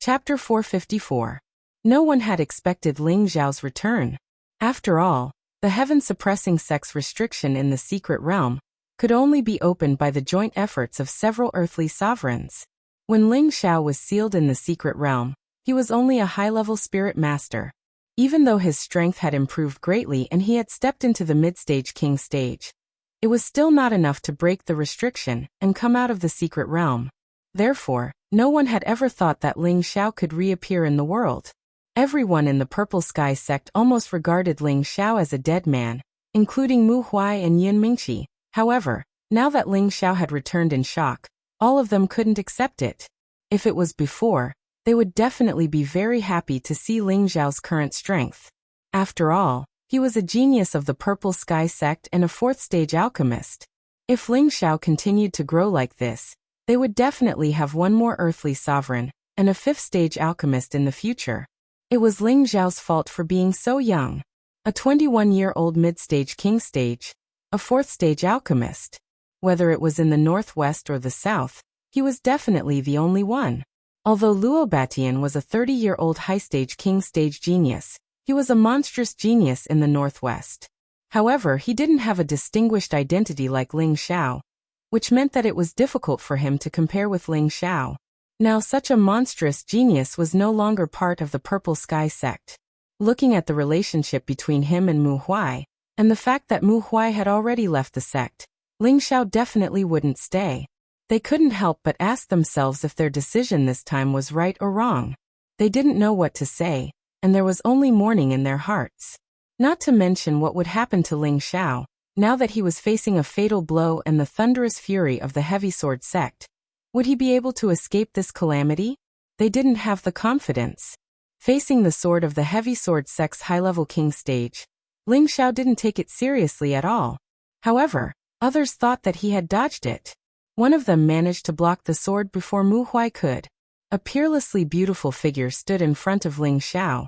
Chapter 454. No one had expected Ling Zhao's return. After all, the heaven-suppressing sex restriction in the secret realm could only be opened by the joint efforts of several earthly sovereigns. When Ling Zhao was sealed in the secret realm, he was only a high-level spirit master. Even though his strength had improved greatly and he had stepped into the mid-stage king stage, it was still not enough to break the restriction and come out of the secret realm. Therefore, no one had ever thought that Ling Zhao could reappear in the world. Everyone in the Purple Sky sect almost regarded Ling Zhao as a dead man, including Mu Huai and Yun Mingqi. However, now that Ling Zhao had returned in shock, all of them couldn't accept it. If it was before, they would definitely be very happy to see Ling Zhao's current strength. After all, he was a genius of the Purple Sky sect and a fourth-stage alchemist. If Ling Zhao continued to grow like this, they would definitely have one more earthly sovereign and a fifth-stage alchemist in the future. It was Ling Zhao's fault for being so young. A 21-year-old mid-stage king stage, a fourth-stage alchemist. Whether it was in the northwest or the south, he was definitely the only one. Although Luo Batian was a 30-year-old high-stage king stage genius, he was a monstrous genius in the northwest. However, he didn't have a distinguished identity like Ling Zhao, which meant that it was difficult for him to compare with Ling Zhao. Now such a monstrous genius was no longer part of the Purple Sky sect. Looking at the relationship between him and Mu Huai, and the fact that Mu Huai had already left the sect, Ling Zhao definitely wouldn't stay. They couldn't help but ask themselves if their decision this time was right or wrong. They didn't know what to say, and there was only mourning in their hearts. Not to mention what would happen to Ling Zhao, now that he was facing a fatal blow and the thunderous fury of the Heavy Sword sect. Would he be able to escape this calamity? They didn't have the confidence. Facing the sword of the Heavy Sword sect's high-level king stage, Ling Zhao didn't take it seriously at all. However, others thought that he had dodged it. One of them managed to block the sword before Mu Huai could. A peerlessly beautiful figure stood in front of Ling Zhao,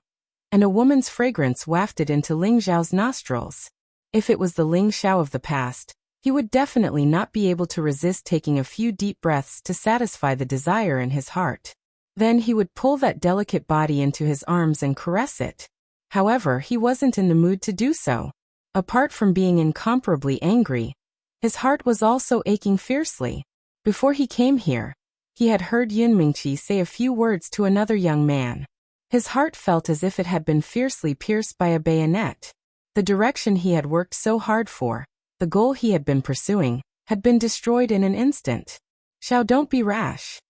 and a woman's fragrance wafted into Ling Zhao's nostrils. If it was the Ling Zhao of the past, he would definitely not be able to resist taking a few deep breaths to satisfy the desire in his heart. Then he would pull that delicate body into his arms and caress it. However, he wasn't in the mood to do so. Apart from being incomparably angry, his heart was also aching fiercely. Before he came here, he had heard Yun Mingqi say a few words to another young man. His heart felt as if it had been fiercely pierced by a bayonet. The direction he had worked so hard for, the goal he had been pursuing, had been destroyed in an instant. Xiao, don't be rash.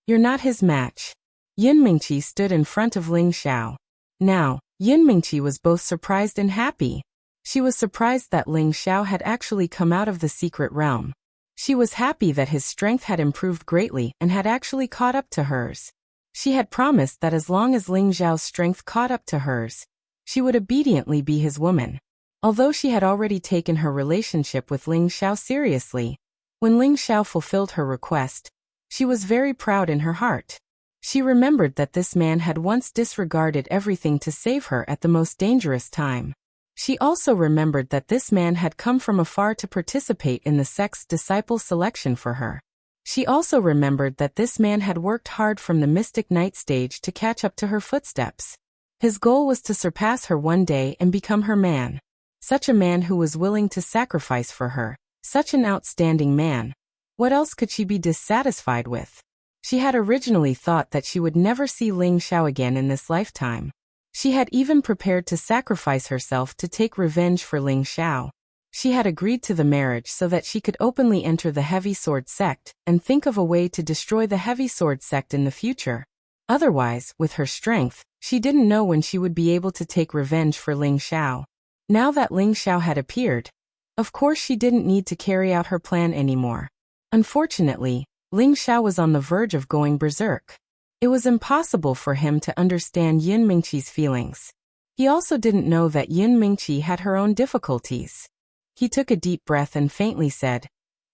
You're not his match. Yun Mingqi stood in front of Ling Zhao. Now, Yun Mingqi was both surprised and happy. She was surprised that Ling Zhao had actually come out of the secret realm. She was happy that his strength had improved greatly and had actually caught up to hers. She had promised that as long as Ling Zhao's strength caught up to hers, she would obediently be his woman. Although she had already taken her relationship with Ling Zhao seriously, when Ling Zhao fulfilled her request, she was very proud in her heart. She remembered that this man had once disregarded everything to save her at the most dangerous time. She also remembered that this man had come from afar to participate in the sect's disciple selection for her. She also remembered that this man had worked hard from the Mystic Knight stage to catch up to her footsteps. His goal was to surpass her one day and become her man. Such a man who was willing to sacrifice for her. Such an outstanding man. What else could she be dissatisfied with? She had originally thought that she would never see Ling Zhao again in this lifetime. She had even prepared to sacrifice herself to take revenge for Ling Zhao. She had agreed to the marriage so that she could openly enter the Heavy Sword sect and think of a way to destroy the Heavy Sword sect in the future. Otherwise, with her strength, she didn't know when she would be able to take revenge for Ling Zhao. Now that Ling Zhao had appeared, of course she didn't need to carry out her plan anymore. Unfortunately, Ling Zhao was on the verge of going berserk. It was impossible for him to understand Yun Mingqi's feelings. He also didn't know that Yun Mingqi had her own difficulties. He took a deep breath and faintly said,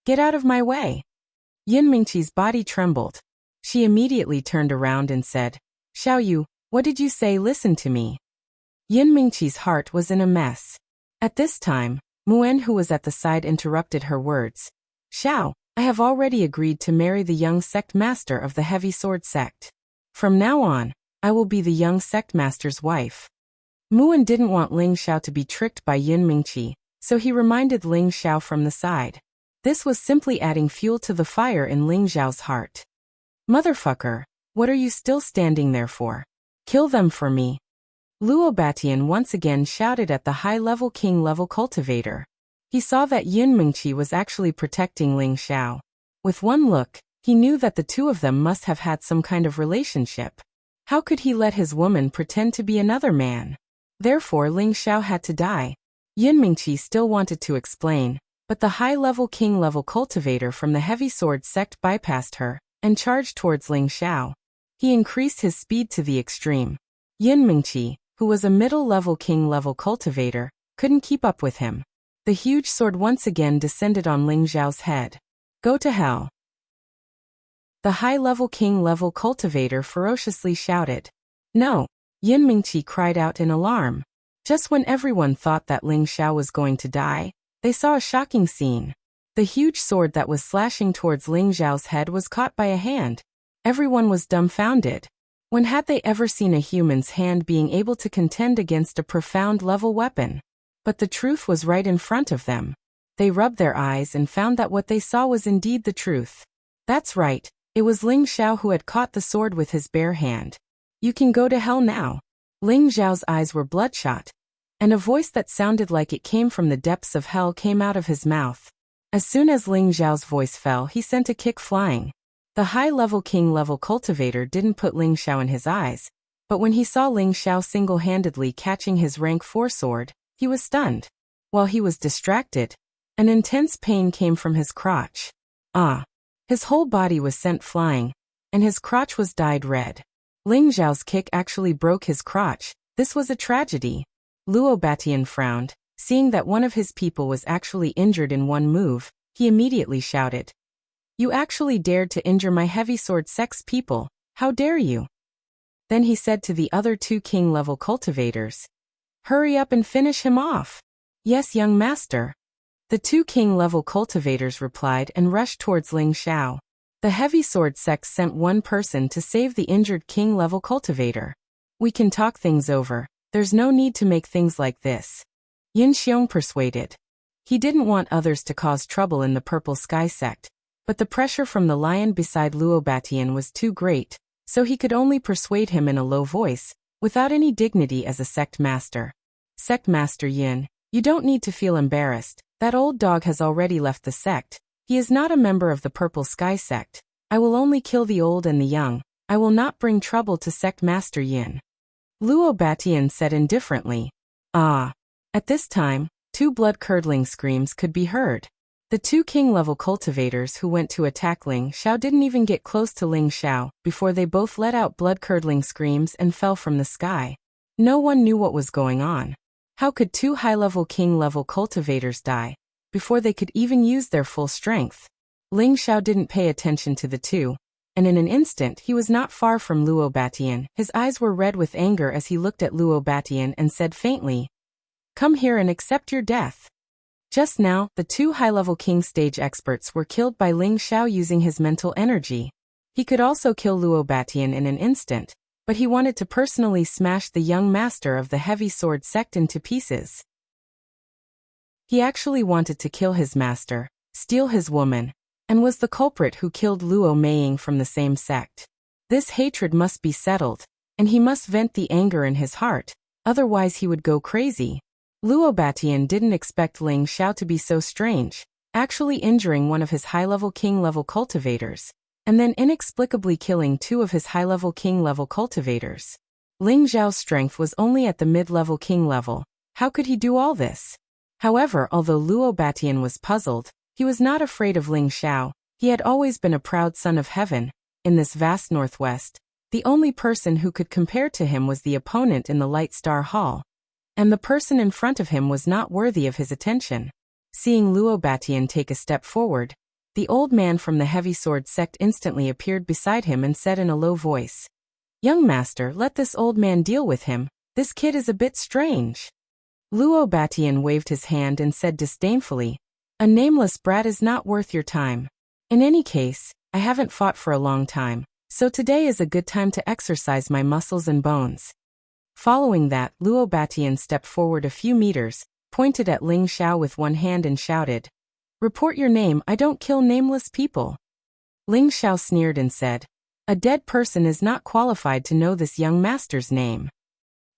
"Get out of my way." Yun Mingqi's body trembled. She immediately turned around and said, "Xiao Yu, what did you say? Listen to me." Yun Mingqi's heart was in a mess. At this time, Muen, who was at the side, interrupted her words. "Xiao, I have already agreed to marry the young sect master of the Heavy Sword sect. From now on, I will be the young sect master's wife. Muan didn't want Ling Xiao to be tricked by Yin Mingqi, so he reminded Ling Xiao from the side. This was simply adding fuel to the fire in Ling Xiao's heart. Motherfucker, what are you still standing there for? Kill them for me. Luo Batian once again shouted at the high-level king-level cultivator. He saw that Yin Mingqi was actually protecting Ling Xiao. With one look, he knew that the two of them must have had some kind of relationship. How could he let his woman pretend to be another man? Therefore Ling Xiao had to die. Yin Mingqi still wanted to explain, but the high-level king-level cultivator from the heavy sword sect bypassed her and charged towards Ling Xiao. He increased his speed to the extreme. Yin Mingqi, who was a middle-level king-level cultivator, couldn't keep up with him. The huge sword once again descended on Ling Xiao's head. Go to hell. The high-level king-level cultivator ferociously shouted. No! Yin Mingqi cried out in alarm. Just when everyone thought that Ling Xiao was going to die, they saw a shocking scene. The huge sword that was slashing towards Ling Xiao's head was caught by a hand. Everyone was dumbfounded. When had they ever seen a human's hand being able to contend against a profound-level weapon? But the truth was right in front of them. They rubbed their eyes and found that what they saw was indeed the truth. That's right, it was Ling Xiao who had caught the sword with his bare hand. You can go to hell now. Ling Xiao's eyes were bloodshot, and a voice that sounded like it came from the depths of hell came out of his mouth. As soon as Ling Xiao's voice fell, he sent a kick flying. The high-level king-level cultivator didn't put Ling Xiao in his eyes, but when he saw Ling Xiao single-handedly catching his rank 4 sword, he was stunned. While he was distracted, an intense pain came from his crotch. Ah! His whole body was sent flying, and his crotch was dyed red. Ling Xiao's kick actually broke his crotch. This was a tragedy. Luo Batian frowned. Seeing that one of his people was actually injured in one move, he immediately shouted. You actually dared to injure my heavy sword sex people, how dare you? Then he said to the other 2 king-level cultivators. Hurry up and finish him off. Yes, young master. The 2 king-level cultivators replied and rushed towards Ling Xiao. The heavy sword sect sent one person to save the injured king-level cultivator. We can talk things over, there's no need to make things like this. Yin Xiong persuaded. He didn't want others to cause trouble in the Purple Sky sect, but the pressure from the lion beside Luo Batian was too great, so he could only persuade him in a low voice, without any dignity as a sect master. Sect Master Yin, you don't need to feel embarrassed, that old dog has already left the sect. He is not a member of the Purple Sky sect. I will only kill the old and the young. I will not bring trouble to Sect Master Yin. Luo Batian said indifferently. Ah. At this time, 2 blood-curdling screams could be heard. The 2 king-level cultivators who went to attack Ling Xiao didn't even get close to Ling Xiao before they both let out blood-curdling screams and fell from the sky. No one knew what was going on. How could 2 high-level king-level cultivators die before they could even use their full strength? Ling Xiao didn't pay attention to the 2, and in an instant he was not far from Luo Batian. His eyes were red with anger as he looked at Luo Batian and said faintly, Come here and accept your death. Just now, the 2 high-level king stage experts were killed by Ling Xiao using his mental energy. He could also kill Luo Batian in an instant, but he wanted to personally smash the young master of the heavy sword sect into pieces. He actually wanted to kill his master, steal his woman, and was the culprit who killed Luo Meiying from the same sect. This hatred must be settled, and he must vent the anger in his heart, otherwise he would go crazy. Luo Batian didn't expect Ling Xiao to be so strange, actually injuring one of his high-level king-level cultivators, and then inexplicably killing 2 of his high-level king-level cultivators. Ling Xiao's strength was only at the mid-level king level. How could he do all this? However, although Luo Batian was puzzled, he was not afraid of Ling Xiao. He had always been a proud son of heaven. In this vast northwest, the only person who could compare to him was the opponent in the Light Star Hall. And the person in front of him was not worthy of his attention. Seeing Luo Batian take a step forward, the old man from the heavy sword sect instantly appeared beside him and said in a low voice, Young master, let this old man deal with him. This kid is a bit strange. Luo Batian waved his hand and said disdainfully, A nameless brat is not worth your time. In any case, I haven't fought for a long time, So today is a good time to exercise my muscles and bones. Following that, Luo Batian stepped forward a few meters, pointed at Ling Xiao with one hand and shouted, "Report your name, I don't kill nameless people." Ling Xiao sneered and said, "A dead person is not qualified to know this young master's name."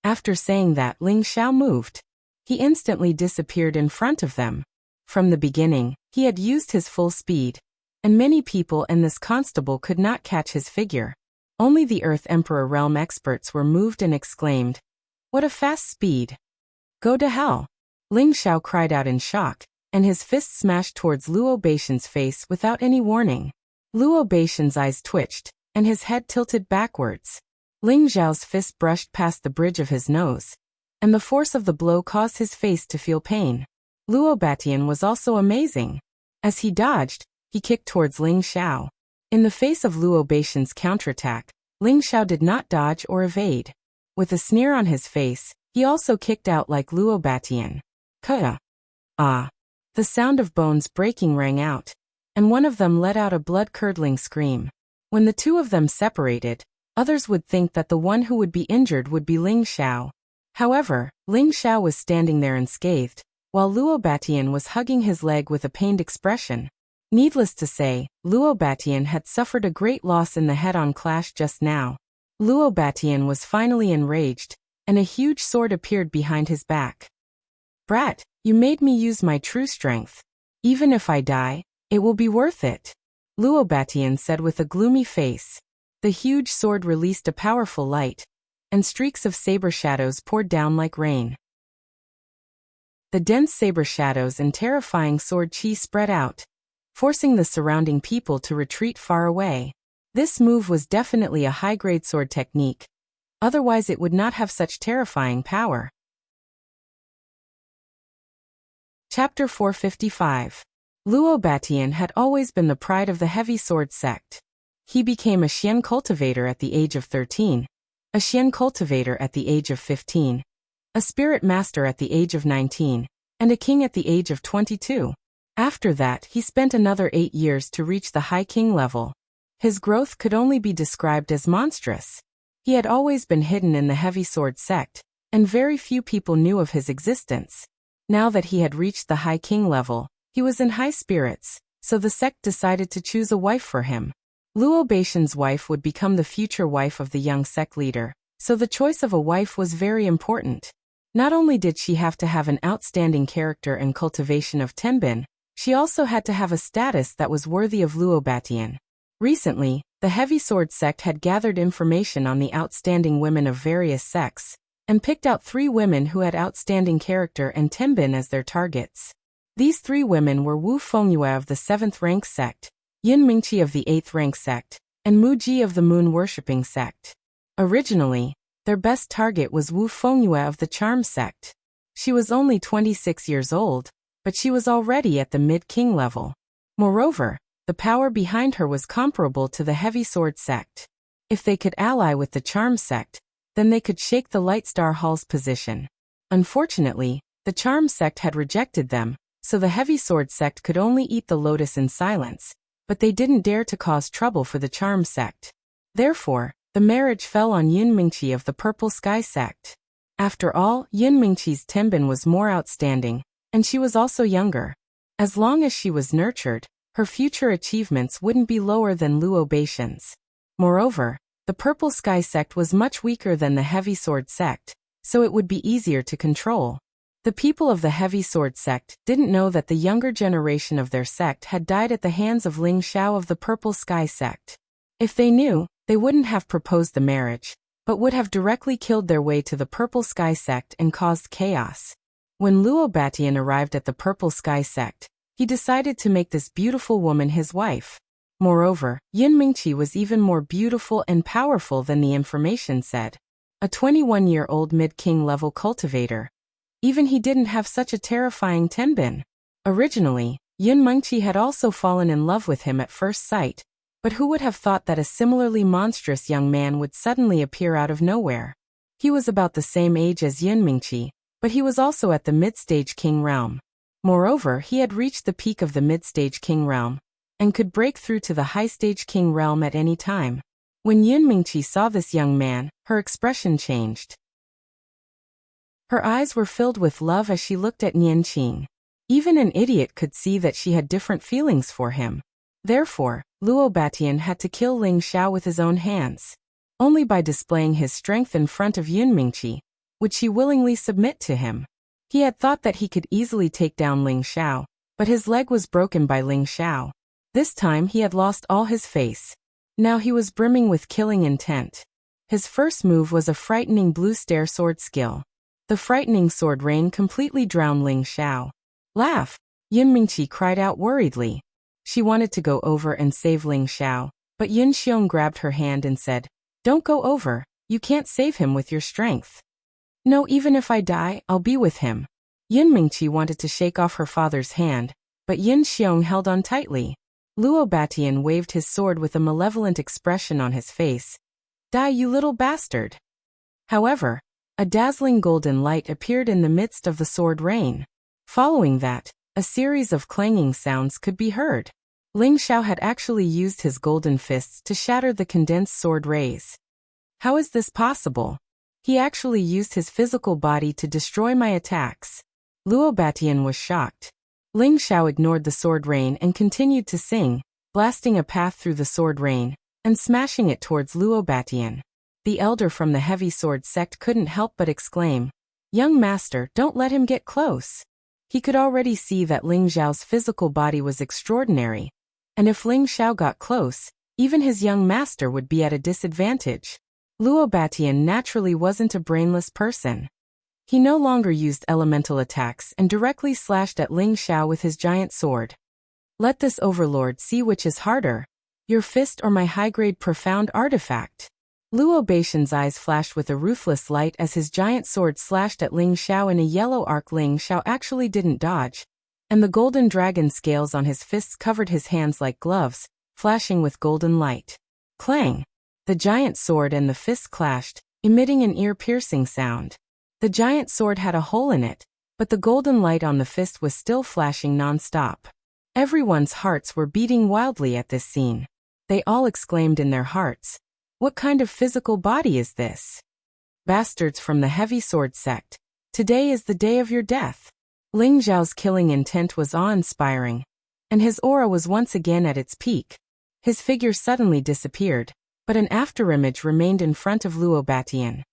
After saying that, Ling Xiao moved. He instantly disappeared in front of them. From the beginning, he had used his full speed, and many people and this constable could not catch his figure. Only the Earth Emperor realm experts were moved and exclaimed, "What a fast speed! Go to hell!" Ling Xiao cried out in shock, and his fist smashed towards Luo Batian's face without any warning. Luo Batian's eyes twitched, and his head tilted backwards. Ling Xiao's fist brushed past the bridge of his nose, and the force of the blow caused his face to feel pain. Luo Batian was also amazing. As he dodged, he kicked towards Ling Xiao. In the face of Luo Batian's counterattack, Ling Xiao did not dodge or evade. With a sneer on his face, he also kicked out like Luo Batian. Ka! Ah! The sound of bones breaking rang out, and one of them let out a blood-curdling scream. When the two of them separated, others would think that the one who would be injured would be Ling Xiao. However, Ling Xiao was standing there unscathed, while Luo Batian was hugging his leg with a pained expression. Needless to say, Luo Batian had suffered a great loss in the head-on clash just now. Luo Batian was finally enraged, and a huge sword appeared behind his back. "Brat, you made me use my true strength. Even if I die, it will be worth it," Luo Batian said with a gloomy face. The huge sword released a powerful light, and streaks of saber shadows poured down like rain. The dense saber shadows and terrifying sword chi spread out, forcing the surrounding people to retreat far away. This move was definitely a high-grade sword technique, otherwise it would not have such terrifying power. Chapter 455. Luo Batian had always been the pride of the heavy sword sect. He became a Xian cultivator at the age of 13, a Xian cultivator at the age of 15, a spirit master at the age of 19, and a king at the age of 22. After that, he spent another 8 years to reach the high king level. His growth could only be described as monstrous. He had always been hidden in the heavy sword sect, and very few people knew of his existence. Now that he had reached the high king level, he was in high spirits, so the sect decided to choose a wife for him. Luo Batian's wife would become the future wife of the young sect leader, so the choice of a wife was very important. Not only did she have to have an outstanding character and cultivation of Tenbin, she also had to have a status that was worthy of Luo Batian. Recently, the heavy sword sect had gathered information on the outstanding women of various sects, and picked out 3 women who had outstanding character and Tenbin as their targets. These 3 women were Wu Fengyue of the 7th rank sect, Yin Mingqi of the 8th rank sect, and Mu Ji of the moon worshipping sect. Originally, their best target was Wu Fengyue of the charm sect. She was only 26 years old, but she was already at the mid-king level. Moreover, the power behind her was comparable to the heavy sword sect. If they could ally with the charm sect, then they could shake the Lightstar Hall's position. Unfortunately, the charm sect had rejected them, so the heavy sword sect could only eat the lotus in silence, but they didn't dare to cause trouble for the charm sect. Therefore, the marriage fell on Yun Mingqi of the purple sky sect. After all, Yun Mingqi's Tenbin was more outstanding, and she was also younger. As long as she was nurtured, her future achievements wouldn't be lower than Luo Batian's. Moreover, the purple sky sect was much weaker than the heavy sword sect, so it would be easier to control. The people of the heavy sword sect didn't know that the younger generation of their sect had died at the hands of Ling Xiao of the purple sky sect. If they knew, they wouldn't have proposed the marriage, but would have directly killed their way to the purple sky sect and caused chaos. When Luo Batian arrived at the purple sky sect, he decided to make this beautiful woman his wife. Moreover, Yun Mingqi was even more beautiful and powerful than the information said. A 21-year-old mid-king level cultivator. Even he didn't have such a terrifying Tenbin. Originally, Yun Mingqi had also fallen in love with him at first sight, but who would have thought that a similarly monstrous young man would suddenly appear out of nowhere? He was about the same age as Yun Mingqi, but he was also at the mid-stage king realm. Moreover, he had reached the peak of the mid-stage king realm, and could break through to the high-stage king realm at any time. When Yun Mingqi saw this young man, her expression changed. Her eyes were filled with love as she looked at Nian Qing. Even an idiot could see that she had different feelings for him. Therefore, Luo Batian had to kill Ling Xiao with his own hands. Only by displaying his strength in front of Yun Mingqi would she willingly submit to him. He had thought that he could easily take down Ling Xiao, but his leg was broken by Ling Xiao. This time he had lost all his face. Now he was brimming with killing intent. His first move was a frightening blue stare sword skill. The frightening sword rain completely drowned Ling Xiao. Laugh! Yun Mingqi cried out worriedly. She wanted to go over and save Ling Xiao, but Yun Xiong grabbed her hand and said, "Don't go over, you can't save him with your strength." "No, even if I die, I'll be with him." Yun Mingqi wanted to shake off her father's hand, but Yun Xiong held on tightly. Luo Batian waved his sword with a malevolent expression on his face. "Die, you little bastard!" However, a dazzling golden light appeared in the midst of the sword rain. Following that, a series of clanging sounds could be heard. Ling Xiao had actually used his golden fists to shatter the condensed sword rays. How is this possible? He actually used his physical body to destroy my attacks. Luo Batian was shocked. Ling Xiao ignored the sword rain and continued to sing, blasting a path through the sword rain and smashing it towards Luo Batian. The elder from the heavy sword sect couldn't help but exclaim, "Young master, don't let him get close." He could already see that Ling Xiao's physical body was extraordinary, and if Ling Xiao got close, even his young master would be at a disadvantage. Luo Batian naturally wasn't a brainless person. He no longer used elemental attacks and directly slashed at Ling Xiao with his giant sword. "Let this overlord see which is harder, your fist or my high-grade profound artifact." Luo Batian's eyes flashed with a ruthless light as his giant sword slashed at Ling Xiao in a yellow arc. Ling Xiao actually didn't dodge, and the golden dragon scales on his fists covered his hands like gloves, flashing with golden light. Clang! The giant sword and the fist clashed, emitting an ear-piercing sound. The giant sword had a hole in it, but the golden light on the fist was still flashing non-stop. Everyone's hearts were beating wildly at this scene. They all exclaimed in their hearts, "What kind of physical body is this? Bastards from the heavy sword sect, today is the day of your death." Ling Xiao's killing intent was awe-inspiring, and his aura was once again at its peak. His figure suddenly disappeared, but an afterimage remained in front of Luo Batian.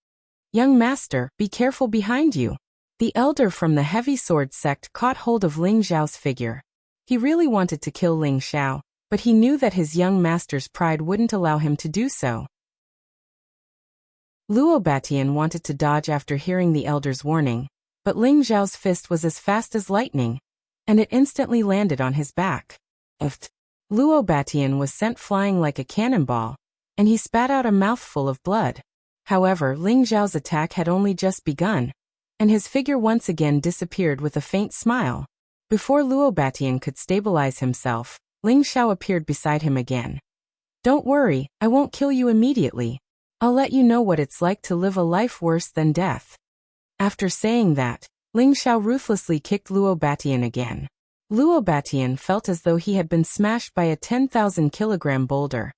"Young master, be careful behind you." The elder from the heavy sword sect caught hold of Ling Xiao's figure. He really wanted to kill Ling Xiao, but he knew that his young master's pride wouldn't allow him to do so. Luo Batian wanted to dodge after hearing the elder's warning, but Ling Xiao's fist was as fast as lightning, and it instantly landed on his back. Luo Batian was sent flying like a cannonball, and he spat out a mouthful of blood. However, Ling Xiao's attack had only just begun, and his figure once again disappeared with a faint smile. Before Luo Batian could stabilize himself, Ling Xiao appeared beside him again. "Don't worry, I won't kill you immediately. I'll let you know what it's like to live a life worse than death." After saying that, Ling Xiao ruthlessly kicked Luo Batian again. Luo Batian felt as though he had been smashed by a 10,000-kilogram boulder,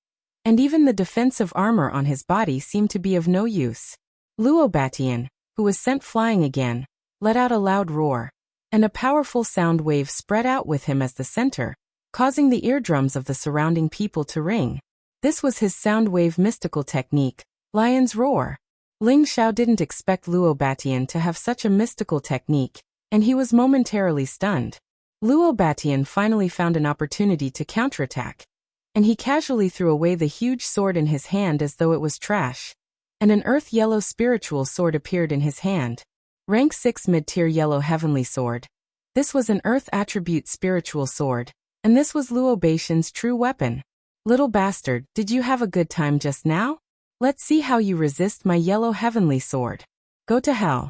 and even the defensive armor on his body seemed to be of no use. Luo Batian, who was sent flying again, let out a loud roar, and a powerful sound wave spread out with him as the center, causing the eardrums of the surrounding people to ring. This was his sound wave mystical technique, Lion's Roar. Ling Xiao didn't expect Luo Batian to have such a mystical technique, and he was momentarily stunned. Luo Batian finally found an opportunity to counterattack, and he casually threw away the huge sword in his hand as though it was trash, and an earth-yellow spiritual sword appeared in his hand. Rank 6 mid-tier yellow heavenly sword. This was an earth attribute spiritual sword, and this was Luo Batian's true weapon. "Little bastard, did you have a good time just now? Let's see how you resist my yellow heavenly sword. Go to hell."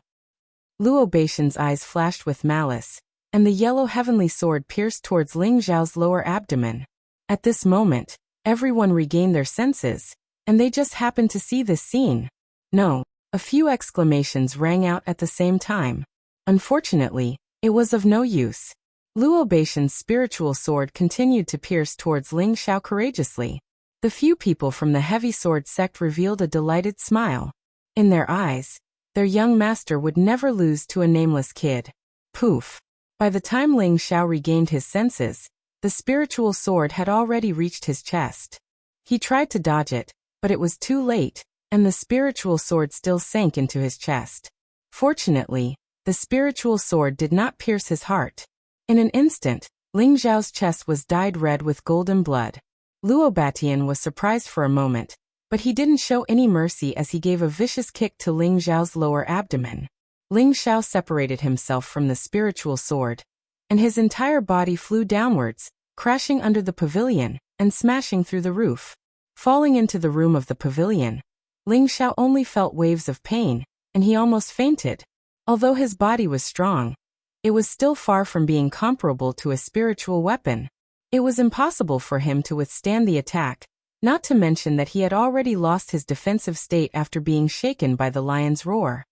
Luo Batian's eyes flashed with malice, and the yellow heavenly sword pierced towards Ling Xiao's lower abdomen. At this moment, everyone regained their senses, and they just happened to see this scene. No, a few exclamations rang out at the same time. Unfortunately, it was of no use. Luo Batian's spiritual sword continued to pierce towards Ling Xiao courageously. The few people from the heavy sword sect revealed a delighted smile. In their eyes, their young master would never lose to a nameless kid. Poof! By the time Ling Xiao regained his senses, the spiritual sword had already reached his chest. He tried to dodge it, but it was too late, and the spiritual sword still sank into his chest. Fortunately, the spiritual sword did not pierce his heart. In an instant, Ling Xiao's chest was dyed red with golden blood. Luo Batian was surprised for a moment, but he didn't show any mercy as he gave a vicious kick to Ling Xiao's lower abdomen. Ling Xiao separated himself from the spiritual sword, and his entire body flew downwards, crashing under the pavilion and smashing through the roof. Falling into the room of the pavilion, Ling Xiao only felt waves of pain, and he almost fainted. Although his body was strong, it was still far from being comparable to a spiritual weapon. It was impossible for him to withstand the attack, not to mention that he had already lost his defensive state after being shaken by the lion's roar.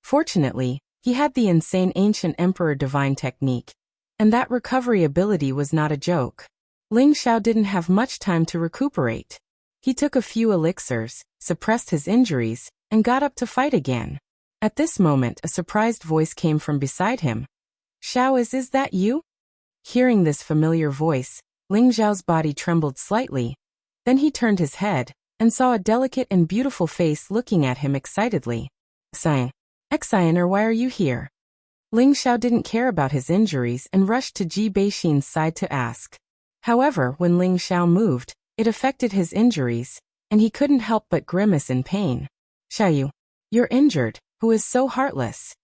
Fortunately, he had the insane ancient emperor divine technique, and that recovery ability was not a joke. Ling Xiao didn't have much time to recuperate. He took a few elixirs, suppressed his injuries, and got up to fight again. At this moment, a surprised voice came from beside him. "Xiao, is that you?" Hearing this familiar voice, Ling Xiao's body trembled slightly. Then he turned his head, and saw a delicate and beautiful face looking at him excitedly. Excian, why are you here?" Ling Xiao didn't care about his injuries and rushed to Ji Beixin's side to ask. However, when Ling Xiao moved, it affected his injuries, and he couldn't help but grimace in pain. "Xiao, you're injured, who is so heartless?"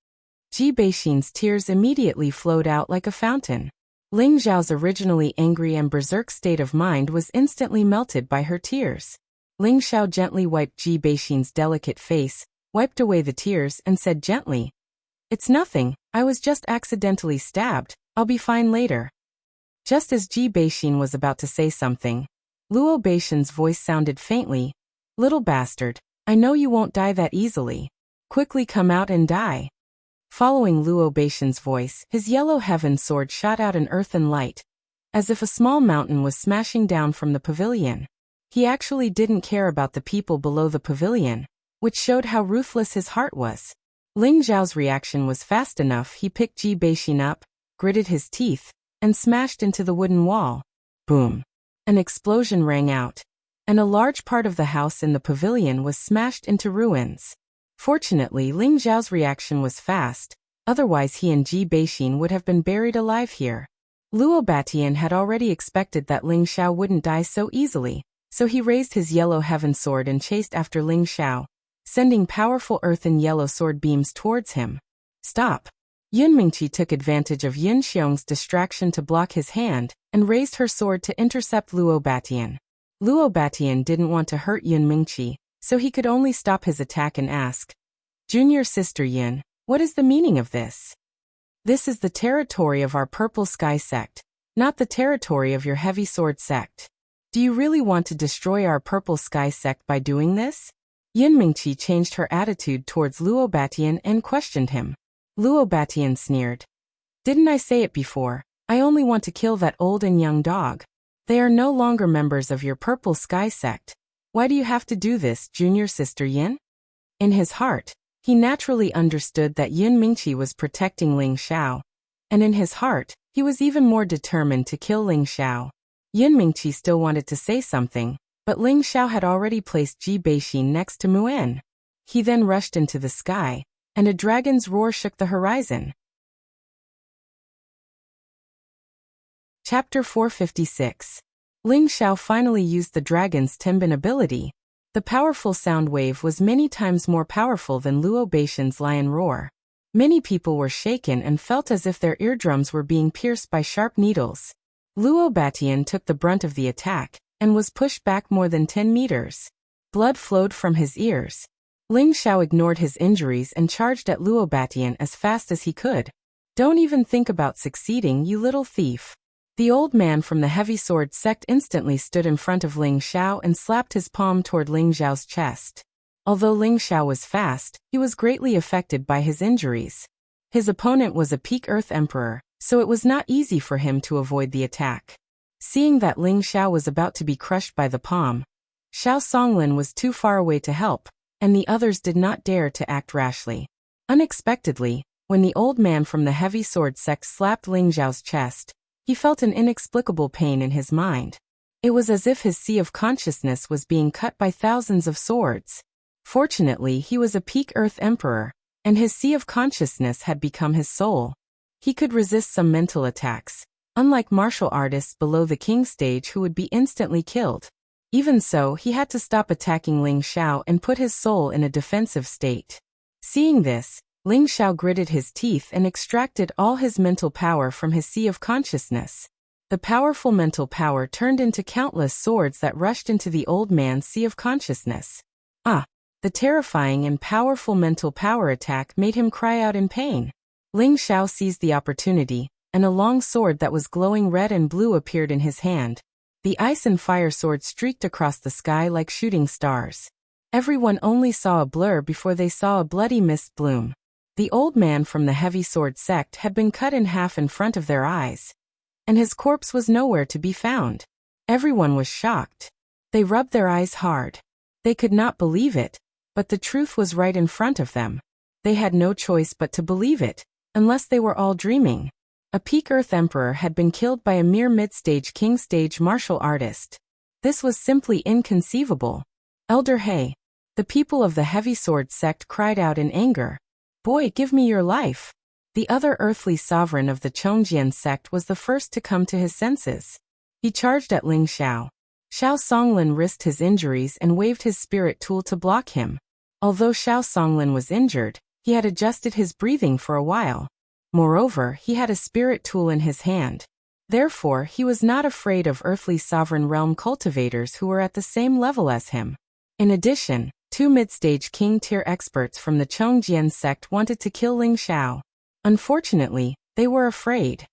Ji Beixin's tears immediately flowed out like a fountain. Ling Xiao's originally angry and berserk state of mind was instantly melted by her tears. Ling Xiao gently wiped Ji Beixin's delicate face, wiped away the tears, and said gently, "It's nothing, I was just accidentally stabbed, I'll be fine later." Just as Ji Beixin was about to say something, Luo Beixin's voice sounded faintly, "Little bastard, I know you won't die that easily. Quickly come out and die." Following Luo Beixin's voice, his yellow heaven sword shot out an earthen light, as if a small mountain was smashing down from the pavilion. He actually didn't care about the people below the pavilion, which showed how ruthless his heart was. Ling Xiao's reaction was fast enough. He picked Ji Beixin up, gritted his teeth, and smashed into the wooden wall. Boom! An explosion rang out, and a large part of the house in the pavilion was smashed into ruins. Fortunately, Ling Xiao's reaction was fast, otherwise he and Ji Beixin would have been buried alive here. Luo Batian had already expected that Ling Xiao wouldn't die so easily, so he raised his yellow heaven sword and chased after Ling Xiao, sending powerful earthen yellow sword beams towards him. "Stop!" Yun Mingqi took advantage of Yun Xiong's distraction to block his hand, and raised her sword to intercept Luo Batian. Luo Batian didn't want to hurt Yun Mingqi, so he could only stop his attack and ask, "Junior sister Yun, what is the meaning of this?" "This is the territory of our Purple Sky sect, not the territory of your Heavy Sword sect. Do you really want to destroy our Purple Sky sect by doing this?" Yun Mingqi changed her attitude towards Luo Batian and questioned him. Luo Batian sneered. "Didn't I say it before? I only want to kill that old and young dog. They are no longer members of your Purple Sky sect. Why do you have to do this, junior sister Yin?" In his heart, he naturally understood that Yun Mingqi was protecting Ling Xiao, and in his heart, he was even more determined to kill Ling Xiao. Yun Mingqi still wanted to say something, but Ling Xiao had already placed Ji Beixin next to Mu'en. He then rushed into the sky, and a dragon's roar shook the horizon. Chapter 456. Ling Xiao finally used the dragon's Timbin ability. The powerful sound wave was many times more powerful than Luo Beixin's lion roar. Many people were shaken and felt as if their eardrums were being pierced by sharp needles. Luo Batian took the brunt of the attack, and was pushed back more than 10 meters. Blood flowed from his ears. Ling Xiao ignored his injuries and charged at Luo Batian as fast as he could. "Don't even think about succeeding, you little thief." The old man from the heavy sword sect instantly stood in front of Ling Xiao and slapped his palm toward Ling Xiao's chest. Although Ling Xiao was fast, he was greatly affected by his injuries. His opponent was a peak Earth Emperor, so it was not easy for him to avoid the attack. Seeing that Ling Xiao was about to be crushed by the palm, Xiao Songlin was too far away to help, and the others did not dare to act rashly. Unexpectedly, when the old man from the heavy sword sect slapped Ling Xiao's chest, he felt an inexplicable pain in his mind. It was as if his sea of consciousness was being cut by thousands of swords. Fortunately, he was a peak Earth Emperor, and his sea of consciousness had become his soul. He could resist some mental attacks, unlike martial artists below the king stage who would be instantly killed. Even so, he had to stop attacking Ling Xiao and put his soul in a defensive state. Seeing this, Ling Xiao gritted his teeth and extracted all his mental power from his sea of consciousness. The powerful mental power turned into countless swords that rushed into the old man's sea of consciousness. The terrifying and powerful mental power attack made him cry out in pain. Ling Xiao seized the opportunity, and a long sword that was glowing red and blue appeared in his hand. The ice and fire sword streaked across the sky like shooting stars. Everyone only saw a blur before they saw a bloody mist bloom. The old man from the heavy sword sect had been cut in half in front of their eyes, and his corpse was nowhere to be found. Everyone was shocked. They rubbed their eyes hard. They could not believe it, but the truth was right in front of them. They had no choice but to believe it, unless they were all dreaming. A peak Earth Emperor had been killed by a mere mid-stage king stage martial artist. This was simply inconceivable. Elder He, the people of the heavy sword sect cried out in anger. Boy, give me your life. The other earthly sovereign of the Chongjian sect was the first to come to his senses. He charged at Ling Xiao. Xiao Songlin risked his injuries and waved his spirit tool to block him. Although Xiao Songlin was injured, he had adjusted his breathing for a while. Moreover, he had a spirit tool in his hand. Therefore, he was not afraid of earthly sovereign realm cultivators who were at the same level as him. In addition, 2 mid-stage king-tier experts from the Chongjian sect wanted to kill Ling Xiao. Unfortunately, they were afraid.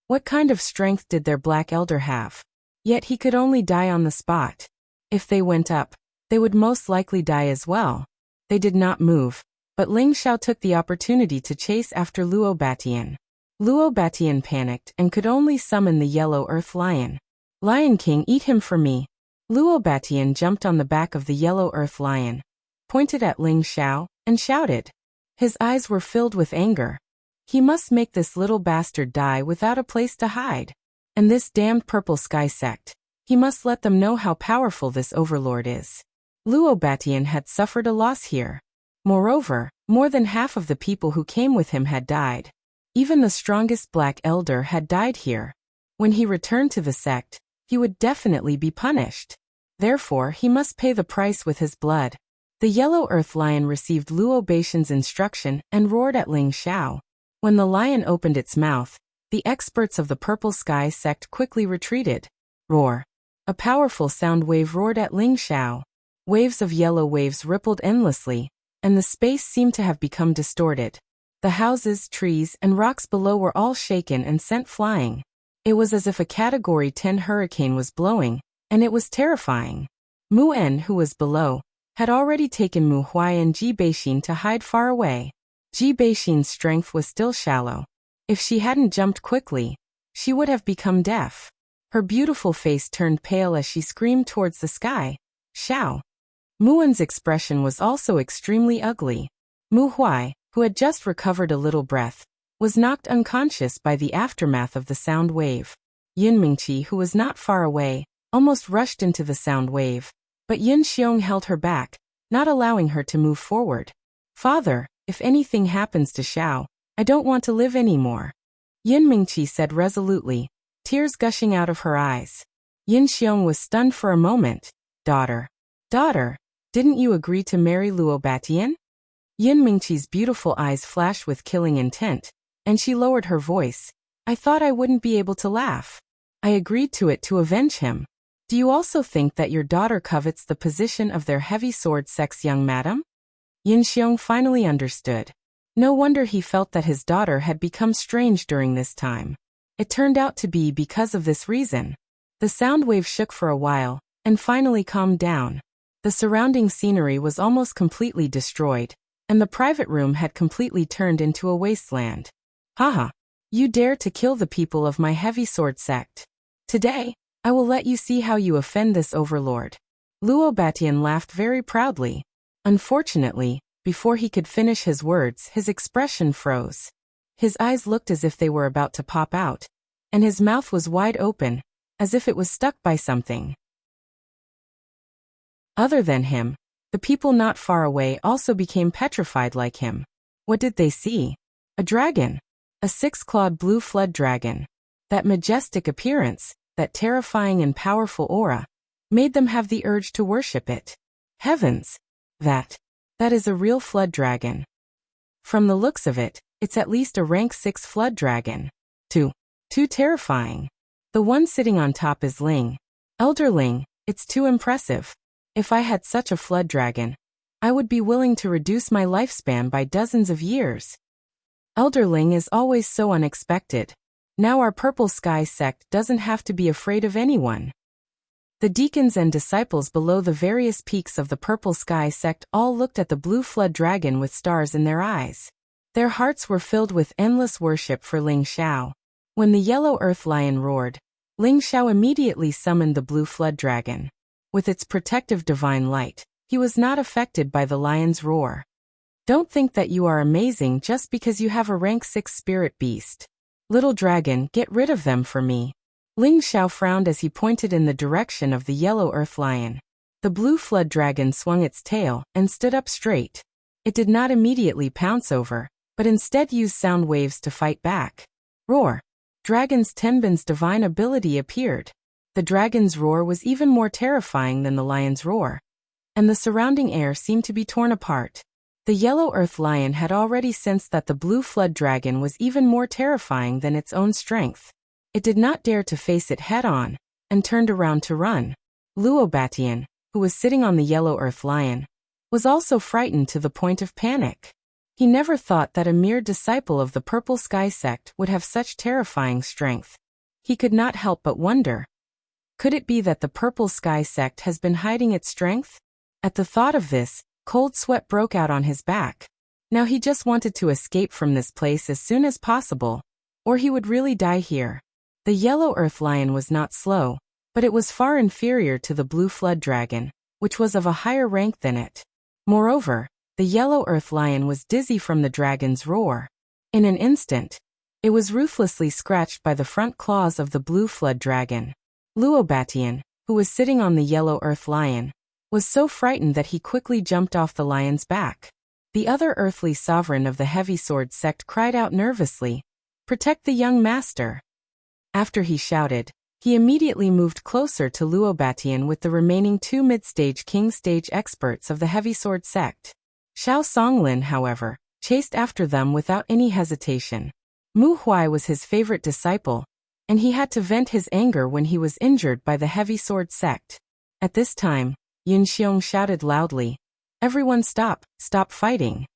What kind of strength did their black elder have? Yet he could only die on the spot. If they went up, they would most likely die as well. They did not move, but Ling Xiao took the opportunity to chase after Luo Batian. Luo Batian panicked and could only summon the yellow earth lion. Lion King, eat him for me. Luo Batian jumped on the back of the yellow earth lion, pointed at Ling Xiao, and shouted. His eyes were filled with anger. He must make this little bastard die without a place to hide. And this damned purple sky sect. He must let them know how powerful this overlord is. Luo Batian had suffered a loss here. Moreover, more than half of the people who came with him had died. Even the strongest black elder had died here. When he returned to the sect, he would definitely be punished. Therefore, he must pay the price with his blood. The yellow earth lion received Luo Batian's instruction and roared at Ling Xiao. When the lion opened its mouth, the experts of the purple sky sect quickly retreated. Roar. A powerful sound wave roared at Ling Xiao. Waves of yellow waves rippled endlessly, and the space seemed to have become distorted. The houses, trees, and rocks below were all shaken and sent flying. It was as if a Category 10 hurricane was blowing, and it was terrifying. Mu En, who was below, had already taken Mu Huai and Ji Beixin to hide far away. Ji Beixin's strength was still shallow. If she hadn't jumped quickly, she would have become deaf. Her beautiful face turned pale as she screamed towards the sky. Xiao. Muan's expression was also extremely ugly. Mu Huai, who had just recovered a little breath, was knocked unconscious by the aftermath of the sound wave. Yin Mingqi, who was not far away, almost rushed into the sound wave, but Yin Xiong held her back, not allowing her to move forward. Father, if anything happens to Xiao, I don't want to live anymore. Yin Mingqi said resolutely, tears gushing out of her eyes. Yin Xiong was stunned for a moment. Daughter, didn't you agree to marry Luo Batian? Yin Mingqi's beautiful eyes flashed with killing intent, and she lowered her voice. I thought I wouldn't be able to laugh. I agreed to it to avenge him. Do you also think that your daughter covets the position of their heavy sword sex young madam? Yin Xiong finally understood. No wonder he felt that his daughter had become strange during this time. It turned out to be because of this reason. The sound wave shook for a while, and finally calmed down. The surrounding scenery was almost completely destroyed, and the private room had completely turned into a wasteland. Haha. You dare to kill the people of my heavy sword sect. Today, I will let you see how you offend this overlord. Luo Batian laughed very proudly. Unfortunately, before he could finish his words, his expression froze. His eyes looked as if they were about to pop out, and his mouth was wide open, as if it was stuck by something. Other than him, the people not far away also became petrified like him. What did they see? A dragon. A six-clawed blue flood dragon. That majestic appearance, that terrifying and powerful aura, made them have the urge to worship it. Heavens! That is a real flood dragon. From the looks of it, it's at least a rank 6 flood dragon. Too terrifying. The one sitting on top is Ling. Elder Ling, it's too impressive. If I had such a flood dragon, I would be willing to reduce my lifespan by dozens of years. Elder Ling is always so unexpected. Now our Purple Sky sect doesn't have to be afraid of anyone. The deacons and disciples below the various peaks of the Purple Sky sect all looked at the blue flood dragon with stars in their eyes. Their hearts were filled with endless worship for Ling Xiao. When the yellow earth lion roared, Ling Xiao immediately summoned the blue flood dragon. With its protective divine light, he was not affected by the lion's roar. Don't think that you are amazing just because you have a rank 6 spirit beast. Little dragon, get rid of them for me. Ling Xiao frowned as he pointed in the direction of the yellow earth lion. The blue flood dragon swung its tail and stood up straight. It did not immediately pounce over, but instead used sound waves to fight back. Roar! Dragon's Tenbin's divine ability appeared. The dragon's roar was even more terrifying than the lion's roar, and the surrounding air seemed to be torn apart. The yellow earth lion had already sensed that the blue flood dragon was even more terrifying than its own strength. It did not dare to face it head-on, and turned around to run. Luo Batian, who was sitting on the yellow earth lion, was also frightened to the point of panic. He never thought that a mere disciple of the Purple Sky sect would have such terrifying strength. He could not help but wonder. Could it be that the Purple Sky sect has been hiding its strength? At the thought of this, cold sweat broke out on his back. Now he just wanted to escape from this place as soon as possible, or he would really die here. The yellow earth lion was not slow, but it was far inferior to the blue flood dragon, which was of a higher rank than it. Moreover, the yellow earth lion was dizzy from the dragon's roar. In an instant, it was ruthlessly scratched by the front claws of the blue flood dragon. Luo Batian, who was sitting on the yellow earth lion, was so frightened that he quickly jumped off the lion's back. The other earthly sovereign of the heavy sword sect cried out nervously, "Protect the young master." After he shouted, he immediately moved closer to Luo Batian with the remaining 2 mid-stage king stage experts of the heavy sword sect. Xiao Songlin, however, chased after them without any hesitation. Mu Huai was his favorite disciple, and he had to vent his anger when he was injured by the heavy sword sect. At this time, Yin Xiong shouted loudly, "Everyone stop fighting."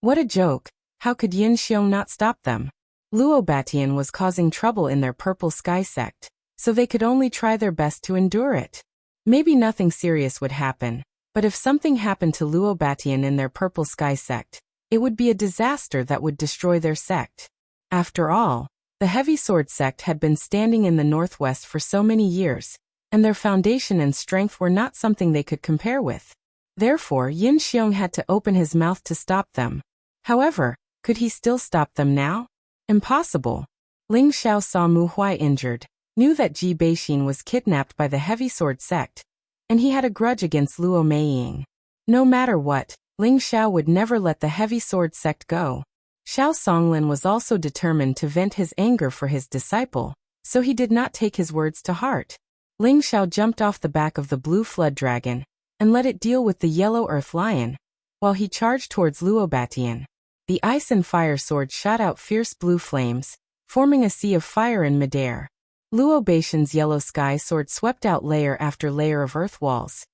What a joke! How could Yin Xiong not stop them? Luo Batian was causing trouble in their Purple Sky sect, so they could only try their best to endure it. Maybe nothing serious would happen, but if something happened to Luo Batian in their Purple Sky sect, it would be a disaster that would destroy their sect. After all, the heavy sword sect had been standing in the northwest for so many years, and their foundation and strength were not something they could compare with. Therefore, Yin Xiong had to open his mouth to stop them. However, could he still stop them now? Impossible. Ling Xiao saw Mu Huai injured, knew that Ji Beixin was kidnapped by the heavy sword sect, and he had a grudge against Luo Meiying. No matter what, Ling Xiao would never let the heavy sword sect go. Xiao Songlin was also determined to vent his anger for his disciple, so he did not take his words to heart. Ling Xiao jumped off the back of the blue flood dragon, and let it deal with the yellow earth lion, while he charged towards Luo Batian. The ice and fire sword shot out fierce blue flames, forming a sea of fire in midair. Luo Beixin's yellow sky sword swept out layer after layer of earth walls,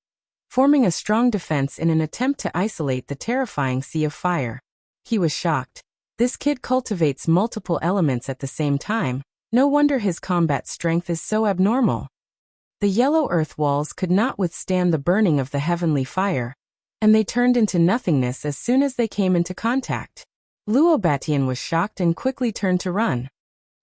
forming a strong defense in an attempt to isolate the terrifying sea of fire. He was shocked. This kid cultivates multiple elements at the same time, no wonder his combat strength is so abnormal. The yellow earth walls could not withstand the burning of the heavenly fire, and they turned into nothingness as soon as they came into contact. Luo Batian was shocked and quickly turned to run.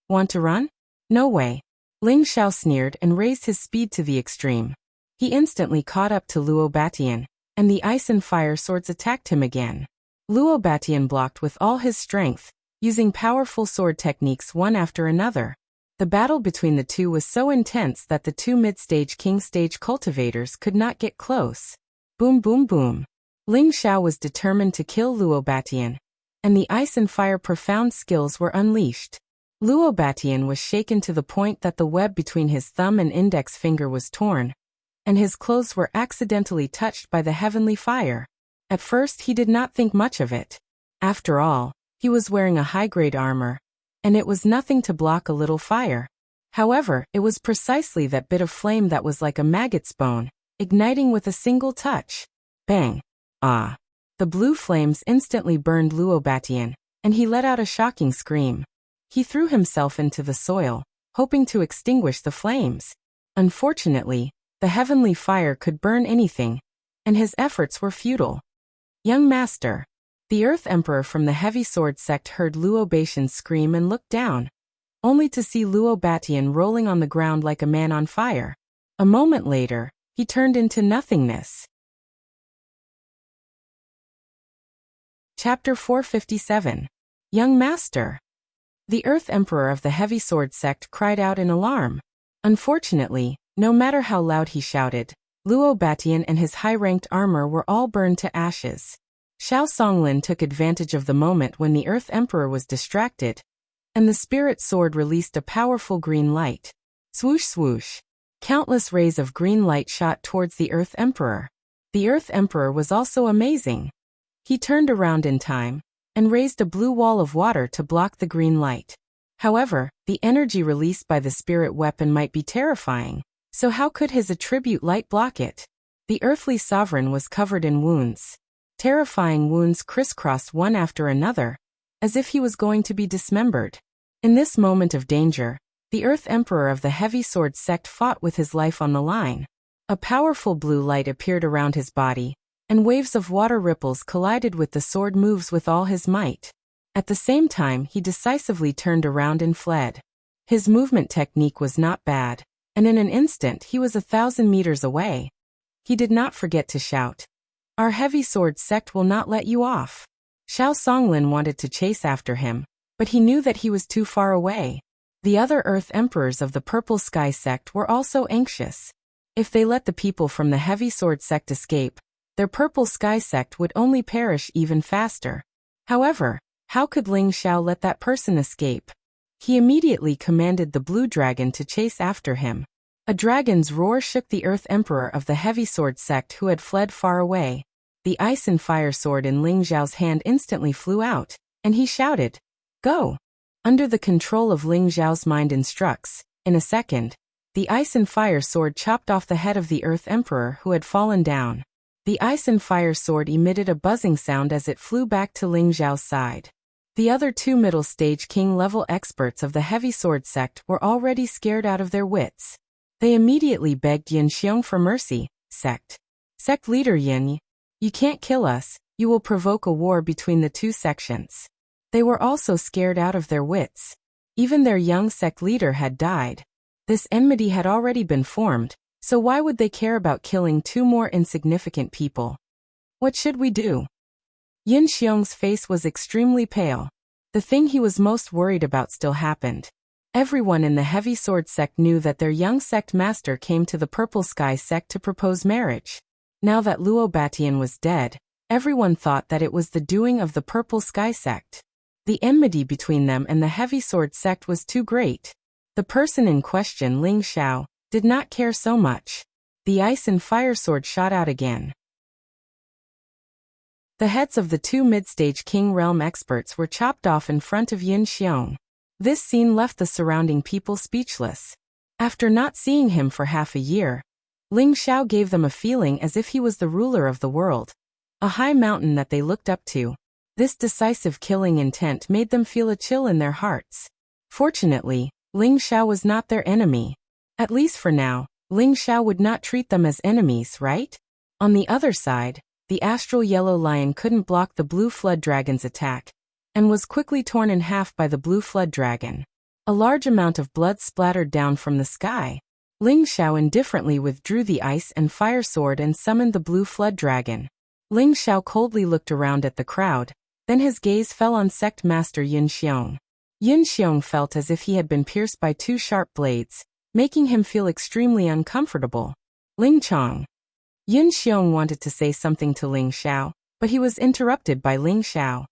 Want to run? No way. Ling Xiao sneered and raised his speed to the extreme. He instantly caught up to Luo Batian, and the ice and fire swords attacked him again. Luo Batian blocked with all his strength, using powerful sword techniques one after another. The battle between the two was so intense that the two mid-stage king stage cultivators could not get close. Boom boom boom. Ling Xiao was determined to kill Luo Batian, and the ice and fire profound skills were unleashed. Luo Batian was shaken to the point that the web between his thumb and index finger was torn, and his clothes were accidentally touched by the heavenly fire. At first he did not think much of it. After all, he was wearing a high-grade armor, and it was nothing to block a little fire. However, it was precisely that bit of flame that was like a maggot's bone, igniting with a single touch. Bang! Ah! The blue flames instantly burned Luo Batian, and he let out a shocking scream. He threw himself into the soil, hoping to extinguish the flames. Unfortunately, the heavenly fire could burn anything, and his efforts were futile. Young master. The Earth Emperor from the Heavy Sword sect heard Luo Batian scream and looked down, only to see Luo Batian rolling on the ground like a man on fire. A moment later, he turned into nothingness. Chapter 457. Young Master. The Earth Emperor of the Heavy Sword sect cried out in alarm. Unfortunately, no matter how loud he shouted, Luo Batian and his high-ranked armor were all burned to ashes. Xiao Songlin took advantage of the moment when the Earth Emperor was distracted, and the Spirit Sword released a powerful green light. Swoosh swoosh. Countless rays of green light shot towards the Earth Emperor. The Earth Emperor was also amazing. He turned around in time, and raised a blue wall of water to block the green light. However, the energy released by the spirit weapon might be terrifying, so how could his attribute light block it? The earthly sovereign was covered in wounds. Terrifying wounds crisscrossed one after another, as if he was going to be dismembered. In this moment of danger, the Earth Emperor of the Heavy Sword sect fought with his life on the line. A powerful blue light appeared around his body, and waves of water ripples collided with the sword moves with all his might. At the same time, he decisively turned around and fled. His movement technique was not bad, and in an instant he was 1,000 meters away. He did not forget to shout, "Our Heavy Sword sect will not let you off." Xiao Songlin wanted to chase after him, but he knew that he was too far away. The other Earth Emperors of the Purple Sky sect were also anxious. If they let the people from the Heavy Sword sect escape, their Purple Sky sect would only perish even faster. However, how could Ling Xiao let that person escape? He immediately commanded the Blue Dragon to chase after him. A dragon's roar shook the Earth Emperor of the Heavy Sword sect who had fled far away. The ice and fire sword in Ling Xiao's hand instantly flew out, and he shouted, "Go!" Under the control of Ling Xiao's mind instructs, in a second, the ice and fire sword chopped off the head of the Earth Emperor who had fallen down. The ice and fire sword emitted a buzzing sound as it flew back to Ling Xiao's side. The other two middle-stage king-level experts of the Heavy Sword sect were already scared out of their wits. They immediately begged Yin Xiong for mercy. Sect leader Yin, you can't kill us, you will provoke a war between the two sections. They were also scared out of their wits. Even their young sect leader had died. This enmity had already been formed, so why would they care about killing two more insignificant people? What should we do? Yin Xiong's face was extremely pale. The thing he was most worried about still happened. Everyone in the Heavy Sword sect knew that their young sect master came to the Purple Sky sect to propose marriage. Now that Luo Batian was dead, everyone thought that it was the doing of the Purple Sky sect. The enmity between them and the Heavy Sword sect was too great. The person in question, Ling Xiao, did not care so much. The ice and fire sword shot out again. The heads of the two mid-stage King Realm experts were chopped off in front of Yin Xiong. This scene left the surrounding people speechless. After not seeing him for half a year, Ling Xiao gave them a feeling as if he was the ruler of the world, a high mountain that they looked up to. This decisive killing intent made them feel a chill in their hearts. Fortunately, Ling Xiao was not their enemy. At least for now, Ling Xiao would not treat them as enemies, right? On the other side, the astral yellow lion couldn't block the blue flood dragon's attack, and was quickly torn in half by the blue flood dragon. A large amount of blood splattered down from the sky. Ling Xiao indifferently withdrew the ice and fire sword and summoned the blue flood dragon. Ling Xiao coldly looked around at the crowd, then his gaze fell on sect master Yun Xiong. Yun Xiong felt as if he had been pierced by two sharp blades, making him feel extremely uncomfortable. Ling Chong. Yun Xiong wanted to say something to Ling Xiao, but he was interrupted by Ling Xiao.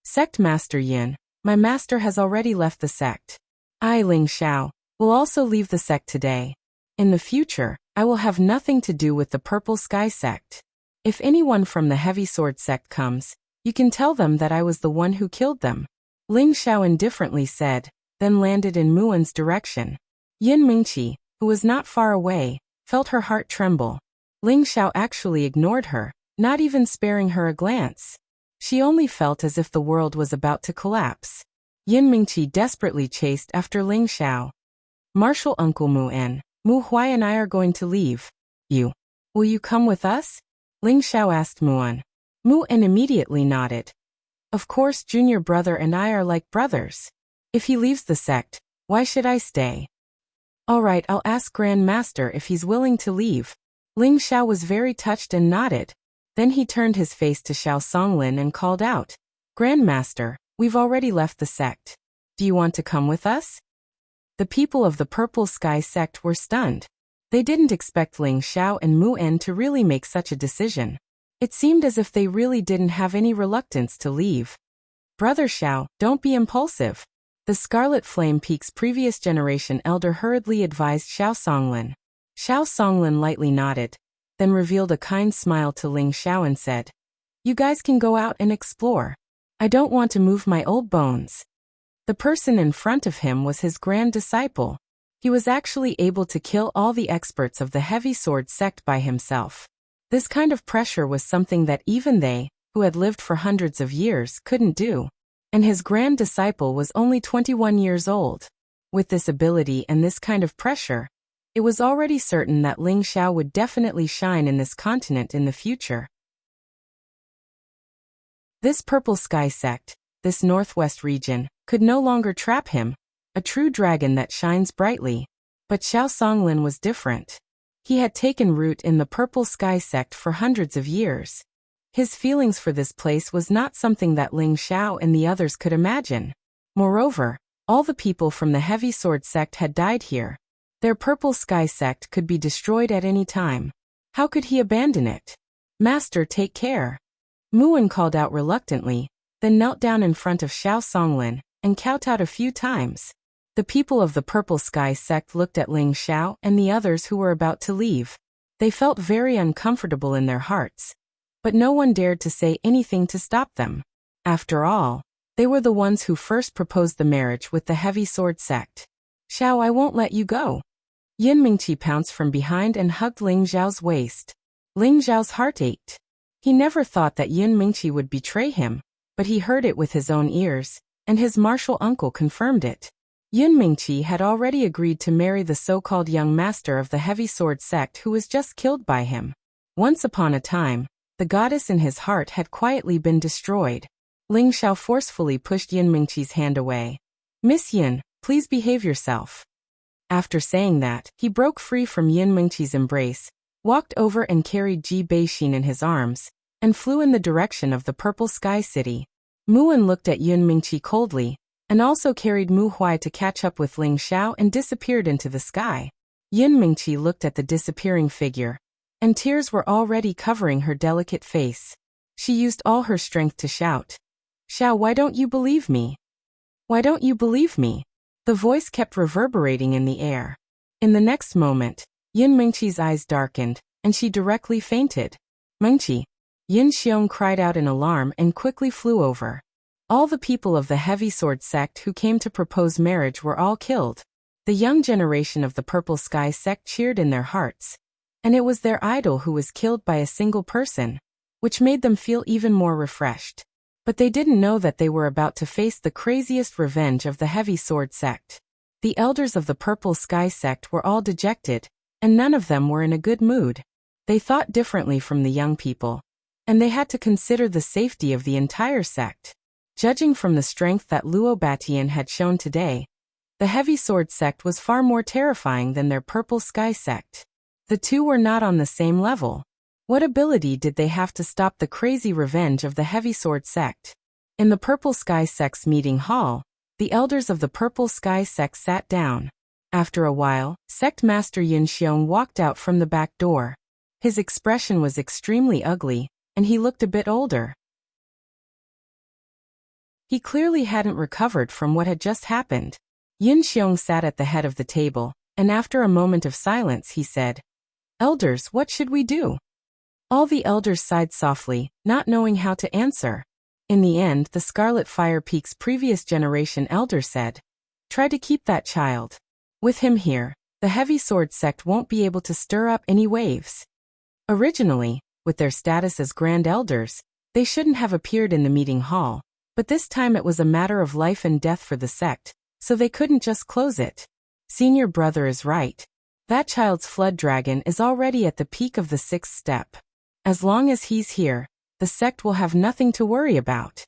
Sect Master Yun, my master has already left the sect. I, Ling Xiao, will also leave the sect today. In the future, I will have nothing to do with the Purple Sky sect. If anyone from the Heavy Sword sect comes, you can tell them that I was the one who killed them. Ling Xiao indifferently said, then landed in Muan's direction. Yin Mingqi, who was not far away, felt her heart tremble. Ling Xiao actually ignored her, not even sparing her a glance. She only felt as if the world was about to collapse. Yin Mingqi desperately chased after Ling Xiao. Martial Uncle Muan, Mu Huai and I are going to leave. Will you come with us? Ling Xiao asked Muan. Muan immediately nodded. Of course, junior brother and I are like brothers. If he leaves the sect, why should I stay? All right, I'll ask Grand Master if he's willing to leave. Ling Xiao was very touched and nodded. Then he turned his face to Xiao Songlin and called out, Grand Master, we've already left the sect. Do you want to come with us? The people of the Purple Sky sect were stunned. They didn't expect Ling Xiao and Muan to really make such a decision. It seemed as if they really didn't have any reluctance to leave. Brother Xiao, don't be impulsive. The Scarlet Flame Peak's previous generation elder hurriedly advised Xiao Songlin. Xiao Songlin lightly nodded, then revealed a kind smile to Ling Xiao and said, You guys can go out and explore. I don't want to move my old bones. The person in front of him was his grand disciple. He was actually able to kill all the experts of the Heavy Sword sect by himself. This kind of pressure was something that even they, who had lived for hundreds of years, couldn't do. And his grand disciple was only 21 years old. With this ability and this kind of pressure, it was already certain that Ling Xiao would definitely shine in this continent in the future. This Purple Sky sect, this northwest region, could no longer trap him, a true dragon that shines brightly. But Xiao Songlin was different. He had taken root in the Purple Sky sect for hundreds of years. His feelings for this place was not something that Ling Xiao and the others could imagine. Moreover, all the people from the Heavy Sword sect had died here. Their Purple Sky sect could be destroyed at any time. How could he abandon it? Master, take care. Muan called out reluctantly, then knelt down in front of Xiao Songlin and kowtowed a few times. The people of the Purple Sky sect looked at Ling Xiao and the others who were about to leave. They felt very uncomfortable in their hearts. But no one dared to say anything to stop them. After all, they were the ones who first proposed the marriage with the Heavy Sword sect. Xiao, I won't let you go. Yin Mingqi pounced from behind and hugged Ling Zhao's waist. Ling Zhao's heart ached. He never thought that Yin Mingqi would betray him, but he heard it with his own ears, and his martial uncle confirmed it. Yin Mingqi had already agreed to marry the so-called young master of the Heavy Sword sect who was just killed by him. Once upon a time, the goddess in his heart had quietly been destroyed. Ling Xiao forcefully pushed Yin Mingqi's hand away. Miss Yin, please behave yourself. After saying that, he broke free from Yin Mingqi's embrace, walked over and carried Ji Beixin in his arms, and flew in the direction of the Purple Sky City. Muan looked at Yin Mingqi coldly, and also carried Mu Huai to catch up with Ling Xiao and disappeared into the sky. Yin Mingqi looked at the disappearing figure, and tears were already covering her delicate face. She used all her strength to shout, Xiao, why don't you believe me? Why don't you believe me? The voice kept reverberating in the air. In the next moment, Yin Mingqi's eyes darkened, and she directly fainted. Mingqi! Yin Xiong cried out in alarm and quickly flew over. All the people of the Heavy Sword sect who came to propose marriage were all killed. The young generation of the Purple Sky sect cheered in their hearts. And it was their idol who was killed by a single person, which made them feel even more refreshed. But they didn't know that they were about to face the craziest revenge of the Heavy Sword sect. The elders of the Purple Sky sect were all dejected, and none of them were in a good mood. They thought differently from the young people, and they had to consider the safety of the entire sect. Judging from the strength that Luobatien had shown today, the Heavy Sword sect was far more terrifying than their Purple Sky sect. The two were not on the same level. What ability did they have to stop the crazy revenge of the Heavy Sword sect? In the Purple Sky sect's meeting hall, the elders of the Purple Sky sect sat down. After a while, Sect Master Yin Xiong walked out from the back door. His expression was extremely ugly, and he looked a bit older. He clearly hadn't recovered from what had just happened. Yin Xiong sat at the head of the table, and after a moment of silence he said, "Elders, what should we do?" All the elders sighed softly, not knowing how to answer. In the end, the Scarlet Fire Peak's previous generation elder said, "Try to keep that child. With him here, the Heavy Sword sect won't be able to stir up any waves." Originally, with their status as Grand Elders, they shouldn't have appeared in the meeting hall, but this time it was a matter of life and death for the sect, so they couldn't just close it. Senior brother is right. That child's flood dragon is already at the peak of the 6th step. As long as he's here, the sect will have nothing to worry about.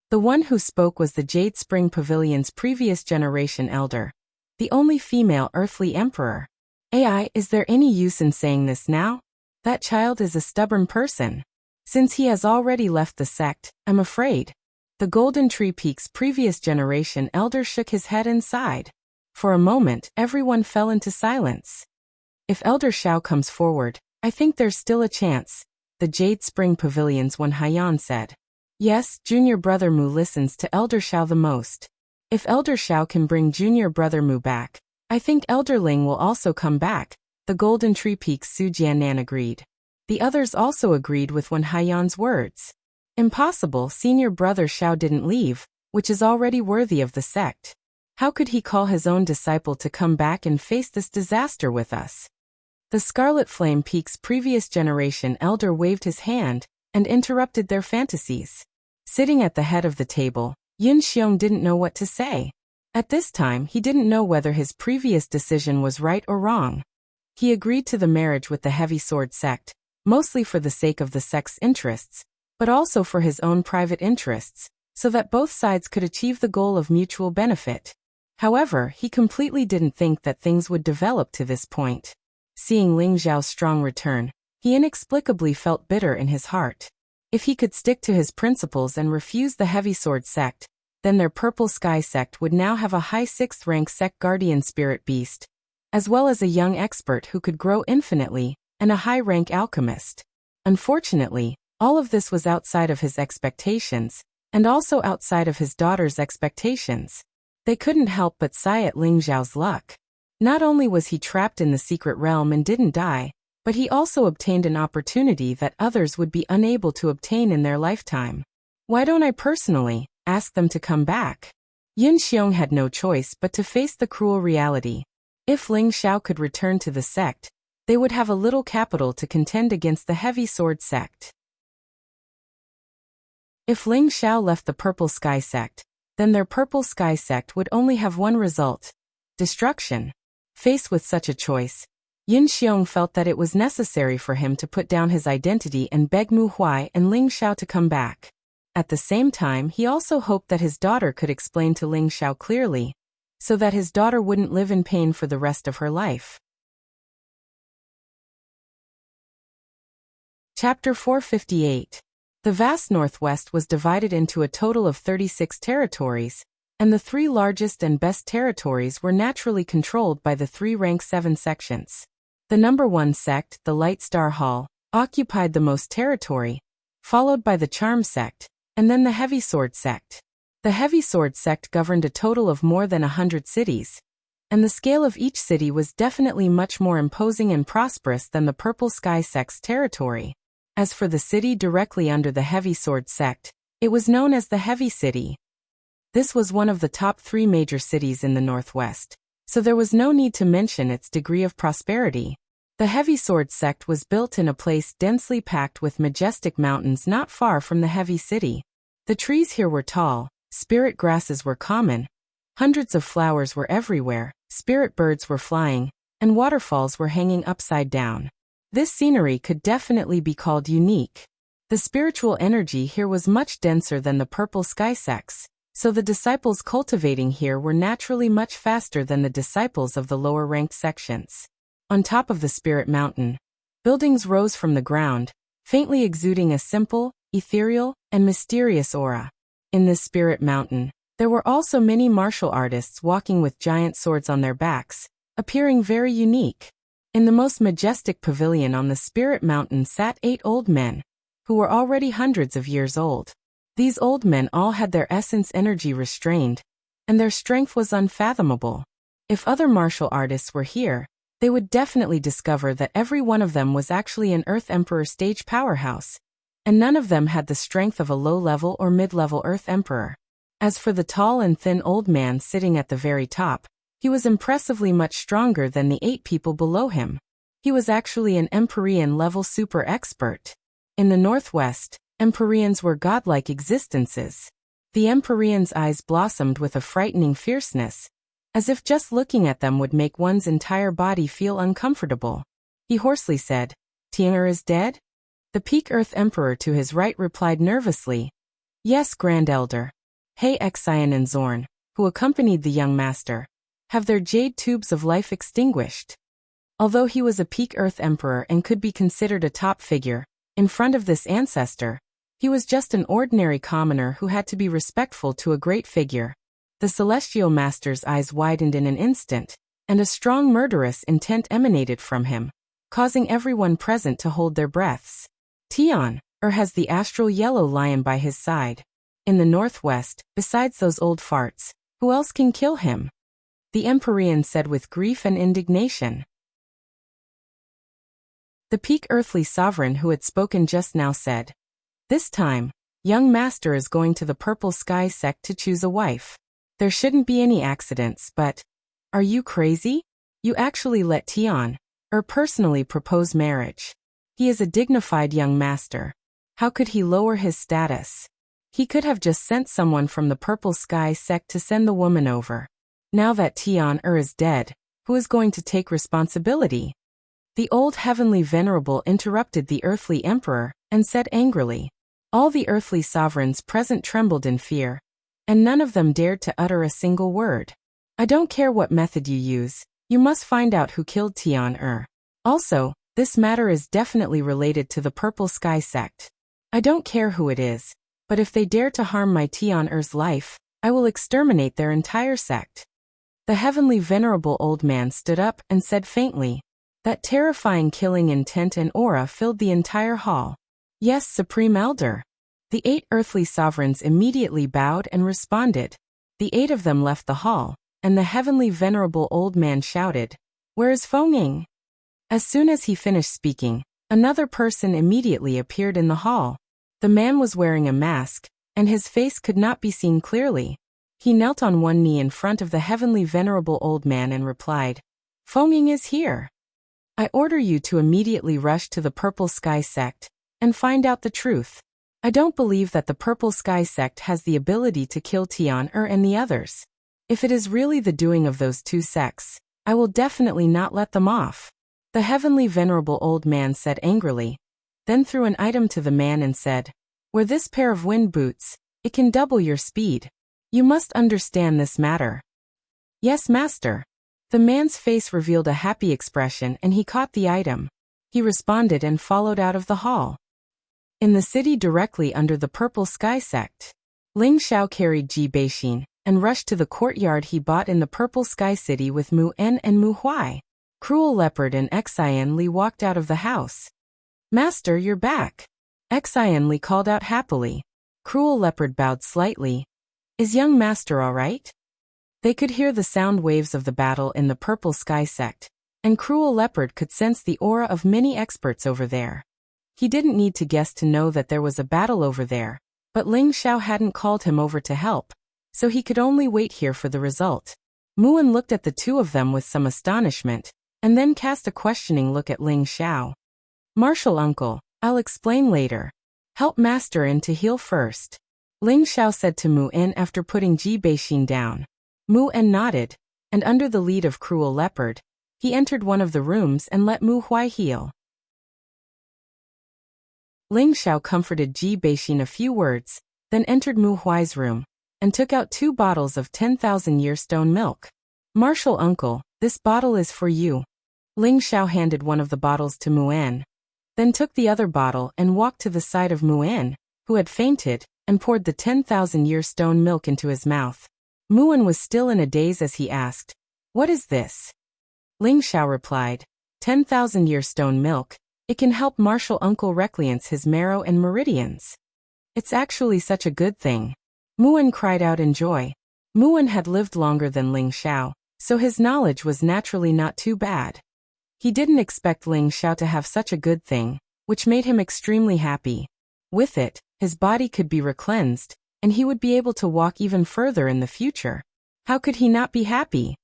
The one who spoke was the Jade Spring Pavilion's previous generation elder, the only female earthly emperor. "Ai, is there any use in saying this now? That child is a stubborn person. Since he has already left the sect, I'm afraid." The Golden Tree Peak's previous generation elder shook his head and sighed. For a moment, everyone fell into silence. "If Elder Xiao comes forward, I think there's still a chance," the Jade Spring Pavilion's Wen Haiyan said. "Yes, Junior Brother Mu listens to Elder Xiao the most. If Elder Xiao can bring Junior Brother Mu back, I think Elder Ling will also come back," the Golden Tree Peak's Su Jiannan agreed. The others also agreed with Wen Haiyan's words. Impossible, Senior Brother Xiao didn't leave, which is already worthy of the sect. How could he call his own disciple to come back and face this disaster with us? The Scarlet Flame Peak's previous generation elder waved his hand and interrupted their fantasies. Sitting at the head of the table, Yin Xiong didn't know what to say. At this time, he didn't know whether his previous decision was right or wrong. He agreed to the marriage with the Heavy Sword sect, mostly for the sake of the sect's interests, but also for his own private interests, so that both sides could achieve the goal of mutual benefit. However, he completely didn't think that things would develop to this point. Seeing Ling Zhao's strong return, he inexplicably felt bitter in his heart. If he could stick to his principles and refuse the Heavy Sword sect, then their Purple Sky sect would now have a high 6th rank sect guardian spirit beast, as well as a young expert who could grow infinitely, and a high rank alchemist. Unfortunately, all of this was outside of his expectations, and also outside of his daughter's expectations. They couldn't help but sigh at Ling Zhao's luck. Not only was he trapped in the secret realm and didn't die, but he also obtained an opportunity that others would be unable to obtain in their lifetime. Why don't I personally ask them to come back? Yin Xiong had no choice but to face the cruel reality. If Ling Xiao could return to the sect, they would have a little capital to contend against the Heavy Sword sect. If Ling Xiao left the Purple Sky sect, then their Purple Sky sect would only have one result: destruction. Faced with such a choice, Yin Xiong felt that it was necessary for him to put down his identity and beg Mu Huai and Ling Xiao to come back. At the same time, he also hoped that his daughter could explain to Ling Xiao clearly, so that his daughter wouldn't live in pain for the rest of her life. Chapter 458. The vast Northwest was divided into a total of 36 territories, and the 3 largest and best territories were naturally controlled by the 3 rank 7 sections. The number 1 sect, the Light Star Hall, occupied the most territory, followed by the Charm sect, and then the Heavy Sword sect. The Heavy Sword sect governed a total of more than 100 cities, and the scale of each city was definitely much more imposing and prosperous than the Purple Sky sect's territory. As for the city directly under the Heavy Sword sect, it was known as the Heavy City. This was one of the top 3 major cities in the Northwest, so there was no need to mention its degree of prosperity. The Heavy Sword sect was built in a place densely packed with majestic mountains not far from the Heavy City. The trees here were tall, spirit grasses were common, hundreds of flowers were everywhere, spirit birds were flying, and waterfalls were hanging upside down. This scenery could definitely be called unique. The spiritual energy here was much denser than the purple sky sects, so the disciples cultivating here were naturally much faster than the disciples of the lower-ranked sections. On top of the spirit mountain, buildings rose from the ground, faintly exuding a simple, ethereal, and mysterious aura. In this spirit mountain, there were also many martial artists walking with giant swords on their backs, appearing very unique. In the most majestic pavilion on the spirit mountain sat 8 old men, who were already hundreds of years old. These old men all had their essence energy restrained, and their strength was unfathomable. If other martial artists were here, they would definitely discover that every one of them was actually an Earth Emperor stage powerhouse, and none of them had the strength of a low-level or mid-level Earth Emperor. As for the tall and thin old man sitting at the very top, he was impressively much stronger than the 8 people below him. He was actually an Empyrean-level super expert. In the northwest, Empyreans were godlike existences. The Empyrean's eyes blossomed with a frightening fierceness, as if just looking at them would make one's entire body feel uncomfortable. He hoarsely said, "Tian'er is dead?" The Peak Earth Emperor to his right replied nervously, "Yes, Grand Elder. Hei Xian and Zorn, who accompanied the young master, have their jade tubes of life extinguished." Although he was a Peak Earth Emperor and could be considered a top figure, in front of this ancestor, he was just an ordinary commoner who had to be respectful to a great figure. The Celestial Master's eyes widened in an instant, and a strong murderous intent emanated from him, causing everyone present to hold their breaths. Tian has the astral yellow lion by his side. In the northwest, besides those old farts, who else can kill him? The Empyrean said with grief and indignation. The Peak Earthly Sovereign who had spoken just now said, "This time, young master is going to the Purple Sky sect to choose a wife. There shouldn't be any accidents, but are you crazy? You actually let Tian personally propose marriage. He is a dignified young master. How could he lower his status? He could have just sent someone from the Purple Sky sect to send the woman over. Now that Tian is dead, who is going to take responsibility?" The old heavenly venerable interrupted the earthly emperor and said angrily. All the earthly sovereigns present trembled in fear, and none of them dared to utter a single word. "I don't care what method you use, you must find out who killed Tian. Also, this matter is definitely related to the Purple Sky sect. I don't care who it is, but if they dare to harm my Tian's life, I will exterminate their entire sect." The heavenly venerable old man stood up and said faintly, that terrifying killing intent and aura filled the entire hall. "Yes, Supreme Elder." The 8 earthly sovereigns immediately bowed and responded. The 8 of them left the hall, and the heavenly venerable old man shouted, "Where is Fengning?" As soon as he finished speaking, another person immediately appeared in the hall. The man was wearing a mask, and his face could not be seen clearly. He knelt on one knee in front of the heavenly venerable old man and replied, "Fengning is here. I order you to immediately rush to the Purple Sky sect and find out the truth. I don't believe that the Purple Sky sect has the ability to kill Tian and the others. If it is really the doing of those 2 sects, I will definitely not let them off." The heavenly venerable old man said angrily, then threw an item to the man and said, "Wear this pair of wind boots, it can double your speed. You must understand this matter." "Yes, master." The man's face revealed a happy expression and he caught the item. He responded and followed out of the hall. In the city directly under the Purple Sky sect, Ling Xiao carried Ji Beixin and rushed to the courtyard he bought in the Purple Sky City with Mu En and Mu Huai. Cruel Leopard and Xian Li walked out of the house. "Master, you're back." Xian Li called out happily. Cruel Leopard bowed slightly. "Is young master all right?" They could hear the sound waves of the battle in the Purple Sky sect, and Cruel Leopard could sense the aura of many experts over there. He didn't need to guess to know that there was a battle over there, but Ling Xiao hadn't called him over to help, so he could only wait here for the result. Muan looked at the 2 of them with some astonishment, and then cast a questioning look at Ling Xiao. "Martial uncle, I'll explain later. Help master in to heal first," Ling Xiao said to Mu En after putting Ji Beixin down. Mu En nodded, and under the lead of Cruel Leopard, he entered one of the rooms and let Mu Huai heal. Ling Xiao comforted Ji Beixin a few words, then entered Mu Huai's room, and took out 2 bottles of 10,000-year stone milk. "Martial uncle, this bottle is for you." Ling Xiao handed one of the bottles to Muan, then took the other bottle and walked to the side of Muan, who had fainted, and poured the 10,000-year stone milk into his mouth. Muan was still in a daze as he asked, "What is this?" Ling Xiao replied, 10,000-year stone milk. It can help martial uncle recleance his marrow and meridians. It's actually such a good thing. Muan cried out in joy. Muan had lived longer than Ling Xiao, so his knowledge was naturally not too bad. He didn't expect Ling Xiao to have such a good thing, which made him extremely happy. With it, his body could be recleansed, and he would be able to walk even further in the future. How could he not be happy?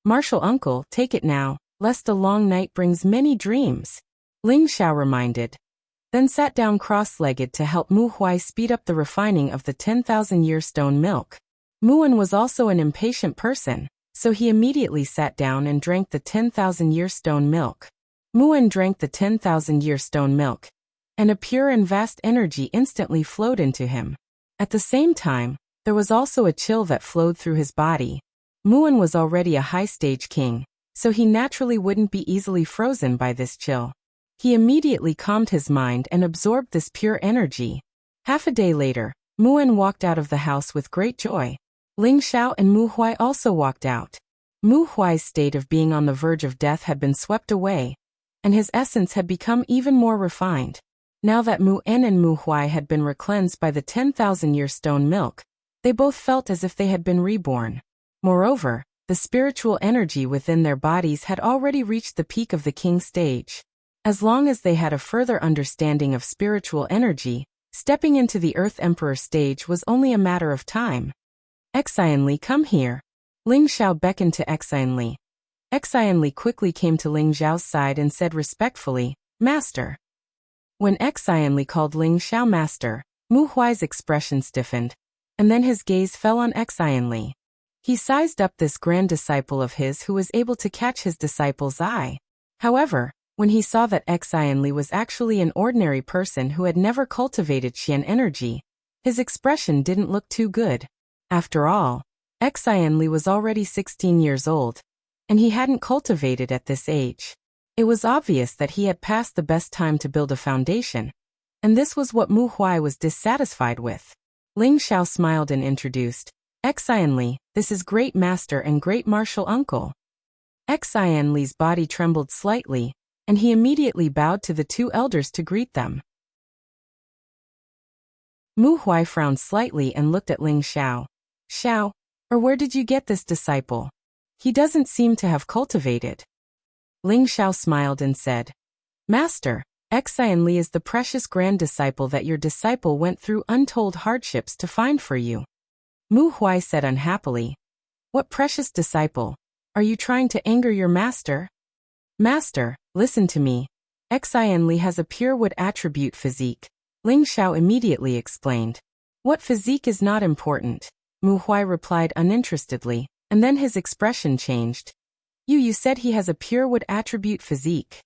"Martial uncle, take it now, lest a long night brings many dreams," Ling Xiao reminded, then sat down cross-legged to help Mu Huai speed up the refining of the 10,000-year stone milk. Muan was also an impatient person, so he immediately sat down and drank the 10,000-year stone milk. Muan drank the 10,000-year stone milk, and a pure and vast energy instantly flowed into him. At the same time, there was also a chill that flowed through his body. Muan was already a high-stage king, so he naturally wouldn't be easily frozen by this chill. He immediately calmed his mind and absorbed this pure energy. Half a day later, Muan walked out of the house with great joy. Ling Xiao and Mu Huai also walked out. Mu Huai's state of being on the verge of death had been swept away, and his essence had become even more refined. Now that Mu En and Mu Huai had been recleansed by the 10,000-year stone milk, they both felt as if they had been reborn. Moreover, the spiritual energy within their bodies had already reached the peak of the king stage. As long as they had a further understanding of spiritual energy, stepping into the Earth Emperor stage was only a matter of time. "Xianli, come here." Ling Xiao beckoned to Xianli. Xianli quickly came to Ling Xiao's side and said respectfully, "Master." When Xianli called Ling Xiao master, Mu Huai's expression stiffened, and then his gaze fell on Xianli. He sized up this grand disciple of his who was able to catch his disciple's eye. However, when he saw that Xianli was actually an ordinary person who had never cultivated Xian energy, his expression didn't look too good. After all, Xianli was already 16 years old, and he hadn't cultivated at this age. It was obvious that he had passed the best time to build a foundation, and this was what Mu Huai was dissatisfied with. Ling Xiao smiled and introduced, "Xianli, this is great master and great martial uncle." Xianli's body trembled slightly, and he immediately bowed to the 2 elders to greet them. Mu Huai frowned slightly and looked at Ling Xiao. "Xiao, or where did you get this disciple? He doesn't seem to have cultivated." Ling Xiao smiled and said, "Master, Xianli is the precious grand disciple that your disciple went through untold hardships to find for you." Mu Huai said unhappily, "What precious disciple? Are you trying to anger your master?" "Master, listen to me. Xianli has a pure wood attribute physique," Ling Xiao immediately explained. "What physique is not important," Mu Huai replied uninterestedly, and then his expression changed. You said he has a pure wood attribute physique."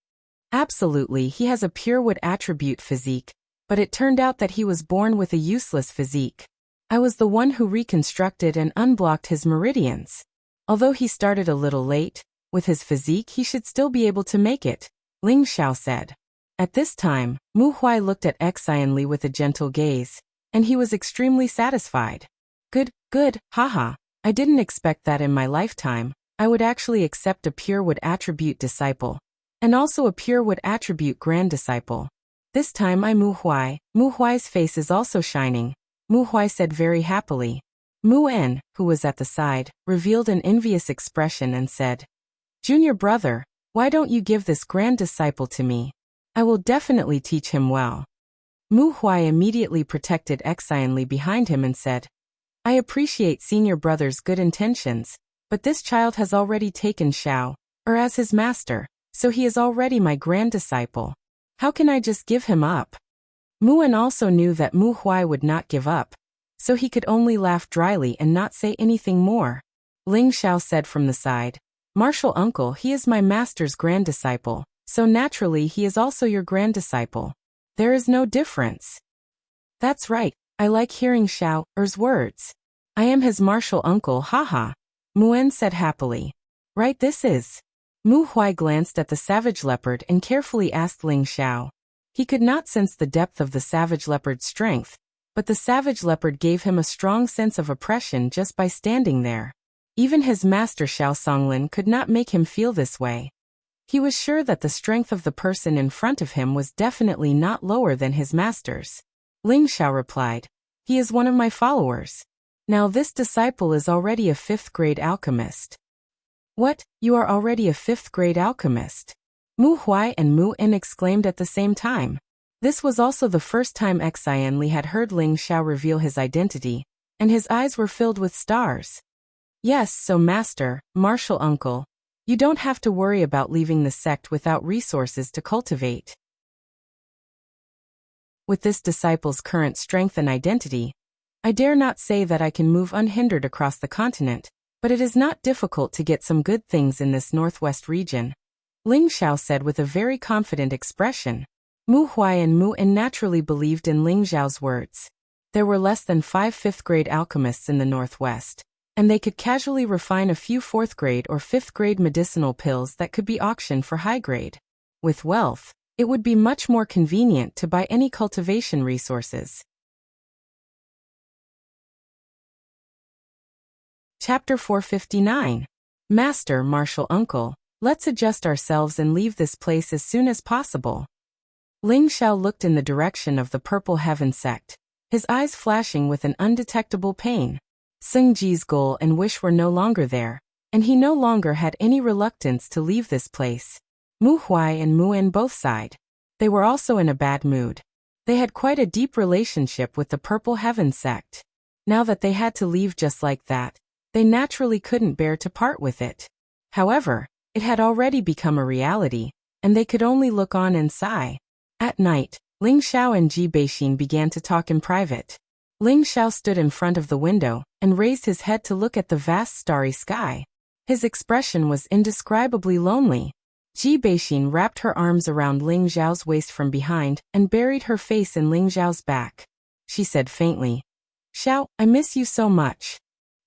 "Absolutely, he has a pure wood attribute physique, but it turned out that he was born with a useless physique. I was the one who reconstructed and unblocked his meridians. Although he started a little late, with his physique he should still be able to make it," Ling Xiao said. At this time, Mu Huai looked at Xianli with a gentle gaze, and he was extremely satisfied. Good, haha, I didn't expect that in my lifetime. I would actually accept a pure wood attribute disciple, and also a pure wood attribute grand disciple. This time I Mu Huai. Mu Huai's face is also shining, Mu Huai said very happily. Mu En, who was at the side, revealed an envious expression and said, "Junior brother, why don't you give this grand disciple to me? I will definitely teach him well." Mu Huai immediately protected Xianli behind him and said, "I appreciate senior brother's good intentions, but this child has already taken Xiao, as his master, so he is already my grand disciple. How can I just give him up?" Mu En also knew that Mu Huai would not give up, so he could only laugh dryly and not say anything more. Ling Xiao said from the side, "Martial uncle, he is my master's grand disciple, so naturally he is also your grand disciple." There is no difference. That's right, I like hearing Xiao Er's words. I am his martial uncle, haha. Mu'en said happily. Right, this is. Mu Huai glanced at the savage leopard and carefully asked Ling Xiao. He could not sense the depth of the savage leopard's strength, but the savage leopard gave him a strong sense of oppression just by standing there. Even his master Xiao Songlin could not make him feel this way. He was sure that the strength of the person in front of him was definitely not lower than his master's. Ling Xiao replied, he is one of my followers. Now this disciple is already a 5th grade alchemist. What, you are already a 5th grade alchemist? Mu Huai and Mu En exclaimed at the same time. This was also the first time Xian Li had heard Ling Xiao reveal his identity, and his eyes were filled with stars. Yes, so master, martial uncle, you don't have to worry about leaving the sect without resources to cultivate. With this disciple's current strength and identity, I dare not say that I can move unhindered across the continent, but it is not difficult to get some good things in this northwest region. Ling Xiao said with a very confident expression. Mu Huai and Mu En naturally believed in Ling Xiao's words. There were less than 5 5th grade alchemists in the northwest, and they could casually refine a few 4th grade or 5th grade medicinal pills that could be auctioned for high grade. With wealth, it would be much more convenient to buy any cultivation resources. Chapter 459. Master, martial uncle, let's adjust ourselves and leave this place as soon as possible. Ling Xiao looked in the direction of the Purple Heaven sect, his eyes flashing with an undetectable pain. Sung Ji's goal and wish were no longer there, and he no longer had any reluctance to leave this place. Mu Huai and Mu En both sighed. They were also in a bad mood. They had quite a deep relationship with the Purple Heaven sect. Now that they had to leave just like that, they naturally couldn't bear to part with it. However, it had already become a reality, and they could only look on and sigh. At night, Ling Xiao and Ji Beixin began to talk in private. Ling Xiao stood in front of the window and raised his head to look at the vast starry sky. His expression was indescribably lonely. Ji Beixin wrapped her arms around Ling Xiao's waist from behind and buried her face in Ling Xiao's back. She said faintly, Xiao, I miss you so much.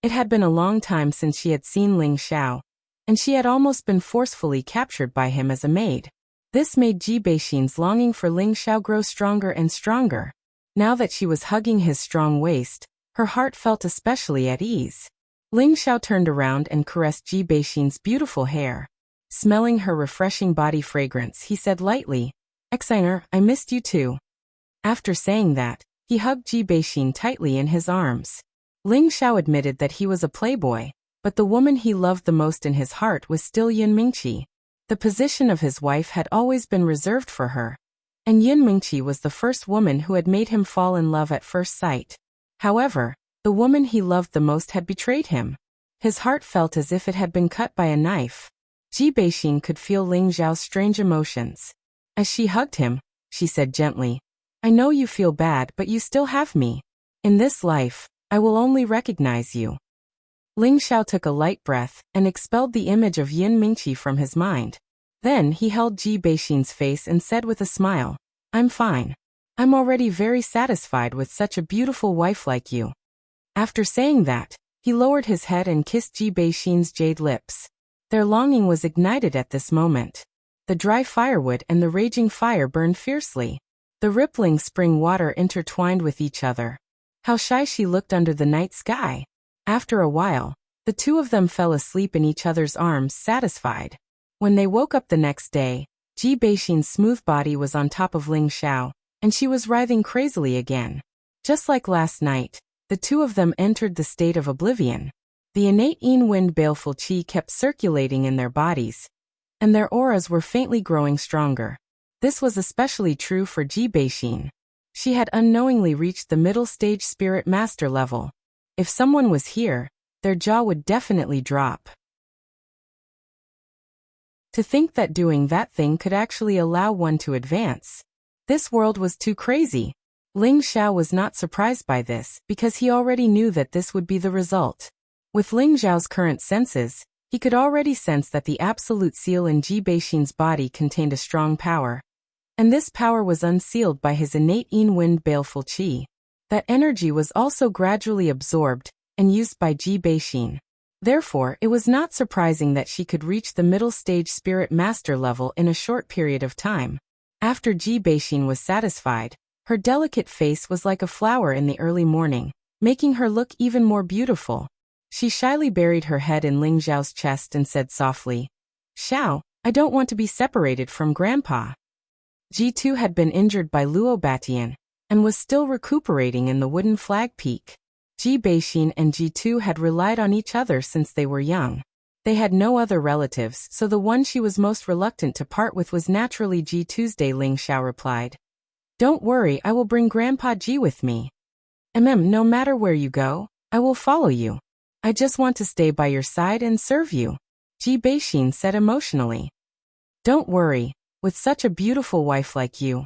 It had been a long time since she had seen Ling Xiao, and she had almost been forcefully captured by him as a maid. This made Ji Beixin's longing for Ling Xiao grow stronger and stronger. Now that she was hugging his strong waist, her heart felt especially at ease. Ling Xiao turned around and caressed Ji Beixin's beautiful hair. Smelling her refreshing body fragrance, he said lightly, Xiner, I missed you too. After saying that, he hugged Ji Beixin tightly in his arms. Ling Xiao admitted that he was a playboy, but the woman he loved the most in his heart was still Yin Mingqi. The position of his wife had always been reserved for her, and Yin Mingqi was the first woman who had made him fall in love at first sight. However, the woman he loved the most had betrayed him. His heart felt as if it had been cut by a knife. Ji Beixin could feel Ling Xiao's strange emotions. As she hugged him, she said gently, I know you feel bad, but you still have me. In this life, I will only recognize you. Ling Xiao took a light breath and expelled the image of Yin Mingqi from his mind. Then he held Ji Beixin's face and said with a smile, I'm fine. I'm already very satisfied with such a beautiful wife like you. After saying that, he lowered his head and kissed Ji Beixin's jade lips. Their longing was ignited at this moment. The dry firewood and the raging fire burned fiercely. The rippling spring water intertwined with each other. How shy she looked under the night sky. After a while, the two of them fell asleep in each other's arms, satisfied. When they woke up the next day, Ji Beixin's smooth body was on top of Ling Xiao, and she was writhing crazily again. Just like last night, the two of them entered the state of oblivion. The innate Yin wind baleful qi kept circulating in their bodies, and their auras were faintly growing stronger. This was especially true for Ji Beixin. She had unknowingly reached the middle stage spirit master level. If someone was here, their jaw would definitely drop. To think that doing that thing could actually allow one to advance. This world was too crazy. Ling Xiao was not surprised by this because he already knew that this would be the result. With Ling Xiao's current senses, he could already sense that the absolute seal in Ji Beixin's body contained a strong power. and this power was unsealed by his innate wind baleful qi. That energy was also gradually absorbed and used by Ji Beixin. Therefore, it was not surprising that she could reach the middle stage spirit master level in a short period of time. After Ji Beixin was satisfied, her delicate face was like a flower in the early morning, making her look even more beautiful. She shyly buried her head in Ling Xiao's chest and said softly, "Xiao, I don't want to be separated from Grandpa." Ji2 had been injured by Luo Batian and was still recuperating in the wooden flag peak. Ji Beixin and Ji2 had relied on each other since they were young. They had no other relatives, so the one she was most reluctant to part with was naturally Ji2's day. Ling Xiao replied, "Don't worry, I will bring Grandpa Ji with me. No matter where you go, I will follow you. I just want to stay by your side and serve you," Ji Beixin said emotionally. "Don't worry, with such a beautiful wife like you,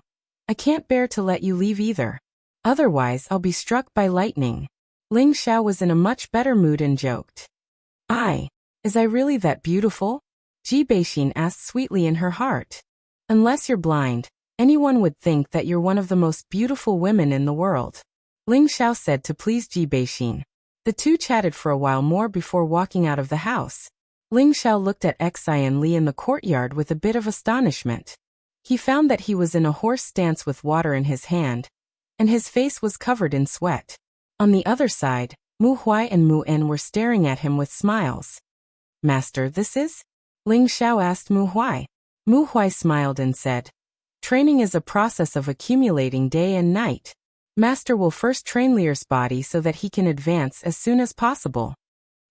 I can't bear to let you leave either. Otherwise I'll be struck by lightning." Ling Xiao was in a much better mood and joked. Is I really that beautiful?" Ji Beixin asked sweetly in her heart. "Unless you're blind, anyone would think that you're one of the most beautiful women in the world," Ling Xiao said to please Ji Beixin. The two chatted for a while more before walking out of the house. Ling Xiao looked at Xian Li in the courtyard with a bit of astonishment. He found that he was in a horse stance with water in his hand, and his face was covered in sweat. On the other side, Mu Huai and Mu En were staring at him with smiles. "Master, this is?" Ling Xiao asked Mu Huai. Mu Huai smiled and said, "Training is a process of accumulating day and night. Master will first train Lear's body so that he can advance as soon as possible."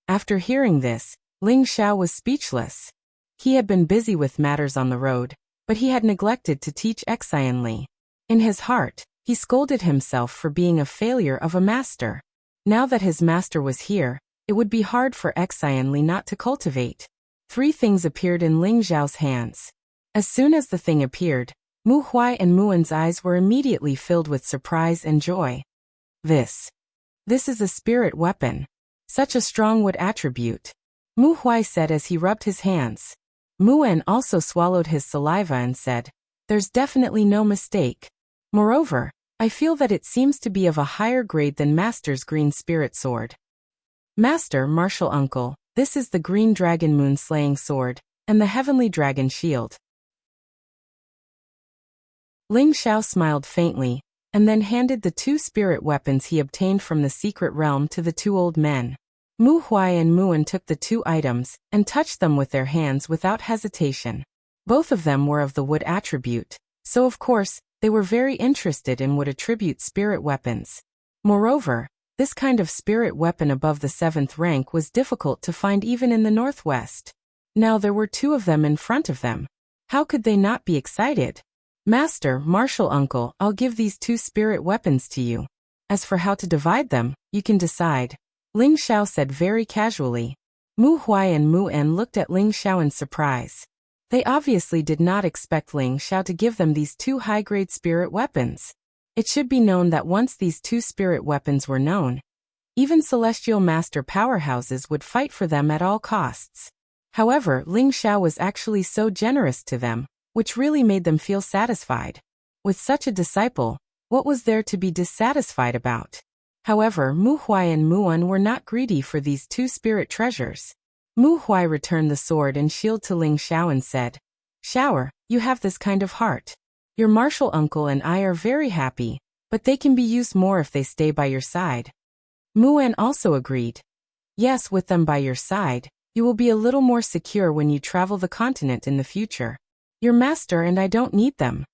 After hearing this, Ling Xiao was speechless. He had been busy with matters on the road, but he had neglected to teach Xian Li. In his heart, he scolded himself for being a failure of a master. Now that his master was here, it would be hard for Xian Li not to cultivate. 3 things appeared in Ling Xiao's hands. As soon as the thing appeared, Mu Huai and Mu En's eyes were immediately filled with surprise and joy. This is a spirit weapon. Such a strong wood attribute," Mu Huai said as he rubbed his hands. Mu En also swallowed his saliva and said, "There's definitely no mistake. Moreover, I feel that it seems to be of a higher grade than Master's green spirit sword. Master, martial uncle, this is the green dragon moon slaying sword, and the heavenly dragon shield." Ling Xiao smiled faintly, and then handed the 2 spirit weapons he obtained from the secret realm to the 2 old men. Mu Huai and Mu En took the 2 items and touched them with their hands without hesitation. Both of them were of the wood attribute, so of course, they were very interested in wood attribute spirit weapons. Moreover, this kind of spirit weapon above the 7th rank was difficult to find even in the Northwest. Now there were 2 of them in front of them. How could they not be excited? "Master, martial uncle, I'll give these 2 spirit weapons to you. As for how to divide them, you can decide," Ling Xiao said very casually. Mu Huai and Mu En looked at Ling Xiao in surprise. They obviously did not expect Ling Xiao to give them these 2 high-grade spirit weapons. It should be known that once these 2 spirit weapons were known, even celestial master powerhouses would fight for them at all costs. However, Ling Xiao was actually so generous to them, which really made them feel satisfied. With such a disciple, what was there to be dissatisfied about? However, Mu Huai and Mu En were not greedy for these 2 spirit treasures. Mu Huai returned the sword and shield to Ling Xiao and said, "Xiao, you have this kind of heart. Your martial uncle and I are very happy, but they can be used more if they stay by your side." Mu En also agreed. "Yes, with them by your side, you will be a little more secure when you travel the continent in the future. Your master and I don't need them."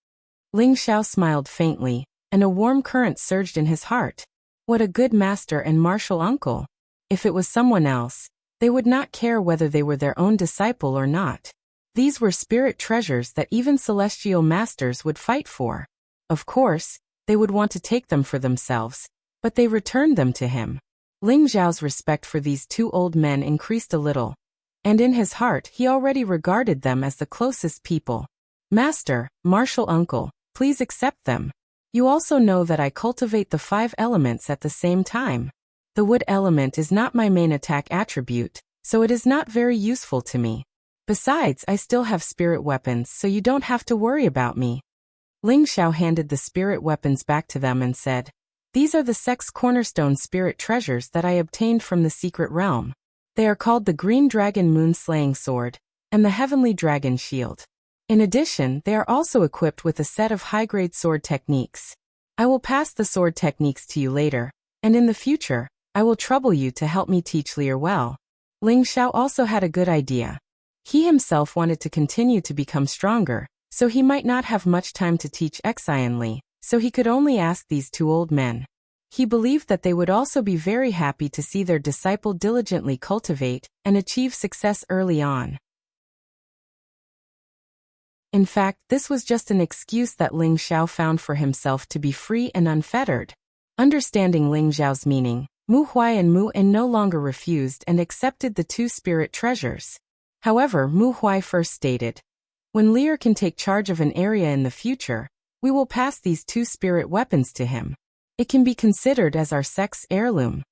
Ling Xiao smiled faintly, and a warm current surged in his heart. What a good master and martial uncle. If it was someone else, they would not care whether they were their own disciple or not. These were spirit treasures that even celestial masters would fight for. Of course, they would want to take them for themselves, but they returned them to him. Ling Xiao's respect for these 2 old men increased a little, and in his heart he already regarded them as the closest people. "Master, martial uncle, please accept them. You also know that I cultivate the 5 elements at the same time. The wood element is not my main attack attribute, so it is not very useful to me. Besides, I still have spirit weapons, so you don't have to worry about me." Ling Xiao handed the spirit weapons back to them and said, "These are the sect's cornerstone spirit treasures that I obtained from the secret realm. They are called the Green Dragon Moon-Slaying Sword and the Heavenly Dragon Shield. In addition, they are also equipped with a set of high-grade sword techniques. I will pass the sword techniques to you later, and in the future, I will trouble you to help me teach Lear well." Ling Xiao also had a good idea. He himself wanted to continue to become stronger, so he might not have much time to teach Xian Li, so he could only ask these two old men. He believed that they would also be very happy to see their disciple diligently cultivate and achieve success early on. In fact, this was just an excuse that Ling Xiao found for himself to be free and unfettered. Understanding Ling Xiao's meaning, Mu Huai and Mu En no longer refused and accepted the two spirit treasures. However, Mu Huai first stated, "When Lear can take charge of an area in the future, we will pass these two spirit weapons to him. It can be considered as our sect's heirloom."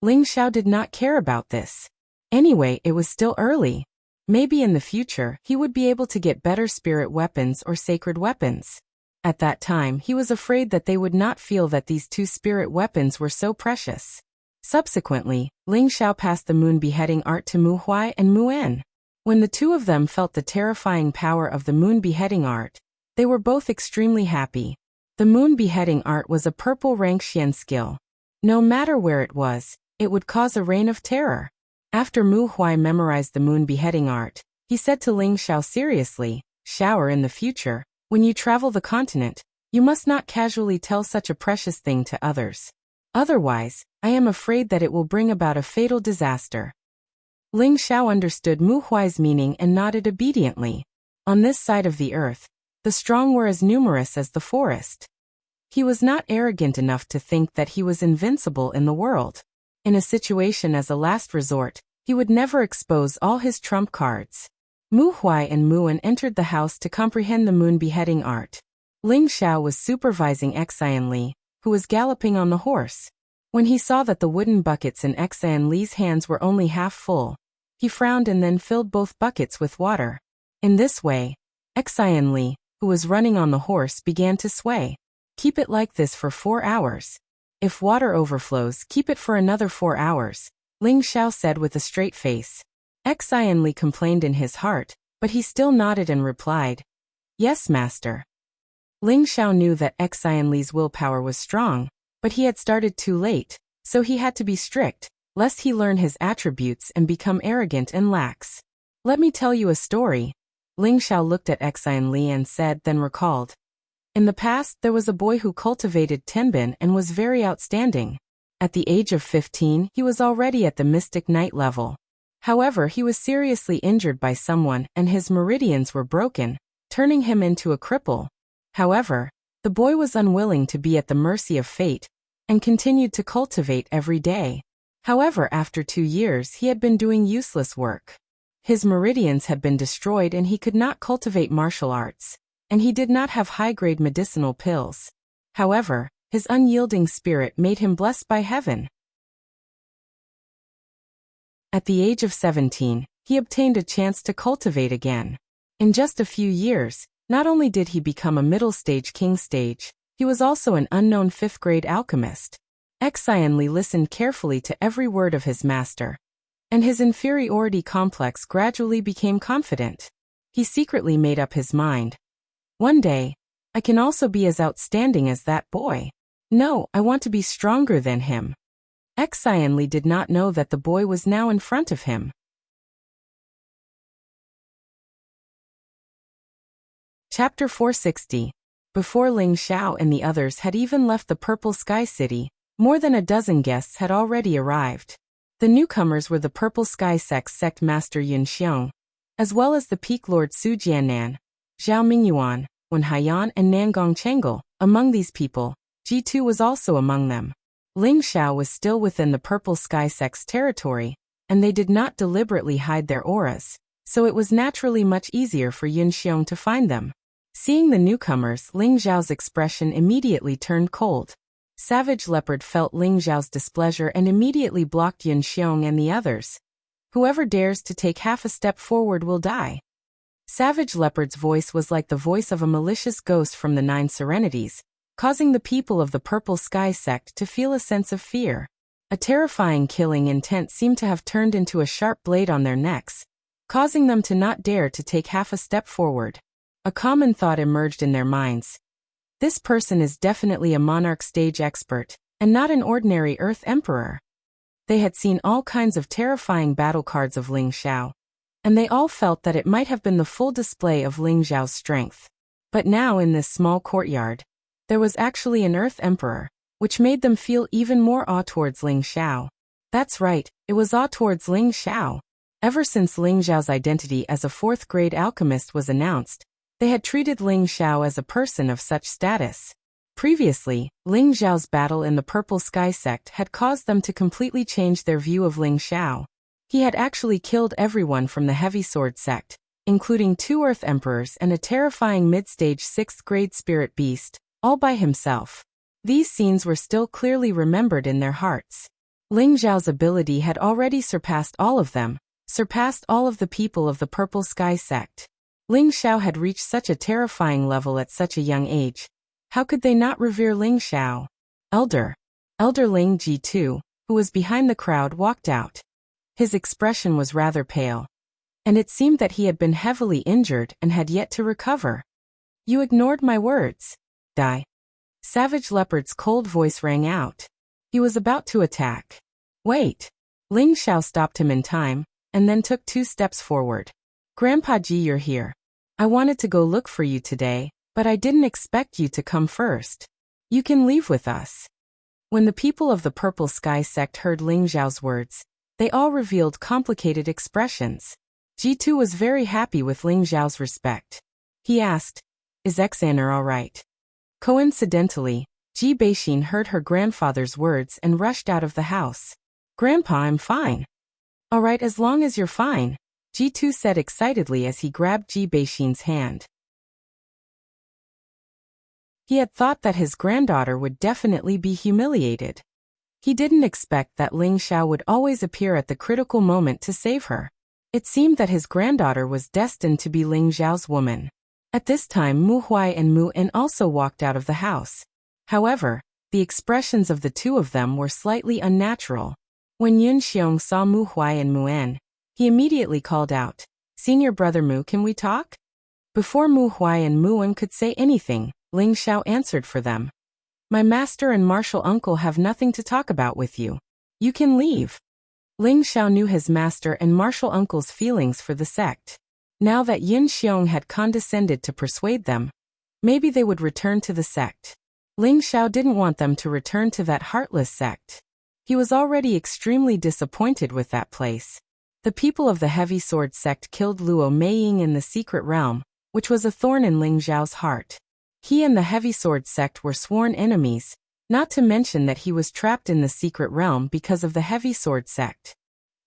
Ling Xiao did not care about this. Anyway, it was still early. Maybe in the future, he would be able to get better spirit weapons or sacred weapons. At that time, he was afraid that they would not feel that these two spirit weapons were so precious. Subsequently, Ling Xiao passed the moon beheading art to Mu Huai and Mu En. When the two of them felt the terrifying power of the moon beheading art, they were both extremely happy. The moon beheading art was a purple rank Xian skill. No matter where it was, it would cause a reign of terror. After Mu Huai memorized the moon beheading art, he said to Ling Xiao seriously, "Shower in the future, when you travel the continent, you must not casually tell such a precious thing to others. Otherwise, I am afraid that it will bring about a fatal disaster." Ling Xiao understood Mu Huai's meaning and nodded obediently. On this side of the earth, the strong were as numerous as the forest. He was not arrogant enough to think that he was invincible in the world. In a situation as a last resort, he would never expose all his trump cards. Mu Huai and Mu En entered the house to comprehend the moon beheading art. Ling Xiao was supervising Xian Li, who was galloping on the horse. When he saw that the wooden buckets in Xian Li's hands were only half full, he frowned and then filled both buckets with water. In this way, Xian Li, who was running on the horse, began to sway. "Keep it like this for 4 hours. If water overflows, keep it for another 4 hours, Ling Xiao said with a straight face. Xian Li complained in his heart, but he still nodded and replied, "Yes, master." Ling Xiao knew that Xian Li's willpower was strong, but he had started too late, so he had to be strict, lest he learn his attributes and become arrogant and lax. "Let me tell you a story." Ling Xiao looked at Xian Li and said, then recalled. In the past, there was a boy who cultivated Tenbin and was very outstanding. At the age of 15, he was already at the Mystic Knight level. However, he was seriously injured by someone and his meridians were broken, turning him into a cripple. However, the boy was unwilling to be at the mercy of fate and continued to cultivate every day. However, after 2 years, he had been doing useless work. His meridians had been destroyed and he could not cultivate martial arts, and he did not have high-grade medicinal pills. However, his unyielding spirit made him blessed by heaven. At the age of 17, he obtained a chance to cultivate again. In just a few years, not only did he become a middle-stage king stage, he was also an unknown 5th-grade alchemist. Xian Li listened carefully to every word of his master, and his inferiority complex gradually became confident. He secretly made up his mind. One day, I can also be as outstanding as that boy. No, I want to be stronger than him. Xian Li did not know that the boy was now in front of him. Chapter 460. Before Ling Xiao and the others had even left the Purple Sky City, more than a dozen guests had already arrived. The newcomers were the Purple Sky sect master Yun Xiong, as well as the Peak Lord Su Jianan, Zhao Mingyuan, Wen Haiyan and Nangong Chengle. Among these people, G2 was also among them. Ling Xiao was still within the Purple Sky sect's territory, and they did not deliberately hide their auras, so it was naturally much easier for Yun Xiong to find them. Seeing the newcomers, Ling Xiao's expression immediately turned cold. Savage Leopard felt Ling Xiao's displeasure and immediately blocked Yun Xiong and the others. Whoever dares to take half a step forward will die. Savage Leopard's voice was like the voice of a malicious ghost from the Nine Serenities, causing the people of the Purple Sky sect to feel a sense of fear. A terrifying killing intent seemed to have turned into a sharp blade on their necks, causing them to not dare to take half a step forward. A common thought emerged in their minds. This person is definitely a monarch stage expert, and not an ordinary Earth Emperor. They had seen all kinds of terrifying battle cards of Ling Xiao, and they all felt that it might have been the full display of Ling Xiao's strength. But now in this small courtyard, there was actually an Earth Emperor, which made them feel even more awe towards Ling Xiao. That's right, it was awe towards Ling Xiao. Ever since Ling Xiao's identity as a fourth-grade alchemist was announced, they had treated Ling Xiao as a person of such status. Previously, Ling Xiao's battle in the Purple Sky sect had caused them to completely change their view of Ling Xiao. He had actually killed everyone from the Heavy Sword sect, including 2 Earth Emperors and a terrifying mid-stage 6th-grade spirit beast, all by himself. These scenes were still clearly remembered in their hearts. Ling Xiao's ability had already surpassed all of them, surpassed all of the people of the Purple Sky sect. Ling Xiao had reached such a terrifying level at such a young age. How could they not revere Ling Xiao? Elder Ling Ji2, who was behind the crowd, walked out. His expression was rather pale, and it seemed that he had been heavily injured and had yet to recover. You ignored my words. Die. Savage Leopard's cold voice rang out. He was about to attack. Wait. Ling Xiao stopped him in time, and then took 2 steps forward. Grandpa Ji, you're here. I wanted to go look for you today, but I didn't expect you to come first. You can leave with us. When the people of the Purple Sky sect heard Ling Xiao's words, they all revealed complicated expressions. Ji2 was very happy with Ling Xiao's respect. He asked, "Is Xaner all right?" Coincidentally, Ji Beixin heard her grandfather's words and rushed out of the house. "Grandpa, I'm fine." "All right, as long as you're fine," Ji2 said excitedly as he grabbed Ji Beixin's hand. He had thought that his granddaughter would definitely be humiliated. He didn't expect that Ling Xiao would always appear at the critical moment to save her. It seemed that his granddaughter was destined to be Ling Xiao's woman. At this time, Mu Huai and Mu En also walked out of the house. However, the expressions of the two of them were slightly unnatural. When Yun Xiong saw Mu Huai and Mu En, he immediately called out, "Senior brother Mu, can we talk?" Before Mu Huai and Mu En could say anything, Ling Xiao answered for them. "My master and martial uncle have nothing to talk about with you. You can leave." Ling Xiao knew his master and martial uncle's feelings for the sect. Now that Yin Xiong had condescended to persuade them, maybe they would return to the sect. Ling Xiao didn't want them to return to that heartless sect. He was already extremely disappointed with that place. The people of the Heavy Sword sect killed Luo Meiying in the secret realm, which was a thorn in Ling Xiao's heart. He and the Heavy Sword sect were sworn enemies, not to mention that he was trapped in the secret realm because of the Heavy Sword sect.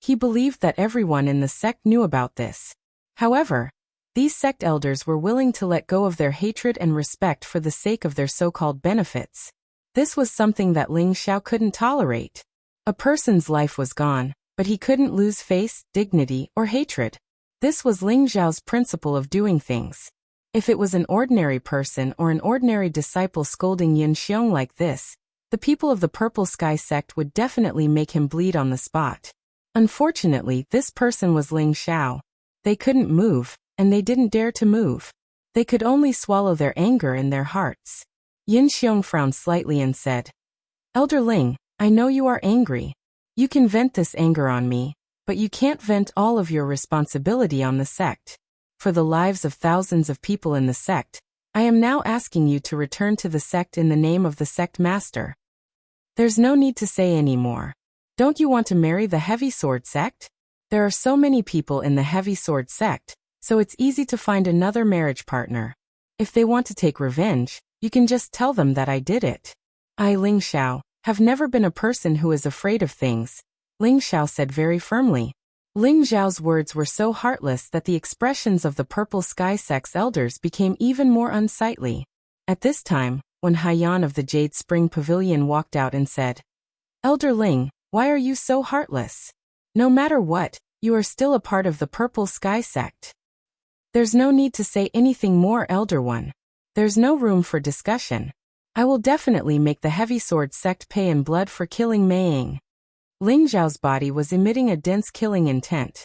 He believed that everyone in the sect knew about this. However, these sect elders were willing to let go of their hatred and respect for the sake of their so-called benefits. This was something that Ling Xiao couldn't tolerate. A person's life was gone, but he couldn't lose face, dignity, or hatred. This was Ling Xiao's principle of doing things. If it was an ordinary person or an ordinary disciple scolding Yin Xiong like this, the people of the Purple Sky sect would definitely make him bleed on the spot. Unfortunately, this person was Ling Xiao. They couldn't move, and they didn't dare to move. They could only swallow their anger in their hearts. Yin Xiong frowned slightly and said, "Elder Ling, I know you are angry. You can vent this anger on me, but you can't vent all of your responsibility on the sect. For the lives of thousands of people in the sect, I am now asking you to return to the sect in the name of the sect master. There's no need to say any more. Don't you want to marry the Heavy Sword sect? There are so many people in the Heavy Sword sect, so it's easy to find another marriage partner. If they want to take revenge, you can just tell them that I did it. I, Ling Xiao, have never been a person who is afraid of things," Ling Xiao said very firmly. Ling Xiao's words were so heartless that the expressions of the Purple Sky sect's elders became even more unsightly. At this time, when Haiyan of the Jade Spring Pavilion walked out and said, "Elder Ling, why are you so heartless? No matter what, you are still a part of the Purple Sky sect." There's no need to say anything more, Elder One. There's no room for discussion. I will definitely make the heavy sword sect pay in blood for killing Mei Ying. Ling Zhao's body was emitting a dense killing intent.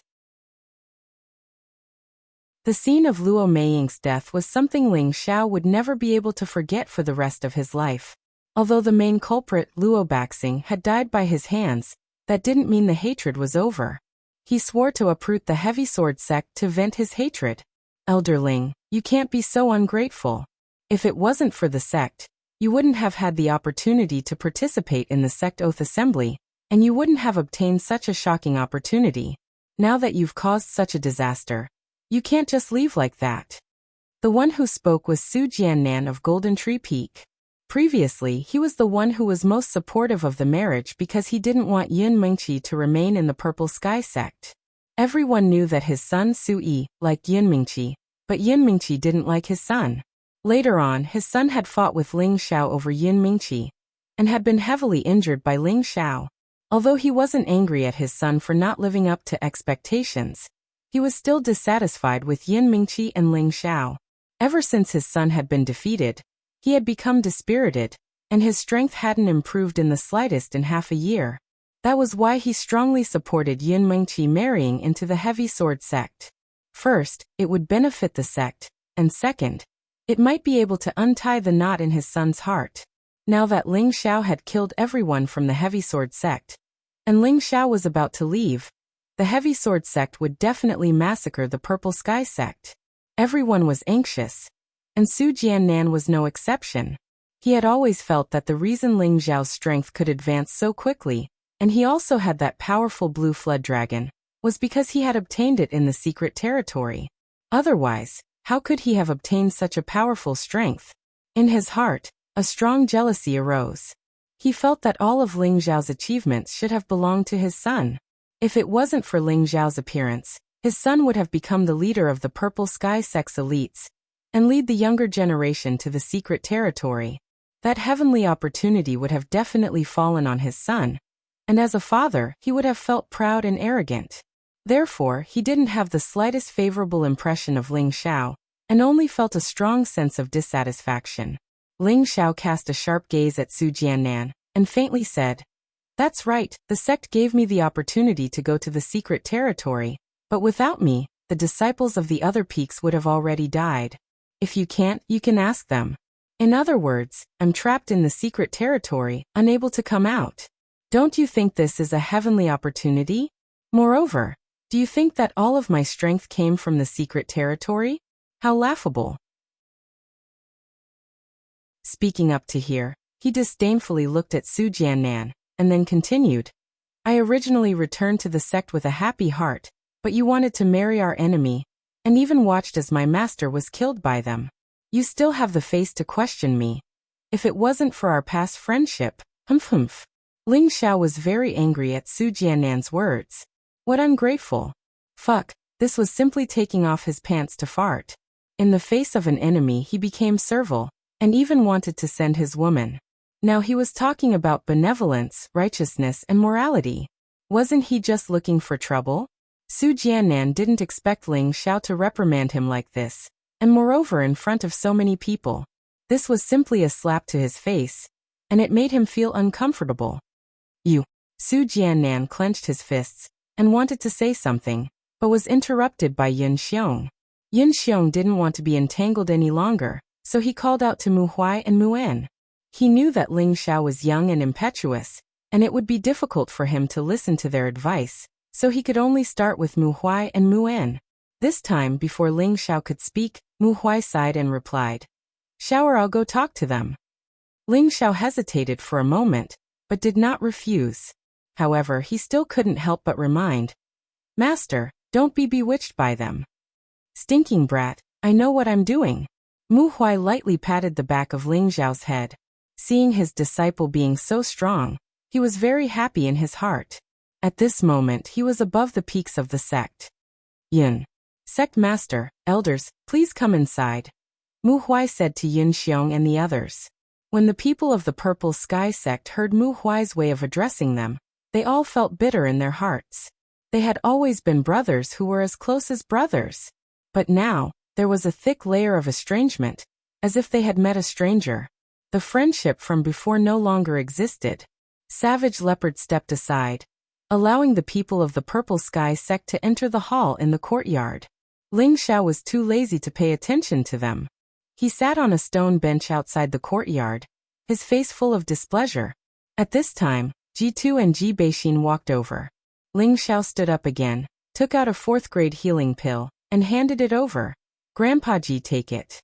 The scene of Luo Meiying's death was something Ling Xiao would never be able to forget for the rest of his life. Although the main culprit, Luo Baxing, had died by his hands, that didn't mean the hatred was over. He swore to uproot the heavy sword sect to vent his hatred. Elder Ling, you can't be so ungrateful. If it wasn't for the sect, you wouldn't have had the opportunity to participate in the sect oath assembly, and you wouldn't have obtained such a shocking opportunity. Now that you've caused such a disaster, you can't just leave like that. The one who spoke was Su Jiannan of Golden Tree Peak. Previously, he was the one who was most supportive of the marriage because he didn't want Yun Mingqi to remain in the Purple Sky sect. Everyone knew that his son Su Yi liked Yun Mingqi, but Yun Mingqi didn't like his son. Later on, his son had fought with Ling Xiao over Yun Mingqi, and had been heavily injured by Ling Xiao. Although he wasn't angry at his son for not living up to expectations, he was still dissatisfied with Yun Mingqi and Ling Xiao. Ever since his son had been defeated, he had become dispirited, and his strength hadn't improved in the slightest in half a year. That was why he strongly supported Yun Mingqi marrying into the heavy sword sect. First, it would benefit the sect, and second, it might be able to untie the knot in his son's heart. Now that Ling Xiao had killed everyone from the heavy sword sect, and Ling Xiao was about to leave, the heavy sword sect would definitely massacre the Purple Sky sect. Everyone was anxious, and Su Jiannan was no exception. He had always felt that the reason Ling Xiao's strength could advance so quickly, and he also had that powerful blue flood dragon, was because he had obtained it in the secret territory. Otherwise, how could he have obtained such a powerful strength? In his heart, a strong jealousy arose. He felt that all of Ling Xiao's achievements should have belonged to his son. If it wasn't for Ling Xiao's appearance, his son would have become the leader of the Purple Sky Sect's elites, and lead the younger generation to the secret territory. That heavenly opportunity would have definitely fallen on his son, and as a father, he would have felt proud and arrogant. Therefore, he didn't have the slightest favorable impression of Ling Xiao, and only felt a strong sense of dissatisfaction. Ling Xiao cast a sharp gaze at Su Jiannan, and faintly said, "That's right, the sect gave me the opportunity to go to the secret territory, but without me, the disciples of the other peaks would have already died. If you can't, you can ask them. In other words, I'm trapped in the secret territory, unable to come out. Don't you think this is a heavenly opportunity? Moreover, do you think that all of my strength came from the secret territory? How laughable." Speaking up to here, he disdainfully looked at Su Jiannan, and then continued, "I originally returned to the sect with a happy heart, but you wanted to marry our enemy, and even watched as my master was killed by them. You still have the face to question me. If it wasn't for our past friendship, humph." Ling Xiao was very angry at Su Jiannan's words. What ungrateful. Fuck, this was simply taking off his pants to fart. In the face of an enemy he became servile, and even wanted to send his woman. Now he was talking about benevolence, righteousness, and morality. Wasn't he just looking for trouble? Su Jiannan didn't expect Ling Xiao to reprimand him like this, and moreover in front of so many people. This was simply a slap to his face, and it made him feel uncomfortable. "You." Su Jiannan clenched his fists, and wanted to say something, but was interrupted by Yun Xiong. Yun Xiong didn't want to be entangled any longer, so he called out to Mu Huai and Mu En. He knew that Ling Xiao was young and impetuous, and it would be difficult for him to listen to their advice, so he could only start with Mu Huai and Mu En. This time, before Ling Xiao could speak, Mu Huai sighed and replied, "Shower, I'll go talk to them." Ling Xiao hesitated for a moment, but did not refuse. However, he still couldn't help but remind, "Master, don't be bewitched by them." "Stinking brat, I know what I'm doing." Mu Huai lightly patted the back of Ling Xiao's head. Seeing his disciple being so strong, he was very happy in his heart. At this moment he was above the peaks of the sect. "Yun. Sect Master, elders, please come inside," Mu Huai said to Yun Xiong and the others. When the people of the Purple Sky sect heard Mu Huai's way of addressing them, they all felt bitter in their hearts. They had always been brothers who were as close as brothers. But now, There was a thick layer of estrangement, as if they had met a stranger. The friendship from before no longer existed. Savage Leopard stepped aside, allowing the people of the Purple Sky sect to enter the hall in the courtyard. Ling Xiao was too lazy to pay attention to them. He sat on a stone bench outside the courtyard, his face full of displeasure. At this time, Ji2 and Ji Beixin walked over. Ling Xiao stood up again, took out a 4th-grade healing pill, and handed it over. Grandpa Ji, take it.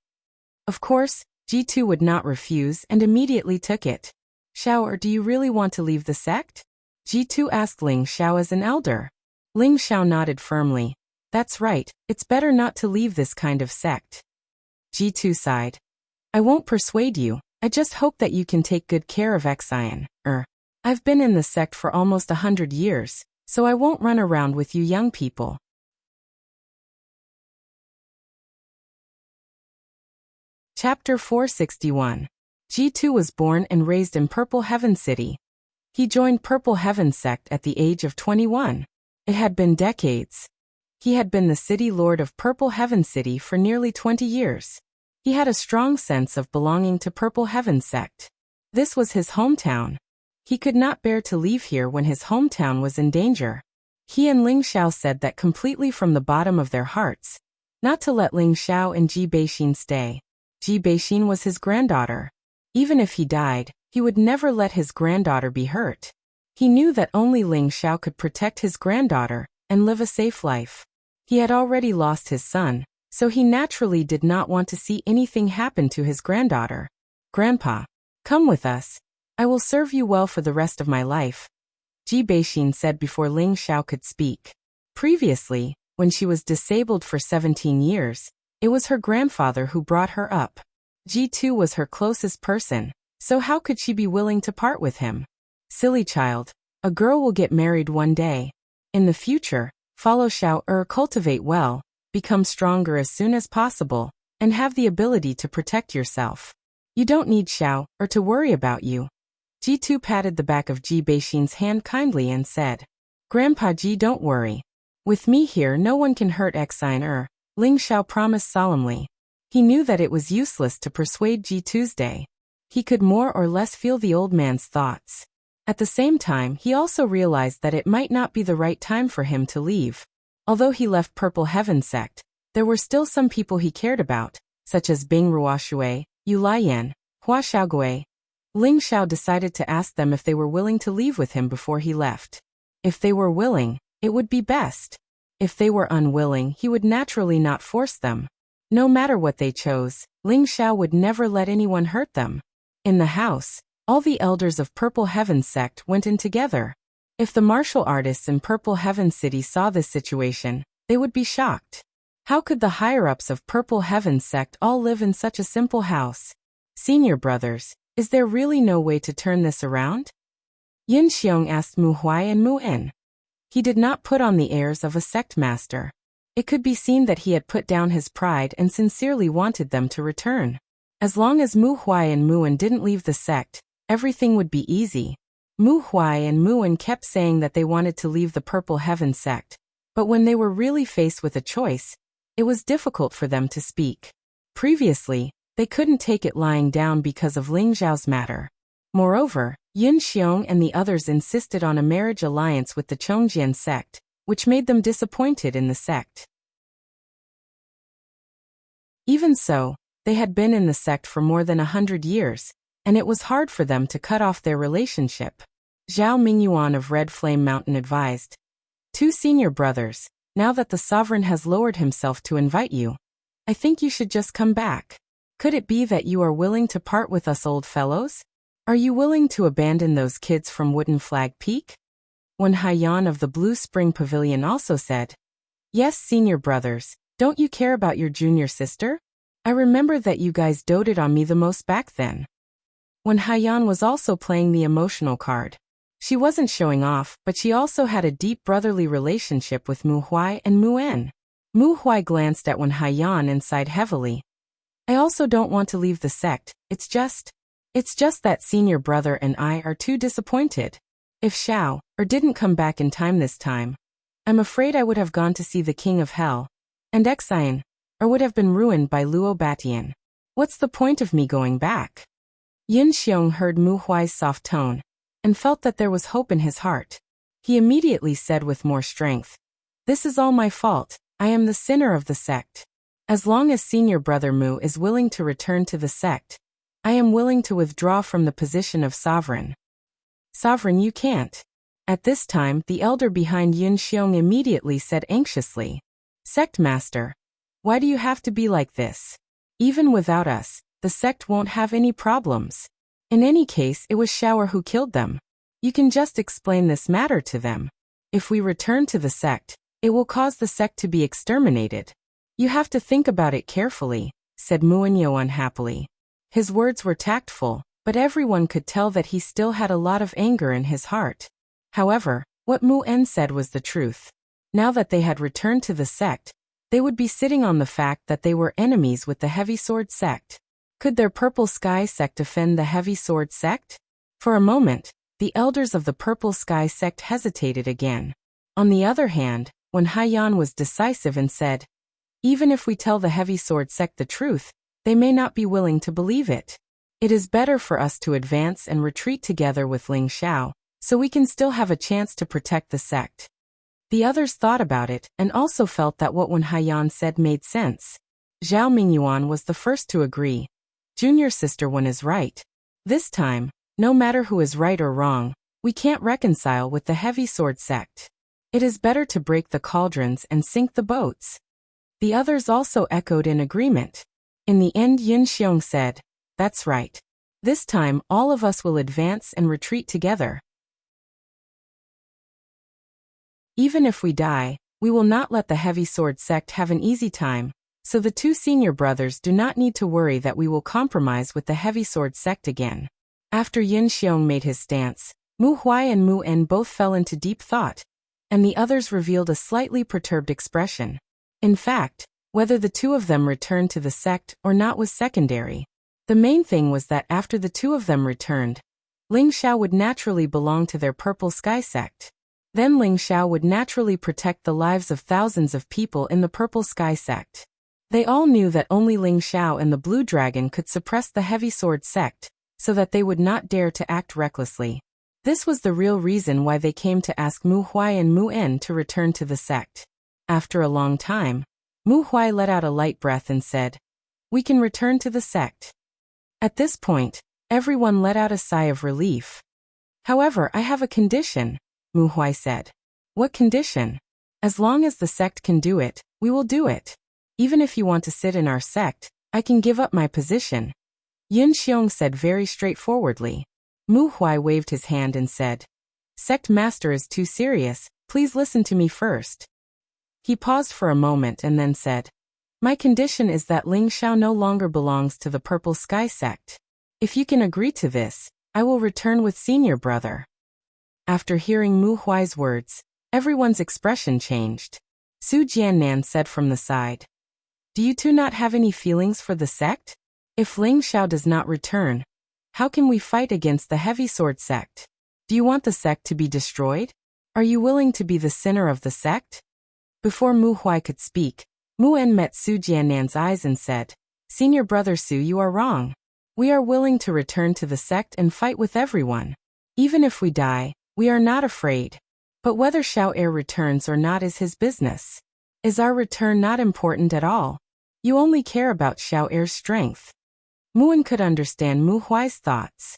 Of course, Ji2 would not refuse and immediately took it. Xiao, or do you really want to leave the sect? Ji2 asked Ling Xiao as an elder. Ling Xiao nodded firmly. That's right, it's better not to leave this kind of sect. Ji2 sighed. I won't persuade you, I just hope that you can take good care of Xian. I've been in the sect for almost 100 years, so I won't run around with you young people. Chapter 461. Ji2 was born and raised in Purple Heaven City. He joined Purple Heaven sect at the age of 21. It had been decades. He had been the city lord of Purple Heaven City for nearly 20 years. He had a strong sense of belonging to Purple Heaven sect. This was his hometown. He could not bear to leave here when his hometown was in danger. He and Ling Xiao said that completely from the bottom of their hearts, not to let Ling Xiao and Ji Beixin stay. Ji Beixin was his granddaughter. Even if he died, he would never let his granddaughter be hurt. He knew that only Ling Xiao could protect his granddaughter and live a safe life. He had already lost his son, so he naturally did not want to see anything happen to his granddaughter. Grandpa, come with us. I will serve you well for the rest of my life, Ji Beixin said before Ling Xiao could speak. Previously, when she was disabled for 17 years, it was her grandfather who brought her up. Ji2 was her closest person, so how could she be willing to part with him? Silly child, a girl will get married one day. In the future, follow Xiao cultivate well, become stronger as soon as possible, and have the ability to protect yourself. You don't need Xiao to worry about you. Ji2 patted the back of Ji Beixin's hand kindly and said, Grandpa Ji, don't worry. With me here no one can hurt Xian. Ling Xiao promised solemnly. He knew that it was useless to persuade Ji2's day. He could more or less feel the old man's thoughts. At the same time, he also realized that it might not be the right time for him to leave. Although he left Purple Heaven sect, there were still some people he cared about, such as Bing Ruoshui, Yu Laiyan, Hua Xiaogui. Ling Xiao decided to ask them if they were willing to leave with him before he left. If they were willing, it would be best. If they were unwilling, he would naturally not force them. No matter what they chose, Ling Xiao would never let anyone hurt them. In the house, all the elders of Purple Heaven sect went in together. If the martial artists in Purple Heaven City saw this situation, they would be shocked. How could the higher-ups of Purple Heaven sect all live in such a simple house? Senior brothers, is there really no way to turn this around? Yin Xiong asked Mu Huai and Mu En. He did not put on the airs of a sect master. It could be seen that he had put down his pride and sincerely wanted them to return. As long as Mu Huai and Mu En didn't leave the sect, everything would be easy. Mu Huai and Mu En kept saying that they wanted to leave the Purple Heaven sect, but when they were really faced with a choice, it was difficult for them to speak. Previously, they couldn't take it lying down because of Ling Xiao's matter. Moreover, Yin Xiong and the others insisted on a marriage alliance with the Chongjian sect, which made them disappointed in the sect. Even so, they had been in the sect for more than 100 years, and it was hard for them to cut off their relationship. Zhao Mingyuan of Red Flame Mountain advised, Two senior brothers, now that the sovereign has lowered himself to invite you, I think you should just come back. Could it be that you are willing to part with us old fellows? Are you willing to abandon those kids from Wooden Flag Peak? Wen Haiyan of the Blue Spring Pavilion also said, Yes, senior brothers, don't you care about your junior sister? I remember that you guys doted on me the most back then. Wen Haiyan was also playing the emotional card. She wasn't showing off, but she also had a deep brotherly relationship with Mu Huai and Mu En. Mu Huai glanced at Wen Haiyan and sighed heavily. I also don't want to leave the sect, it's just that senior brother and I are too disappointed. If Xiao didn't come back in time this time, I'm afraid I would have gone to see the King of Hell. And Xian, or would have been ruined by Luo Batian. What's the point of me going back? Yin Xiong heard Mu Huai's soft tone, and felt that there was hope in his heart. He immediately said with more strength, "This is all my fault, I am the sinner of the sect. As long as senior brother Mu is willing to return to the sect, I am willing to withdraw from the position of sovereign." "Sovereign, you can't." At this time, the elder behind Yin Xiong immediately said anxiously, "Sect master, why do you have to be like this? Even without us, the sect won't have any problems. In any case, it was Shower who killed them. You can just explain this matter to them. If we return to the sect, it will cause the sect to be exterminated. You have to think about it carefully," said Muanyo unhappily. His words were tactful, but everyone could tell that he still had a lot of anger in his heart. However, what Mu En said was the truth. Now that they had returned to the sect, they would be sitting on the fact that they were enemies with the Heavy Sword sect. Could their Purple Sky sect defend the Heavy Sword sect? For a moment, the elders of the Purple Sky sect hesitated again. On the other hand, when Haiyan was decisive and said, "Even if we tell the Heavy Sword sect the truth, they may not be willing to believe it. It is better for us to advance and retreat together with Ling Xiao, so we can still have a chance to protect the sect." The others thought about it and also felt that what Wen Haiyan said made sense. Zhao Mingyuan was the first to agree. Junior sister Wen is right. This time, no matter who is right or wrong, we can't reconcile with the Heavy Sword sect. It is better to break the cauldrons and sink the boats. The others also echoed in agreement. In the end, Yin Xiong said, "That's right. This time, all of us will advance and retreat together. Even if we die, we will not let the Heavy Sword sect have an easy time, so the two senior brothers do not need to worry that we will compromise with the Heavy Sword sect again." After Yin Xiong made his stance, Mu Huai and Mu En both fell into deep thought, and the others revealed a slightly perturbed expression. In fact, whether the two of them returned to the sect or not was secondary. The main thing was that after the two of them returned, Ling Xiao would naturally belong to their Purple Sky sect. Then Ling Xiao would naturally protect the lives of thousands of people in the Purple Sky sect. They all knew that only Ling Xiao and the Blue Dragon could suppress the Heavy Sword sect, so that they would not dare to act recklessly. This was the real reason why they came to ask Mu Huai and Mu En to return to the sect. After a long time, Mu Huai let out a light breath and said, "We can return to the sect." At this point, everyone let out a sigh of relief. "However, I have a condition," Mu Huai said. "What condition?" "As long as the sect can do it, we will do it. Even if you want to sit in our sect, I can give up my position," Yin Xiong said very straightforwardly. Mu Huai waved his hand and said, "Sect master is too serious, please listen to me first." He paused for a moment and then said, "My condition is that Ling Xiao no longer belongs to the Purple Sky sect. If you can agree to this, I will return with senior brother." After hearing Mu Huai's words, everyone's expression changed. Su Jiannan said from the side, "Do you two not have any feelings for the sect? If Ling Xiao does not return, how can we fight against the Heavy Sword sect? Do you want the sect to be destroyed? Are you willing to be the sinner of the sect?" Before Mu Huai could speak, Mu En met Su Jiannan's eyes and said, "Senior brother Su, you are wrong. We are willing to return to the sect and fight with everyone. Even if we die, we are not afraid. But whether Xiao Er returns or not is his business. Is our return not important at all? You only care about Xiao Er's strength." Muan could understand Mu Huai's thoughts.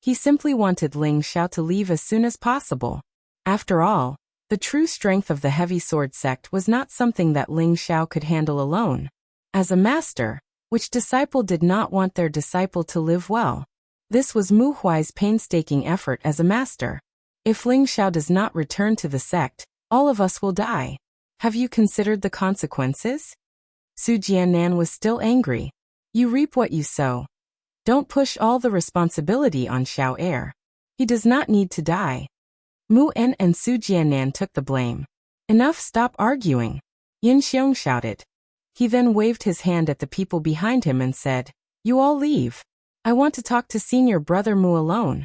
He simply wanted Ling Xiao to leave as soon as possible. After all, the true strength of the Heavy Sword sect was not something that Ling Xiao could handle alone. As a master, which disciple did not want their disciple to live well? This was Mu Huai's painstaking effort as a master. If Ling Xiao does not return to the sect, all of us will die. Have you considered the consequences? Su Jiannan was still angry. You reap what you sow. Don't push all the responsibility on Xiao Er. He does not need to die. Mu En and Su Jiannan took the blame. Enough, stop arguing, Yin Xiong shouted. He then waved his hand at the people behind him and said, "You all leave. I want to talk to senior brother Mu alone."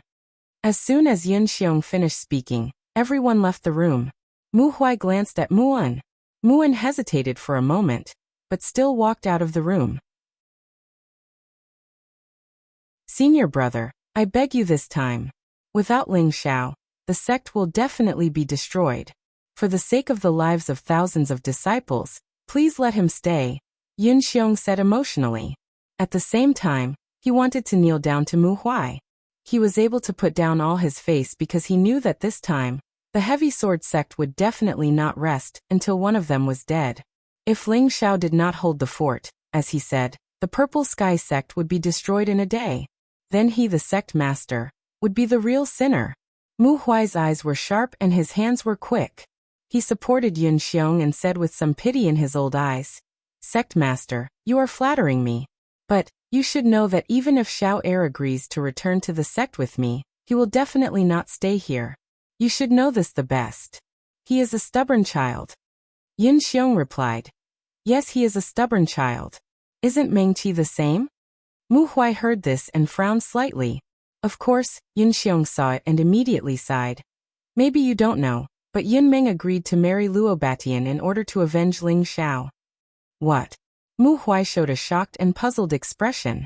As soon as Yin Xiong finished speaking, everyone left the room. Mu Huai glanced at Muan. Muan hesitated for a moment, but still walked out of the room. Senior brother, I beg you this time. Without Ling Xiao, the sect will definitely be destroyed. For the sake of the lives of thousands of disciples, please let him stay, Yun Xiong said emotionally. At the same time, he wanted to kneel down to Mu Huai. He was able to put down all his face because he knew that this time, the heavy sword sect would definitely not rest until one of them was dead. If Ling Xiao did not hold the fort, as he said, the Purple Sky sect would be destroyed in a day. Then he, the sect master, would be the real sinner. Mu Huai's eyes were sharp and his hands were quick. He supported Yun Xiong and said with some pity in his old eyes, Sect master, you are flattering me. But, you should know that even if Xiao Er agrees to return to the sect with me, he will definitely not stay here. You should know this the best. He is a stubborn child. Yun Xiong replied. Yes, he is a stubborn child. Isn't Mengqi the same? Mu Huai heard this and frowned slightly. Of course, Yun Xiong saw it and immediately sighed. Maybe you don't know, but Yun Meng agreed to marry Luo Batian in order to avenge Ling Xiao. What? Mu Huai showed a shocked and puzzled expression.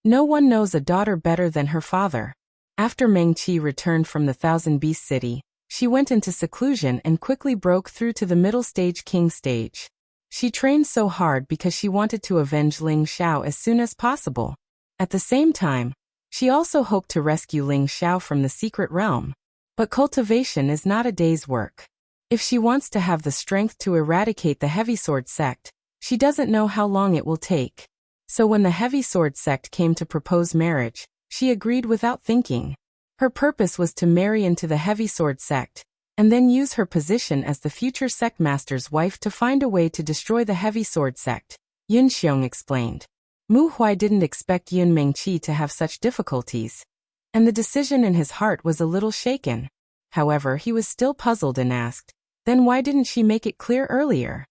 No one knows a daughter better than her father. After Mengqi returned from the Thousand Beast City, she went into seclusion and quickly broke through to the middle stage king stage. She trained so hard because she wanted to avenge Ling Xiao as soon as possible. At the same time, she also hoped to rescue Ling Xiao from the secret realm. But cultivation is not a day's work. If she wants to have the strength to eradicate the Heavy Sword sect, she doesn't know how long it will take. So when the Heavy Sword sect came to propose marriage, she agreed without thinking. Her purpose was to marry into the Heavy Sword sect, and then use her position as the future sect master's wife to find a way to destroy the Heavy Sword sect, Yun Xiong explained. Mu Huai didn't expect Yun Mengqi to have such difficulties, and the decision in his heart was a little shaken. However, he was still puzzled and asked, then why didn't she make it clear earlier?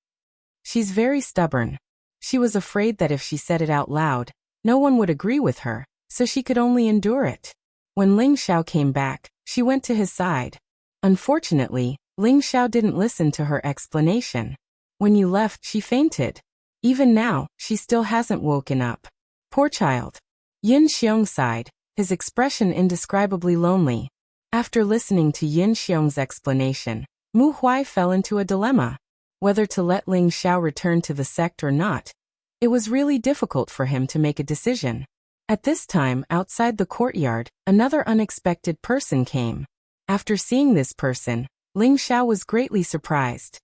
She's very stubborn. She was afraid that if she said it out loud, no one would agree with her, so she could only endure it. When Ling Xiao came back, she went to his side. Unfortunately, Ling Xiao didn't listen to her explanation. When you left, she fainted. Even now, she still hasn't woken up. Poor child. Yun Xiong sighed, his expression indescribably lonely. After listening to Yun Xiong's explanation, Mu Huai fell into a dilemma. Whether to let Ling Xiao return to the sect or not. It was really difficult for him to make a decision. At this time, outside the courtyard, another unexpected person came. After seeing this person, Ling Xiao was greatly surprised.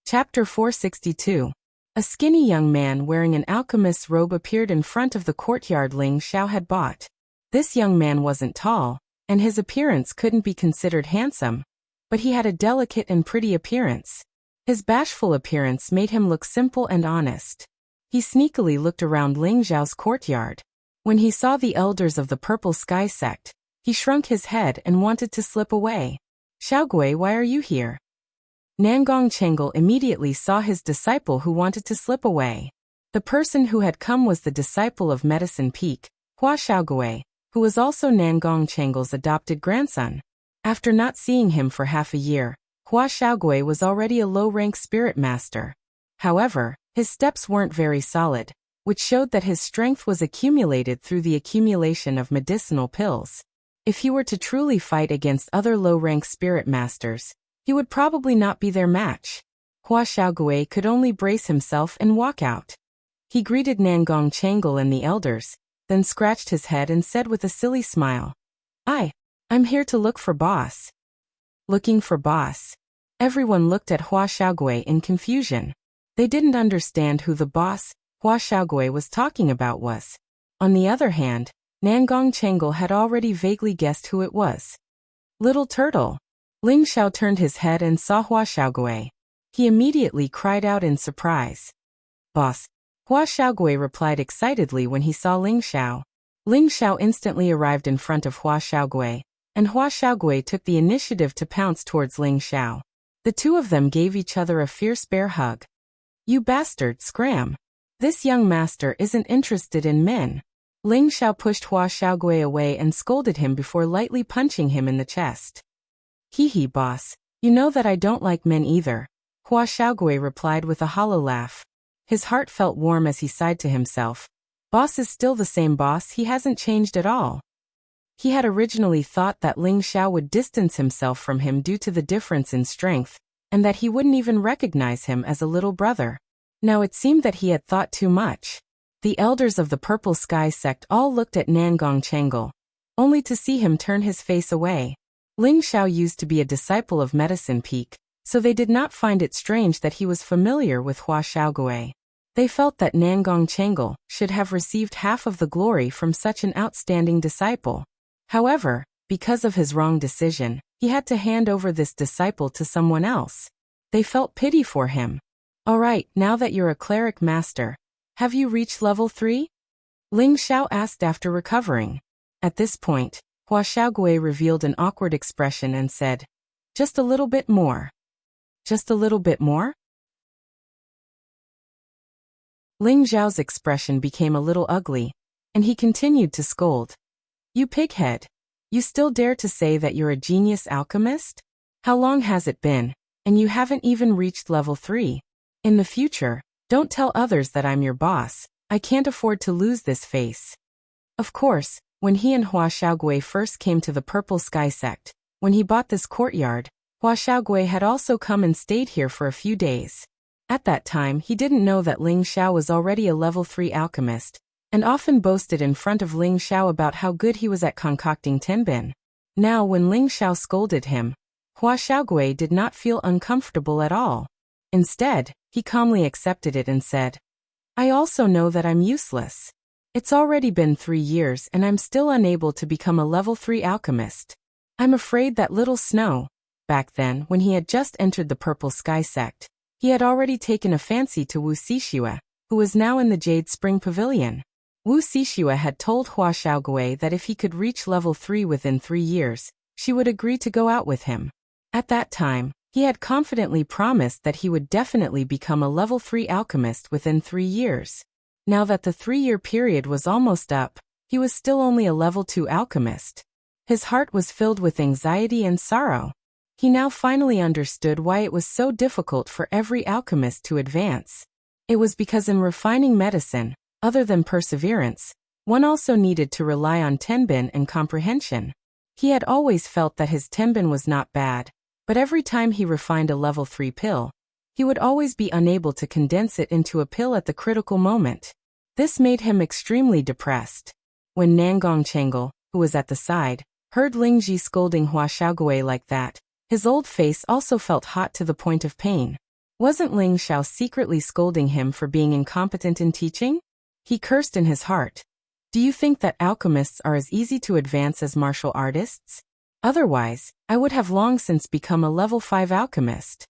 Chapter 462. A skinny young man wearing an alchemist's robe appeared in front of the courtyard Ling Xiao had bought. This young man wasn't tall, and his appearance couldn't be considered handsome, but he had a delicate and pretty appearance. His bashful appearance made him look simple and honest. He sneakily looked around Ling Xiao's courtyard. When he saw the elders of the Purple Sky sect, he shrunk his head and wanted to slip away. Xiaogui, why are you here? Nangong Chengle immediately saw his disciple who wanted to slip away. The person who had come was the disciple of Medicine Peak, Hua Xiaogui, who was also Nangong Chengle's adopted grandson. After not seeing him for half a year, Hua Xiaogui was already a low-rank spirit master. However, his steps weren't very solid, which showed that his strength was accumulated through the accumulation of medicinal pills. If he were to truly fight against other low-rank spirit masters, he would probably not be their match. Hua Xiaogui could only brace himself and walk out. He greeted Nangong Chengle and the elders, then scratched his head and said with a silly smile, I'm here to look for boss. Looking for boss. Everyone looked at Hua Xiaogui in confusion. They didn't understand who the boss Hua Xiaogui was talking about was. On the other hand, Nangong Chengle had already vaguely guessed who it was. Little turtle. Ling Xiao turned his head and saw Hua Xiaogui. He immediately cried out in surprise. Boss. Hua Xiaogui replied excitedly when he saw Ling Xiao. Ling Xiao instantly arrived in front of Hua Xiaogui, and Hua Xiaogui took the initiative to pounce towards Ling Xiao. The two of them gave each other a fierce bear hug. You bastard, scram. This young master isn't interested in men. Ling Xiao pushed Hua Xiaogui away and scolded him before lightly punching him in the chest. Hee hee, boss. You know that I don't like men either, Hua Xiaogui replied with a hollow laugh. His heart felt warm as he sighed to himself. Boss is still the same boss, he hasn't changed at all. He had originally thought that Ling Xiao would distance himself from him due to the difference in strength, and that he wouldn't even recognize him as a little brother. Now it seemed that he had thought too much. The elders of the Purple Sky sect all looked at Nangong Chengal, only to see him turn his face away. Ling Xiao used to be a disciple of Medicine Peak, so they did not find it strange that he was familiar with Hua Xiaogui. They felt that Nangong Chengal should have received half of the glory from such an outstanding disciple. However, because of his wrong decision, he had to hand over this disciple to someone else. They felt pity for him. Alright, now that you're a cleric master, have you reached level 3? Ling Xiao asked after recovering. At this point, Hua Xiaogui revealed an awkward expression and said, "Just a little bit more." Just a little bit more? Ling Xiao's expression became a little ugly, and he continued to scold. You pighead. You still dare to say that you're a genius alchemist? How long has it been, and you haven't even reached level 3? In the future, don't tell others that I'm your boss. I can't afford to lose this face. Of course, when he and Hua Xiaogui first came to the Purple Sky sect, when he bought this courtyard, Hua Xiaogui had also come and stayed here for a few days. At that time, he didn't know that Ling Xiao was already a level 3 alchemist, and often boasted in front of Ling Xiao about how good he was at concocting tenbin. Now when Ling Xiao scolded him, Hua Xiaogui did not feel uncomfortable at all. Instead, he calmly accepted it and said, I also know that I'm useless. It's already been 3 years and I'm still unable to become a level 3 alchemist. I'm afraid that little Snow, back then when he had just entered the Purple Sky sect, he had already taken a fancy to Wuxia, who was now in the Jade Spring Pavilion. Wuxia had told Hua Xiaogui that if he could reach level 3 within 3 years, she would agree to go out with him. At that time, he had confidently promised that he would definitely become a level 3 alchemist within 3 years. Now that the 3-year period was almost up, he was still only a level 2 alchemist. His heart was filled with anxiety and sorrow. He now finally understood why it was so difficult for every alchemist to advance. It was because in refining medicine, other than perseverance, one also needed to rely on tenbin and comprehension. He had always felt that his tenbin was not bad, but every time he refined a level 3 pill, he would always be unable to condense it into a pill at the critical moment. This made him extremely depressed. When Nangong Chengal, who was at the side, heard Ling Ji scolding Hua Xiaogui like that, his old face also felt hot to the point of pain. Wasn't Ling Xiao secretly scolding him for being incompetent in teaching? He cursed in his heart. Do you think that alchemists are as easy to advance as martial artists? Otherwise, I would have long since become a level 5 alchemist.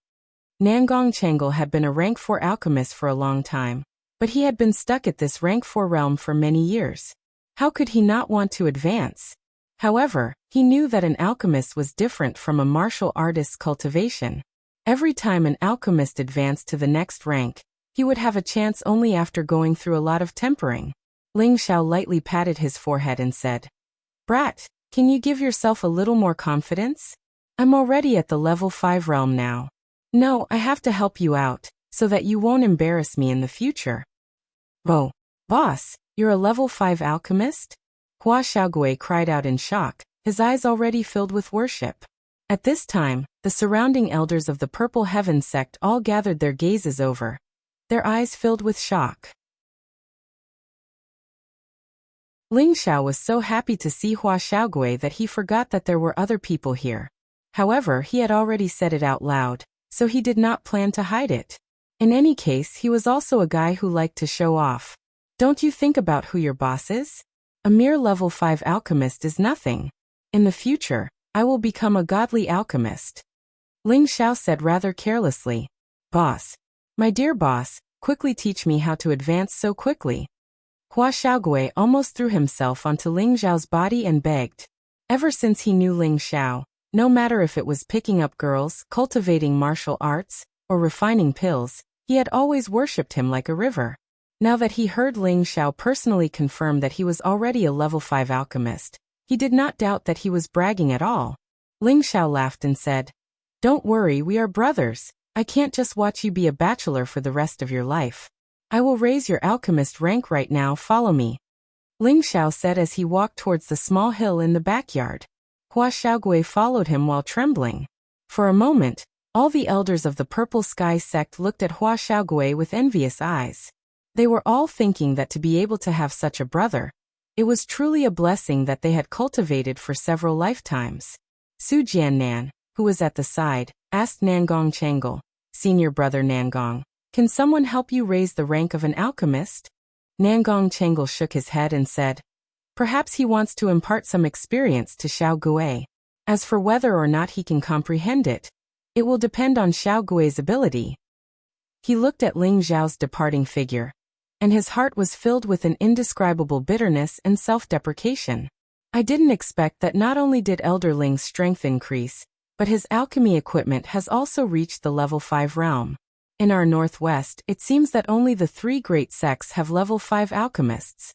Nangong Chengal had been a rank 4 alchemist for a long time, but he had been stuck at this rank 4 realm for many years. How could he not want to advance? However, he knew that an alchemist was different from a martial artist's cultivation. Every time an alchemist advanced to the next rank, he would have a chance only after going through a lot of tempering. Ling Xiao lightly patted his forehead and said, Brat, can you give yourself a little more confidence? I'm already at the level 5 realm now. No, I have to help you out, so that you won't embarrass me in the future. Oh, boss, you're a level 5 alchemist? Hua Xiaogui cried out in shock, his eyes already filled with worship. At this time, the surrounding elders of the Purple Heaven sect all gathered their gazes over, their eyes filled with shock. Ling Xiao was so happy to see Hua Xiaogui that he forgot that there were other people here. However, he had already said it out loud, so he did not plan to hide it. In any case, he was also a guy who liked to show off. Don't you think about who your boss is? A mere level 5 alchemist is nothing. In the future, I will become a godly alchemist. Ling Xiao said rather carelessly. Boss. My dear boss, quickly teach me how to advance so quickly. Hua Xiaogui almost threw himself onto Ling Xiao's body and begged. Ever since he knew Ling Xiao, no matter if it was picking up girls, cultivating martial arts, or refining pills, he had always worshipped him like a river. Now that he heard Ling Xiao personally confirm that he was already a level 5 alchemist, he did not doubt that he was bragging at all. Ling Xiao laughed and said, Don't worry, we are brothers. I can't just watch you be a bachelor for the rest of your life. I will raise your alchemist rank right now, follow me. Ling Xiao said as he walked towards the small hill in the backyard. Hua Xiaogui followed him while trembling. For a moment, all the elders of the Purple Sky sect looked at Hua Xiaogui with envious eyes. They were all thinking that to be able to have such a brother, it was truly a blessing that they had cultivated for several lifetimes. Su Jiannan, who was at the side, asked Nangong Changle, "Senior brother Nangong, can someone help you raise the rank of an alchemist?" Nangong Changle shook his head and said, "Perhaps he wants to impart some experience to Xiao Gui. As for whether or not he can comprehend it, it will depend on Xiao Gui's ability." He looked at Ling Zhao's departing figure, and his heart was filled with an indescribable bitterness and self-deprecation. I didn't expect that not only did Elder Ling's strength increase, but his alchemy equipment has also reached the level 5 realm. In our northwest, it seems that only the 3 great sects have level 5 alchemists.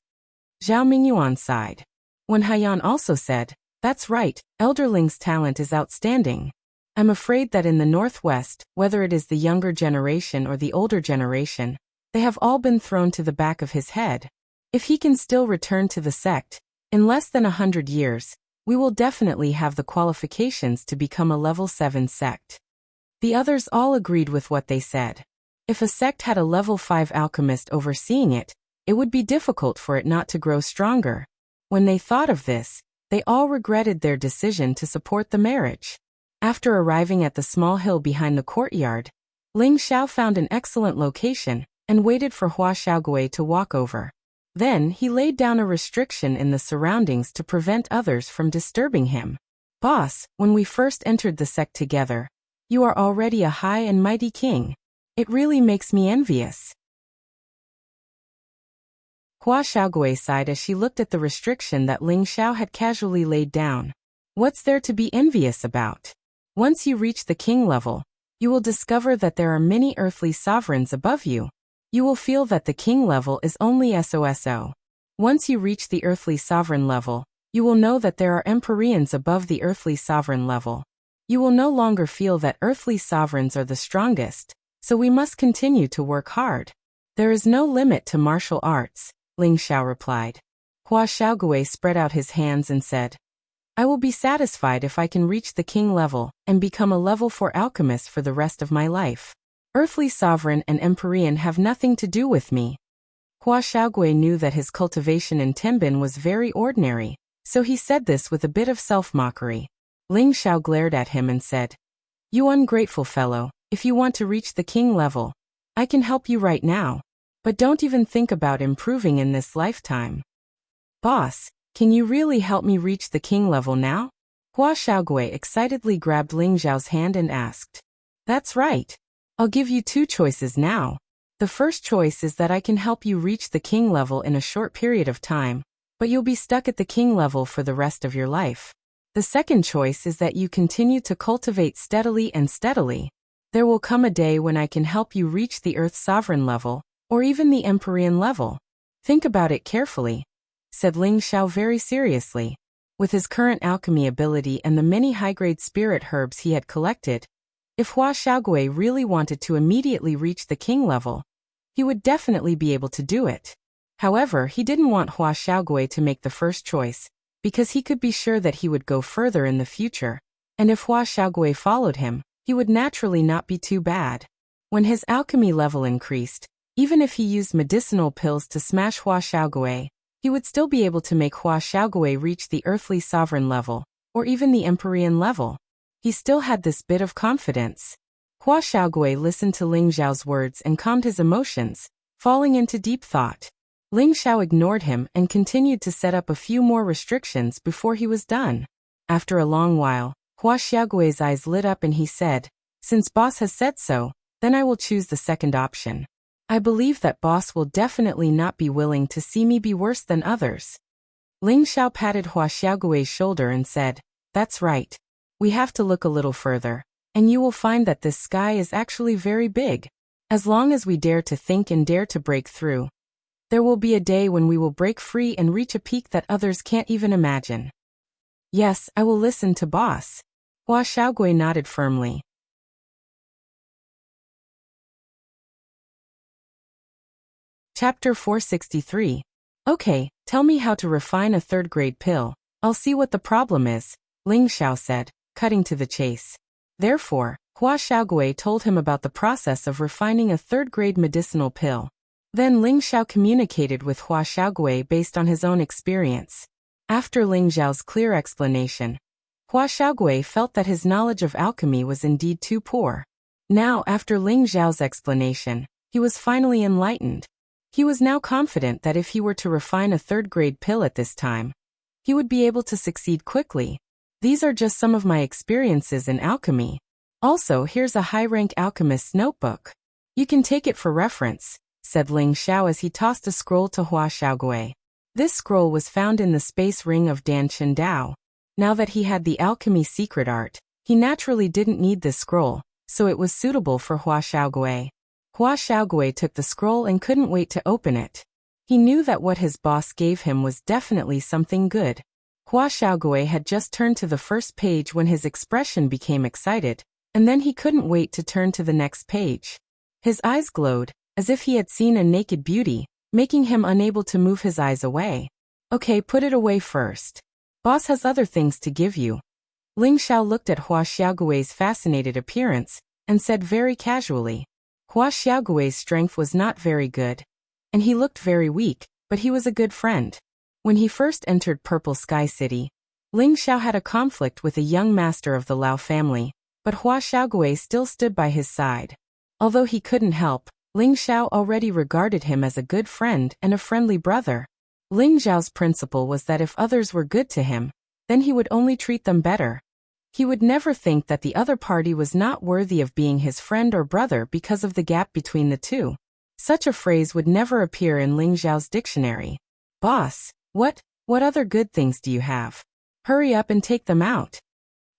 Zhao Mingyuan sighed. Wen Haiyan also said, "That's right, Elder Ling's talent is outstanding. I'm afraid that in the northwest, whether it is the younger generation or the older generation, they have all been thrown to the back of his head. If he can still return to the sect, in less than 100 years, we will definitely have the qualifications to become a level 7 sect." The others all agreed with what they said. If a sect had a level 5 alchemist overseeing it, it would be difficult for it not to grow stronger. When they thought of this, they all regretted their decision to support the marriage. After arriving at the small hill behind the courtyard, Ling Xiao found an excellent location and waited for Hua Xiaogui to walk over. Then he laid down a restriction in the surroundings to prevent others from disturbing him. "Boss, when we first entered the sect together, you are already a high and mighty king. It really makes me envious." Hua Xiaogui sighed as she looked at the restriction that Ling Xiao had casually laid down. What's there to be envious about? Once you reach the king level, you will discover that there are many earthly sovereigns above you. You will feel that the king level is only SOSO. Once you reach the earthly sovereign level, you will know that there are empyreans above the earthly sovereign level. You will no longer feel that earthly sovereigns are the strongest, so we must continue to work hard. There is no limit to martial arts, Ling Xiao replied. Hua Xiaogui spread out his hands and said, "I will be satisfied if I can reach the king level and become a level 4 alchemist for the rest of my life. Earthly sovereign and empyrean have nothing to do with me." Hua Xiaogui knew that his cultivation in Tenbin was very ordinary, so he said this with a bit of self-mockery. Ling Xiao glared at him and said, "You ungrateful fellow, if you want to reach the king level, I can help you right now, but don't even think about improving in this lifetime." "Boss, can you really help me reach the king level now?" Hua Xiaogui excitedly grabbed Ling Zhao's hand and asked. "That's right. I'll give you 2 choices now. The first choice is that I can help you reach the king level in a short period of time, but you'll be stuck at the king level for the rest of your life. The second choice is that you continue to cultivate steadily and steadily. There will come a day when I can help you reach the Earth Sovereign level, or even the Empyrean level. Think about it carefully," said Ling Xiao very seriously. With his current alchemy ability and the many high-grade spirit herbs he had collected, if Hua Xiaogui really wanted to immediately reach the king level, he would definitely be able to do it. However, he didn't want Hua Xiaogui to make the first choice, because he could be sure that he would go further in the future, and if Hua Xiaogui followed him, he would naturally not be too bad. When his alchemy level increased, even if he used medicinal pills to smash Hua Xiaogui, he would still be able to make Hua Xiaogui reach the earthly sovereign level, or even the empyrean level. He still had this bit of confidence. Hua Xiaogui listened to Ling Zhao's words and calmed his emotions, falling into deep thought. Ling Xiao ignored him and continued to set up a few more restrictions before he was done. After a long while, Hua Xiaogui's eyes lit up and he said, "Since boss has said so, then I will choose the second option. I believe that boss will definitely not be willing to see me be worse than others." Ling Xiao patted Hua Xiaogui's shoulder and said, "That's right. We have to look a little further, and you will find that this sky is actually very big. As long as we dare to think and dare to break through, there will be a day when we will break free and reach a peak that others can't even imagine." "Yes, I will listen to boss." Hua Xiaogui nodded firmly. Chapter 463. Okay, tell me how to refine a third-grade pill. I'll see what the problem is, Ling Xiao said, cutting to the chase. Therefore, Hua Xiaogui told him about the process of refining a third-grade medicinal pill. Then Ling Xiao communicated with Hua Xiaogui based on his own experience. After Ling Xiao's clear explanation, Hua Xiaogui felt that his knowledge of alchemy was indeed too poor. Now, after Ling Xiao's explanation, he was finally enlightened. He was now confident that if he were to refine a third-grade pill at this time, he would be able to succeed quickly. These are just some of my experiences in alchemy. Also, here's a high-rank alchemist's notebook. You can take it for reference, said Ling Xiao as he tossed a scroll to Hua Xiaogui. This scroll was found in the space ring of Dan Dao. Now that he had the alchemy secret art, he naturally didn't need this scroll, so it was suitable for Hua Xiaogui. Hua Xiaogui took the scroll and couldn't wait to open it. He knew that what his boss gave him was definitely something good. Hua Xiaogui had just turned to the first page when his expression became excited, and then he couldn't wait to turn to the next page. His eyes glowed, as if he had seen a naked beauty, making him unable to move his eyes away. Okay, put it away first. Boss has other things to give you. Ling Xiao looked at Hua Xiaogui's fascinated appearance, and said very casually. Hua Xiaogui's strength was not very good, and he looked very weak, but he was a good friend. When he first entered Purple Sky City, Ling Xiao had a conflict with a young master of the Lao family, but Hua Xiaogui still stood by his side. Although he couldn't help, Ling Xiao already regarded him as a good friend and a friendly brother. Ling Xiao's principle was that if others were good to him, then he would only treat them better. He would never think that the other party was not worthy of being his friend or brother because of the gap between the two. Such a phrase would never appear in Ling Xiao's dictionary. Boss, what other good things do you have? Hurry up and take them out.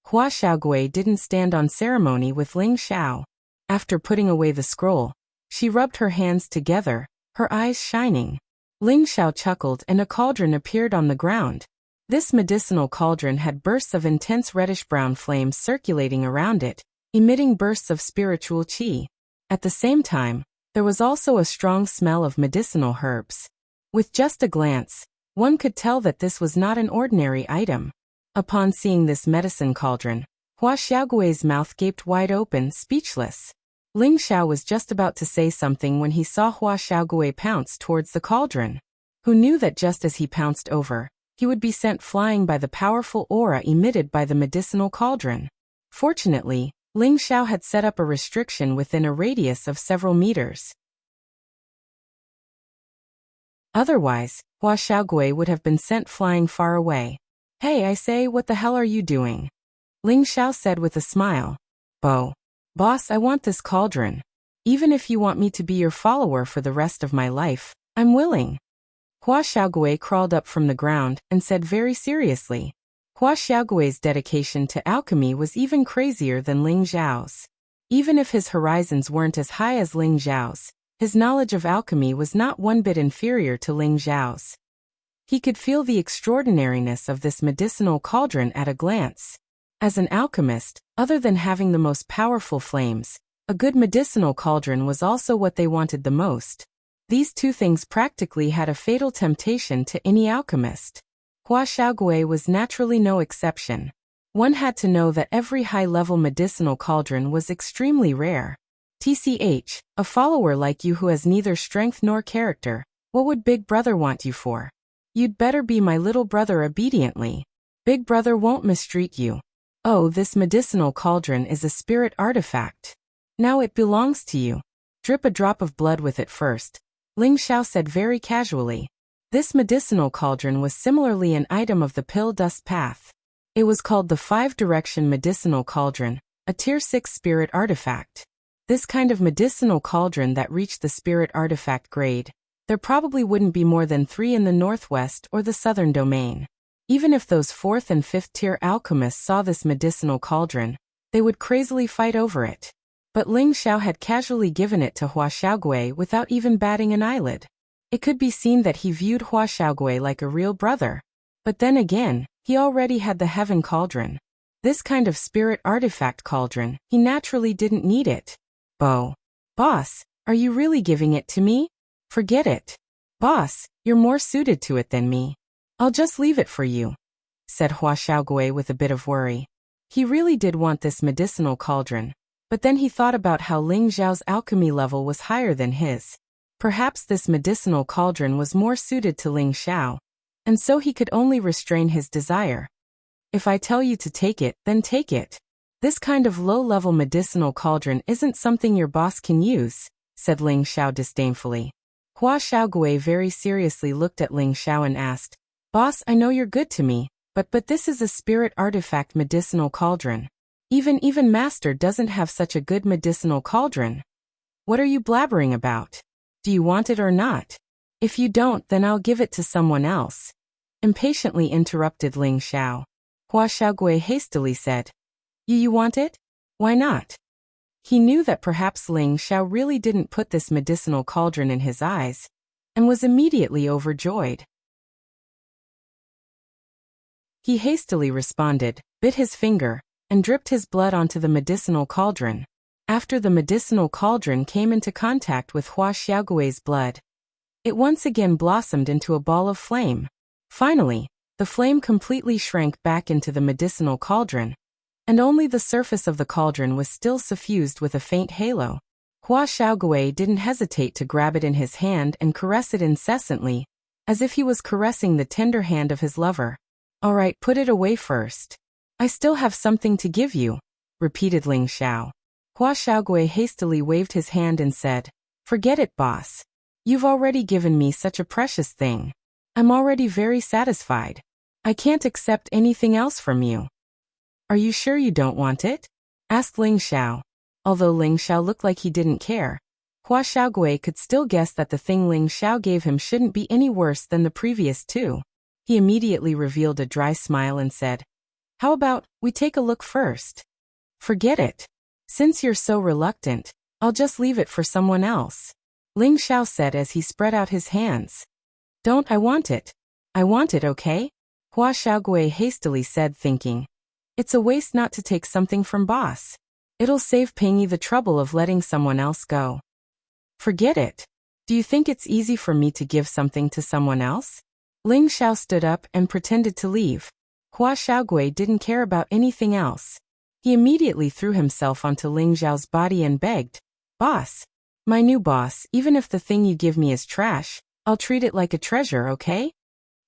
Hua Xiaogui didn't stand on ceremony with Ling Xiao. After putting away the scroll, she rubbed her hands together, her eyes shining. Ling Xiao chuckled and a cauldron appeared on the ground. This medicinal cauldron had bursts of intense reddish-brown flames circulating around it, emitting bursts of spiritual qi. At the same time, there was also a strong smell of medicinal herbs. With just a glance, one could tell that this was not an ordinary item. Upon seeing this medicine cauldron, Hua Xiaogui's mouth gaped wide open, speechless. Ling Xiao was just about to say something when he saw Hua Xiaogui pounce towards the cauldron. Who knew that just as he pounced over, he would be sent flying by the powerful aura emitted by the medicinal cauldron. Fortunately, Ling Xiao had set up a restriction within a radius of several meters. Otherwise, Hua Xiaogui would have been sent flying far away. Hey, I say, what the hell are you doing? Ling Xiao said with a smile. Boss, I want this cauldron. Even if you want me to be your follower for the rest of my life, I'm willing. Hua Xiaogui crawled up from the ground and said very seriously. Hua Xiaogui's dedication to alchemy was even crazier than Ling Xiao's. Even if his horizons weren't as high as Ling Xiao's, his knowledge of alchemy was not one bit inferior to Ling Xiao's. He could feel the extraordinariness of this medicinal cauldron at a glance. As an alchemist, other than having the most powerful flames, a good medicinal cauldron was also what they wanted the most. These two things practically had a fatal temptation to any alchemist. Hua Xiaogui was naturally no exception. One had to know that every high-level medicinal cauldron was extremely rare. TCH, a follower like you who has neither strength nor character, what would Big Brother want you for? You'd better be my little brother obediently. Big Brother won't mistreat you. Oh, this medicinal cauldron is a spirit artifact. Now it belongs to you. Drip a drop of blood with it first, Ling Xiao said very casually. This medicinal cauldron was similarly an item of the pill dust path. It was called the 5-direction medicinal cauldron, a tier 6 spirit artifact. This kind of medicinal cauldron that reached the spirit artifact grade, there probably wouldn't be more than 3 in the northwest or the southern domain. Even if those 4th and 5th tier alchemists saw this medicinal cauldron, they would crazily fight over it. But Ling Xiao had casually given it to Hua Xiaogui without even batting an eyelid. It could be seen that he viewed Hua Xiaogui like a real brother. But then again, he already had the heaven cauldron. This kind of spirit artifact cauldron, he naturally didn't need it. Boss, are you really giving it to me? Forget it. Boss, you're more suited to it than me. I'll just leave it for you, said Hua Xiaogui with a bit of worry. He really did want this medicinal cauldron, but then he thought about how Ling Xiao's alchemy level was higher than his. Perhaps this medicinal cauldron was more suited to Ling Xiao, and so he could only restrain his desire. If I tell you to take it, then take it. This kind of low-level medicinal cauldron isn't something your boss can use, said Ling Xiao disdainfully. Hua Xiaogui very seriously looked at Ling Xiao and asked, Boss, I know you're good to me, but this is a spirit artifact medicinal cauldron. Even Master doesn't have such a good medicinal cauldron. What are you blabbering about? Do you want it or not? If you don't, then I'll give it to someone else. Impatiently interrupted Ling Xiao. Hua Xiaogui hastily said, You want it? Why not? He knew that perhaps Ling Xiao really didn't put this medicinal cauldron in his eyes, and was immediately overjoyed. He hastily responded, bit his finger, and dripped his blood onto the medicinal cauldron. After the medicinal cauldron came into contact with Hua Xiaogui's blood, it once again blossomed into a ball of flame. Finally, the flame completely shrank back into the medicinal cauldron, and only the surface of the cauldron was still suffused with a faint halo. Hua Xiaogui didn't hesitate to grab it in his hand and caress it incessantly, as if he was caressing the tender hand of his lover. All right, put it away first. I still have something to give you, repeated Ling Xiao. Hua Xiaogui hastily waved his hand and said, Forget it, boss. You've already given me such a precious thing. I'm already very satisfied. I can't accept anything else from you. Are you sure you don't want it? Asked Ling Xiao. Although Ling Xiao looked like he didn't care, Hua Xiaogui could still guess that the thing Ling Xiao gave him shouldn't be any worse than the previous two. He immediately revealed a dry smile and said, How about we take a look first? Forget it. Since you're so reluctant, I'll just leave it for someone else, Ling Xiao said as he spread out his hands. Don't, I want it. I want it, okay? Hua Xiaogui hastily said, thinking, It's a waste not to take something from boss. It'll save Pengyi the trouble of letting someone else go. Forget it. Do you think it's easy for me to give something to someone else? Ling Xiao stood up and pretended to leave. Hua Xiaogui didn't care about anything else. He immediately threw himself onto Ling Xiao's body and begged, Boss, my new boss, even if the thing you give me is trash, I'll treat it like a treasure, okay?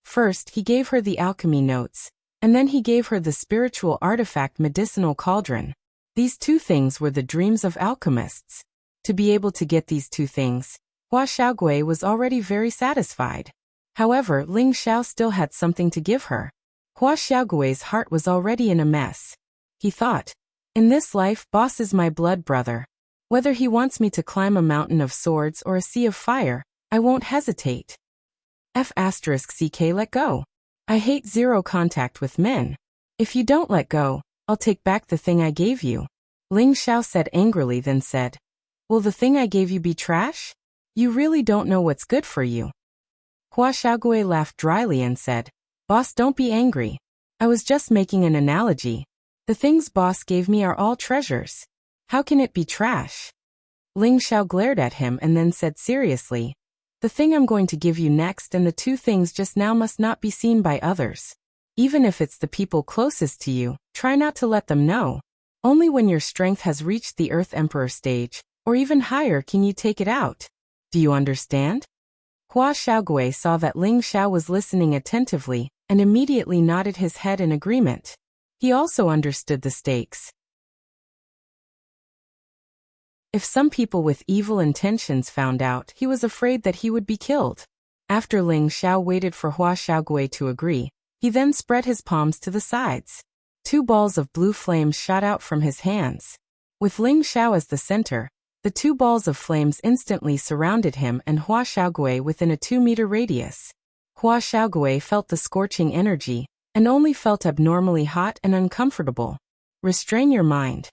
First, he gave her the alchemy notes, and then he gave her the spiritual artifact medicinal cauldron. These two things were the dreams of alchemists. To be able to get these two things, Hua Xiaogui was already very satisfied. However, Ling Xiao still had something to give her. Hua Xiaogui's heart was already in a mess. He thought, In this life, boss is my blood brother. Whether he wants me to climb a mountain of swords or a sea of fire, I won't hesitate. *CK let go. I hate zero contact with men. If you don't let go, I'll take back the thing I gave you. Ling Xiao said angrily, then said, Will the thing I gave you be trash? You really don't know what's good for you. Hua Xiaogui laughed dryly and said, Boss, don't be angry. I was just making an analogy. The things boss gave me are all treasures. How can it be trash? Ling Xiao glared at him and then said seriously, The thing I'm going to give you next and the two things just now must not be seen by others. Even if it's the people closest to you, try not to let them know. Only when your strength has reached the Earth Emperor stage, or even higher, can you take it out. Do you understand? Hua Xiaogui saw that Ling Xiao was listening attentively, and immediately nodded his head in agreement. He also understood the stakes. If some people with evil intentions found out, he was afraid that he would be killed. After Ling Xiao waited for Hua Xiaogui to agree, he then spread his palms to the sides. 2 balls of blue flames shot out from his hands. With Ling Xiao as the center, the 2 balls of flames instantly surrounded him and Hua Xiaogui within a 2-meter radius. Hua Xiaogui felt the scorching energy, and only felt abnormally hot and uncomfortable. Restrain your mind.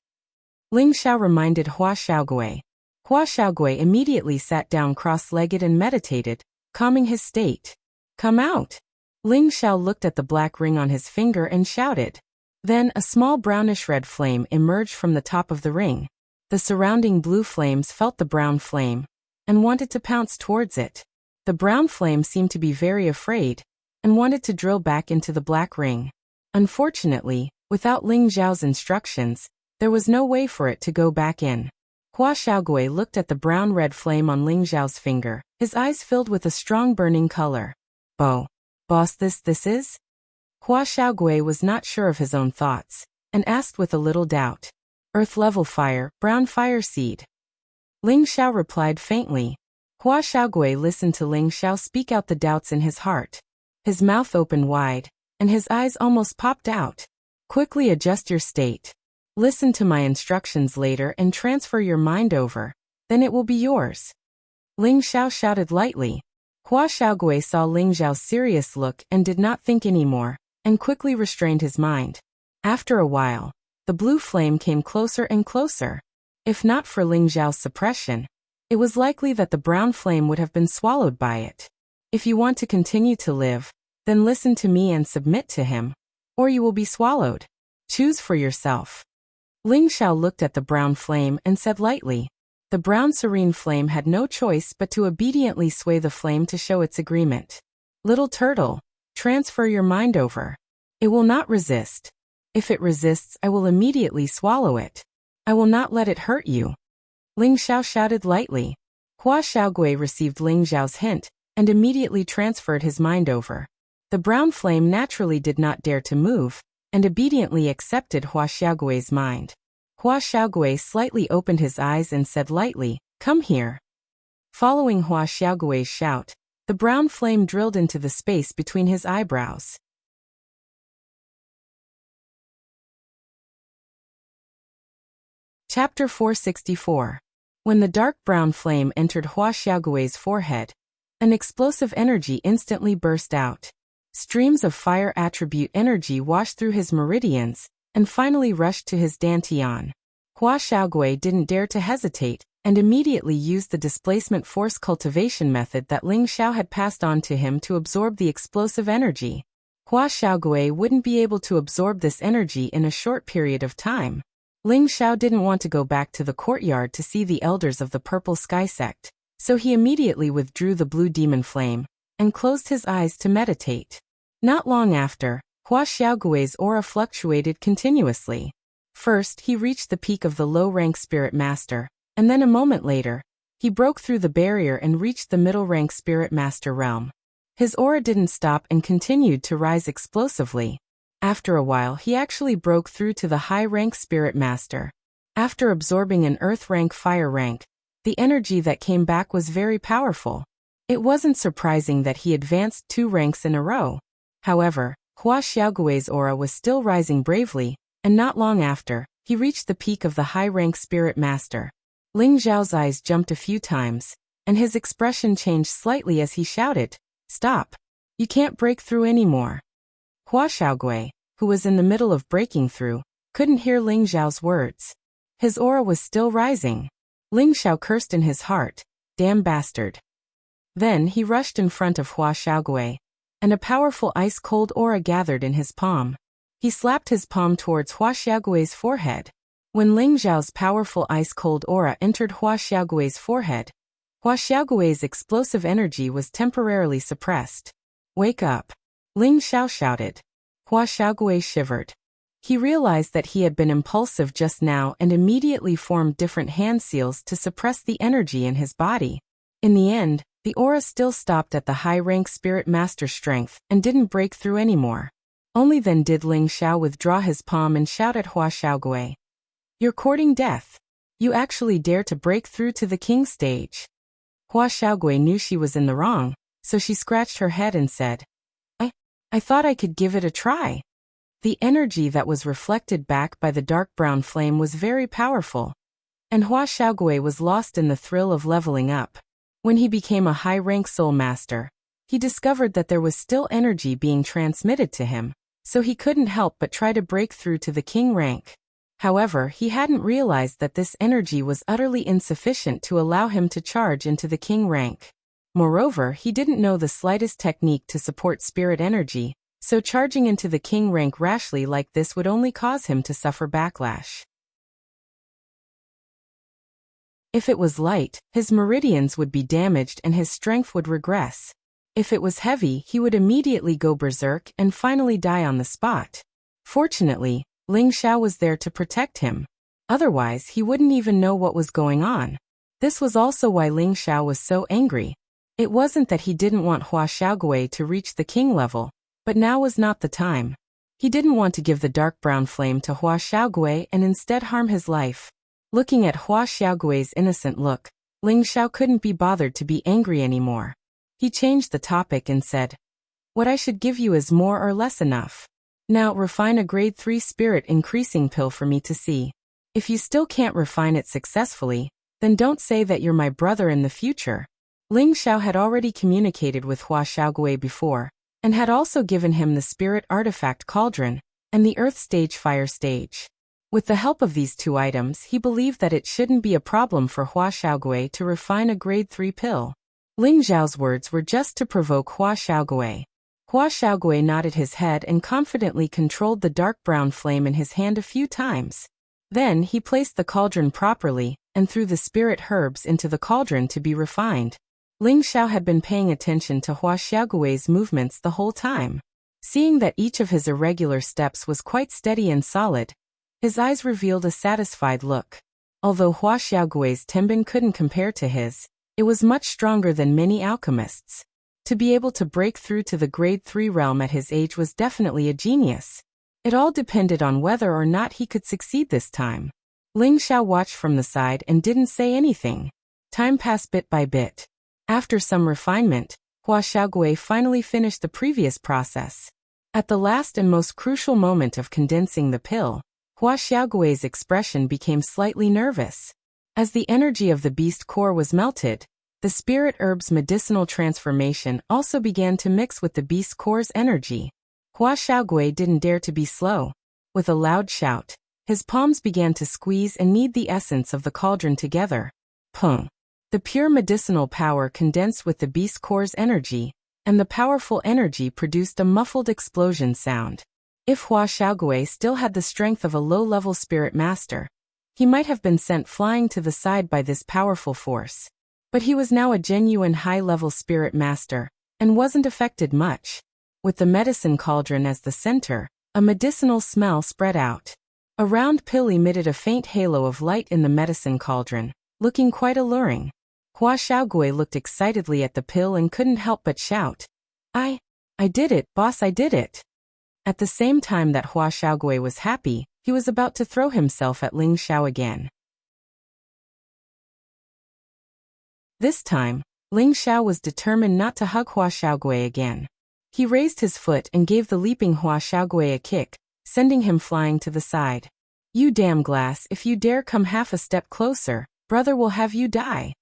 Ling Xiao reminded Hua Xiaogui. Hua Xiaogui immediately sat down cross-legged and meditated, calming his state. Come out. Ling Xiao looked at the black ring on his finger and shouted. Then a small brownish-red flame emerged from the top of the ring. The surrounding blue flames felt the brown flame, and wanted to pounce towards it. The brown flame seemed to be very afraid, and wanted to drill back into the black ring. Unfortunately, without Ling Zhao's instructions, there was no way for it to go back in. Hua Xiaogui looked at the brown-red flame on Ling Zhao's finger, his eyes filled with a strong burning color. Boss, this is? Hua Xiaogui was not sure of his own thoughts, and asked with a little doubt. Earth-level fire, brown fire seed. Ling Xiao replied faintly. Hua Xiaogui listened to Ling Xiao speak out the doubts in his heart. His mouth opened wide, and his eyes almost popped out. Quickly adjust your state. Listen to my instructions later and transfer your mind over. Then it will be yours. Ling Xiao shouted lightly. Hua Xiaogui saw Ling Zhao's serious look and did not think anymore, and quickly restrained his mind. After a while, the blue flame came closer and closer. If not for Ling Zhao's suppression, it was likely that the brown flame would have been swallowed by it. If you want to continue to live, then listen to me and submit to him, or you will be swallowed. Choose for yourself. Ling Xiao looked at the brown flame and said lightly. The brown serene flame had no choice but to obediently sway the flame to show its agreement. Little turtle, transfer your mind over. It will not resist. If it resists, I will immediately swallow it. I will not let it hurt you. Ling Xiao shouted lightly. Hua Xiaogui received Ling Zhao's hint and immediately transferred his mind over. The brown flame naturally did not dare to move, and obediently accepted Hua Xiaogui's mind. Hua Xiaogui slightly opened his eyes and said lightly, "Come here." Following Hua Xiaogui's shout, the brown flame drilled into the space between his eyebrows. Chapter 464. When the dark brown flame entered Hua Xiaogui's forehead, an explosive energy instantly burst out. Streams of fire attribute energy washed through his meridians, and finally rushed to his dantian. Hua Xiaogui didn't dare to hesitate, and immediately used the displacement force cultivation method that Ling Xiao had passed on to him to absorb the explosive energy. Hua Xiaogui wouldn't be able to absorb this energy in a short period of time. Ling Xiao didn't want to go back to the courtyard to see the elders of the Purple Sky Sect, so he immediately withdrew the blue demon flame, and closed his eyes to meditate. Not long after, Hua Xiaogui's aura fluctuated continuously. First, he reached the peak of the low-rank Spirit Master, and then a moment later, he broke through the barrier and reached the middle-rank Spirit Master realm. His aura didn't stop and continued to rise explosively. After a while, he actually broke through to the high-rank Spirit Master. After absorbing an Earth-rank Fire rank, the energy that came back was very powerful. It wasn't surprising that he advanced 2 ranks in a row. However, Hua Xiaogui's aura was still rising bravely, and not long after, he reached the peak of the high-rank Spirit Master. Ling Zhao's eyes jumped a few times, and his expression changed slightly as he shouted, "Stop! You can't break through anymore." Hua Xiaogui, who was in the middle of breaking through, couldn't hear Ling Zhao's words. His aura was still rising. Ling Xiao cursed in his heart, "Damn bastard." Then he rushed in front of Hua Xiaogui, and a powerful ice-cold aura gathered in his palm. He slapped his palm towards Hua Xiaogui's forehead. When Ling Zhao's powerful ice-cold aura entered Hua Xiaogui's forehead, Hua Xiaogui's explosive energy was temporarily suppressed. "Wake up!" Ling Xiao shouted. Hua Xiaogui shivered. He realized that he had been impulsive just now and immediately formed different hand seals to suppress the energy in his body. In the end, the aura still stopped at the high-rank Spirit Master strength and didn't break through anymore. Only then did Ling Xiao withdraw his palm and shout at Hua Xiaogui, "You're courting death. You actually dare to break through to the king stage." Hua Xiaogui knew she was in the wrong, so she scratched her head and said, I thought I could give it a try." The energy that was reflected back by the dark brown flame was very powerful, and Hua Xiaogui was lost in the thrill of leveling up. When he became a high-rank soul master, he discovered that there was still energy being transmitted to him, so he couldn't help but try to break through to the king rank. However, he hadn't realized that this energy was utterly insufficient to allow him to charge into the king rank. Moreover, he didn't know the slightest technique to support spirit energy, so charging into the king rank rashly like this would only cause him to suffer backlash. If it was light, his meridians would be damaged and his strength would regress. If it was heavy, he would immediately go berserk and finally die on the spot. Fortunately, Ling Xiao was there to protect him. Otherwise, he wouldn't even know what was going on. This was also why Ling Xiao was so angry. It wasn't that he didn't want Hua Xiaogui to reach the king level, but now was not the time. He didn't want to give the dark brown flame to Hua Xiaogui and instead harm his life. Looking at Hua Xiaogui's innocent look, Ling Xiao couldn't be bothered to be angry anymore. He changed the topic and said, "What I should give you is more or less enough. Now refine a grade 3 spirit increasing pill for me to see. If you still can't refine it successfully, then don't say that you're my brother in the future." Ling Xiao had already communicated with Hua Xiaogui before, and had also given him the spirit artifact cauldron and the earth stage fire stage. With the help of these two items, he believed that it shouldn't be a problem for Hua Xiaogui to refine a grade 3 pill. Ling Xiao's words were just to provoke Hua Xiaogui. Hua Xiaogui nodded his head and confidently controlled the dark brown flame in his hand a few times. Then he placed the cauldron properly and threw the spirit herbs into the cauldron to be refined. Ling Xiao had been paying attention to Hua Xiaogui's movements the whole time. Seeing that each of his irregular steps was quite steady and solid, his eyes revealed a satisfied look. Although Hua Xiaogui's tenbin couldn't compare to his, it was much stronger than many alchemists. To be able to break through to the grade 3 realm at his age was definitely a genius. It all depended on whether or not he could succeed this time. Ling Xiao watched from the side and didn't say anything. Time passed bit by bit. After some refinement, Hua Xiaogui finally finished the previous process. At the last and most crucial moment of condensing the pill, Hua Xiaogui's expression became slightly nervous. As the energy of the beast core was melted, the spirit herb's medicinal transformation also began to mix with the beast core's energy. Hua Xiaogui didn't dare to be slow. With a loud shout, his palms began to squeeze and knead the essence of the cauldron together. Pung! The pure medicinal power condensed with the beast core's energy, and the powerful energy produced a muffled explosion sound. If Hua Xiaogui still had the strength of a low-level spirit master, he might have been sent flying to the side by this powerful force. But he was now a genuine high-level spirit master, and wasn't affected much. With the medicine cauldron as the center, a medicinal smell spread out. A round pill emitted a faint halo of light in the medicine cauldron, looking quite alluring. Hua Xiaogui looked excitedly at the pill and couldn't help but shout, I did it, boss, I did it." At the same time that Hua Xiaogui was happy, he was about to throw himself at Ling Xiao again. This time, Ling Xiao was determined not to hug Hua Xiaogui again. He raised his foot and gave the leaping Hua Xiaogui a kick, sending him flying to the side. "You damn glass, if you dare come half a step closer, brother will have you die,"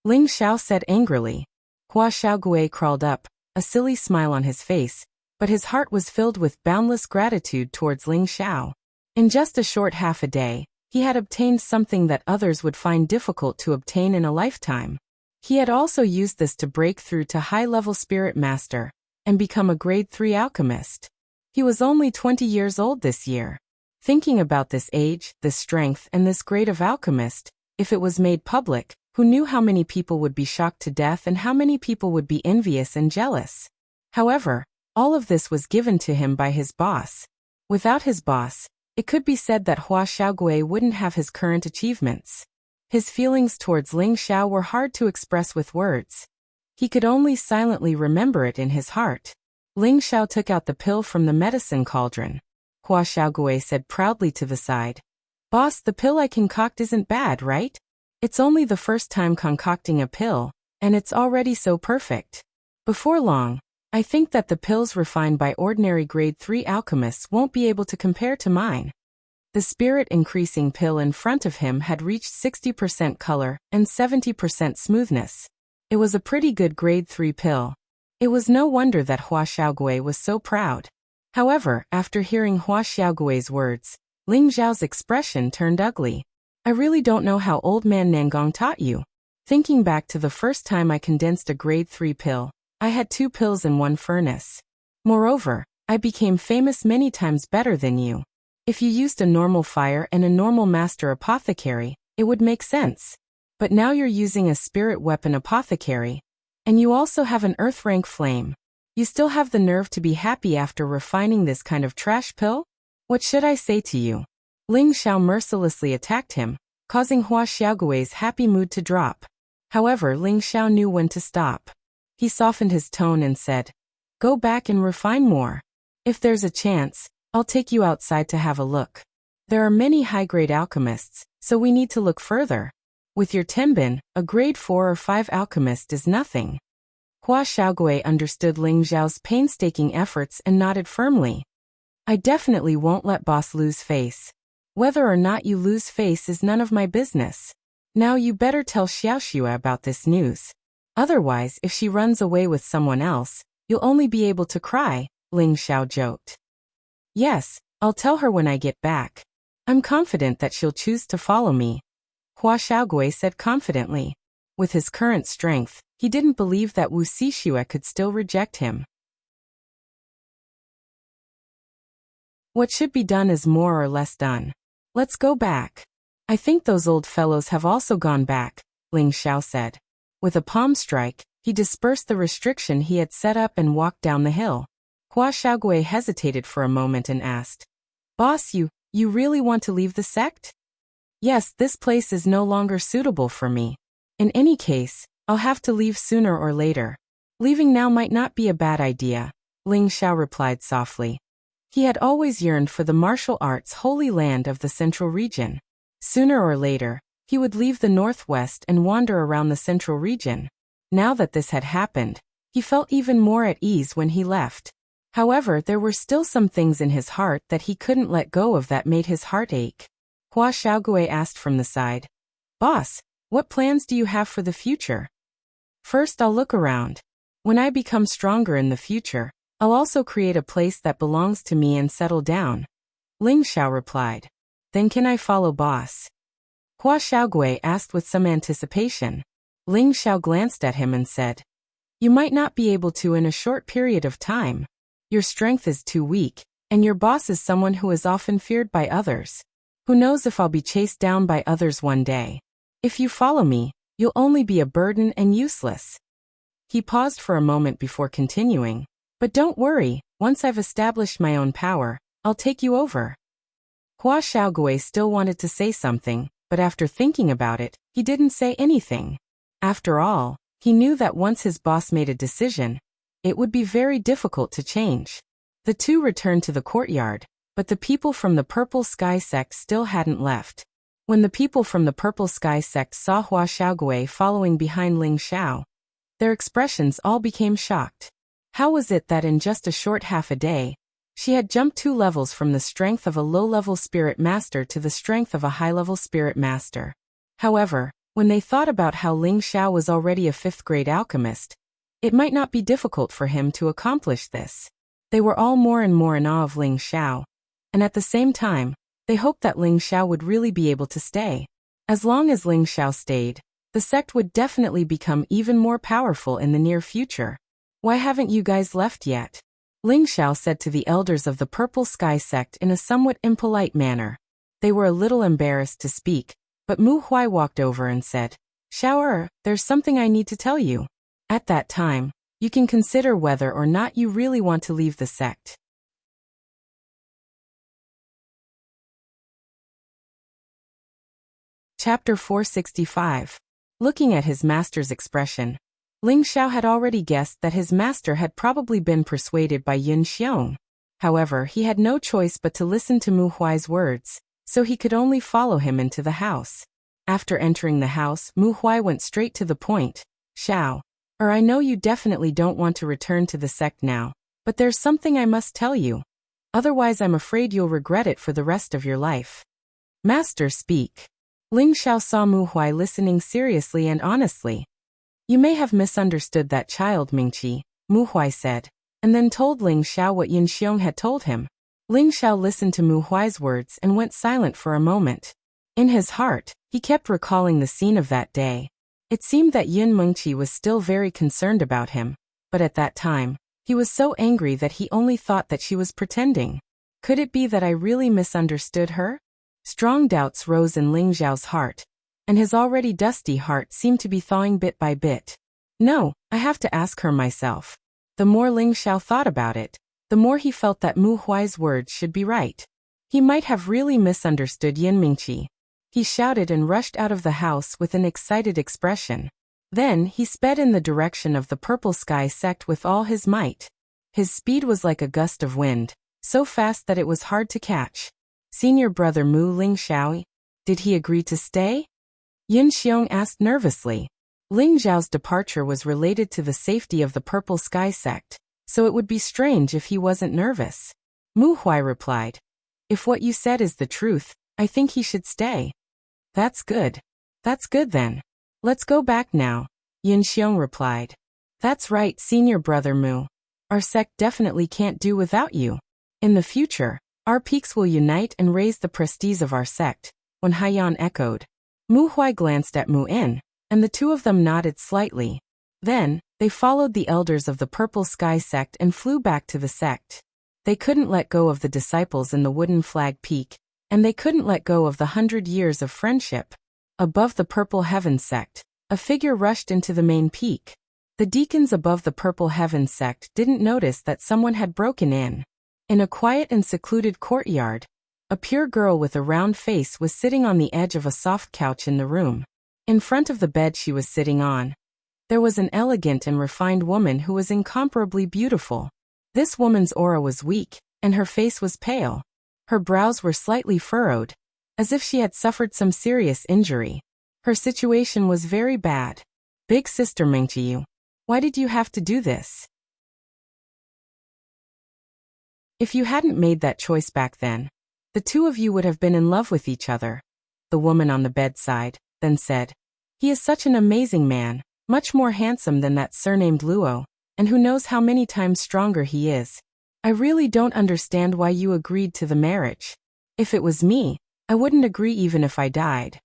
Ling Xiao said angrily. Hua Xiaogui crawled up, a silly smile on his face, but his heart was filled with boundless gratitude towards Ling Xiao. In just a short half a day, he had obtained something that others would find difficult to obtain in a lifetime. He had also used this to break through to high-level spirit master, and become a grade 3 alchemist. He was only 20 years old this year. Thinking about this age, this strength, and this grade of alchemist, if it was made public, who knew how many people would be shocked to death and how many people would be envious and jealous? However, all of this was given to him by his boss. Without his boss, it could be said that Hua Xiaogui wouldn't have his current achievements. His feelings towards Ling Xiao were hard to express with words. He could only silently remember it in his heart. Ling Xiao took out the pill from the medicine cauldron. Hua Xiaogui said proudly to the side, "Boss, the pill I concoct isn't bad, right? It's only the first time concocting a pill, and it's already so perfect. Before long, I think that the pills refined by ordinary grade 3 alchemists won't be able to compare to mine." The spirit-increasing pill in front of him had reached 60% color and 70% smoothness. It was a pretty good grade 3 pill. It was no wonder that Hua Xiaogui was so proud. However, after hearing Hua Xiaogui's words, Ling Xiao's expression turned ugly. "I really don't know how old man Nangong taught you. Thinking back to the first time I condensed a grade 3 pill, I had 2 pills in one furnace. Moreover, I became famous many times better than you. If you used a normal fire and a normal master apothecary, it would make sense. But now you're using a spirit weapon apothecary. And you also have an earth rank flame. You still have the nerve to be happy after refining this kind of trash pill? What should I say to you? Ling Xiao mercilessly attacked him, causing Hua Xiaogui's happy mood to drop. However, Ling Xiao knew when to stop. He softened his tone and said, "Go back and refine more. If there's a chance, I'll take you outside to have a look. There are many high-grade alchemists, so we need to look further. With your Tenbin, a grade 4 or 5 alchemist is nothing." Hua Xiaogui understood Ling Xiao's painstaking efforts and nodded firmly. "I definitely won't let boss lose face. Whether or not you lose face is none of my business. Now you better tell Xiaoxue about this news. Otherwise, if she runs away with someone else, you'll only be able to cry," Ling Xiao joked. "Yes, I'll tell her when I get back. I'm confident that she'll choose to follow me," Hua Xiaogui said confidently. With his current strength, he didn't believe that Wu Xixue could still reject him. What should be done is more or less done. Let's go back. I think those old fellows have also gone back, Ling Xiao said. With a palm strike, he dispersed the restriction he had set up and walked down the hill. Hua Xiaogui hesitated for a moment and asked, "Boss, you really want to leave the sect?" "Yes, this place is no longer suitable for me. In any case, I'll have to leave sooner or later. Leaving now might not be a bad idea," Ling Xiao replied softly. He had always yearned for the martial arts holy land of the central region. Sooner or later, he would leave the northwest and wander around the central region. Now that this had happened, he felt even more at ease when he left. However, there were still some things in his heart that he couldn't let go of that made his heart ache. Hua Xiaogui asked from the side, "Boss, what plans do you have for the future?" "First, I'll look around. When I become stronger in the future, I'll also create a place that belongs to me and settle down," Ling Xiao replied. "Then can I follow boss?" Hua Xiaogui asked with some anticipation. Ling Xiao glanced at him and said, "You might not be able to in a short period of time. Your strength is too weak, and your boss is someone who is often feared by others. Who knows if I'll be chased down by others one day. If you follow me, you'll only be a burden and useless." He paused for a moment before continuing, "But don't worry, once I've established my own power, I'll take you over." Hua Xiaogui still wanted to say something, but after thinking about it, he didn't say anything. After all, he knew that once his boss made a decision, it would be very difficult to change. The two returned to the courtyard, but the people from the Purple Sky sect still hadn't left. When the people from the Purple Sky sect saw Hua Xiaogui following behind Ling Xiao, their expressions all became shocked. How was it that in just a short half a day, she had jumped 2 levels from the strength of a low-level spirit master to the strength of a high-level spirit master? However, when they thought about how Ling Xiao was already a 5th-grade alchemist, it might not be difficult for him to accomplish this. They were all more and more in awe of Ling Xiao, and at the same time, they hoped that Ling Xiao would really be able to stay. As long as Ling Xiao stayed, the sect would definitely become even more powerful in the near future. "Why haven't you guys left yet?" Ling Xiao said to the elders of the Purple Sky sect in a somewhat impolite manner. They were a little embarrassed to speak, but Mu Huai walked over and said, "Xiao, there's something I need to tell you. At that time, you can consider whether or not you really want to leave the sect." Chapter 465. Looking at his master's expression, Ling Xiao had already guessed that his master had probably been persuaded by Yun Xiong. However, he had no choice but to listen to Mu Huai's words, so he could only follow him into the house. After entering the house, Mu Huai went straight to the point. "Xiao, I know you definitely don't want to return to the sect now, but there's something I must tell you. Otherwise I'm afraid you'll regret it for the rest of your life." "Master, speak." Ling Xiao saw Mu Huai listening seriously and honestly. "You may have misunderstood that child, Mingqi," Mu Huai said, and then told Ling Xiao what Yun Xiong had told him. Ling Xiao listened to Mu Huai's words and went silent for a moment. In his heart, he kept recalling the scene of that day. It seemed that Yun Mengqi was still very concerned about him, but at that time, he was so angry that he only thought that she was pretending. Could it be that I really misunderstood her? Strong doubts rose in Ling Xiao's heart, and his already dusty heart seemed to be thawing bit by bit. No, I have to ask her myself. The more Ling Xiao thought about it, the more he felt that Mu Huai's words should be right. He might have really misunderstood Yin Mingqi. He shouted and rushed out of the house with an excited expression. Then he sped in the direction of the Purple Sky sect with all his might. His speed was like a gust of wind, so fast that it was hard to catch. Senior brother Mu Ling Xiao, did he agree to stay? Yin Xiong asked nervously. Ling Xiao's departure was related to the safety of the Purple Sky sect, so it would be strange if he wasn't nervous. Mu Huai replied, if what you said is the truth, I think he should stay. That's good. That's good then. Let's go back now, Yin Xiong replied. That's right, senior brother Mu. Our sect definitely can't do without you. In the future, our peaks will unite and raise the prestige of our sect, Wen Haiyan echoed. Mu Huai glanced at Mu In, and the two of them nodded slightly. Then, they followed the elders of the Purple Sky sect and flew back to the sect. They couldn't let go of the disciples in the wooden flag peak, and they couldn't let go of the 100 years of friendship. Above the Purple Heaven sect, a figure rushed into the main peak. The deacons above the Purple Heaven sect didn't notice that someone had broken in. In a quiet and secluded courtyard, a pure girl with a round face was sitting on the edge of a soft couch in the room. In front of the bed she was sitting on, there was an elegant and refined woman who was incomparably beautiful. This woman's aura was weak, and her face was pale. Her brows were slightly furrowed, as if she had suffered some serious injury. Her situation was very bad. Big sister Mengqiyu, why did you have to do this? If you hadn't made that choice back then, the two of you would have been in love with each other. The woman on the bedside then said, he is such an amazing man, much more handsome than that surnamed Luo, and who knows how many times stronger he is. I really don't understand why you agreed to the marriage. If it was me, I wouldn't agree even if I died.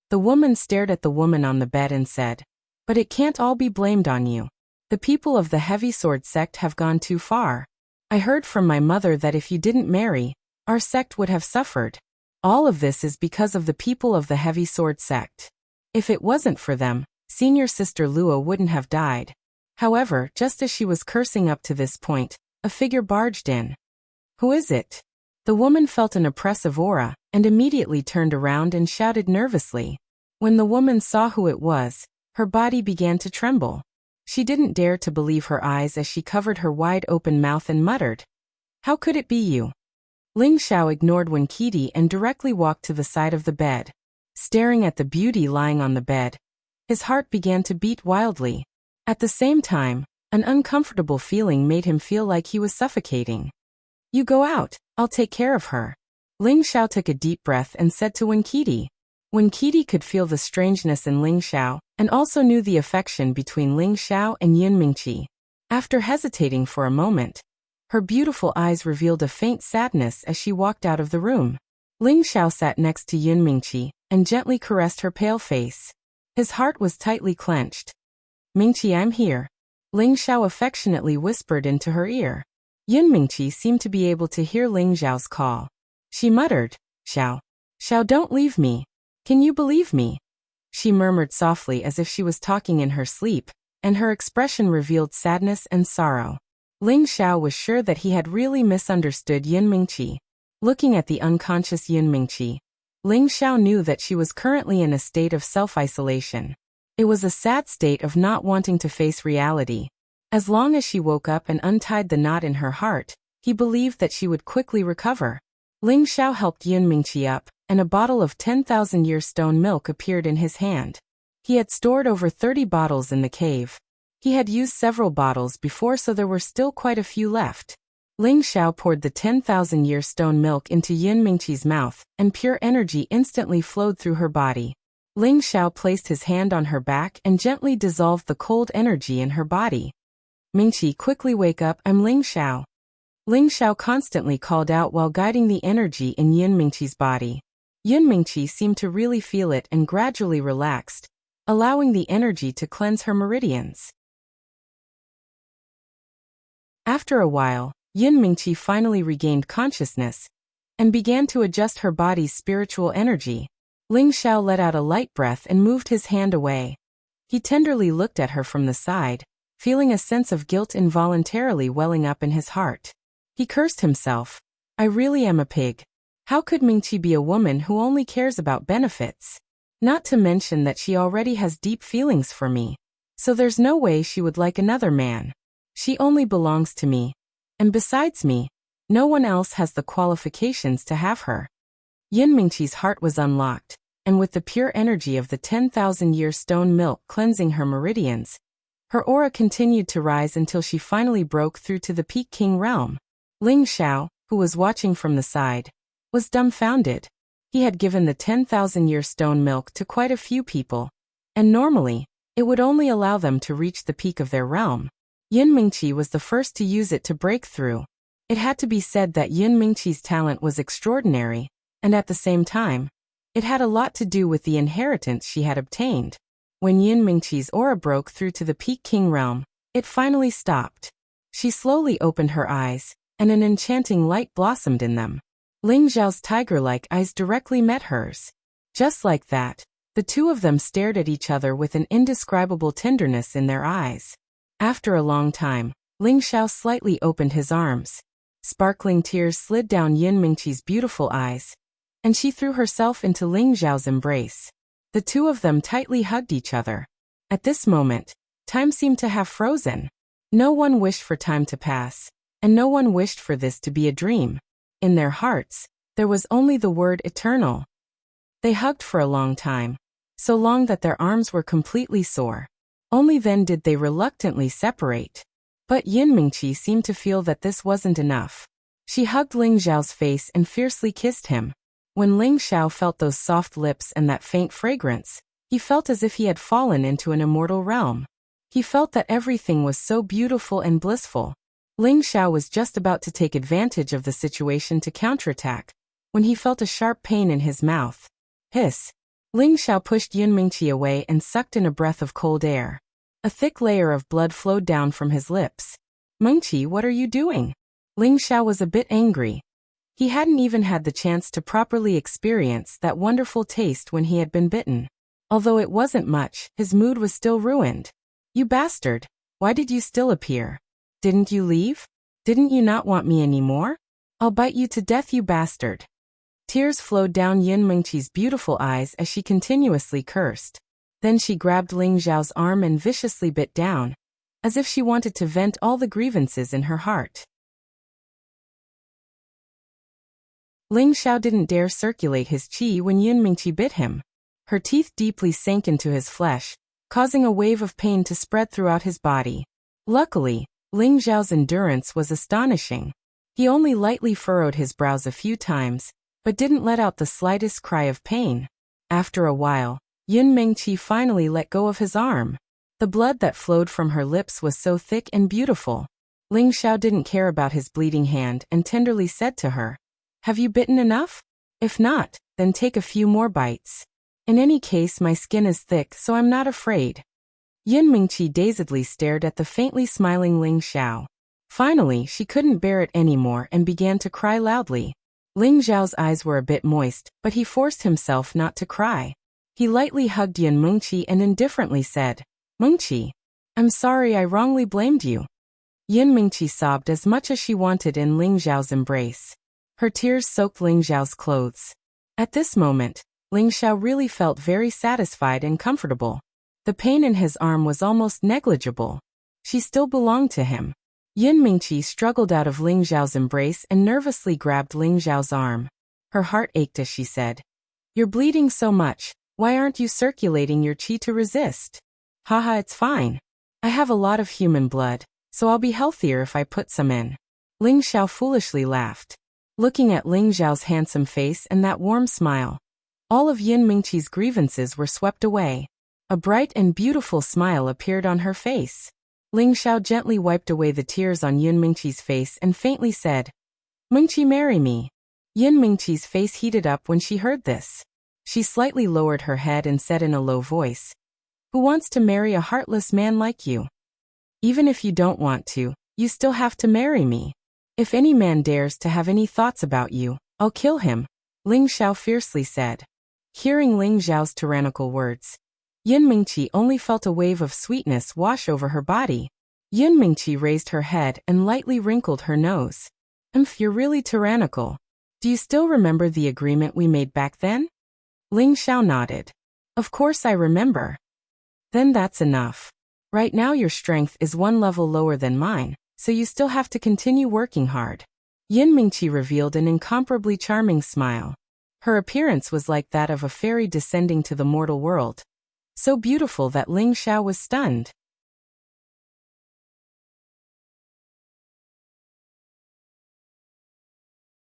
The woman stared at the woman on the bed and said, but it can't all be blamed on you. The people of the Heavy Sword sect have gone too far. I heard from my mother that if you didn't marry, our sect would have suffered. All of this is because of the people of the Heavy Sword sect. If it wasn't for them, senior sister Luo wouldn't have died. However, just as she was cursing up to this point, a figure barged in. Who is it? The woman felt an oppressive aura, and immediately turned around and shouted nervously. When the woman saw who it was, her body began to tremble. She didn't dare to believe her eyes as she covered her wide-open mouth and muttered, how could it be you? Ling Xiao ignored Wenkidi and directly walked to the side of the bed. Staring at the beauty lying on the bed, his heart began to beat wildly. At the same time, an uncomfortable feeling made him feel like he was suffocating. You go out, I'll take care of her. Ling Xiao took a deep breath and said to Wenkidi. Wenkidi could feel the strangeness in Ling Xiao, and also knew the affection between Ling Xiao and Yin Mingqi. After hesitating for a moment, her beautiful eyes revealed a faint sadness as she walked out of the room. Ling Xiao sat next to Yin Mingqi and gently caressed her pale face. His heart was tightly clenched. Mingqi, I'm here. Ling Xiao affectionately whispered into her ear. Yin Mingqi seemed to be able to hear Ling Xiao's call. She muttered, Xiao. Xiao, don't leave me. Can you believe me? She murmured softly as if she was talking in her sleep, and her expression revealed sadness and sorrow. Ling Xiao was sure that he had really misunderstood Yin Mingqi. Looking at the unconscious Yin Mingqi, Ling Xiao knew that she was currently in a state of self-isolation. It was a sad state of not wanting to face reality. As long as she woke up and untied the knot in her heart, he believed that she would quickly recover. Ling Xiao helped Yin Mingqi up, and a bottle of 10,000-year stone milk appeared in his hand. He had stored over 30 bottles in the cave. He had used several bottles before, so there were still quite a few left. Ling Xiao poured the 10,000-year stone milk into Yin Mingqi's mouth, and pure energy instantly flowed through her body. Ling Xiao placed his hand on her back and gently dissolved the cold energy in her body. Mingqi, quickly wake up, I'm Ling Xiao. Ling Xiao constantly called out while guiding the energy in Yin Mingqi's body. Yin Mingqi seemed to really feel it and gradually relaxed, allowing the energy to cleanse her meridians. After a while, Yin Mingqi finally regained consciousness and began to adjust her body's spiritual energy. Ling Xiao let out a light breath and moved his hand away. He tenderly looked at her from the side, feeling a sense of guilt involuntarily welling up in his heart. He cursed himself. I really am a pig. How could Mingqi be a woman who only cares about benefits? Not to mention that she already has deep feelings for me. So there's no way she would like another man. She only belongs to me. And besides me, no one else has the qualifications to have her. Yin Mingqi's heart was unlocked, and with the pure energy of the 10,000-year stone milk cleansing her meridians, her aura continued to rise until she finally broke through to the Peak King realm. Ling Xiao, who was watching from the side, was dumbfounded. He had given the 10,000-year stone milk to quite a few people, and normally, it would only allow them to reach the peak of their realm. Yin Mingqi was the first to use it to break through. It had to be said that Yin Mingqi's talent was extraordinary, and at the same time, it had a lot to do with the inheritance she had obtained. When Yin Mingqi's aura broke through to the Peak King realm, it finally stopped. She slowly opened her eyes, and an enchanting light blossomed in them. Ling Xiao's tiger-like eyes directly met hers. Just like that, the two of them stared at each other with an indescribable tenderness in their eyes. After a long time, Ling Xiao slightly opened his arms. Sparkling tears slid down Yin Mingqi's beautiful eyes, and she threw herself into Ling Xiao's embrace. The two of them tightly hugged each other. At this moment, time seemed to have frozen. No one wished for time to pass, and no one wished for this to be a dream. In their hearts, there was only the word eternal. They hugged for a long time, so long that their arms were completely sore. Only then did they reluctantly separate. But Yin Mingqi seemed to feel that this wasn't enough. She hugged Ling Xiao's face and fiercely kissed him. When Ling Xiao felt those soft lips and that faint fragrance, he felt as if he had fallen into an immortal realm. He felt that everything was so beautiful and blissful. Ling Xiao was just about to take advantage of the situation to counterattack, when he felt a sharp pain in his mouth. Hiss! Ling Xiao pushed Yin Mingqi away and sucked in a breath of cold air. A thick layer of blood flowed down from his lips. Mingqi, what are you doing? Ling Xiao was a bit angry. He hadn't even had the chance to properly experience that wonderful taste when he had been bitten. Although it wasn't much, his mood was still ruined. You bastard! Why did you still appear? Didn't you leave? Didn't you not want me anymore? I'll bite you to death, you bastard! Tears flowed down Yin Mingqi's beautiful eyes as she continuously cursed. Then she grabbed Ling Xiao's arm and viciously bit down, as if she wanted to vent all the grievances in her heart. Ling Xiao didn't dare circulate his qi when Yin Mingqi bit him. Her teeth deeply sank into his flesh, causing a wave of pain to spread throughout his body. Luckily, Ling Xiao's endurance was astonishing. He only lightly furrowed his brows a few times, but didn't let out the slightest cry of pain. After a while, Yin Mingqi finally let go of his arm. The blood that flowed from her lips was so thick and beautiful. Ling Xiao didn't care about his bleeding hand and tenderly said to her, "Have you bitten enough? If not, then take a few more bites. In any case, my skin is thick, so I'm not afraid." Yin Mingqi dazedly stared at the faintly smiling Ling Xiao. Finally, she couldn't bear it anymore and began to cry loudly. Ling Xiao's eyes were a bit moist, but he forced himself not to cry. He lightly hugged Yin Mingqi and indifferently said, "Mingqi, I'm sorry I wrongly blamed you." Yin Mingqi sobbed as much as she wanted in Ling Xiao's embrace. Her tears soaked Ling Xiao's clothes. At this moment, Ling Xiao really felt very satisfied and comfortable. The pain in his arm was almost negligible. She still belonged to him. Yin Mingqi struggled out of Ling Xiao's embrace and nervously grabbed Ling Xiao's arm. Her heart ached as she said, "You're bleeding so much, why aren't you circulating your qi to resist?" "Haha, it's fine. I have a lot of human blood, so I'll be healthier if I put some in." Ling Xiao foolishly laughed. Looking at Ling Xiao's handsome face and that warm smile, all of Yin Mingqi's grievances were swept away. A bright and beautiful smile appeared on her face. Ling Xiao gently wiped away the tears on Yin Mingqi's face and faintly said, "Mingqi, marry me." Yin Mingqi's face heated up when she heard this. She slightly lowered her head and said in a low voice, "Who wants to marry a heartless man like you? Even if you don't want to, you still have to marry me. If any man dares to have any thoughts about you, I'll kill him," Ling Xiao fiercely said. Hearing Ling Xiao's tyrannical words, Yun Mingqi only felt a wave of sweetness wash over her body. Yun Mingqi raised her head and lightly wrinkled her nose. You're really tyrannical. Do you still remember the agreement we made back then? Ling Xiao nodded. Of course I remember. Then that's enough. Right now your strength is one level lower than mine, so you still have to continue working hard. Yun Mingqi revealed an incomparably charming smile. Her appearance was like that of a fairy descending to the mortal world. So beautiful that Ling Xiao was stunned.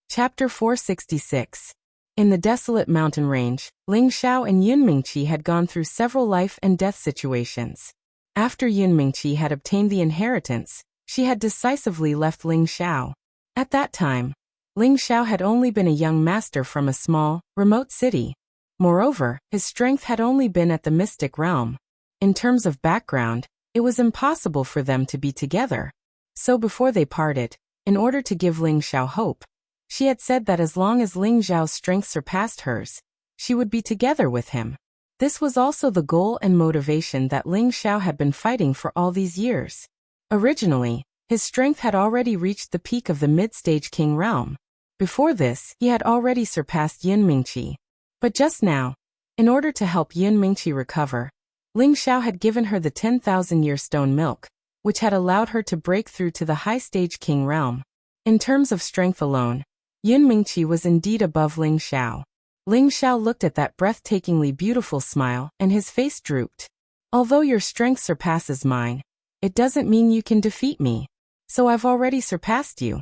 Chapter 466. In the desolate mountain range, Ling Xiao and Yun Mingqi had gone through several life and death situations. After Yun Mingqi had obtained the inheritance, she had decisively left Ling Xiao. At that time, Ling Xiao had only been a young master from a small, remote city. Moreover, his strength had only been at the mystic realm. In terms of background, it was impossible for them to be together. So before they parted, in order to give Ling Xiao hope, she had said that as long as Ling Xiao's strength surpassed hers, she would be together with him. This was also the goal and motivation that Ling Xiao had been fighting for all these years. Originally, his strength had already reached the peak of the mid-stage king realm. Before this, he had already surpassed Yun Mingqi. But just now, in order to help Yun Mingqi recover, Ling Xiao had given her the 10,000-year stone milk, which had allowed her to break through to the high-stage king realm. In terms of strength alone, Yun Mingqi was indeed above Ling Xiao. Ling Xiao looked at that breathtakingly beautiful smile and his face drooped. Although your strength surpasses mine, it doesn't mean you can defeat me. So I've already surpassed you.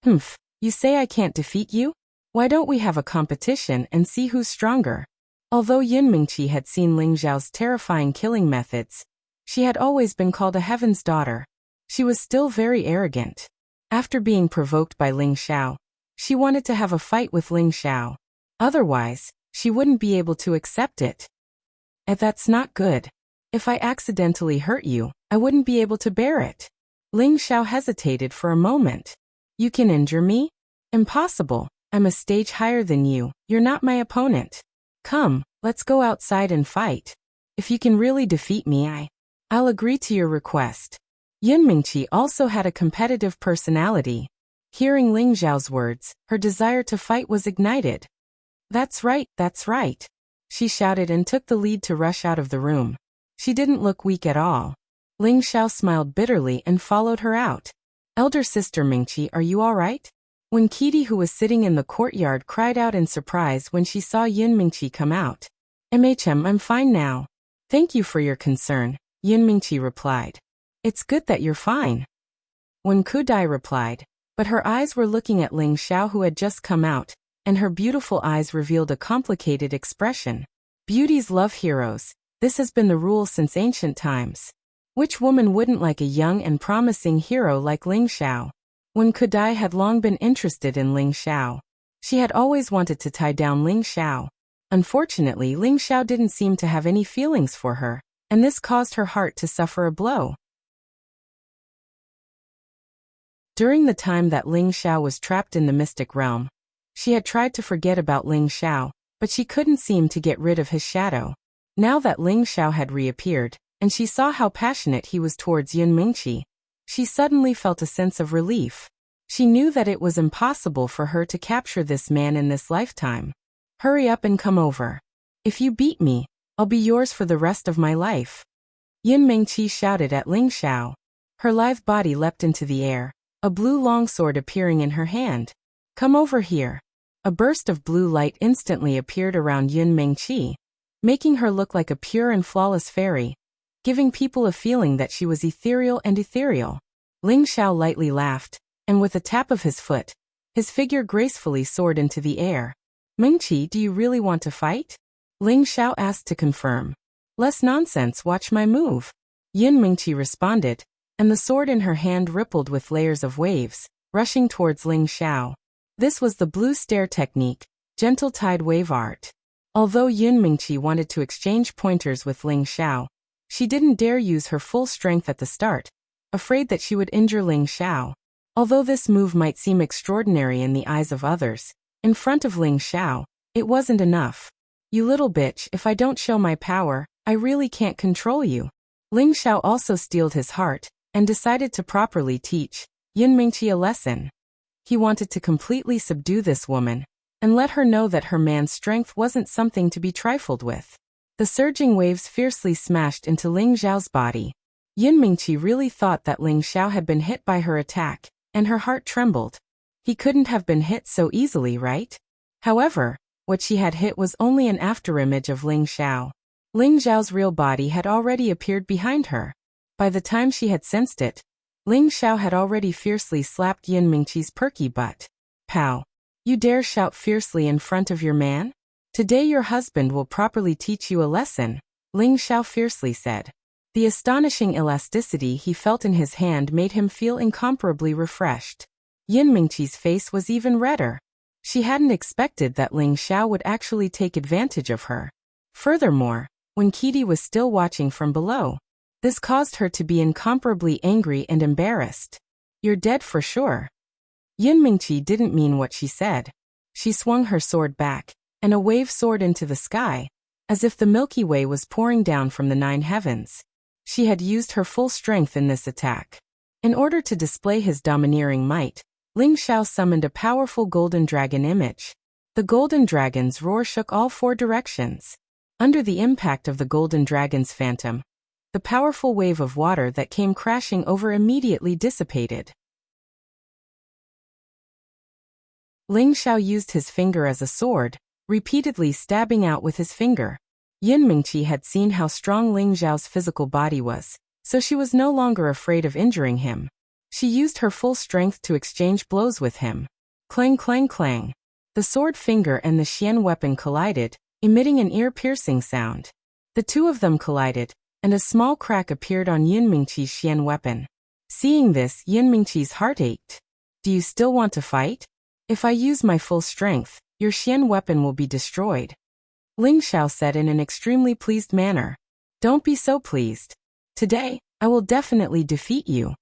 Humph, you say I can't defeat you? Why don't we have a competition and see who's stronger? Although Yun Mingqi had seen Ling Xiao's terrifying killing methods, she had always been called a heaven's daughter. She was still very arrogant. After being provoked by Ling Xiao, she wanted to have a fight with Ling Xiao. Otherwise, she wouldn't be able to accept it. And that's not good. If I accidentally hurt you, I wouldn't be able to bear it. Ling Xiao hesitated for a moment. You can injure me? Impossible. I'm a stage higher than you. You're not my opponent. Come, let's go outside and fight. If you can really defeat me, I'll agree to your request. Yun Mingqi also had a competitive personality. Hearing Ling Xiao's words, her desire to fight was ignited. That's right, she shouted and took the lead to rush out of the room. She didn't look weak at all. Ling Xiao smiled bitterly and followed her out. Elder sister Mingqi, are you all right? When Kitty, who was sitting in the courtyard, cried out in surprise when she saw Yun Mingqi come out. I'm fine now. Thank you for your concern, Yun Mingqi replied. It's good that you're fine. When Kudai replied, but her eyes were looking at Ling Xiao, who had just come out, and her beautiful eyes revealed a complicated expression. Beauties love heroes. This has been the rule since ancient times. Which woman wouldn't like a young and promising hero like Ling Xiao? When Kudai had long been interested in Ling Xiao, she had always wanted to tie down Ling Xiao. Unfortunately, Ling Xiao didn't seem to have any feelings for her, and this caused her heart to suffer a blow. During the time that Ling Xiao was trapped in the mystic realm, she had tried to forget about Ling Xiao, but she couldn't seem to get rid of his shadow. Now that Ling Xiao had reappeared, and she saw how passionate he was towards Yun Mingqi, she suddenly felt a sense of relief. She knew that it was impossible for her to capture this man in this lifetime. Hurry up and come over. If you beat me, I'll be yours for the rest of my life. Yun Mingqi shouted at Ling Xiao. Her lithe body leapt into the air, a blue longsword appearing in her hand. Come over here. A burst of blue light instantly appeared around Yun Mingqi, making her look like a pure and flawless fairy, giving people a feeling that she was ethereal and ethereal. Ling Xiao lightly laughed, and with a tap of his foot, his figure gracefully soared into the air. Mingqi, do you really want to fight? Ling Xiao asked to confirm. Less nonsense, watch my move. Yun Mingqi responded, and the sword in her hand rippled with layers of waves, rushing towards Ling Xiao. This was the blue stare technique, gentle tide wave art. Although Yun Mingqi wanted to exchange pointers with Ling Xiao, she didn't dare use her full strength at the start, afraid that she would injure Ling Xiao. Although this move might seem extraordinary in the eyes of others, in front of Ling Xiao, it wasn't enough. You little bitch, if I don't show my power, I really can't control you. Ling Xiao also steeled his heart, and decided to properly teach Yin Mingqi a lesson. He wanted to completely subdue this woman, and let her know that her man's strength wasn't something to be trifled with. The surging waves fiercely smashed into Ling Xiao's body. Yin Mingqi really thought that Ling Xiao had been hit by her attack, and her heart trembled. He couldn't have been hit so easily, right? However, what she had hit was only an afterimage of Ling Xiao. Ling Xiao's real body had already appeared behind her. By the time she had sensed it, Ling Xiao had already fiercely slapped Yin Mingqi's perky butt. Pow! You dare shout fiercely in front of your man? Today your husband will properly teach you a lesson, Ling Xiao fiercely said. The astonishing elasticity he felt in his hand made him feel incomparably refreshed. Yin Mingqi's face was even redder. She hadn't expected that Ling Xiao would actually take advantage of her. Furthermore, when Kitty was still watching from below, this caused her to be incomparably angry and embarrassed. You're dead for sure. Yin Mingqi didn't mean what she said. She swung her sword back, and a wave soared into the sky, as if the Milky Way was pouring down from the 9 heavens. She had used her full strength in this attack. In order to display his domineering might, Ling Xiao summoned a powerful golden dragon image. The golden dragon's roar shook all 4 directions. Under the impact of the golden dragon's phantom, the powerful wave of water that came crashing over immediately dissipated. Ling Xiao used his finger as a sword, repeatedly stabbing out with his finger. Yin Mingqi had seen how strong Ling Xiao's physical body was, so she was no longer afraid of injuring him. She used her full strength to exchange blows with him. Clang clang clang. The sword finger and the xian weapon collided, emitting an ear-piercing sound. The two of them collided, and a small crack appeared on Yin Mingqi's xian weapon. Seeing this, Yin Mingqi's heart ached. Do you still want to fight? If I use my full strength, your xian weapon will be destroyed. Ling Xiao said in an extremely pleased manner. Don't be so pleased. Today, I will definitely defeat you.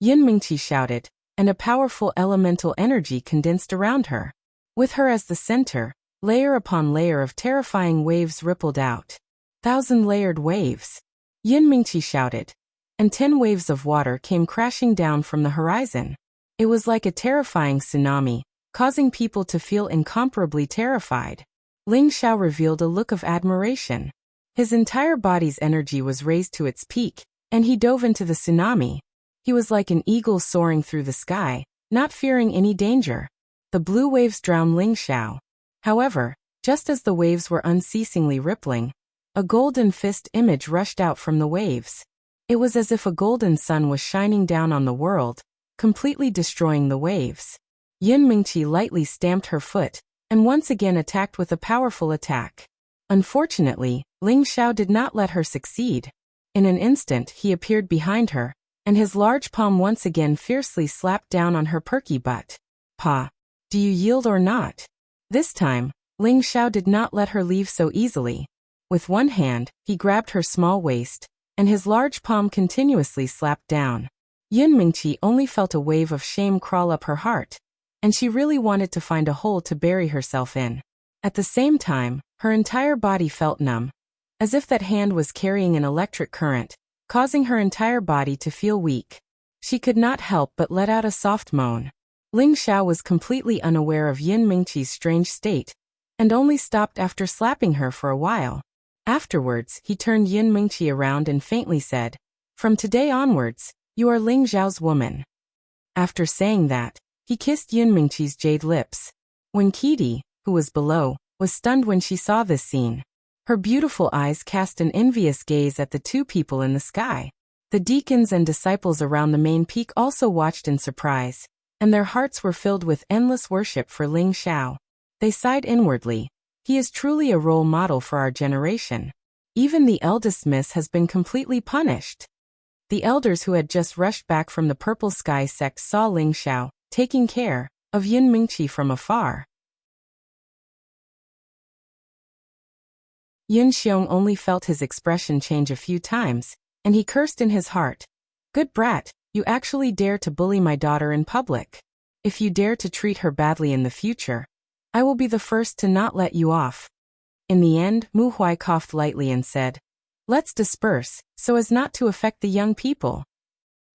Yin Mingqi shouted, and a powerful elemental energy condensed around her. With her as the center, layer upon layer of terrifying waves rippled out. 1,000-layered waves. Yin Mingqi shouted, and 10 waves of water came crashing down from the horizon. It was like a terrifying tsunami, causing people to feel incomparably terrified. Ling Xiao revealed a look of admiration. His entire body's energy was raised to its peak, and he dove into the tsunami. He was like an eagle soaring through the sky, not fearing any danger. The blue waves drowned Ling Xiao. However, just as the waves were unceasingly rippling, a golden fist image rushed out from the waves. It was as if a golden sun was shining down on the world, completely destroying the waves. Yin Mingqi lightly stamped her foot, and once again attacked with a powerful attack. Unfortunately, Ling Xiao did not let her succeed. In an instant he appeared behind her, and his large palm once again fiercely slapped down on her perky butt. Pa! Do you yield or not? This time, Ling Xiao did not let her leave so easily. With one hand, he grabbed her small waist, and his large palm continuously slapped down. Yin Mingqi only felt a wave of shame crawl up her heart, and she really wanted to find a hole to bury herself in. At the same time, her entire body felt numb, as if that hand was carrying an electric current, causing her entire body to feel weak. She could not help but let out a soft moan. Ling Xiao was completely unaware of Yin Mingqi's strange state, and only stopped after slapping her for a while. Afterwards, he turned Yin Mingqi around and faintly said, "From today onwards, you are Ling Xiao's woman." After saying that, he kissed Yin Mingqi's jade lips. When Kitty, who was below, was stunned when she saw this scene. Her beautiful eyes cast an envious gaze at the two people in the sky. The deacons and disciples around the main peak also watched in surprise, and their hearts were filled with endless worship for Ling Xiao. They sighed inwardly. He is truly a role model for our generation. Even the eldest miss has been completely punished. The elders who had just rushed back from the Purple Sky sect saw Ling Xiao taking care of Yin Mingqi from afar. Yin Xiong only felt his expression change a few times, and he cursed in his heart. Good brat, you actually dare to bully my daughter in public. If you dare to treat her badly in the future, I will be the first to not let you off. In the end, Mu Huai coughed lightly and said, "Let's disperse, so as not to affect the young people."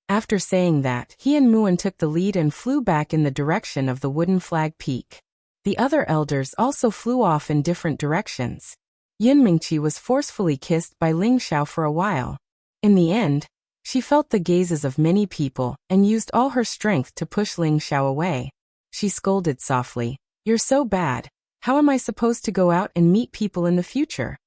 After saying that, he and Muan took the lead and flew back in the direction of the wooden flag peak. The other elders also flew off in different directions. Yin Mingqi was forcefully kissed by Ling Xiao for a while. In the end, she felt the gazes of many people and used all her strength to push Ling Xiao away. She scolded softly, "You're so bad. How am I supposed to go out and meet people in the future?"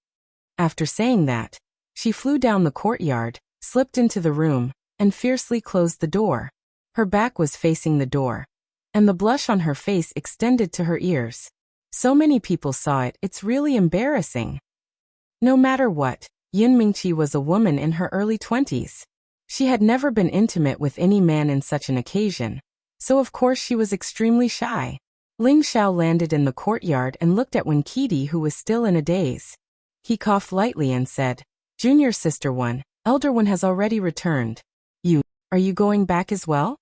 After saying that, she flew down the courtyard, slipped into the room, and fiercely closed the door. Her back was facing the door, and the blush on her face extended to her ears. So many people saw it, it's really embarrassing. No matter what, Yin Mingqi was a woman in her early 20s. She had never been intimate with any man in such an occasion, so of course she was extremely shy. Ling Xiao landed in the courtyard and looked at Winkidi, who was still in a daze. He coughed lightly and said, "Junior sister one, elder one has already returned. Are you going back as well?"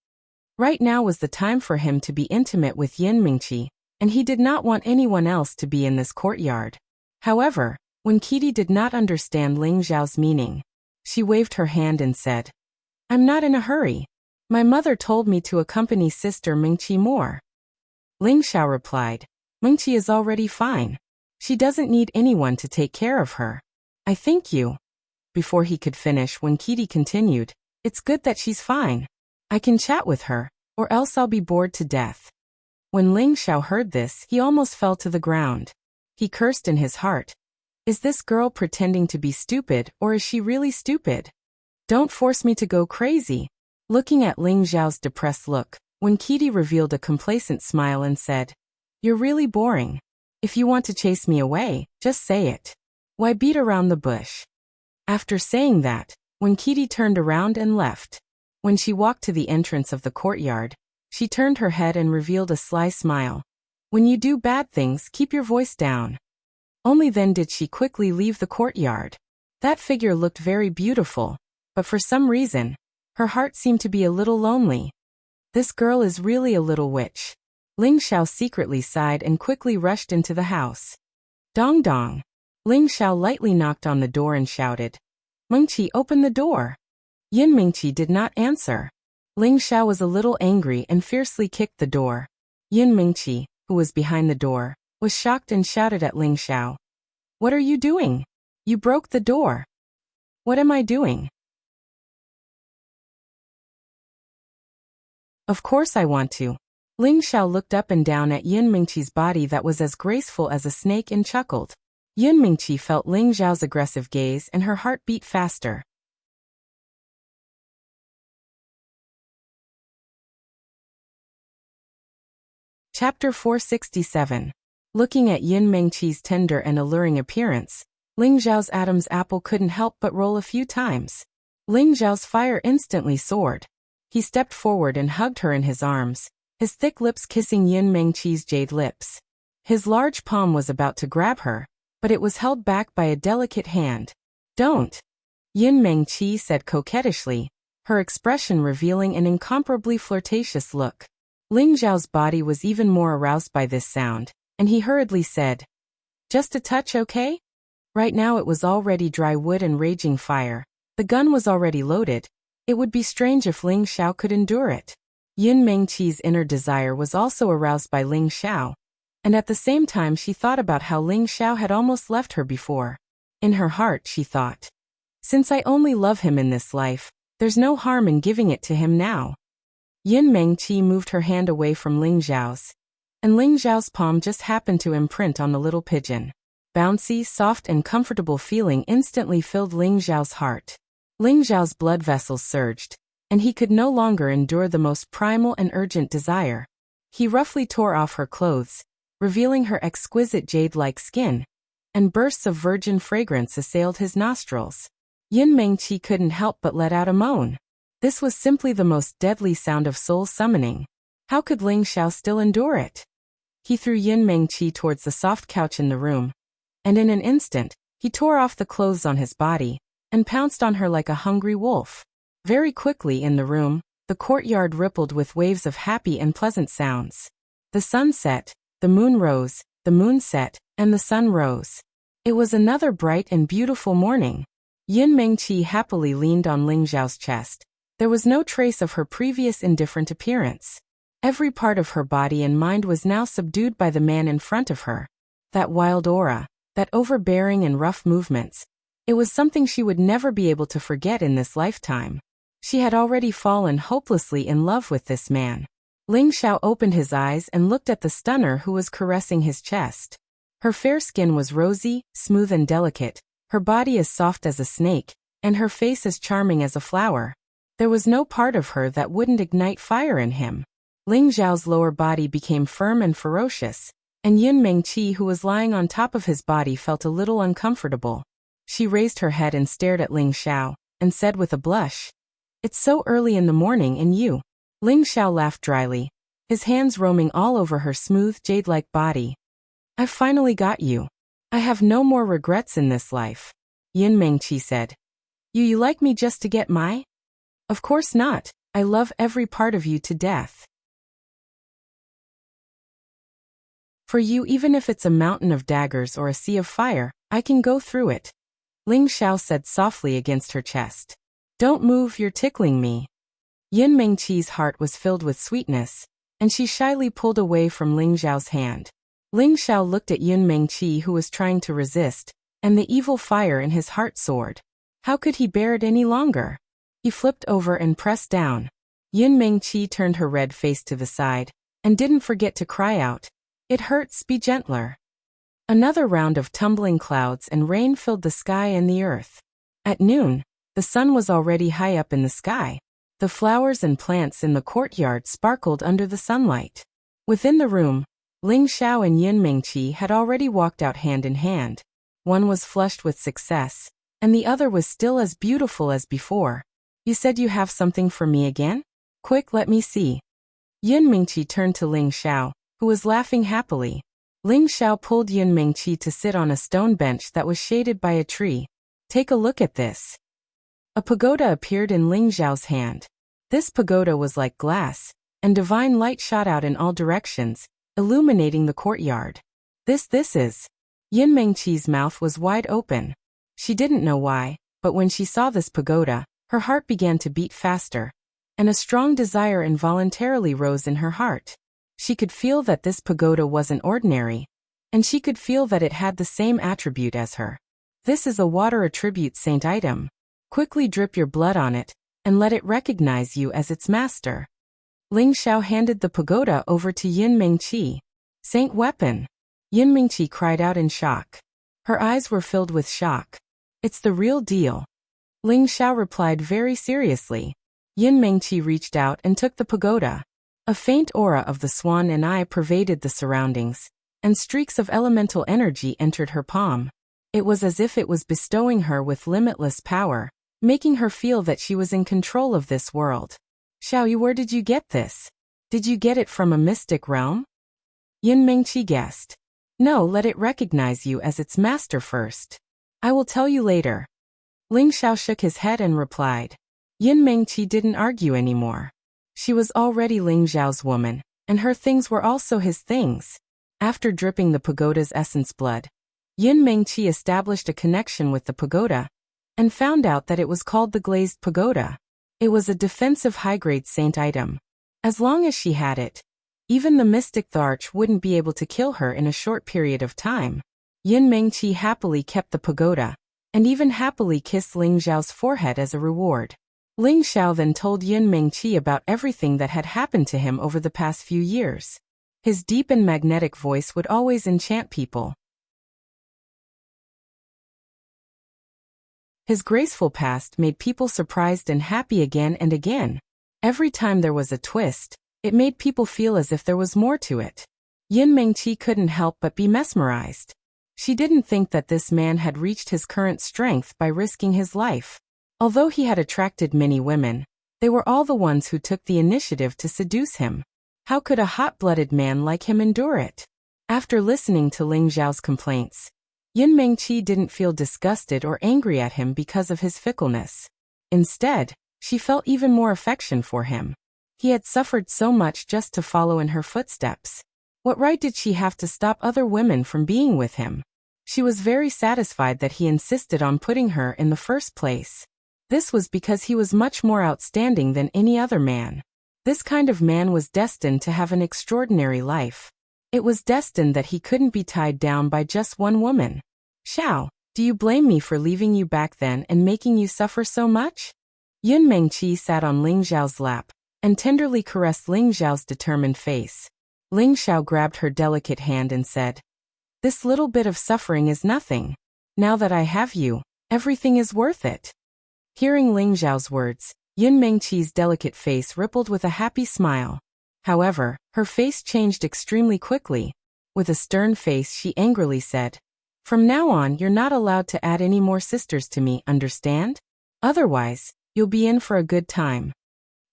Right now was the time for him to be intimate with Yin Mingqi, and he did not want anyone else to be in this courtyard. However, Winkidi did not understand Ling Xiao's meaning. She waved her hand and said, "I'm not in a hurry. My mother told me to accompany sister Mingqi more." Ling Xiao replied, "Mingqi is already fine. She doesn't need anyone to take care of her. I thank you." Before he could finish, Winkidi continued, "It's good that she's fine. I can chat with her, or else I'll be bored to death." When Ling Xiao heard this, he almost fell to the ground. He cursed in his heart. Is this girl pretending to be stupid, or is she really stupid? Don't force me to go crazy. Looking at Ling Xiao's depressed look, Winkidi revealed a complacent smile and said, "You're really boring. If you want to chase me away, just say it. Why beat around the bush?" After saying that, Winkidi turned around and left. When she walked to the entrance of the courtyard, she turned her head and revealed a sly smile. "When you do bad things, keep your voice down." Only then did she quickly leave the courtyard. That figure looked very beautiful, but for some reason, her heart seemed to be a little lonely. This girl is really a little witch. Ling Xiao secretly sighed and quickly rushed into the house. Dong dong. Ling Xiao lightly knocked on the door and shouted, "Mingqi, open the door." Yin Mingqi did not answer. Ling Xiao was a little angry and fiercely kicked the door. Yin Mingqi, who was behind the door, was shocked and shouted at Ling Xiao, "What are you doing? You broke the door." "What am I doing? Of course I want to." Ling Xiao looked up and down at Yin Mingqi's body that was as graceful as a snake and chuckled. Yin Mingqi felt Ling Xiao's aggressive gaze and her heart beat faster. Chapter 467. Looking at Yin Mingqi's tender and alluring appearance, Ling Xiao's Adam's apple couldn't help but roll a few times. Ling Xiao's fire instantly soared. He stepped forward and hugged her in his arms, his thick lips kissing Yin Mingqi's jade lips. His large palm was about to grab her, but it was held back by a delicate hand. "Don't," Yin Mingqi said coquettishly, her expression revealing an incomparably flirtatious look. Ling Xiao's body was even more aroused by this sound, and he hurriedly said, "Just a touch, okay?" Right now it was already dry wood and raging fire. The gun was already loaded. It would be strange if Ling Xiao could endure it. Yin Mingqi's inner desire was also aroused by Ling Xiao, and at the same time she thought about how Ling Xiao had almost left her before. In her heart she thought, "Since I only love him in this life, there's no harm in giving it to him now." Yin Mingqi moved her hand away from Ling Xiao's, and Ling Xiao's palm just happened to imprint on the little pigeon. Bouncy, soft and comfortable feeling instantly filled Ling Xiao's heart. Ling Xiao's blood vessels surged, and he could no longer endure the most primal and urgent desire. He roughly tore off her clothes, revealing her exquisite jade-like skin, and bursts of virgin fragrance assailed his nostrils. Yin Mingqi couldn't help but let out a moan. This was simply the most deadly sound of soul summoning. How could Ling Xiao still endure it? He threw Yin Mingqi towards the soft couch in the room, and in an instant, he tore off the clothes on his body, and pounced on her like a hungry wolf. Very quickly in the room, the courtyard rippled with waves of happy and pleasant sounds. The sun set, the moon rose, the moon set, and the sun rose. It was another bright and beautiful morning. Yin Mengqi happily leaned on Ling Zhao's chest. There was no trace of her previous indifferent appearance. Every part of her body and mind was now subdued by the man in front of her. That wild aura, that overbearing and rough movements. It was something she would never be able to forget in this lifetime. She had already fallen hopelessly in love with this man. Ling Zhao opened his eyes and looked at the stunner who was caressing his chest. Her fair skin was rosy, smooth and delicate, her body as soft as a snake, and her face as charming as a flower. There was no part of her that wouldn't ignite fire in him. Ling Zhao's lower body became firm and ferocious, and Yin Mengqi, who was lying on top of his body, felt a little uncomfortable. She raised her head and stared at Ling Zhao, and said with a blush, "It's so early in the morning and you." Ling Zhao laughed dryly, his hands roaming all over her smooth jade-like body. "I've finally got you. I have no more regrets in this life." Yin Mengqi said, You like me just to get my? Of course not. I love every part of you to death. For you, even if it's a mountain of daggers or a sea of fire, I can go through it. Ling Zhao said softly against her chest. Don't move, you're tickling me. Yin Mengqi's heart was filled with sweetness, and she shyly pulled away from Ling Zhao's hand. Ling Zhao looked at Yin Mengqi, who was trying to resist, and the evil fire in his heart soared. How could he bear it any longer? He flipped over and pressed down. Yin Mengqi turned her red face to the side, and didn't forget to cry out, It hurts, be gentler. Another round of tumbling clouds and rain filled the sky and the earth. At noon, the sun was already high up in the sky. The flowers and plants in the courtyard sparkled under the sunlight. Within the room, Ling Zhao and Yin Mengqi had already walked out hand in hand. One was flushed with success, and the other was still as beautiful as before. You said you have something for me again? Quick, let me see. Yin Mengqi turned to Ling Zhao, who was laughing happily. Ling Zhao pulled Yin Mengqi to sit on a stone bench that was shaded by a tree. Take a look at this. A pagoda appeared in Ling Zhao's hand. This pagoda was like glass, and divine light shot out in all directions, illuminating the courtyard. This is. Yin Mengqi's mouth was wide open. She didn't know why, but when she saw this pagoda, her heart began to beat faster, and a strong desire involuntarily rose in her heart. She could feel that this pagoda wasn't ordinary, and she could feel that it had the same attribute as her. This is a water attribute saint item. Quickly drip your blood on it, and let it recognize you as its master. Ling Zhao handed the pagoda over to Yin Mengqi. Saint weapon. Yin Mengqi cried out in shock. Her eyes were filled with shock. It's the real deal. Ling Zhao replied very seriously. Yin Mengqi reached out and took the pagoda. A faint aura of the swan and eye pervaded the surroundings, and streaks of elemental energy entered her palm. It was as if it was bestowing her with limitless power, making her feel that she was in control of this world. Xiaoyu, where did you get this? Did you get it from a mystic realm? Yin Mengqi guessed. No, let it recognize you as its master first. I will tell you later. Ling Zhao shook his head and replied. Yin Mengqi didn't argue anymore. She was already Ling Zhao's woman, and her things were also his things. After dripping the pagoda's essence blood, Yin Mengqi established a connection with the pagoda, and found out that it was called the Glazed Pagoda. It was a defensive high-grade saint item. As long as she had it, even the mystic Tharch wouldn't be able to kill her in a short period of time. Yin Mengqi happily kept the pagoda, and even happily kissed Ling Zhao's forehead as a reward. Ling Zhao then told Yin Mengqi about everything that had happened to him over the past few years. His deep and magnetic voice would always enchant people. His graceful past made people surprised and happy again and again. Every time there was a twist, it made people feel as if there was more to it. Yin Mengqi couldn't help but be mesmerized. She didn't think that this man had reached his current strength by risking his life. Although he had attracted many women, they were all the ones who took the initiative to seduce him. How could a hot-blooded man like him endure it? After listening to Ling Zhao's complaints, Yin Mengqi didn't feel disgusted or angry at him because of his fickleness. Instead, she felt even more affection for him. He had suffered so much just to follow in her footsteps. What right did she have to stop other women from being with him? She was very satisfied that he insisted on putting her in the first place. This was because he was much more outstanding than any other man. This kind of man was destined to have an extraordinary life. It was destined that he couldn't be tied down by just one woman. Xiao, do you blame me for leaving you back then and making you suffer so much? Yun Mengqi sat on Ling Xiao's lap and tenderly caressed Ling Xiao's determined face. Ling Xiao grabbed her delicate hand and said, "This little bit of suffering is nothing. Now that I have you, everything is worth it." Hearing Ling Xiao's words, Yun Mengqi's delicate face rippled with a happy smile. However, her face changed extremely quickly. With a stern face, she angrily said, "From now on, you're not allowed to add any more sisters to me, understand? Otherwise, you'll be in for a good time."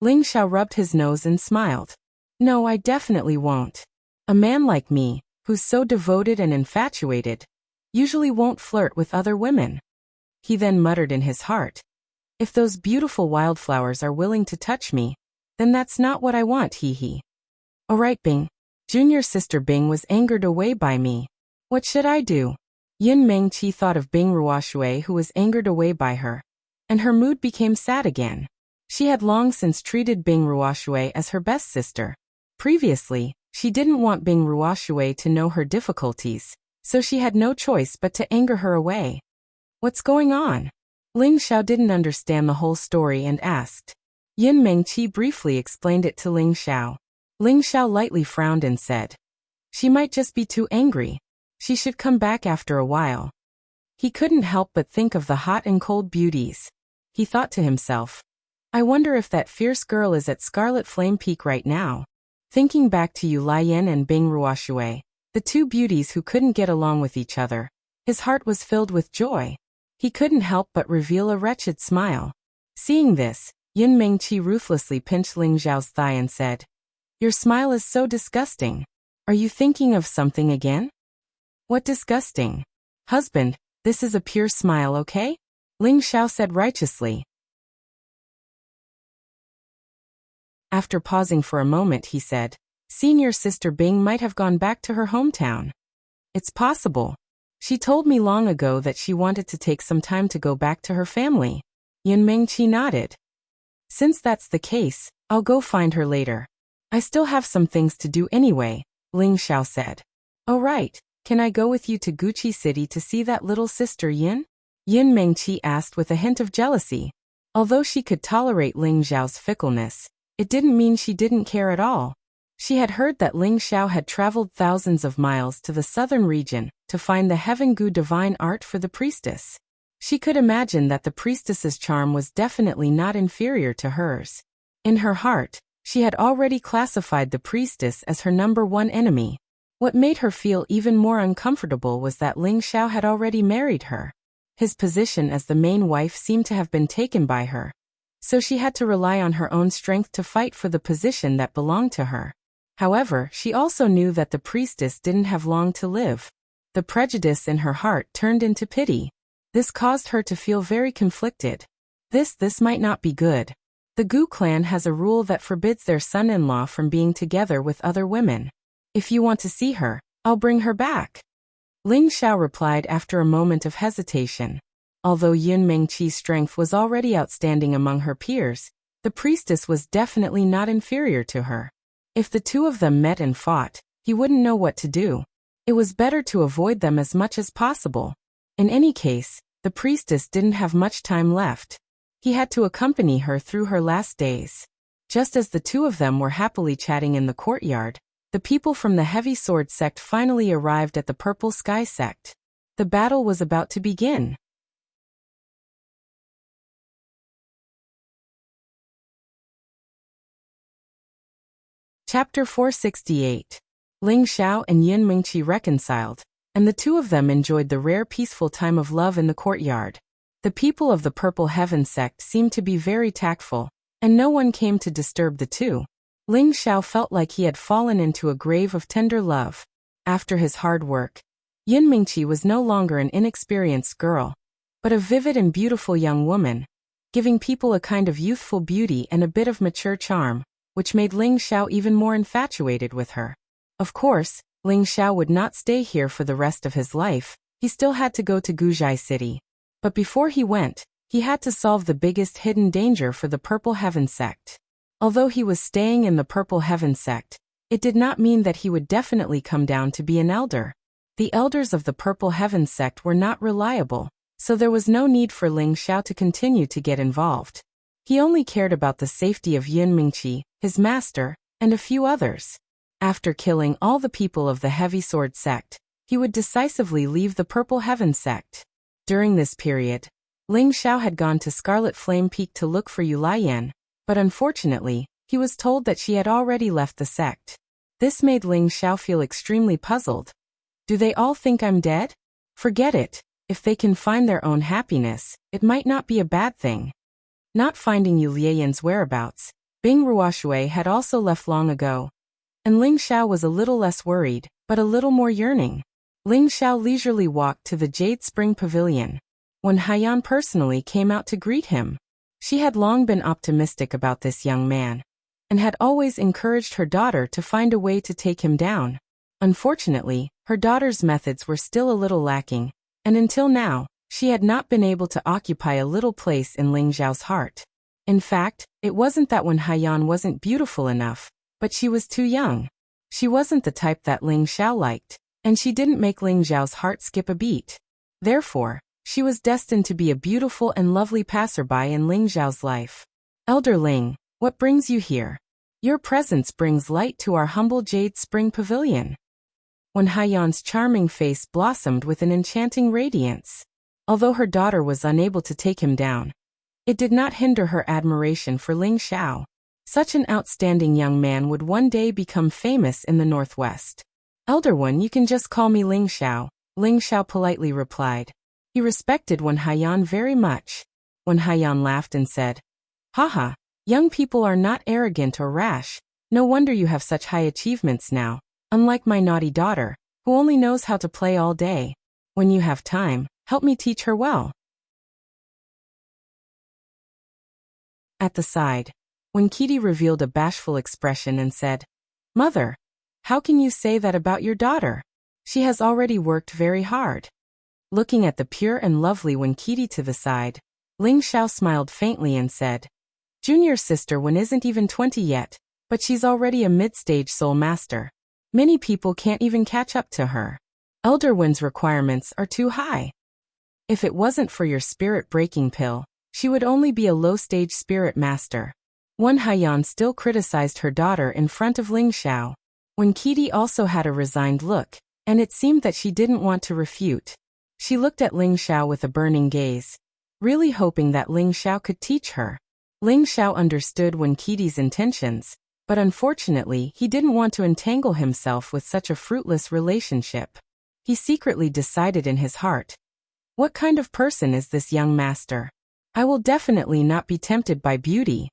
Ling Xiao rubbed his nose and smiled. "No, I definitely won't. A man like me, who's so devoted and infatuated, usually won't flirt with other women." He then muttered in his heart, "If those beautiful wildflowers are willing to touch me, then that's not what I want, hee. Alright, Bing. Junior sister Bing was angered away by me. What should I do?" Yun Mengqi thought of Bing Ruoshui, who was angered away by her, and her mood became sad again. She had long since treated Bing Ruoshui as her best sister. Previously, she didn't want Bing Ruoshui to know her difficulties, so she had no choice but to anger her away. "What's going on?" Ling Xiao didn't understand the whole story and asked. Yun Mengqi briefly explained it to Ling Xiao. Ling Xiao lightly frowned and said, "She might just be too angry. She should come back after a while." He couldn't help but think of the hot and cold beauties. He thought to himself, "I wonder if that fierce girl is at Scarlet Flame Peak right now." Thinking back to Yu Lian and Bing Ruoshui, the two beauties who couldn't get along with each other, his heart was filled with joy. He couldn't help but reveal a wretched smile. Seeing this, Yun Mengqi ruthlessly pinched Ling Xiao's thigh and said, "Your smile is so disgusting. Are you thinking of something again?" "What disgusting? Husband, this is a pure smile, okay?" Ling Xiao said righteously. After pausing for a moment, he said, "Senior sister Bing might have gone back to her hometown." "It's possible. She told me long ago that she wanted to take some time to go back to her family." Yun Mengqi nodded. "Since that's the case, I'll go find her later. I still have some things to do anyway," Ling Xiao said. "Oh right, can I go with you to Gucci City to see that little sister Yin?" Yun Mengqi asked with a hint of jealousy. Although she could tolerate Ling Xiao's fickleness, it didn't mean she didn't care at all. She had heard that Ling Xiao had traveled thousands of miles to the southern region to find the Heaven Gu divine art for the priestess. She could imagine that the priestess's charm was definitely not inferior to hers. In her heart, she had already classified the priestess as her #1 enemy. What made her feel even more uncomfortable was that Ling Xiao had already married her. His position as the main wife seemed to have been taken by her. So she had to rely on her own strength to fight for the position that belonged to her. However, she also knew that the priestess didn't have long to live. The prejudice in her heart turned into pity. This caused her to feel very conflicted. This might not be good. The Gu clan has a rule that forbids their son-in-law from being together with other women. If you want to see her, I'll bring her back." Ling Xiao replied after a moment of hesitation. Although Yun Mengqi's strength was already outstanding among her peers, the priestess was definitely not inferior to her. If the two of them met and fought, he wouldn't know what to do. It was better to avoid them as much as possible. In any case, the priestess didn't have much time left. He had to accompany her through her last days. Just as the two of them were happily chatting in the courtyard, the people from the Heavy Sword sect finally arrived at the Purple Sky sect. The battle was about to begin. Chapter 468. Ling Xiao and Yun Mengqi reconciled, and the two of them enjoyed the rare peaceful time of love in the courtyard. The people of the Purple Heaven sect seemed to be very tactful, and no one came to disturb the two. Ling Xiao felt like he had fallen into a grave of tender love. After his hard work, Yun Mengqi was no longer an inexperienced girl, but a vivid and beautiful young woman, giving people a kind of youthful beauty and a bit of mature charm, which made Ling Xiao even more infatuated with her. Of course, Ling Xiao would not stay here for the rest of his life. He still had to go to Guzhai City. But before he went, he had to solve the biggest hidden danger for the Purple Heaven sect. Although he was staying in the Purple Heaven sect, it did not mean that he would definitely come down to be an elder. The elders of the Purple Heaven sect were not reliable, so there was no need for Ling Xiao to continue to get involved. He only cared about the safety of Yun Mingqi, his master, and a few others. After killing all the people of the Heavy Sword sect, he would decisively leave the Purple Heaven sect. During this period, Ling Xiao had gone to Scarlet Flame Peak to look for Yu Lian, but unfortunately, he was told that she had already left the sect. This made Ling Xiao feel extremely puzzled. Do they all think I'm dead? Forget it. If they can find their own happiness, it might not be a bad thing. Not finding Yu Lian's whereabouts, Bing Ruoshui had also left long ago. And Ling Xiao was a little less worried, but a little more yearning. Ling Xiao leisurely walked to the Jade Spring Pavilion. When Haiyan personally came out to greet him, she had long been optimistic about this young man, and had always encouraged her daughter to find a way to take him down. Unfortunately, her daughter's methods were still a little lacking, and until now, she had not been able to occupy a little place in Ling Xiao's heart. In fact, it wasn't that when Haiyan wasn't beautiful enough, but she was too young. She wasn't the type that Ling Xiao liked, and she didn't make Ling Xiao's heart skip a beat. Therefore, she was destined to be a beautiful and lovely passerby in Ling Xiao's life. Elder Ling, what brings you here? Your presence brings light to our humble Jade Spring Pavilion. When Haiyan's charming face blossomed with an enchanting radiance. Although her daughter was unable to take him down, it did not hinder her admiration for Ling Xiao. Such an outstanding young man would one day become famous in the Northwest. Elder One, you can just call me Ling Xiao, Ling Xiao politely replied. He respected Wen Haiyan very much. Wen Haiyan laughed and said, Haha, young people are not arrogant or rash. No wonder you have such high achievements now, unlike my naughty daughter, who only knows how to play all day. When you have time, help me teach her well. At the side, when Kitty revealed a bashful expression and said, Mother, how can you say that about your daughter? She has already worked very hard. Looking at the pure and lovely Wen Kitty to the side, Ling Xiao smiled faintly and said, Junior sister Wen isn't even 20 yet, but she's already a mid-stage soul master. Many people can't even catch up to her. Elder Wen's requirements are too high. If it wasn't for your spirit-breaking pill, she would only be a low-stage spirit master. Wen Haiyan still criticized her daughter in front of Ling Xiao. Wen Kitty also had a resigned look, and it seemed that she didn't want to refute. She looked at Ling Xiao with a burning gaze, really hoping that Ling Xiao could teach her. Ling Xiao understood Wen Kitty's intentions, but unfortunately he didn't want to entangle himself with such a fruitless relationship. He secretly decided in his heart, what kind of person is this young master? I will definitely not be tempted by beauty.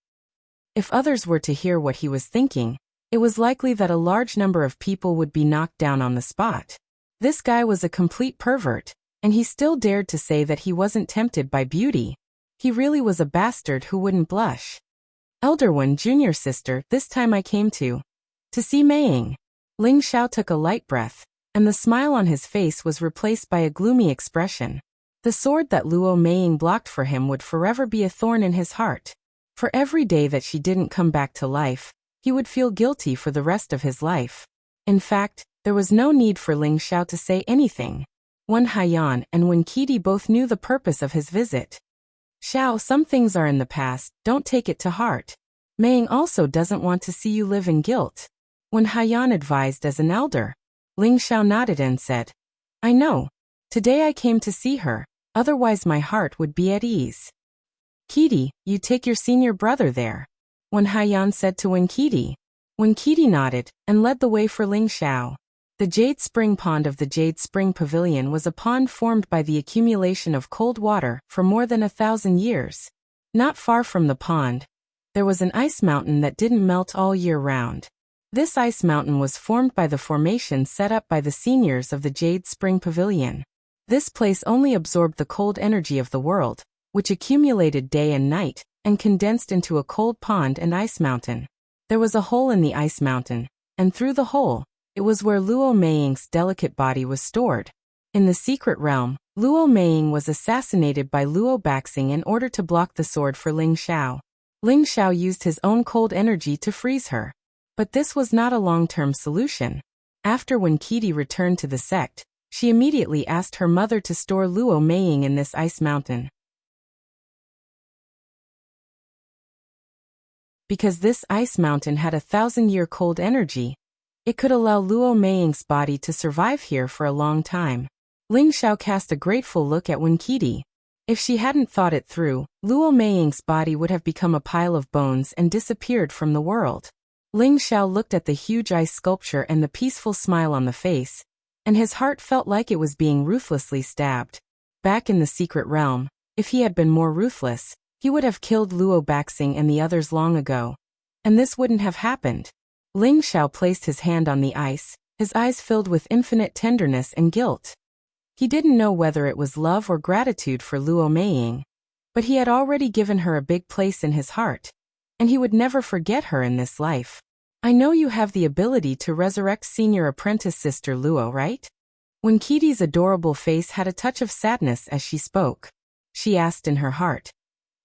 If others were to hear what he was thinking, it was likely that a large number of people would be knocked down on the spot. This guy was a complete pervert, and he still dared to say that he wasn't tempted by beauty. He really was a bastard who wouldn't blush. Elder One, junior sister, this time I came to see Meiying. Ling Xiao took a light breath, and the smile on his face was replaced by a gloomy expression. The sword that Luo Meiying blocked for him would forever be a thorn in his heart. For every day that she didn't come back to life, he would feel guilty for the rest of his life. In fact, there was no need for Ling Xiao to say anything. Wen Haiyan and Wen Kitty both knew the purpose of his visit. Xiao, some things are in the past, don't take it to heart. Meiying also doesn't want to see you live in guilt. Wen Haiyan advised as an elder. Ling Xiao nodded and said, I know. Today I came to see her, otherwise my heart would be at ease. Kitty, you take your senior brother there. Wen Haiyan said to Wen Kitty. Wen Kitty nodded and led the way for Ling Xiao. The Jade Spring Pond of the Jade Spring Pavilion was a pond formed by the accumulation of cold water for more than 1,000 years. Not far from the pond, there was an ice mountain that didn't melt all year round. This ice mountain was formed by the formation set up by the seniors of the Jade Spring Pavilion. This place only absorbed the cold energy of the world, which accumulated day and night, and condensed into a cold pond and ice mountain. There was a hole in the ice mountain, and through the hole, it was where Luo Meiying's delicate body was stored. In the secret realm, Luo Meiying was assassinated by Luo Baxing in order to block the sword for Ling Xiao. Ling Xiao used his own cold energy to freeze her. But this was not a long-term solution. After when Deity returned to the sect, she immediately asked her mother to store Luo Meiying in this ice mountain. Because this ice mountain had a 1,000-year cold energy, it could allow Luo Meiying's body to survive here for a long time. Ling Xiao cast a grateful look at Deity. If she hadn't thought it through, Luo Meiying's body would have become a pile of bones and disappeared from the world. Ling Xiao looked at the huge ice sculpture and the peaceful smile on the face, and his heart felt like it was being ruthlessly stabbed. Back in the secret realm, if he had been more ruthless, he would have killed Luo Baxing and the others long ago. And this wouldn't have happened. Ling Xiao placed his hand on the ice, his eyes filled with infinite tenderness and guilt. He didn't know whether it was love or gratitude for Luo Meiying, but he had already given her a big place in his heart, and he would never forget her in this life. I know you have the ability to resurrect senior apprentice sister Luo, right? When Deity's adorable face had a touch of sadness as she spoke, she asked in her heart,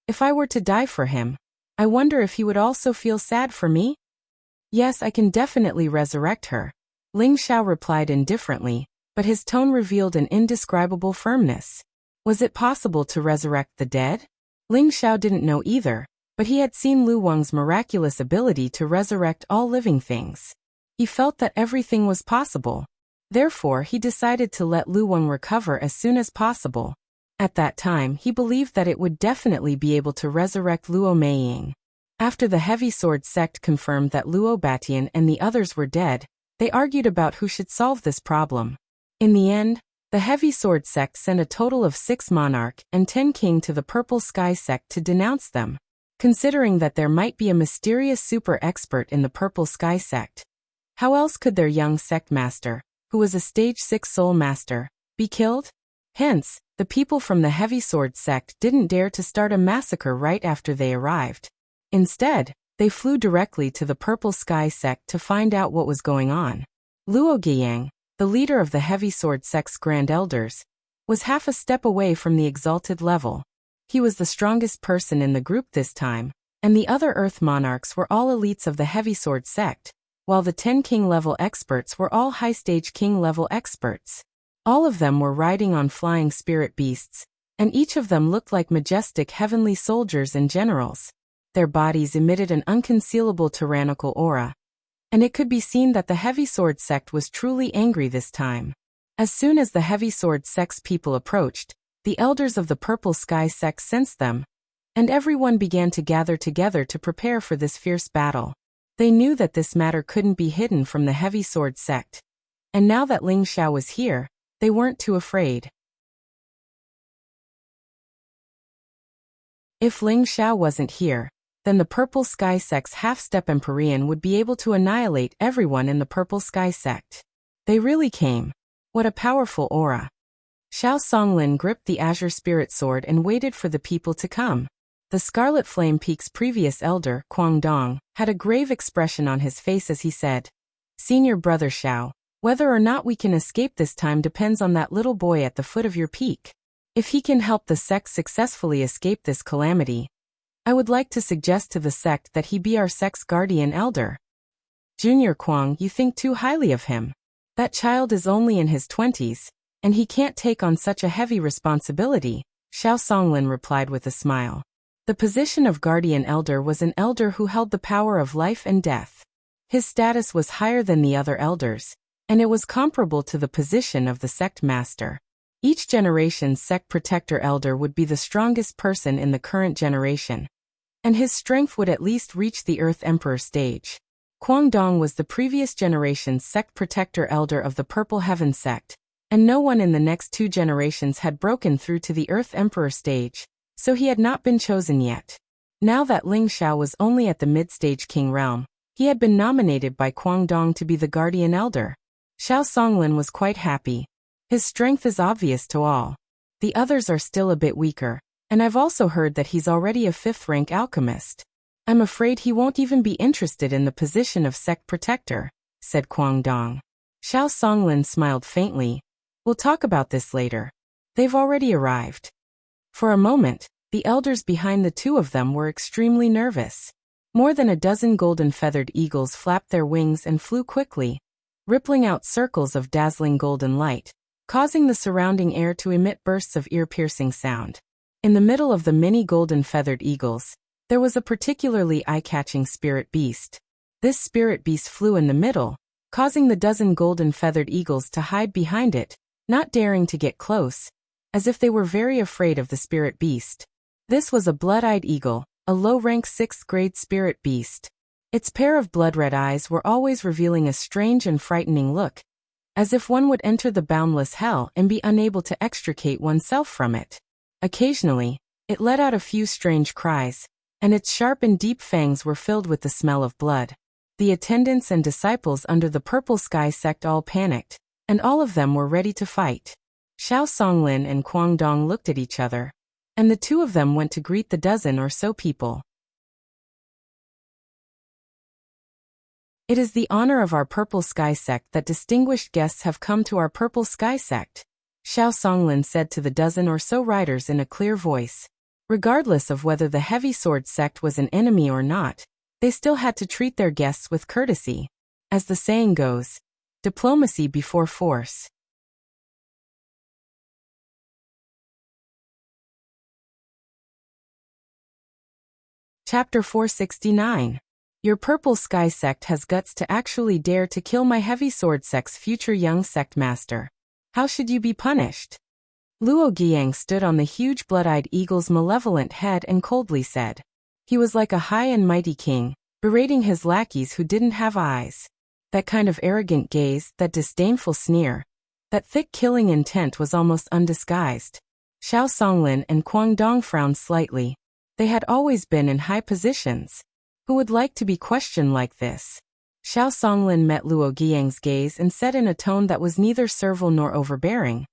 "If I were to die for him, I wonder if he would also feel sad for me?" "Yes, I can definitely resurrect her," Ling Xiao replied indifferently, but his tone revealed an indescribable firmness. Was it possible to resurrect the dead? Ling Xiao didn't know either, but he had seen Lu Wang's miraculous ability to resurrect all living things. He felt that everything was possible. Therefore, he decided to let Lu Wang recover as soon as possible. At that time, he believed that it would definitely be able to resurrect Luo Meiying. After the Heavy Sword sect confirmed that Luo Batian and the others were dead, they argued about who should solve this problem. In the end, the Heavy Sword sect sent a total of 6 monarch and 10 king to the Purple Sky sect to denounce them. Considering that there might be a mysterious super expert in the Purple Sky sect, how else could their young sect master, who was a stage 6 soul master, be killed? Hence, the people from the Heavy Sword sect didn't dare to start a massacre right after they arrived. Instead, they flew directly to the Purple Sky sect to find out what was going on. Luo Guiyang, the leader of the Heavy Sword sect's Grand Elders, was half a step away from the exalted level. He was the strongest person in the group this time, and the other Earth monarchs were all elites of the Heavy Sword sect, while the 10 king-level experts were all high-stage king-level experts. All of them were riding on flying spirit beasts, and each of them looked like majestic heavenly soldiers and generals. Their bodies emitted an unconcealable tyrannical aura, and it could be seen that the Heavy Sword sect was truly angry this time. As soon as the Heavy Sword sect's people approached, the elders of the Purple Sky sect sensed them, and everyone began to gather together to prepare for this fierce battle. They knew that this matter couldn't be hidden from the Heavy Sword sect, and now that Ling Xiao was here, they weren't too afraid. If Ling Xiao wasn't here, then the Purple Sky sect's half-step Empyrean would be able to annihilate everyone in the Purple Sky sect. They really came. What a powerful aura. Xiao Songlin gripped the Azure Spirit Sword and waited for the people to come. The Scarlet Flame Peak's previous elder, Guangdong, had a grave expression on his face as he said, "Senior brother Xiao, whether or not we can escape this time depends on that little boy at the foot of your peak. If he can help the sect successfully escape this calamity, I would like to suggest to the sect that he be our sect's guardian elder." "Junior Kuang, you think too highly of him. That child is only in his 20s, and he can't take on such a heavy responsibility," Xiao Songlin replied with a smile. The position of guardian elder was an elder who held the power of life and death. His status was higher than the other elders, and it was comparable to the position of the sect master. Each generation's sect protector elder would be the strongest person in the current generation, and his strength would at least reach the Earth Emperor stage. Guangdong was the previous generation's sect protector elder of the Purple Heaven sect, and no one in the next 2 generations had broken through to the Earth Emperor stage, so he had not been chosen yet. Now that Ling Xiao was only at the mid-stage king realm, he had been nominated by Guangdong to be the guardian elder. Xiao Songlin was quite happy. His strength is obvious to all. The others are still a bit weaker, and I've also heard that he's already a 5th-rank alchemist. I'm afraid he won't even be interested in the position of sect protector, said Guangdong. Xiao Songlin smiled faintly. We'll talk about this later. They've already arrived. For a moment, the elders behind the two of them were extremely nervous. More than a dozen golden-feathered eagles flapped their wings and flew quickly, rippling out circles of dazzling golden light, causing the surrounding air to emit bursts of ear-piercing sound. In the middle of the many golden-feathered eagles, there was a particularly eye-catching spirit beast. This spirit beast flew in the middle, causing the dozen golden-feathered eagles to hide behind it, not daring to get close, as if they were very afraid of the spirit beast. This was a blood-eyed eagle, a low-rank 6th-grade spirit beast. Its pair of blood-red eyes were always revealing a strange and frightening look, as if one would enter the boundless hell and be unable to extricate oneself from it. Occasionally, it let out a few strange cries, and its sharp and deep fangs were filled with the smell of blood. The attendants and disciples under the Purple Sky sect all panicked, and all of them were ready to fight. Xiao Songlin and Quang Dong looked at each other, and the two of them went to greet the dozen or so people. It is the honor of our Purple Sky sect that distinguished guests have come to our Purple Sky sect, Xiao Songlin said to the dozen or so riders in a clear voice. Regardless of whether the heavy sword sect was an enemy or not, they still had to treat their guests with courtesy. As the saying goes, diplomacy before force. Chapter 469. Your Purple Sky sect has guts to actually dare to kill my heavy sword sect's future young sect master. How should you be punished? Luo Guiyang stood on the huge blood-eyed eagle's malevolent head and coldly said. He was like a high and mighty king, berating his lackeys who didn't have eyes. That kind of arrogant gaze, that disdainful sneer, that thick killing intent was almost undisguised. Xiao Songlin and Quang Dong frowned slightly. They had always been in high positions. Who would like to be questioned like this? Xiao Songlin met Luo Guiyang's gaze and said in a tone that was neither servile nor overbearing.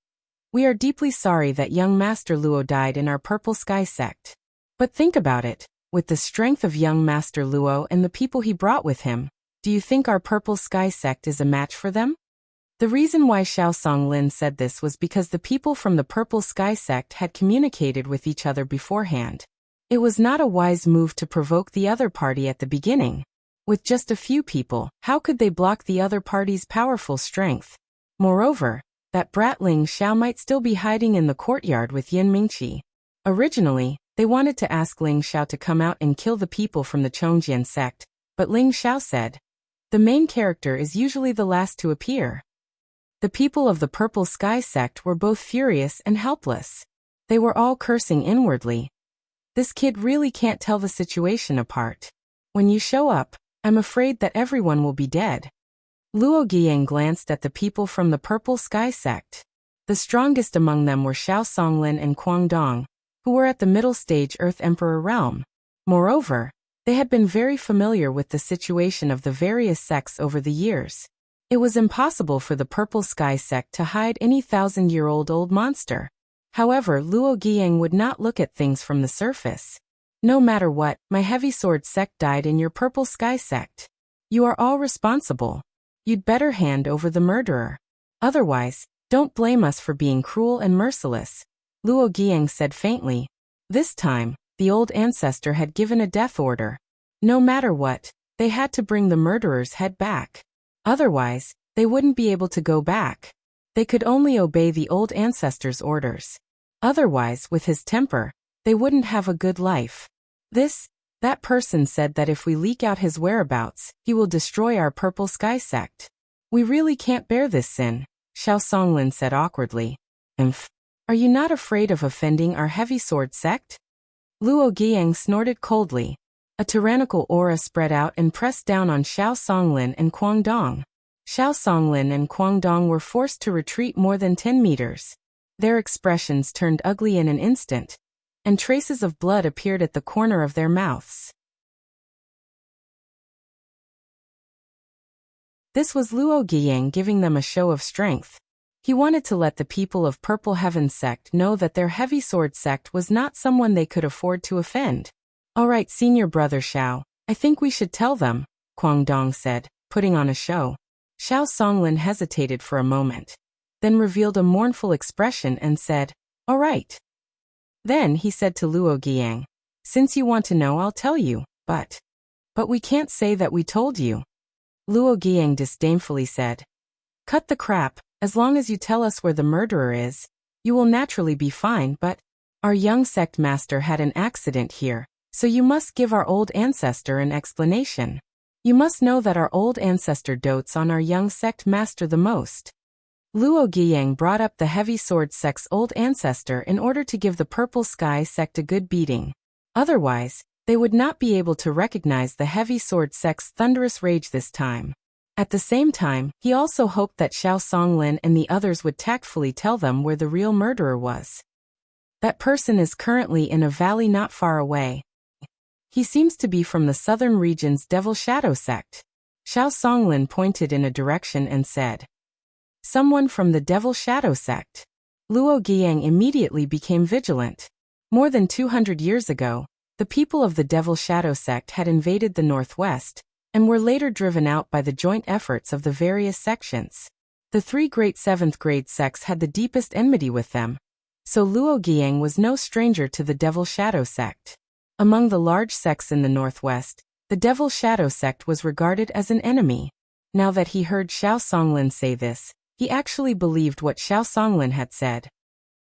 We are deeply sorry that young Master Luo died in our Purple Sky sect. But think about it, with the strength of young Master Luo and the people he brought with him, do you think our Purple Sky sect is a match for them? The reason why Xiao Songlin said this was because the people from the Purple Sky sect had communicated with each other beforehand. It was not a wise move to provoke the other party at the beginning. With just a few people, how could they block the other party's powerful strength? Moreover, that brat Ling Xiao might still be hiding in the courtyard with Yin Mingqi. Originally, they wanted to ask Ling Xiao to come out and kill the people from the Chongjian sect, but Ling Xiao said, the main character is usually the last to appear. The people of the Purple Sky sect were both furious and helpless. They were all cursing inwardly. This kid really can't tell the situation apart. When you show up, I'm afraid that everyone will be dead. Luo Guiyang glanced at the people from the Purple Sky sect. The strongest among them were Xiao Songlin and Quang Dong, who were at the middle stage Earth Emperor realm. Moreover, they had been very familiar with the situation of the various sects over the years. It was impossible for the Purple Sky sect to hide any 1,000-year-old monster. However, Luo Guiyang would not look at things from the surface. No matter what, my heavy sword sect died in your Purple Sky sect. You are all responsible. You'd better hand over the murderer. Otherwise, don't blame us for being cruel and merciless, Luo Guiyang said faintly. This time, the old ancestor had given a death order. No matter what, they had to bring the murderer's head back. Otherwise, they wouldn't be able to go back. They could only obey the old ancestor's orders. Otherwise, with his temper, they wouldn't have a good life. That person said that if we leak out his whereabouts, he will destroy our Purple Sky sect. We really can't bear this sin, Xiao Songlin said awkwardly. Are you not afraid of offending our heavy sword sect? Luo Guiyang snorted coldly. A tyrannical aura spread out and pressed down on Xiao Songlin and Quang Dong. Xiao Songlin and Quang Dong were forced to retreat more than 10 meters. Their expressions turned ugly in an instant, and traces of blood appeared at the corner of their mouths. This was Luo Guiyang giving them a show of strength. He wanted to let the people of Purple Heaven sect know that their heavy sword sect was not someone they could afford to offend. All right, senior brother Xiao, I think we should tell them, Quang Dong said, putting on a show. Xiao Songlin hesitated for a moment. then revealed a mournful expression and said, "All right." Then he said to Luo Giang, "Since you want to know, I'll tell you, but we can't say that we told you." Luo Giang disdainfully said, "Cut the crap, as long as you tell us where the murderer is, you will naturally be fine, but our young sect master had an accident here, so you must give our old ancestor an explanation. You must know that our old ancestor dotes on our young sect master the most." Luo Giang brought up the heavy sword sect's old ancestor in order to give the purple sky sect a good beating. Otherwise, they would not be able to recognize the heavy sword sect's thunderous rage this time. At the same time, he also hoped that Xiao Songlin and the others would tactfully tell them where the real murderer was. That person is currently in a valley not far away. He seems to be from the southern region's Devil Shadow sect. Xiao Songlin pointed in a direction and said, "Someone from the Devil Shadow sect." Luo Giang immediately became vigilant. More than 200 years ago, the people of the Devil Shadow sect had invaded the northwest, and were later driven out by the joint efforts of the various sections. The three great 7th grade sects had the deepest enmity with them, so Luo Giang was no stranger to the Devil Shadow sect. Among the large sects in the northwest, the Devil Shadow sect was regarded as an enemy. Now that he heard Xiao Songlin say this, he actually believed what Xiao Songlin had said.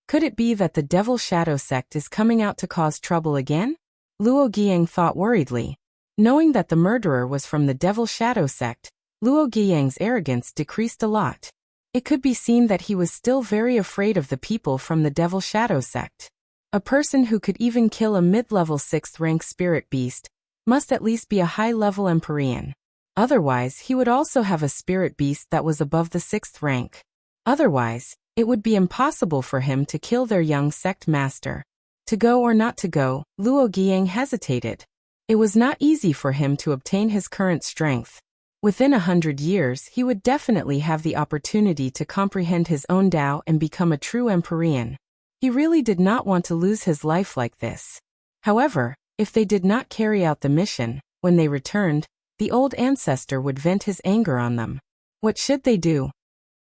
Could it be that the Devil Shadow sect is coming out to cause trouble again? Luo Giang thought worriedly. Knowing that the murderer was from the Devil Shadow sect, Luo Giang's arrogance decreased a lot. It could be seen that he was still very afraid of the people from the Devil Shadow sect. A person who could even kill a mid-level 6th rank spirit beast must at least be a high-level Empyrean. Otherwise, he would also have a spirit beast that was above the 6th rank. Otherwise, it would be impossible for him to kill their young sect master. To go or not to go, Luo Giang hesitated. It was not easy for him to obtain his current strength. Within 100 years, he would definitely have the opportunity to comprehend his own Tao and become a true Empyrean. He really did not want to lose his life like this. However, if they did not carry out the mission, when they returned, the old ancestor would vent his anger on them. What should they do?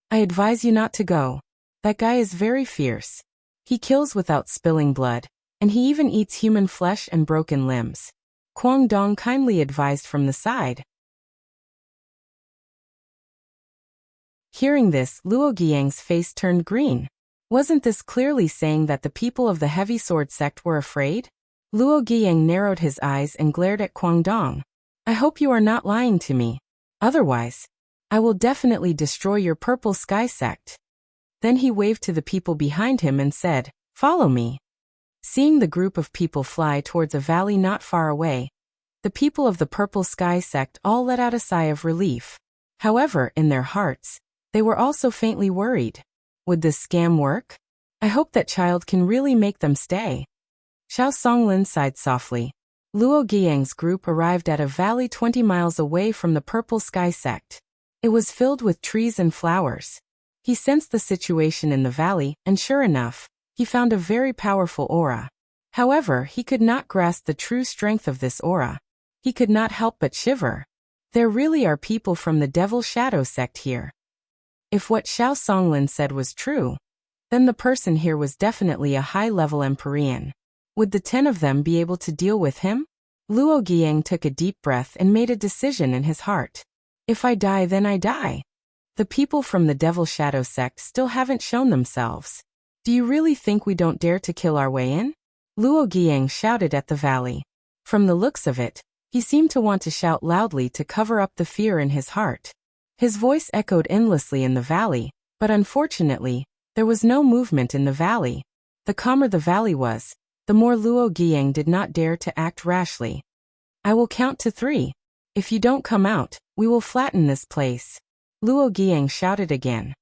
"I advise you not to go. That guy is very fierce. He kills without spilling blood, and he even eats human flesh and broken limbs," Kwang Dong kindly advised from the side. Hearing this, Luo Giang's face turned green. Wasn't this clearly saying that the people of the heavy sword sect were afraid? Luo Giang narrowed his eyes and glared at Kwang Dong. "I hope you are not lying to me. Otherwise, I will definitely destroy your purple sky sect." Then he waved to the people behind him and said, "Follow me." Seeing the group of people fly towards a valley not far away, the people of the purple sky sect all let out a sigh of relief. However, in their hearts, they were also faintly worried. Would this scam work? I hope that child can really make them stay. Xiao Songlin sighed softly. Luo Giang's group arrived at a valley 20 miles away from the purple sky sect. It was filled with trees and flowers. He sensed the situation in the valley, and sure enough, he found a very powerful aura. However, he could not grasp the true strength of this aura. He could not help but shiver. There really are people from the Devil Shadow sect here. If what Xiao Songlin said was true, then the person here was definitely a high-level Empyrean. Would the 10 of them be able to deal with him? Luo Giang took a deep breath and made a decision in his heart. If I die, then I die. The people from the Devil Shadow sect still haven't shown themselves. Do you really think we don't dare to kill our way in? Luo Giang shouted at the valley. From the looks of it, he seemed to want to shout loudly to cover up the fear in his heart. His voice echoed endlessly in the valley, but unfortunately, there was no movement in the valley. The calmer the valley was, the more Luo Giang did not dare to act rashly. "I will count to 3. If you don't come out, we will flatten this place." Luo Giang shouted again.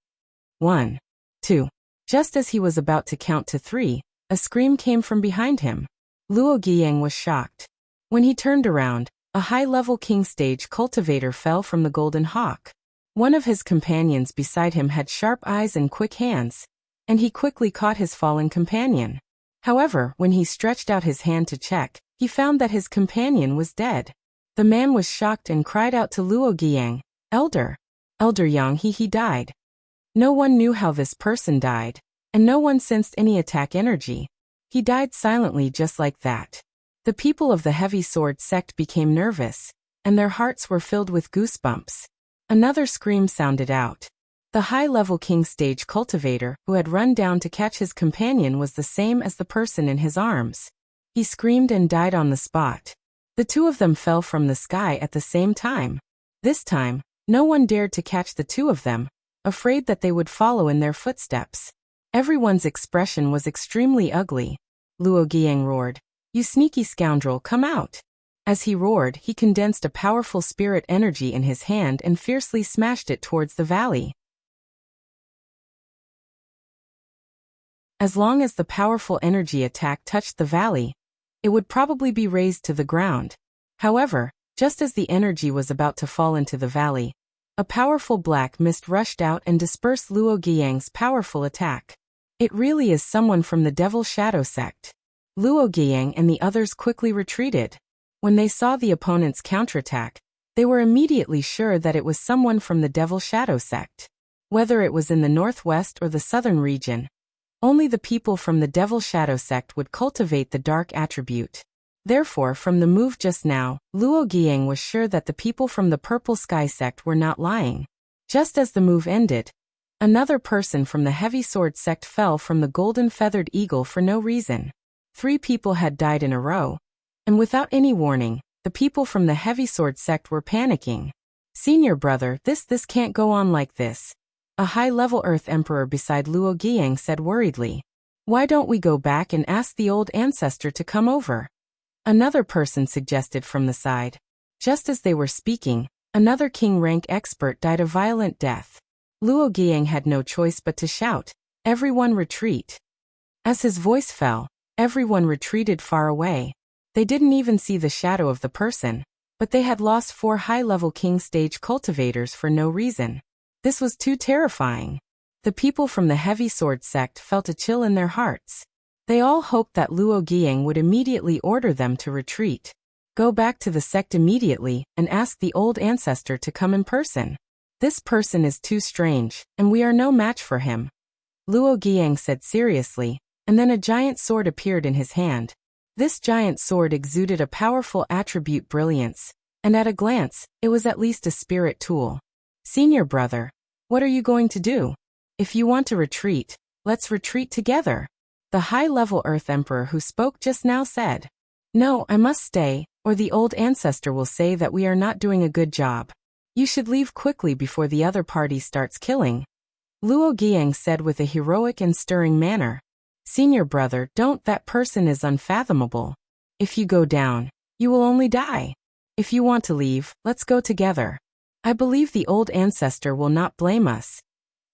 1, 2. Just as he was about to count to 3, a scream came from behind him. Luo Giang was shocked. When he turned around, a high-level king stage cultivator fell from the golden hawk. One of his companions beside him had sharp eyes and quick hands, and he quickly caught his fallen companion. However, when he stretched out his hand to check, he found that his companion was dead. The man was shocked and cried out to Luo Giang, Elder Yang, he died." No one knew how this person died, and no one sensed any attack energy. He died silently just like that. The people of the Heavy Sword sect became nervous, and their hearts were filled with goosebumps. Another scream sounded out. The high-level king stage cultivator who had run down to catch his companion was the same as the person in his arms. He screamed and died on the spot. The two of them fell from the sky at the same time. This time, no one dared to catch the two of them, afraid that they would follow in their footsteps. Everyone's expression was extremely ugly. Luo Giang roared, "You sneaky scoundrel, come out!" As he roared, he condensed a powerful spirit energy in his hand and fiercely smashed it towards the valley. As long as the powerful energy attack touched the valley, it would probably be razed to the ground. However, just as the energy was about to fall into the valley, a powerful black mist rushed out and dispersed Luo Giang's powerful attack. It really is someone from the Devil Shadow sect. Luo Giang and the others quickly retreated. When they saw the opponent's counterattack, they were immediately sure that it was someone from the Devil Shadow sect. Whether it was in the northwest or the southern region, only the people from the Devil Shadow sect would cultivate the dark attribute. Therefore, from the move just now, Luo Giang was sure that the people from the Purple Sky sect were not lying. Just as the move ended, another person from the Heavy Sword sect fell from the Golden Feathered Eagle for no reason. 3 people had died in a row, and without any warning, the people from the Heavy Sword sect were panicking. "Senior brother, this can't go on like this," a high-level Earth Emperor beside Luo Giang said worriedly. "Why don't we go back and ask the old ancestor to come over?" Another person suggested from the side. Just as they were speaking, another king rank expert died a violent death. Luo Giang had no choice but to shout, "Everyone retreat." As his voice fell, everyone retreated far away. They didn't even see the shadow of the person, but they had lost 4 high-level king stage cultivators for no reason. This was too terrifying. The people from the Heavy Sword sect felt a chill in their hearts. They all hoped that Luo Giang would immediately order them to retreat. Go back to the sect immediately and ask the old ancestor to come in person. This person is too strange, and we are no match for him, Luo Giang said seriously, and then a giant sword appeared in his hand. This giant sword exuded a powerful attribute brilliance, and at a glance, it was at least a spirit tool. "Senior brother, what are you going to do? If you want to retreat, let's retreat together," the high-level Earth Emperor who spoke just now said. "No, I must stay, or the old ancestor will say that we are not doing a good job. You should leave quickly before the other party starts killing," Luo Giang said with a heroic and stirring manner. "Senior brother, don't, that person is unfathomable. If you go down, you will only die. If you want to leave, let's go together. I believe the old ancestor will not blame us,"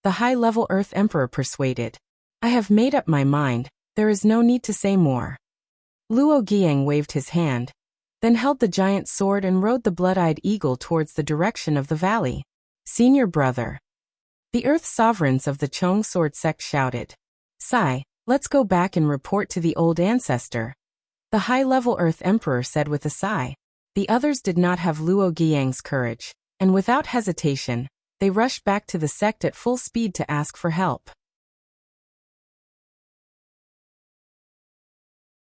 the high-level Earth Emperor persuaded. "I have made up my mind, there is no need to say more." Luo Giang waved his hand, then held the giant sword and rode the blood-eyed eagle towards the direction of the valley. "Senior brother," the Earth sovereigns of the Chong Sword sect shouted. "Sai, let's go back and report to the old ancestor," the high-level Earth Emperor said with a sigh. The others did not have Luo Giang's courage, and without hesitation, they rushed back to the sect at full speed to ask for help.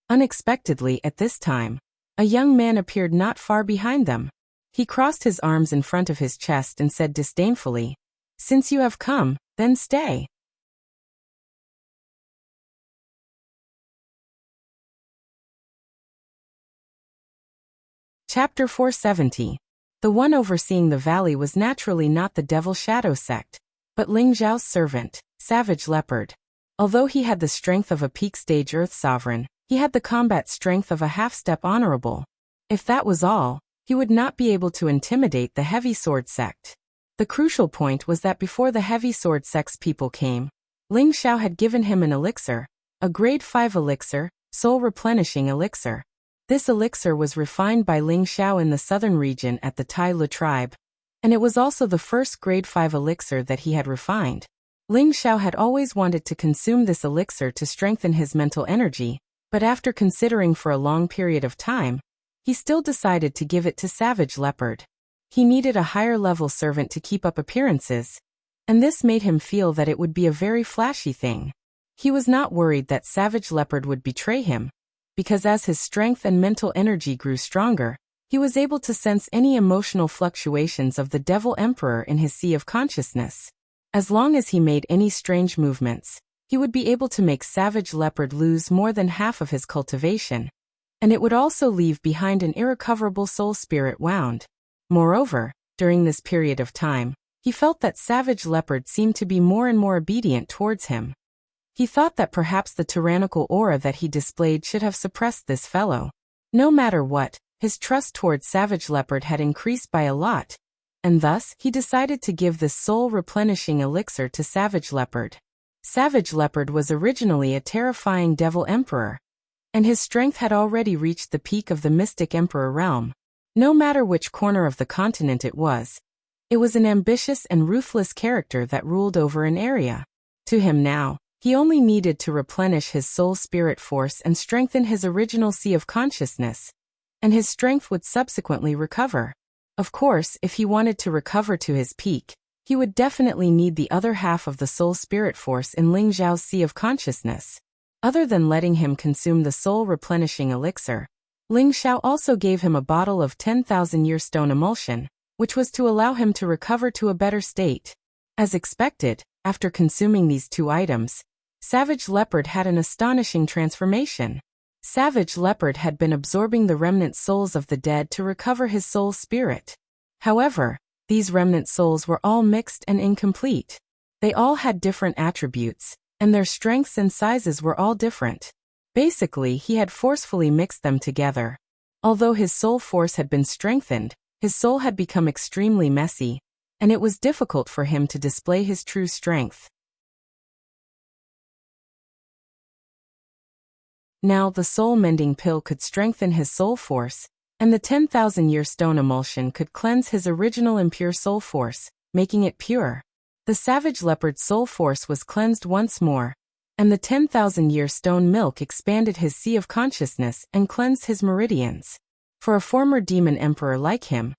Unexpectedly at this time, a young man appeared not far behind them. He crossed his arms in front of his chest and said disdainfully, "Since you have come, then stay." Chapter 470. The one overseeing the valley was naturally not the Devil Shadow sect, but Ling Zhao's servant, Savage Leopard. Although he had the strength of a peak-stage Earth Sovereign, he had the combat strength of a half-step Honorable. If that was all, he would not be able to intimidate the Heavy Sword sect. The crucial point was that before the Heavy Sword sect's people came, Ling Zhao had given him an elixir, a grade 5 elixir, soul-replenishing elixir. This elixir was refined by Ling Zhao in the southern region at the Tai Lu tribe, and it was also the first grade 5 elixir that he had refined. Ling Zhao had always wanted to consume this elixir to strengthen his mental energy, but after considering for a long period of time, he still decided to give it to Savage Leopard. He needed a higher-level servant to keep up appearances, and this made him feel that it would be a very flashy thing. He was not worried that Savage Leopard would betray him, because as his strength and mental energy grew stronger, he was able to sense any emotional fluctuations of the Devil Emperor in his sea of consciousness. As long as he made any strange movements, he would be able to make Savage Leopard lose more than half of his cultivation, and it would also leave behind an irrecoverable soul spirit wound. Moreover, during this period of time, he felt that Savage Leopard seemed to be more and more obedient towards him. He thought that perhaps the tyrannical aura that he displayed should have suppressed this fellow. No matter what, his trust towards Savage Leopard had increased by a lot, and thus he decided to give this soul-replenishing elixir to Savage Leopard. Savage Leopard was originally a terrifying Devil Emperor, and his strength had already reached the peak of the Mystic Emperor realm. No matter which corner of the continent it was an ambitious and ruthless character that ruled over an area. To him now, he only needed to replenish his soul spirit force and strengthen his original sea of consciousness, and his strength would subsequently recover. Of course, if he wanted to recover to his peak, he would definitely need the other half of the soul spirit force in Ling Xiao's sea of consciousness. Other than letting him consume the soul-replenishing elixir, Ling Xiao also gave him a bottle of 10,000-year stone emulsion, which was to allow him to recover to a better state. As expected, after consuming these two items, Savage Leopard had an astonishing transformation. Savage Leopard had been absorbing the remnant souls of the dead to recover his soul spirit. However, these remnant souls were all mixed and incomplete. They all had different attributes, and their strengths and sizes were all different. Basically, he had forcefully mixed them together. Although his soul force had been strengthened, his soul had become extremely messy, and it was difficult for him to display his true strength. Now the soul-mending pill could strengthen his soul force, and the 10,000-year stone emulsion could cleanse his original impure soul force, making it pure. The Savage Leopard's soul force was cleansed once more, and the 10,000-year stone milk expanded his sea of consciousness and cleansed his meridians. For a former demon emperor like him,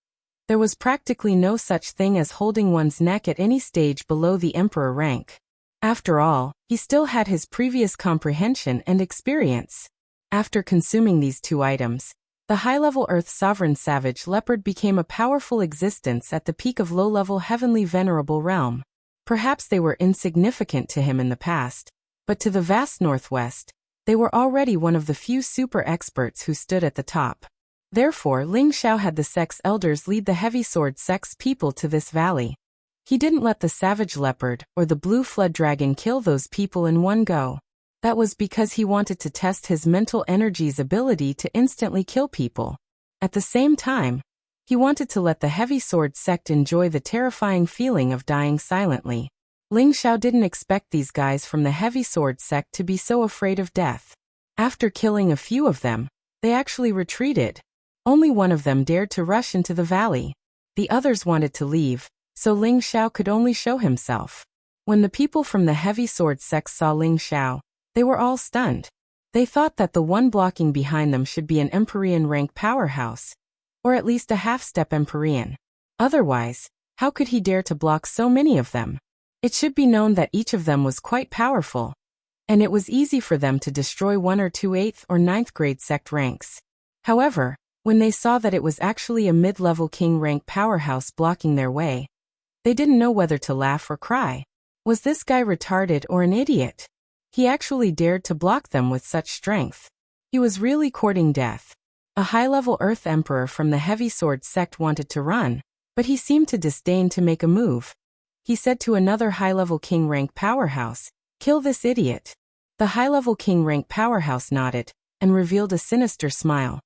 there was practically no such thing as holding one's neck at any stage below the emperor rank. After all, he still had his previous comprehension and experience. After consuming these two items, the high-level Earth Sovereign Savage Leopard became a powerful existence at the peak of low-level Heavenly Venerable Realm. Perhaps they were insignificant to him in the past, but to the vast Northwest, they were already one of the few super experts who stood at the top. Therefore, Ling Xiao had the sex elders lead the heavy sword sex people to this valley. He didn't let the Savage Leopard or the Blue Flood Dragon kill those people in one go. That was because he wanted to test his mental energy's ability to instantly kill people. At the same time, he wanted to let the Heavy Sword sect enjoy the terrifying feeling of dying silently. Ling Xiao didn't expect these guys from the Heavy Sword sect to be so afraid of death. After killing a few of them, they actually retreated. Only one of them dared to rush into the valley. The others wanted to leave, so Ling Xiao could only show himself. When the people from the Heavy Sword sect saw Ling Xiao, they were all stunned. They thought that the one blocking behind them should be an Empyrean rank powerhouse, or at least a half-step Empyrean. Otherwise, how could he dare to block so many of them? It should be known that each of them was quite powerful, and it was easy for them to destroy 1 or 2 8th or 9th grade sect ranks. However, when they saw that it was actually a mid-level king rank powerhouse blocking their way, they didn't know whether to laugh or cry. Was this guy retarded or an idiot? He actually dared to block them with such strength. He was really courting death. A high-level Earth Emperor from the Heavy Sword sect wanted to run, but he seemed to disdain to make a move. He said to another high-level king rank powerhouse, "Kill this idiot." The high-level king rank powerhouse nodded and revealed a sinister smile.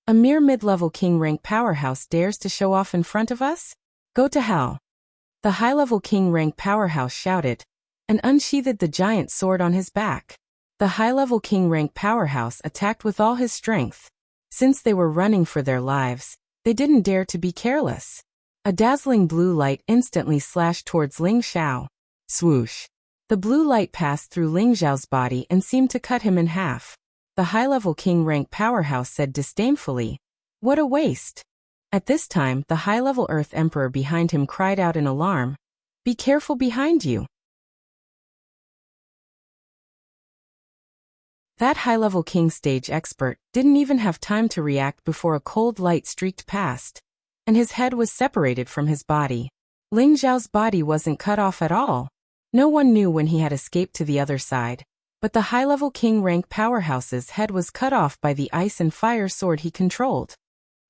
A mere mid-level king rank powerhouse dares to show off in front of us? Go to hell. The high-level king rank powerhouse shouted, and unsheathed the giant sword on his back. The high-level king rank powerhouse attacked with all his strength. Since they were running for their lives, they didn't dare to be careless. A dazzling blue light instantly slashed towards Ling Xiao. Swoosh. The blue light passed through Ling Xiao's body and seemed to cut him in half. The high-level king rank powerhouse said disdainfully, "What a waste." At this time, the high-level Earth Emperor behind him cried out in alarm. Be careful behind you. That high-level king stage expert didn't even have time to react before a cold light streaked past, and his head was separated from his body. Ling Xiao's body wasn't cut off at all. No one knew when he had escaped to the other side, but the high-level king rank powerhouse's head was cut off by the ice and fire sword he controlled.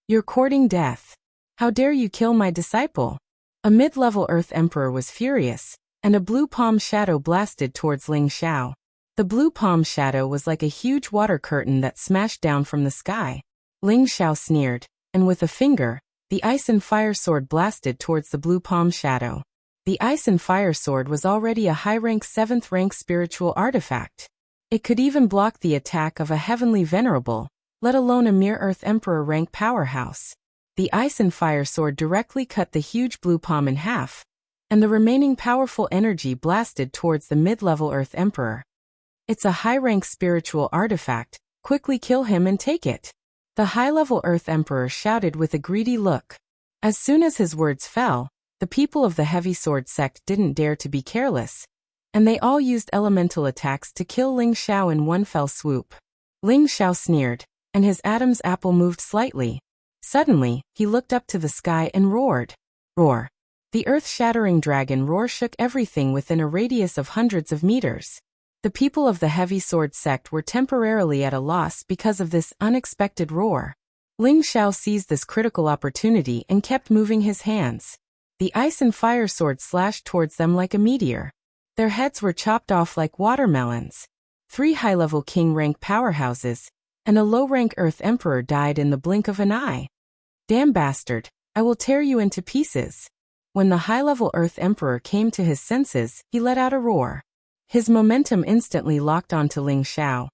You're courting death. How dare you kill my disciple? A mid-level Earth Emperor was furious, and a blue palm shadow blasted towards Ling Xiao. The blue palm shadow was like a huge water curtain that smashed down from the sky. Ling Xiao sneered, and with a finger, the ice and fire sword blasted towards the blue palm shadow. The ice and fire sword was already a high-rank 7th-rank spiritual artifact. It could even block the attack of a heavenly venerable, let alone a mere Earth Emperor rank powerhouse. The ice and fire sword directly cut the huge blue palm in half, and the remaining powerful energy blasted towards the mid-level Earth Emperor. It's a high-rank spiritual artifact, quickly kill him and take it. The high-level Earth Emperor shouted with a greedy look. As soon as his words fell, the people of the Heavy Sword sect didn't dare to be careless, and they all used elemental attacks to kill Ling Xiao in one fell swoop. Ling Xiao sneered, and his Adam's apple moved slightly. Suddenly, he looked up to the sky and roared. Roar! The earth-shattering dragon roar shook everything within a radius of hundreds of meters. The people of the Heavy Sword sect were temporarily at a loss because of this unexpected roar. Ling Xiao seized this critical opportunity and kept moving his hands. The ice and fire sword slashed towards them like a meteor. Their heads were chopped off like watermelons. 3 high-level king-rank powerhouses, and a low-rank Earth Emperor died in the blink of an eye. Damn bastard, I will tear you into pieces. When the high-level Earth Emperor came to his senses, he let out a roar. His momentum instantly locked onto Ling Xiao,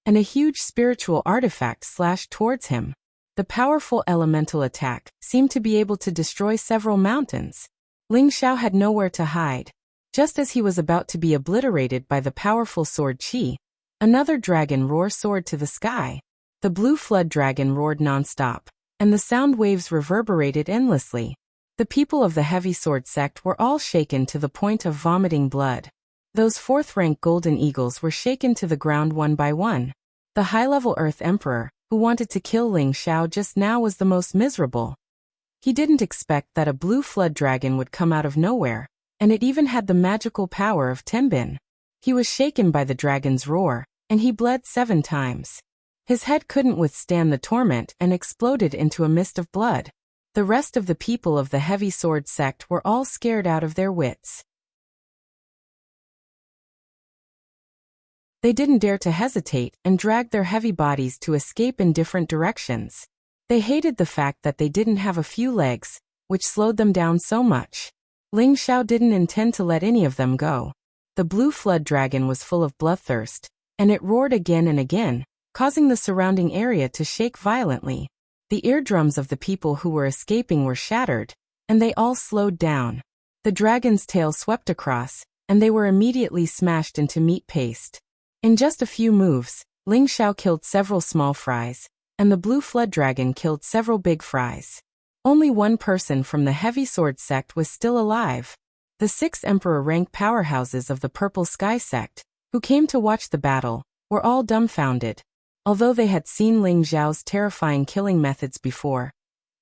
and a huge spiritual artifact slashed towards him. The powerful elemental attack seemed to be able to destroy several mountains. Ling Xiao had nowhere to hide. Just as he was about to be obliterated by the powerful sword Qi, another dragon roar soared to the sky. The blue flood dragon roared non-stop, and the sound waves reverberated endlessly. The people of the Heavy Sword sect were all shaken to the point of vomiting blood. Those 4th-rank golden eagles were shaken to the ground one by one. The high-level Earth Emperor, who wanted to kill Ling Xiao just now, was the most miserable. He didn't expect that a blue flood dragon would come out of nowhere, and it even had the magical power of Tenbin. He was shaken by the dragon's roar, and he bled 7 times. His head couldn't withstand the torment and exploded into a mist of blood. The rest of the people of the Heavy Sword sect were all scared out of their wits. They didn't dare to hesitate and dragged their heavy bodies to escape in different directions. They hated the fact that they didn't have a few legs, which slowed them down so much. Ling Xiao didn't intend to let any of them go. The blue flood dragon was full of bloodthirst, and it roared again and again, causing the surrounding area to shake violently. The eardrums of the people who were escaping were shattered, and they all slowed down. The dragon's tail swept across, and they were immediately smashed into meat paste. In just a few moves, Ling Xiao killed several small fries, and the blue flood dragon killed several big fries. Only one person from the Heavy Sword sect was still alive. The 6 Emperor rank powerhouses of the Purple Sky sect, who came to watch the battle, were all dumbfounded. Although they had seen Ling Xiao's terrifying killing methods before,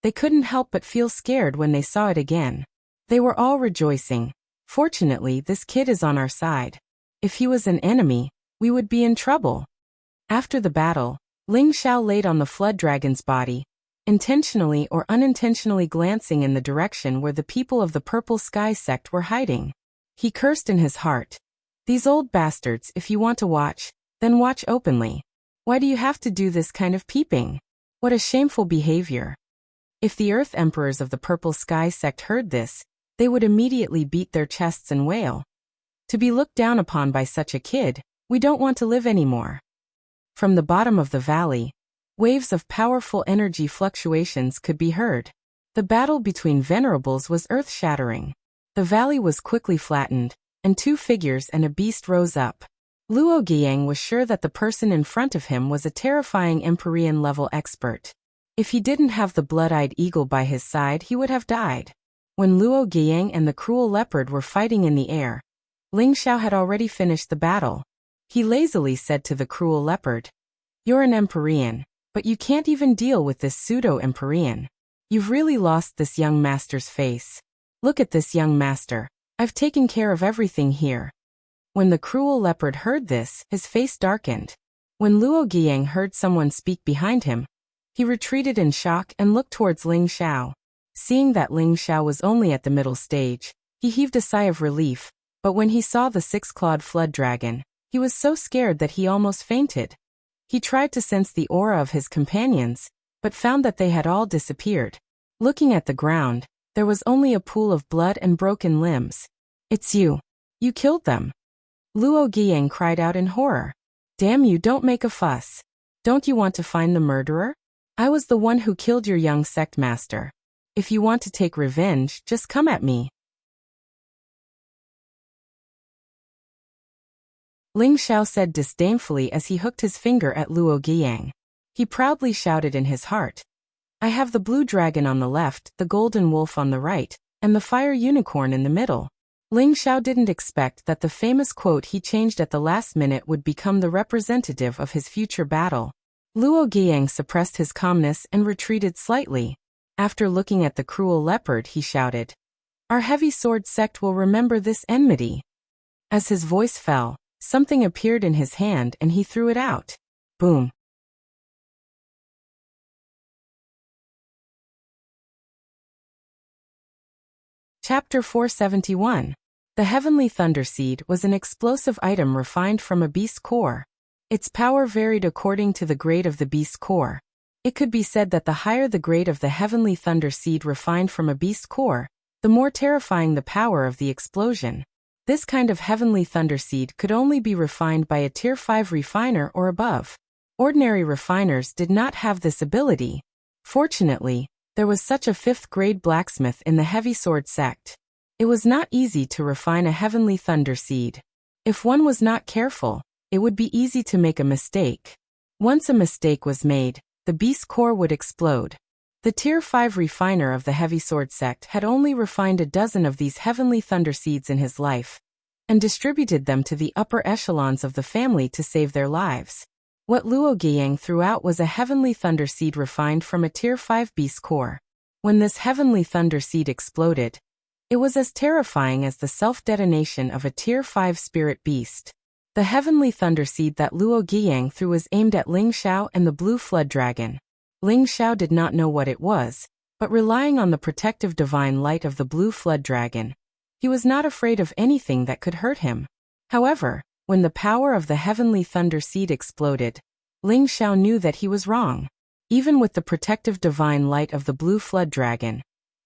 they couldn't help but feel scared when they saw it again. They were all rejoicing. Fortunately, this kid is on our side. If he was an enemy, we would be in trouble. After the battle, Ling Xiao laid on the flood dragon's body, intentionally or unintentionally glancing in the direction where the people of the Purple Sky sect were hiding. He cursed in his heart. These old bastards, if you want to watch, then watch openly. Why do you have to do this kind of peeping? What a shameful behavior. If the Earth Emperors of the Purple Sky sect heard this, they would immediately beat their chests and wail. To be looked down upon by such a kid, we don't want to live anymore. From the bottom of the valley, waves of powerful energy fluctuations could be heard. The battle between venerables was earth-shattering. The valley was quickly flattened, and 2 figures and a beast rose up. Luo Guiyang was sure that the person in front of him was a terrifying Empyrean-level expert. If he didn't have the blood-eyed eagle by his side, he would have died. When Luo Guiyang and the cruel leopard were fighting in the air, Ling Xiao had already finished the battle. He lazily said to the cruel leopard, "You're an Empyrean, but you can't even deal with this pseudo-Empyrean. You've really lost this young master's face. Look at this young master. I've taken care of everything here." When the cruel leopard heard this, his face darkened. When Luo Guiyang heard someone speak behind him, he retreated in shock and looked towards Ling Xiao. Seeing that Ling Xiao was only at the middle stage, he heaved a sigh of relief, but when he saw the six-clawed flood dragon, he was so scared that he almost fainted. He tried to sense the aura of his companions, but found that they had all disappeared. Looking at the ground, there was only a pool of blood and broken limbs. "It's you. You killed them." Luo Guiyang cried out in horror. "Damn you, don't make a fuss. Don't you want to find the murderer? I was the one who killed your young sect master. If you want to take revenge, just come at me." Ling Xiao said disdainfully as he hooked his finger at Luo Guiyang. He proudly shouted in his heart, "I have the blue dragon on the left, the golden wolf on the right, and the fire unicorn in the middle." Ling Xiao didn't expect that the famous quote he changed at the last minute would become the representative of his future battle. Luo Guiyang suppressed his calmness and retreated slightly. After looking at the cruel leopard, he shouted, "Our heavy sword sect will remember this enmity." As his voice fell, something appeared in his hand and he threw it out. Boom. Chapter 471. The Heavenly Thunderseed was an explosive item refined from a beast core. Its power varied according to the grade of the beast core. It could be said that the higher the grade of the Heavenly Thunderseed refined from a beast core, the more terrifying the power of the explosion. This kind of Heavenly Thunderseed could only be refined by a Tier 5 refiner or above. Ordinary refiners did not have this ability. Fortunately, there was such a 5th-grade blacksmith in the heavy sword sect. It was not easy to refine a Heavenly Thunderseed. If one was not careful, it would be easy to make a mistake. Once a mistake was made, the beast core would explode. The Tier 5 refiner of the heavy sword sect had only refined a dozen of these Heavenly Thunderseeds in his life, and distributed them to the upper echelons of the family to save their lives. What Luo Guiyang threw out was a Heavenly Thunderseed refined from a Tier 5 beast core. When this Heavenly Thunderseed exploded, it was as terrifying as the self-detonation of a Tier 5 spirit beast. The Heavenly Thunderseed that Luo Guiyang threw was aimed at Ling Xiao and the blue flood dragon. Ling Xiao did not know what it was, but relying on the protective divine light of the blue flood dragon, he was not afraid of anything that could hurt him. However, when the power of the Heavenly Thunderseed exploded, Ling Xiao knew that he was wrong. Even with the protective divine light of the blue flood dragon,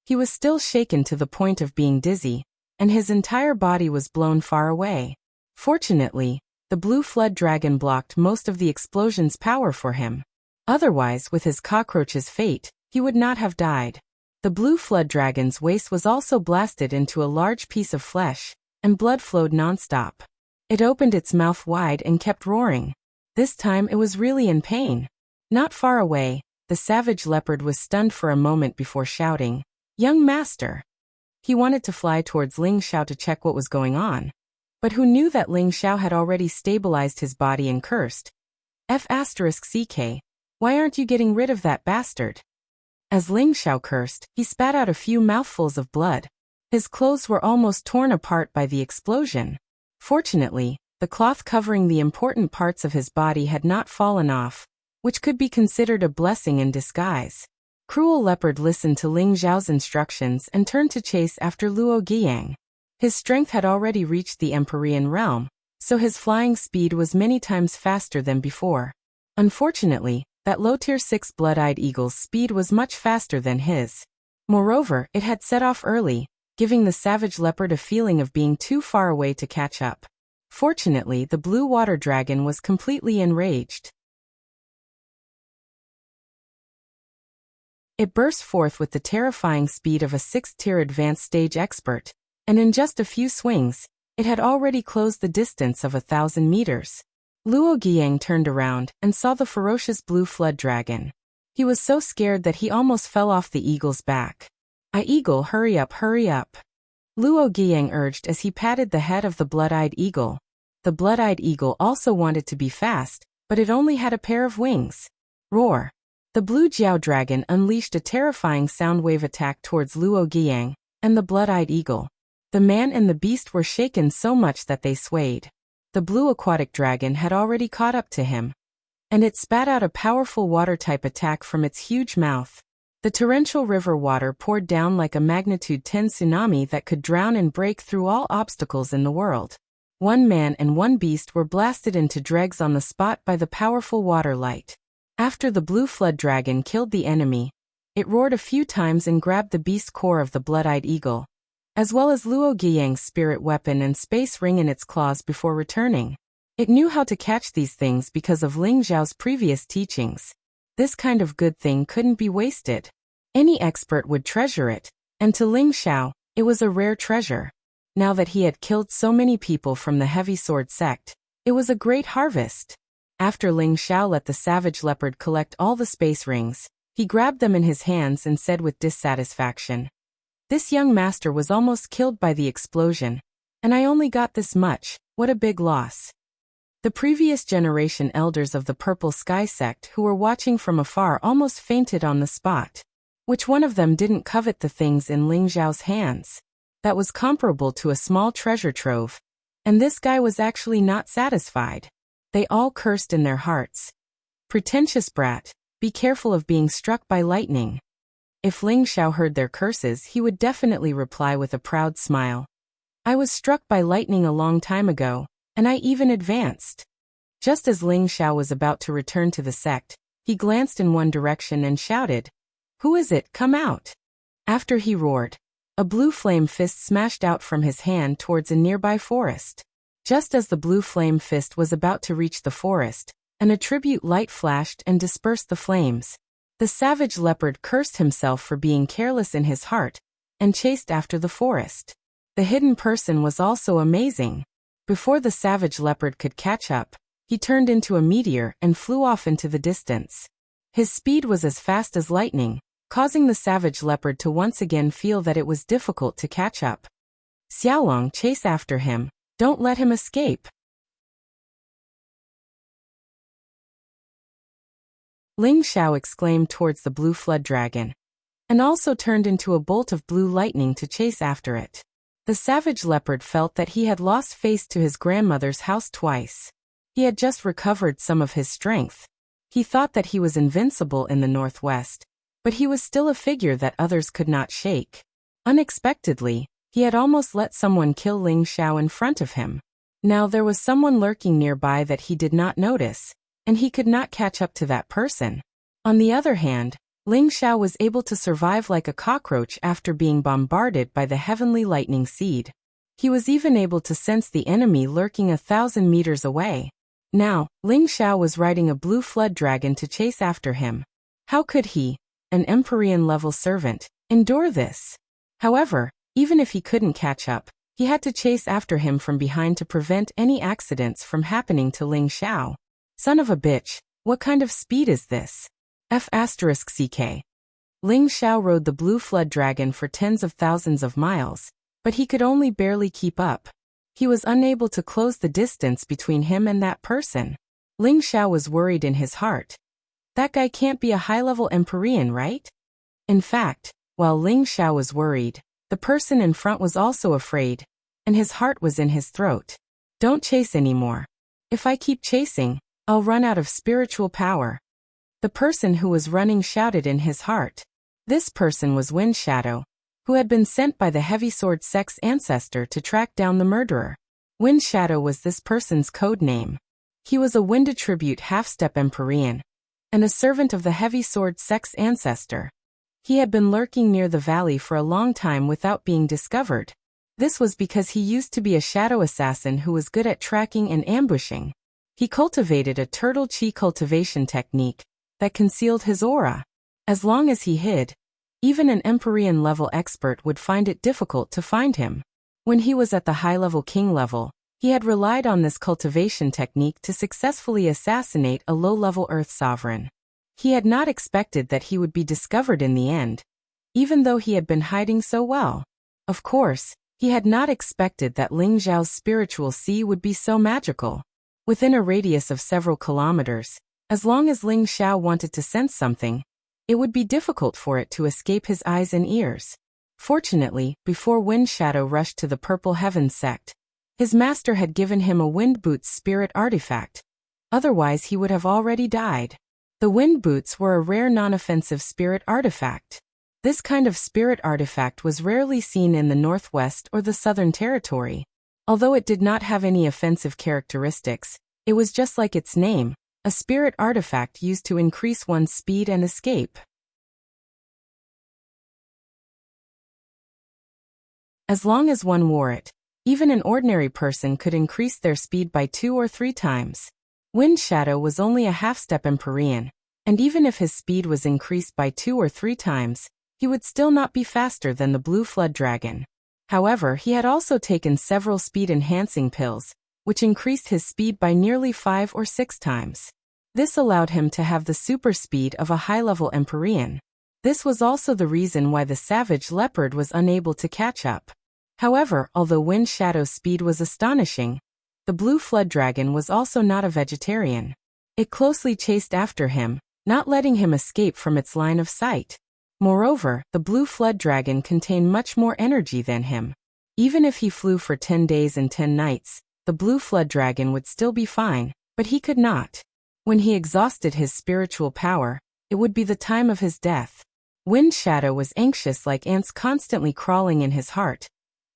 he was still shaken to the point of being dizzy, and his entire body was blown far away. Fortunately, the blue flood dragon blocked most of the explosion's power for him. Otherwise, with his cockroach's fate, he would not have died. The blue flood dragon's waist was also blasted into a large piece of flesh, and blood flowed non-stop. It opened its mouth wide and kept roaring. This time it was really in pain. Not far away, the savage leopard was stunned for a moment before shouting, "Young master!" He wanted to fly towards Ling Xiao to check what was going on. But who knew that Ling Xiao had already stabilized his body and cursed, "F***CK, why aren't you getting rid of that bastard?" As Ling Xiao cursed, he spat out a few mouthfuls of blood. His clothes were almost torn apart by the explosion. Fortunately, the cloth covering the important parts of his body had not fallen off, which could be considered a blessing in disguise. Cruel Leopard listened to Ling Xiao's instructions and turned to chase after Luo Guiyang. His strength had already reached the Empyrean realm, so his flying speed was many times faster than before. Unfortunately, that low Tier 6 blood-eyed eagle's speed was much faster than his. Moreover, it had set off early, giving the savage leopard a feeling of being too far away to catch up. Fortunately, the blue water dragon was completely enraged. It burst forth with the terrifying speed of a 6th-tier advanced stage expert, and in just a few swings, it had already closed the distance of 1,000 meters. Luo Guiyang turned around and saw the ferocious blue flood dragon. He was so scared that he almost fell off the eagle's back. Eagle, hurry up, hurry up. Luo Guiyang urged as he patted the head of the blood-eyed eagle. The blood-eyed eagle also wanted to be fast, but it only had a pair of wings. Roar. The blue Jiao dragon unleashed a terrifying sound wave attack towards Luo Guiyang and the blood-eyed eagle. The man and the beast were shaken so much that they swayed. The blue aquatic dragon had already caught up to him, and it spat out a powerful water-type attack from its huge mouth. The torrential river water poured down like a magnitude 10 tsunami that could drown and break through all obstacles in the world. One man and one beast were blasted into dregs on the spot by the powerful water light. After the blue flood dragon killed the enemy, it roared a few times and grabbed the beast core of the blood-eyed eagle, as well as Luo Guiyang's spirit weapon and space ring in its claws before returning. It knew how to catch these things because of Ling Xiao's previous teachings. This kind of good thing couldn't be wasted. Any expert would treasure it, and to Ling Xiao, it was a rare treasure. Now that he had killed so many people from the heavy sword sect, it was a great harvest. After Ling Xiao let the savage leopard collect all the space rings, he grabbed them in his hands and said with dissatisfaction, "This young master was almost killed by the explosion, and I only got this much. What a big loss." The previous generation elders of the Purple Sky sect who were watching from afar almost fainted on the spot. Which one of them didn't covet the things in Ling Xiao's hands? That was comparable to a small treasure trove. And this guy was actually not satisfied. They all cursed in their hearts. "Pretentious brat, be careful of being struck by lightning." If Ling Xiao heard their curses, he would definitely reply with a proud smile. "I was struck by lightning a long time ago, and I even advanced." Just as Ling Xiao was about to return to the sect, he glanced in one direction and shouted, "Who is it? Come out." After he roared, a blue flame fist smashed out from his hand towards a nearby forest. Just as the blue flame fist was about to reach the forest, an attribute light flashed and dispersed the flames. The savage leopard cursed himself for being careless in his heart, and chased after the forest. The hidden person was also amazing. Before the savage leopard could catch up, he turned into a meteor and flew off into the distance. His speed was as fast as lightning, causing the savage leopard to once again feel that it was difficult to catch up. "Xiaolong, chase after him. Don't let him escape." Ling Xiao exclaimed towards the blue flood dragon, and also turned into a bolt of blue lightning to chase after it. The savage leopard felt that he had lost face to his grandmother's house twice. He had just recovered some of his strength. He thought that he was invincible in the northwest, but he was still a figure that others could not shake. Unexpectedly, he had almost let someone kill Ling Xiao in front of him. Now there was someone lurking nearby that he did not notice, and he could not catch up to that person. On the other hand, Ling Xiao was able to survive like a cockroach after being bombarded by the heavenly lightning seed. He was even able to sense the enemy lurking 1,000 meters away. Now, Ling Xiao was riding a blue flood dragon to chase after him. How could he, an Empyrean-level servant, endure this? However, even if he couldn't catch up, he had to chase after him from behind to prevent any accidents from happening to Ling Xiao. Son of a bitch, what kind of speed is this? F***CK. Ling Xiao rode the blue flood dragon for tens of thousands of miles, but he could only barely keep up. He was unable to close the distance between him and that person. Ling Xiao was worried in his heart. That guy can't be a high-level Empyrean, right? In fact, while Ling Xiao was worried, the person in front was also afraid, and his heart was in his throat. "Don't chase anymore. If I keep chasing, I'll run out of spiritual power." The person who was running shouted in his heart. This person was Wind Shadow, who had been sent by the Heavy Sword Sect's ancestor to track down the murderer. Wind Shadow was this person's code name. He was a wind attribute half-step Empyrean, and a servant of the Heavy Sword Sect's ancestor. He had been lurking near the valley for a long time without being discovered. This was because he used to be a shadow assassin who was good at tracking and ambushing. He cultivated a turtle chi cultivation technique that concealed his aura. As long as he hid, even an Empyrean-level expert would find it difficult to find him. When he was at the high-level king level, he had relied on this cultivation technique to successfully assassinate a low-level Earth sovereign. He had not expected that he would be discovered in the end. even though he had been hiding so well. Of course, he had not expected that Ling Xiao's spiritual sea would be so magical. Within a radius of several kilometers, as long as Ling Xiao wanted to sense something, it would be difficult for it to escape his eyes and ears. Fortunately, before Wind Shadow rushed to the Purple Heaven sect, his master had given him a Wind Boots spirit artifact. Otherwise he would have already died. The Wind Boots were a rare non-offensive spirit artifact. This kind of spirit artifact was rarely seen in the Northwest or the Southern Territory. Although it did not have any offensive characteristics, it was just like its name, a spirit artifact used to increase one's speed and escape. As long as one wore it, even an ordinary person could increase their speed by 2 or 3 times. Wind Shadow was only a half-step Empyrean, and even if his speed was increased by 2 or 3 times, he would still not be faster than the Blue Flood Dragon. However, he had also taken several speed-enhancing pills, which increased his speed by nearly 5 or 6 times. This allowed him to have the super speed of a high-level Empyrean. This was also the reason why the Savage Leopard was unable to catch up. However, although Wind Shadow's speed was astonishing, the Blue Flood Dragon was also not a vegetarian. It closely chased after him, not letting him escape from its line of sight. Moreover, the Blue Flood Dragon contained much more energy than him. Even if he flew for 10 days and 10 nights, the Blue Flood Dragon would still be fine, but he could not. When he exhausted his spiritual power, it would be the time of his death. Wind Shadow was anxious like ants constantly crawling in his heart,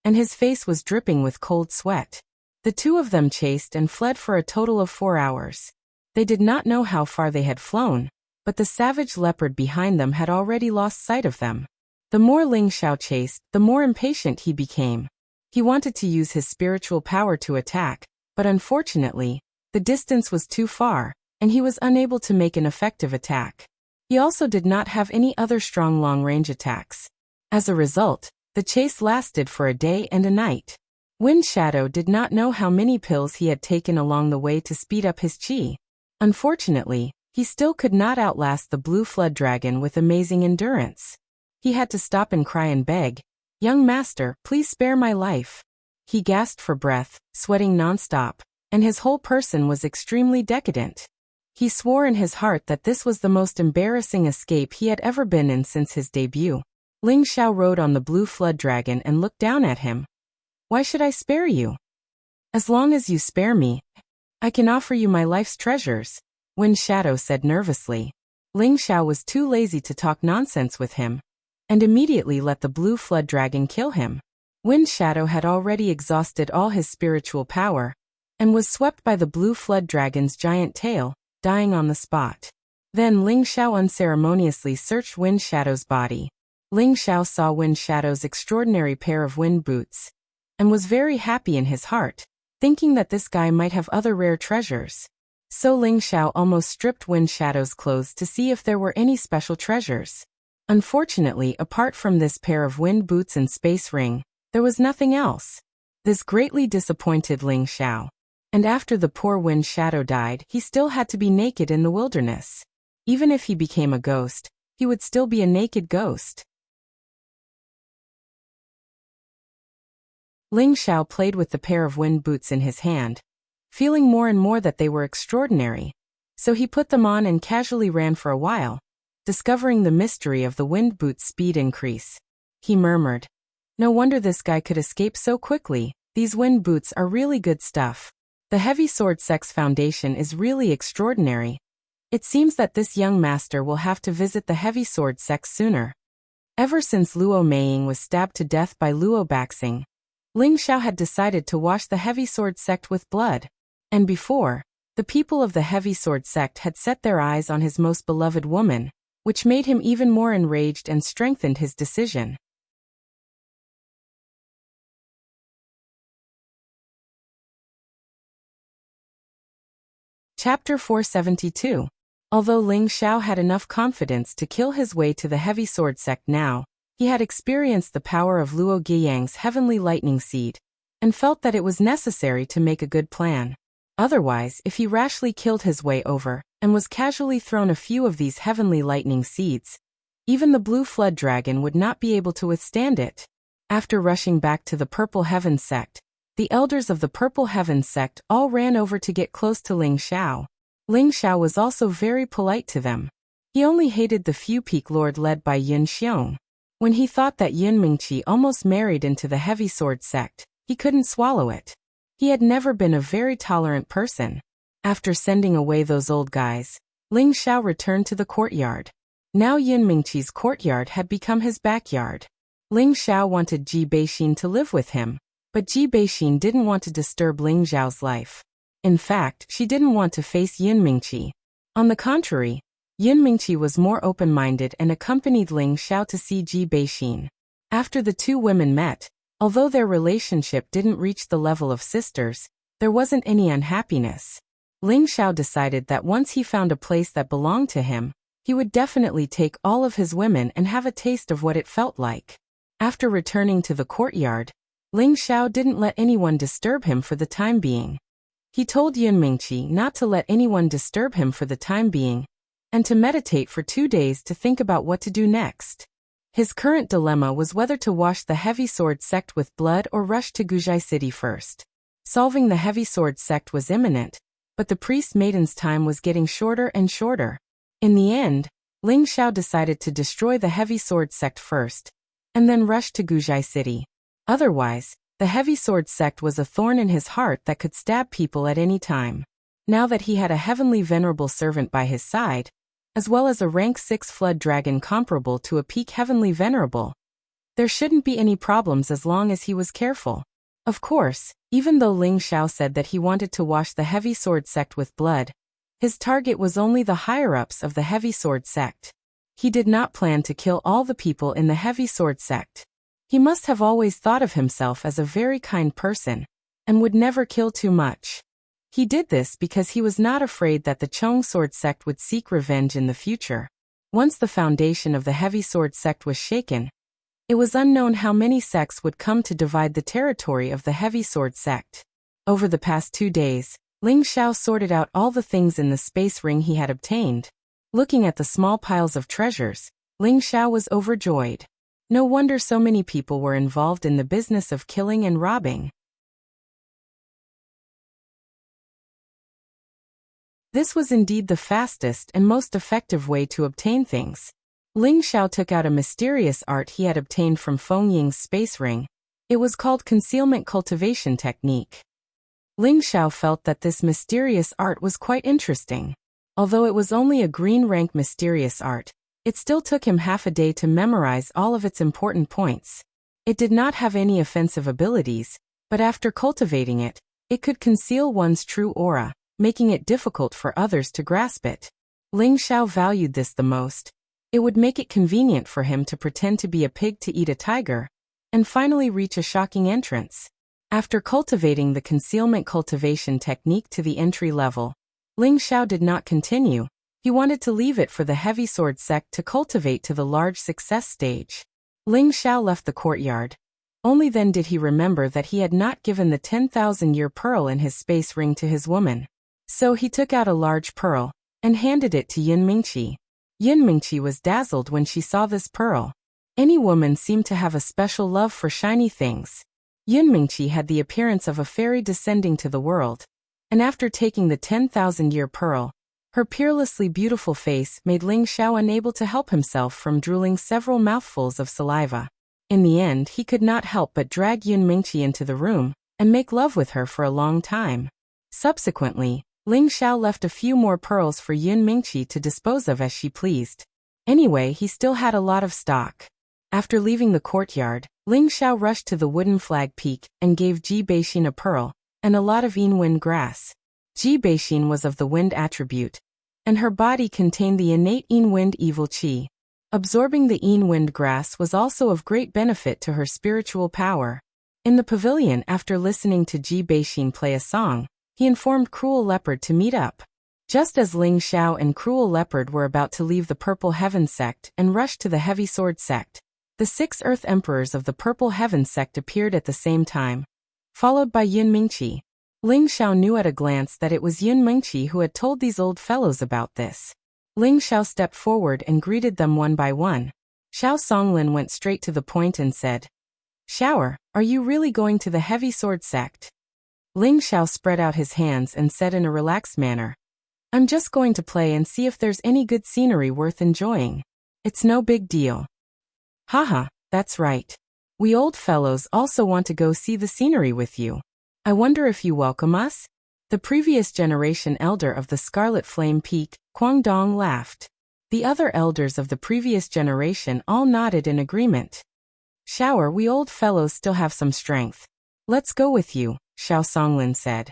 and his face was dripping with cold sweat. The two of them chased and fled for a total of 4 hours. They did not know how far they had flown, but the Savage Leopard behind them had already lost sight of them. The more Ling Xiao chased, the more impatient he became. He wanted to use his spiritual power to attack, but unfortunately, the distance was too far, and he was unable to make an effective attack. He also did not have any other strong long-range attacks. As a result, the chase lasted for a day and a night. Wind Shadow did not know how many pills he had taken along the way to speed up his chi. Unfortunately, he still could not outlast the Blue Flood Dragon with amazing endurance. He had to stop and cry and beg, "Young master, please spare my life." He gasped for breath, sweating non-stop, and his whole person was extremely decadent. He swore in his heart that this was the most embarrassing escape he had ever been in since his debut. Ling Xiao rode on the Blue Flood Dragon and looked down at him. "Why should I spare you? As long as you spare me, I can offer you my life's treasures," Wind Shadow said nervously. Ling Xiao was too lazy to talk nonsense with him, and immediately let the Blue Flood Dragon kill him. Wind Shadow had already exhausted all his spiritual power, and was swept by the Blue Flood Dragon's giant tail, dying on the spot. Then Ling Xiao unceremoniously searched Wind Shadow's body. Ling Xiao saw Wind Shadow's extraordinary pair of wind boots, and was very happy in his heart, thinking that this guy might have other rare treasures. So Ling Xiao almost stripped Wind Shadow's clothes to see if there were any special treasures. Unfortunately, apart from this pair of wind boots and space ring, there was nothing else. This greatly disappointed Ling Xiao. And after the poor Wind Shadow died, he still had to be naked in the wilderness. Even if he became a ghost, he would still be a naked ghost. Ling Xiao played with the pair of wind boots in his hand, feeling more and more that they were extraordinary. So he put them on and casually ran for a while, discovering the mystery of the wind boots' speed increase. He murmured, "No wonder this guy could escape so quickly. These wind boots are really good stuff. The Heavy Sword Sect's foundation is really extraordinary. It seems that this young master will have to visit the Heavy Sword Sect sooner." Ever since Luo Meiying was stabbed to death by Luo Baxing, Ling Xiao had decided to wash the Heavy Sword Sect with blood. And before, the people of the Heavy Sword Sect had set their eyes on his most beloved woman, which made him even more enraged and strengthened his decision. Chapter 472. Although Ling Xiao had enough confidence to kill his way to the Heavy Sword Sect now, he had experienced the power of Luo Guiyang's heavenly lightning seed, and felt that it was necessary to make a good plan. Otherwise, if he rashly killed his way over, and was casually thrown a few of these heavenly lightning seeds, Even the blue flood dragon would not be able to withstand it. After rushing back to the Purple Heaven sect, the elders of the Purple Heaven sect all ran over to get close to Ling Xiao. Ling Xiao was also very polite to them. He only hated the few peak lord led by Yun Xiong. When he thought that Yun Mingqi almost married into the Heavy Sword sect, he couldn't swallow it. He had never been a very tolerant person. After sending away those old guys, Ling Xiao returned to the courtyard. Now Yun Mingqi's courtyard had become his backyard. Ling Xiao wanted Ji Beixin to live with him, but Ji Beixin didn't want to disturb Ling Xiao's life. In fact, she didn't want to face Yun Mingqi. On the contrary, Yun Mingqi was more open-minded and accompanied Ling Xiao to see Ji Beixin. After the two women met, although their relationship didn't reach the level of sisters, there wasn't any unhappiness. Ling Xiao decided that once he found a place that belonged to him, he would definitely take all of his women and have a taste of what it felt like. After returning to the courtyard, Ling Xiao didn't let anyone disturb him for the time being. He told Yun Mingqi not to let anyone disturb him for the time being, and to meditate for 2 days to think about what to do next. His current dilemma was whether to wash the Heavy Sword sect with blood or rush to Guzhai City first. Solving the Heavy Sword sect was imminent, but the priest maiden's time was getting shorter and shorter. In the end, Ling Xiao decided to destroy the Heavy Sword sect first, and then rush to Guzhai City. Otherwise, the Heavy Sword sect was a thorn in his heart that could stab people at any time. Now that he had a heavenly venerable servant by his side, as well as a rank 6 flood dragon comparable to a peak heavenly venerable, there shouldn't be any problems as long as he was careful. Of course, even though Ling Xiao said that he wanted to wash the Heavy Sword sect with blood, his target was only the higher-ups of the Heavy Sword sect. He did not plan to kill all the people in the Heavy Sword sect. He must have always thought of himself as a very kind person, and would never kill too much. He did this because he was not afraid that the Chong Sword sect would seek revenge in the future. Once the foundation of the Heavy Sword sect was shaken, it was unknown how many sects would come to divide the territory of the Heavy Sword sect. Over the past 2 days, Ling Xiao sorted out all the things in the space ring he had obtained. Looking at the small piles of treasures, Ling Xiao was overjoyed. No wonder so many people were involved in the business of killing and robbing. This was indeed the fastest and most effective way to obtain things. Ling Xiao took out a mysterious art he had obtained from Feng Ying's space ring. It was called Concealment Cultivation Technique. Ling Xiao felt that this mysterious art was quite interesting. Although it was only a green rank mysterious art, it still took him half a day to memorize all of its important points. It did not have any offensive abilities, but after cultivating it, it could conceal one's true aura, making it difficult for others to grasp it. Ling Xiao valued this the most. It would make it convenient for him to pretend to be a pig to eat a tiger, and finally reach a shocking entrance. After cultivating the concealment cultivation technique to the entry level, Ling Xiao did not continue. He wanted to leave it for the Heavy Sword sect to cultivate to the large success stage. Ling Xiao left the courtyard. Only then did he remember that he had not given the 10,000-year pearl in his space ring to his woman. So he took out a large pearl, and handed it to Yun Mingqi. Yun Mingqi was dazzled when she saw this pearl. Any woman seemed to have a special love for shiny things. Yun Mingqi had the appearance of a fairy descending to the world, and after taking the 10,000-year pearl, her peerlessly beautiful face made Ling Xiao unable to help himself from drooling several mouthfuls of saliva. In the end, he could not help but drag Yun Mingqi into the room, and make love with her for a long time. Subsequently, Ling Xiao left a few more pearls for Yun Mingqi to dispose of as she pleased. Anyway, he still had a lot of stock. After leaving the courtyard, Ling Xiao rushed to the wooden flag peak and gave Ji Beixin a pearl and a lot of yin wind grass. Ji Beixin was of the wind attribute, and her body contained the innate yin wind evil qi. Absorbing the yin wind grass was also of great benefit to her spiritual power. In the pavilion, after listening to Ji Beixin play a song, he informed Cruel Leopard to meet up. Just as Ling Xiao and Cruel Leopard were about to leave the Purple Heaven sect and rush to the Heavy Sword sect, the 6 Earth Emperors of the Purple Heaven sect appeared at the same time, followed by Yun Mingqi. Ling Xiao knew at a glance that it was Yun Mingqi who had told these old fellows about this. Ling Xiao stepped forward and greeted them one by one. Xiao Songlin went straight to the point and said, "Shower, are you really going to the heavy sword sect?" Ling Xiao spread out his hands and said in a relaxed manner, "I'm just going to play and see if there's any good scenery worth enjoying. It's no big deal." "Haha, that's right. We old fellows also want to go see the scenery with you. I wonder if you welcome us?" The previous generation elder of the Scarlet Flame Peak, Guangdong, laughed. The other elders of the previous generation all nodded in agreement. "Shower, we old fellows still have some strength. Let's go with you," Xiao Songlin said.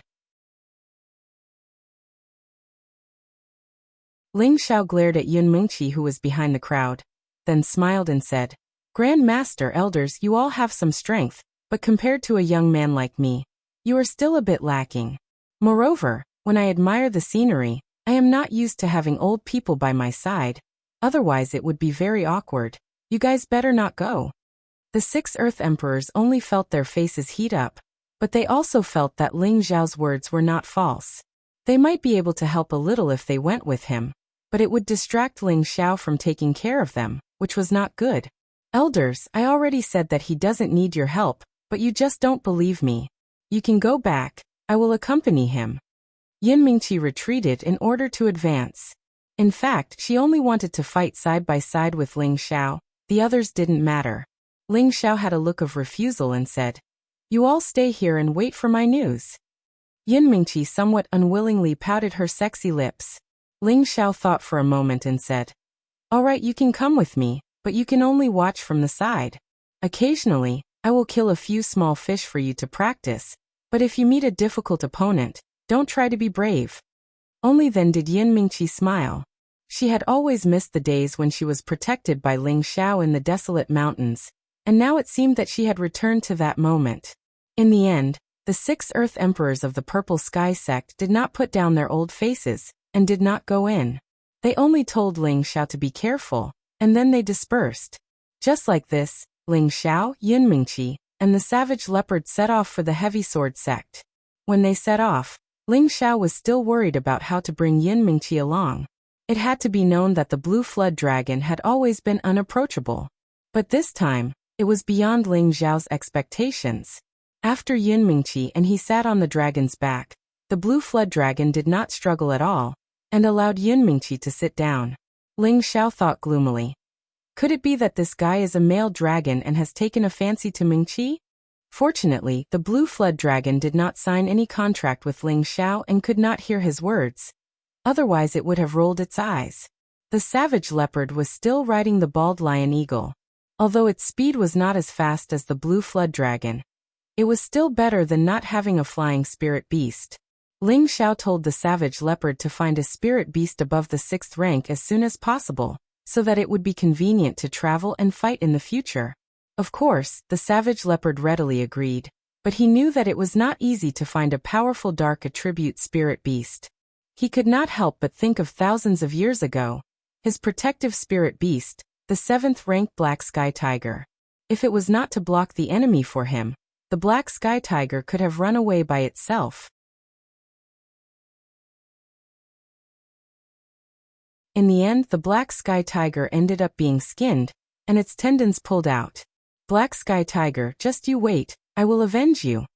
Ling Xiao glared at Yun Mingqi, who was behind the crowd, then smiled and said, "Grand Master, elders, you all have some strength, but compared to a young man like me, you are still a bit lacking. Moreover, when I admire the scenery, I am not used to having old people by my side, otherwise it would be very awkward. You guys better not go." The 6 Earth Emperors only felt their faces heat up, but they also felt that Ling Xiao's words were not false. They might be able to help a little if they went with him, but it would distract Ling Xiao from taking care of them, which was not good. "Elders, I already said that he doesn't need your help, but you just don't believe me. You can go back, I will accompany him." Yin Mingqi retreated in order to advance. In fact, she only wanted to fight side by side with Ling Xiao, the others didn't matter. Ling Xiao had a look of refusal and said, "You all stay here and wait for my news." Yin Mingqi somewhat unwillingly pouted her sexy lips. Ling Xiao thought for a moment and said, "All right, you can come with me, but you can only watch from the side. Occasionally, I will kill a few small fish for you to practice, but if you meet a difficult opponent, don't try to be brave." Only then did Yin Mingqi smile. She had always missed the days when she was protected by Ling Xiao in the desolate mountains, and now it seemed that she had returned to that moment. In the end, the 6 Earth Emperors of the Purple Sky sect did not put down their old faces, and did not go in. They only told Ling Xiao to be careful, and then they dispersed. Just like this, Ling Xiao, Yin Mingqi, and the Savage Leopard set off for the Heavy Sword sect. When they set off, Ling Xiao was still worried about how to bring Yin Mingqi along. It had to be known that the Blue Flood Dragon had always been unapproachable. But this time, it was beyond Ling Xiao's expectations. After Yin Mingqi and he sat on the dragon's back, the Blue Flood Dragon did not struggle at all, and allowed Yin Mingqi to sit down. Ling Xiao thought gloomily, "Could it be that this guy is a male dragon and has taken a fancy to Mingqi?" Fortunately, the Blue Flood Dragon did not sign any contract with Ling Xiao and could not hear his words. Otherwise it would have rolled its eyes. The Savage Leopard was still riding the Bald Lion Eagle. Although its speed was not as fast as the Blue Flood Dragon, it was still better than not having a flying spirit beast. Ling Xiao told the Savage Leopard to find a spirit beast above the 6th rank as soon as possible, so that it would be convenient to travel and fight in the future. Of course, the Savage Leopard readily agreed, but he knew that it was not easy to find a powerful dark attribute spirit beast. He could not help but think of thousands of years ago, his protective spirit beast, the 7th rank Black Sky Tiger. If it was not to block the enemy for him, the Black Sky Tiger could have run away by itself. In the end, the Black Sky Tiger ended up being skinned, and its tendons pulled out. "Black Sky Tiger, just you wait, I will avenge you."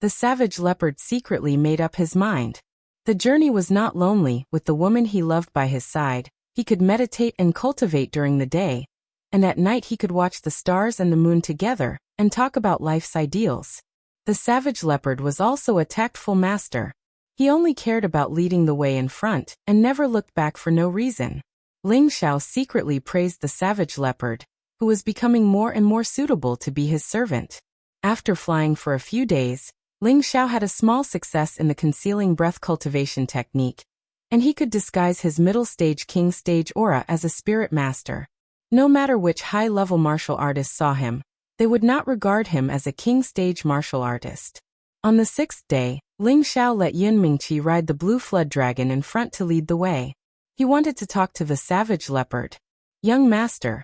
The Savage Leopard secretly made up his mind. The journey was not lonely. With the woman he loved by his side, he could meditate and cultivate during the day, and at night he could watch the stars and the moon together, and talk about life's ideals. The Savage Leopard was also a tactful master. He only cared about leading the way in front, and never looked back for no reason. Ling Xiao secretly praised the Savage Leopard, who was becoming more and more suitable to be his servant. After flying for a few days, Ling Xiao had a small success in the concealing breath cultivation technique, and he could disguise his middle stage king stage aura as a spirit master. No matter which high-level martial artist saw him, they would not regard him as a king stage martial artist. On the 6th day, Ling Xiao let Yin Mingqi ride the Blue Flood Dragon in front to lead the way. He wanted to talk to the Savage Leopard. "Young master,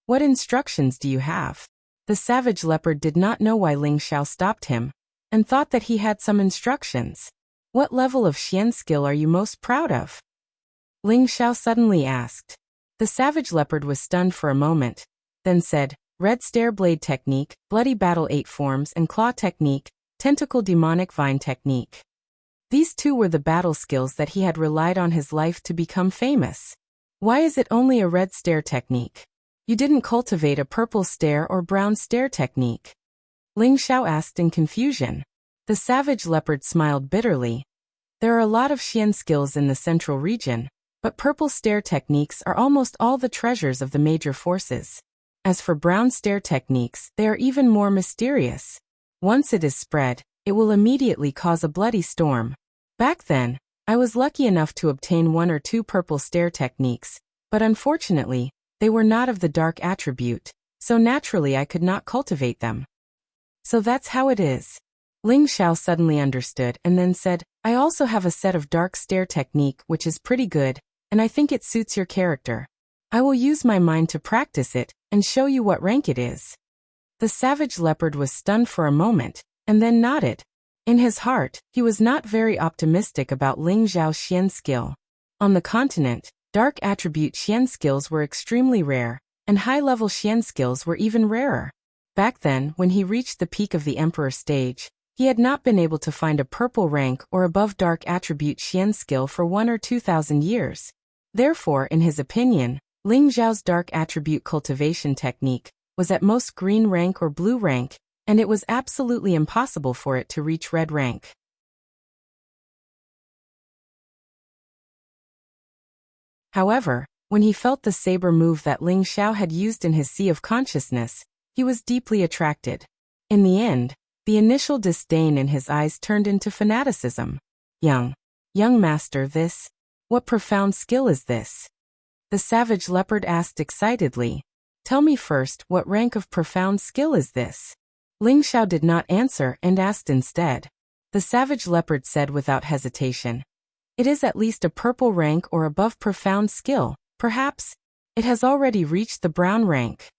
what instructions do you have?" The Savage Leopard did not know why Ling Xiao stopped him, and thought that he had some instructions. "What level of Xian skill are you most proud of?" Ling Xiao suddenly asked. The savage leopard was stunned for a moment, then said, Red Stare Blade Technique, Bloody Battle 8 Forms and Claw Technique, Tentacle Demonic Vine Technique. These two were the battle skills that he had relied on his life to become famous. Why is it only a red stare technique? You didn't cultivate a purple stare or brown stare technique? Ling Xiao asked in confusion. The savage leopard smiled bitterly. There are a lot of Xian skills in the central region, but purple stare techniques are almost all the treasures of the major forces. As for brown stare techniques, they are even more mysterious. Once it is spread, it will immediately cause a bloody storm. Back then, I was lucky enough to obtain 1 or 2 purple stare techniques, but unfortunately, they were not of the dark attribute, so naturally I could not cultivate them. So that's how it is. Ling Xiao suddenly understood and then said, I also have a set of dark stare technique which is pretty good, and I think it suits your character. I will use my mind to practice it and show you what rank it is. The savage leopard was stunned for a moment, and then nodded. In his heart, he was not very optimistic about Ling Xiao's Xian skill. On the continent, dark attribute Xian skills were extremely rare, and high-level Xian skills were even rarer. Back then, when he reached the peak of the Emperor stage, he had not been able to find a purple rank or above dark attribute Xian skill for 1 or 2,000 years. Therefore, in his opinion, Ling Xiao's dark attribute cultivation technique was at most green rank or blue rank, and it was absolutely impossible for it to reach red rank. However, when he felt the saber move that Ling Xiao had used in his Sea of Consciousness, he was deeply attracted. In the end, the initial disdain in his eyes turned into fanaticism. Young master, what profound skill is this? The savage leopard asked excitedly. Tell me first, what rank of profound skill is this? Ling Xiao did not answer and asked instead. The savage leopard said without hesitation. It is at least a purple rank or above profound skill, perhaps. It has already reached the brown rank.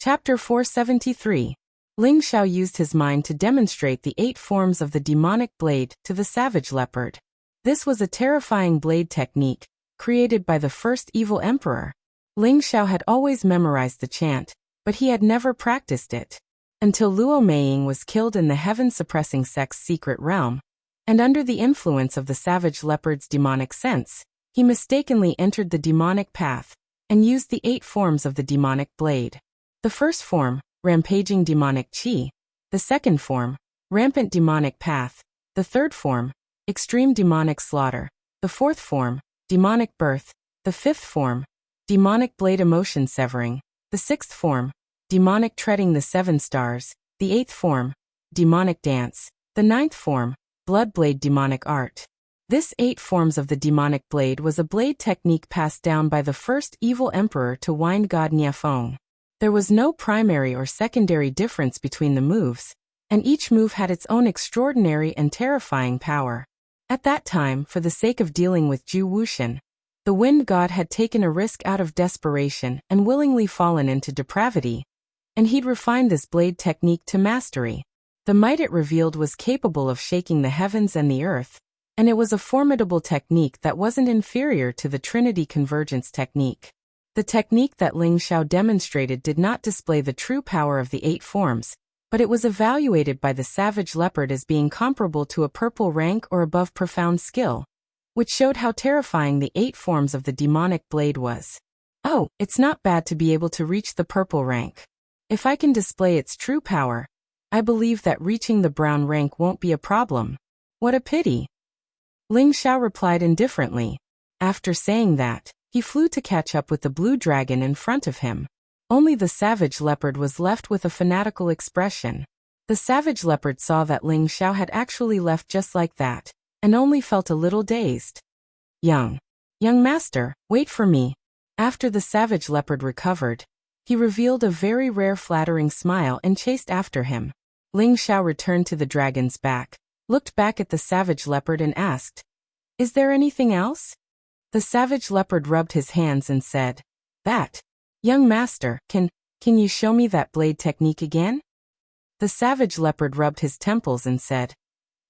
Chapter 473. Ling Xiao used his mind to demonstrate the 8 forms of the demonic blade to the savage leopard. This was a terrifying blade technique, created by the first evil emperor. Ling Xiao had always memorized the chant, but he had never practiced it. Until Luo Meiying was killed in the heaven-suppressing sect's secret realm, and under the influence of the savage leopard's demonic sense, he mistakenly entered the demonic path, and used the 8 forms of the demonic blade. The first form, rampaging demonic qi. The second form, rampant demonic path. The third form, extreme demonic slaughter. The fourth form, demonic birth. The fifth form, demonic blade emotion severing. The sixth form, demonic treading the 7 stars. The 8th form, demonic dance. The 9th form, blood blade demonic art. This 8 forms of the demonic blade was a blade technique passed down by the first evil emperor to Wind God Niafeng. There was no primary or secondary difference between the moves, and each move had its own extraordinary and terrifying power. At that time, for the sake of dealing with Ju Wuxian, the Wind God had taken a risk out of desperation and willingly fallen into depravity, and he'd refined this blade technique to mastery. The might it revealed was capable of shaking the heavens and the earth, and it was a formidable technique that wasn't inferior to the Trinity Convergence technique. The technique that Ling Xiao demonstrated did not display the true power of the 8 forms, but it was evaluated by the savage leopard as being comparable to a purple rank or above profound skill, which showed how terrifying the 8 forms of the demonic blade was. Oh, it's not bad to be able to reach the purple rank. If I can display its true power, I believe that reaching the brown rank won't be a problem. What a pity. Ling Xiao replied indifferently. After saying that, he flew to catch up with the blue dragon in front of him. Only the savage leopard was left with a fanatical expression. The savage leopard saw that Ling Xiao had actually left just like that, and only felt a little dazed. Young master, wait for me. After the savage leopard recovered, he revealed a very rare flattering smile and chased after him. Ling Xiao returned to the dragon's back, looked back at the savage leopard and asked, "Is there anything else?" The savage leopard rubbed his hands and said, "That. Young master, can you show me that blade technique again?" The savage leopard rubbed his temples and said,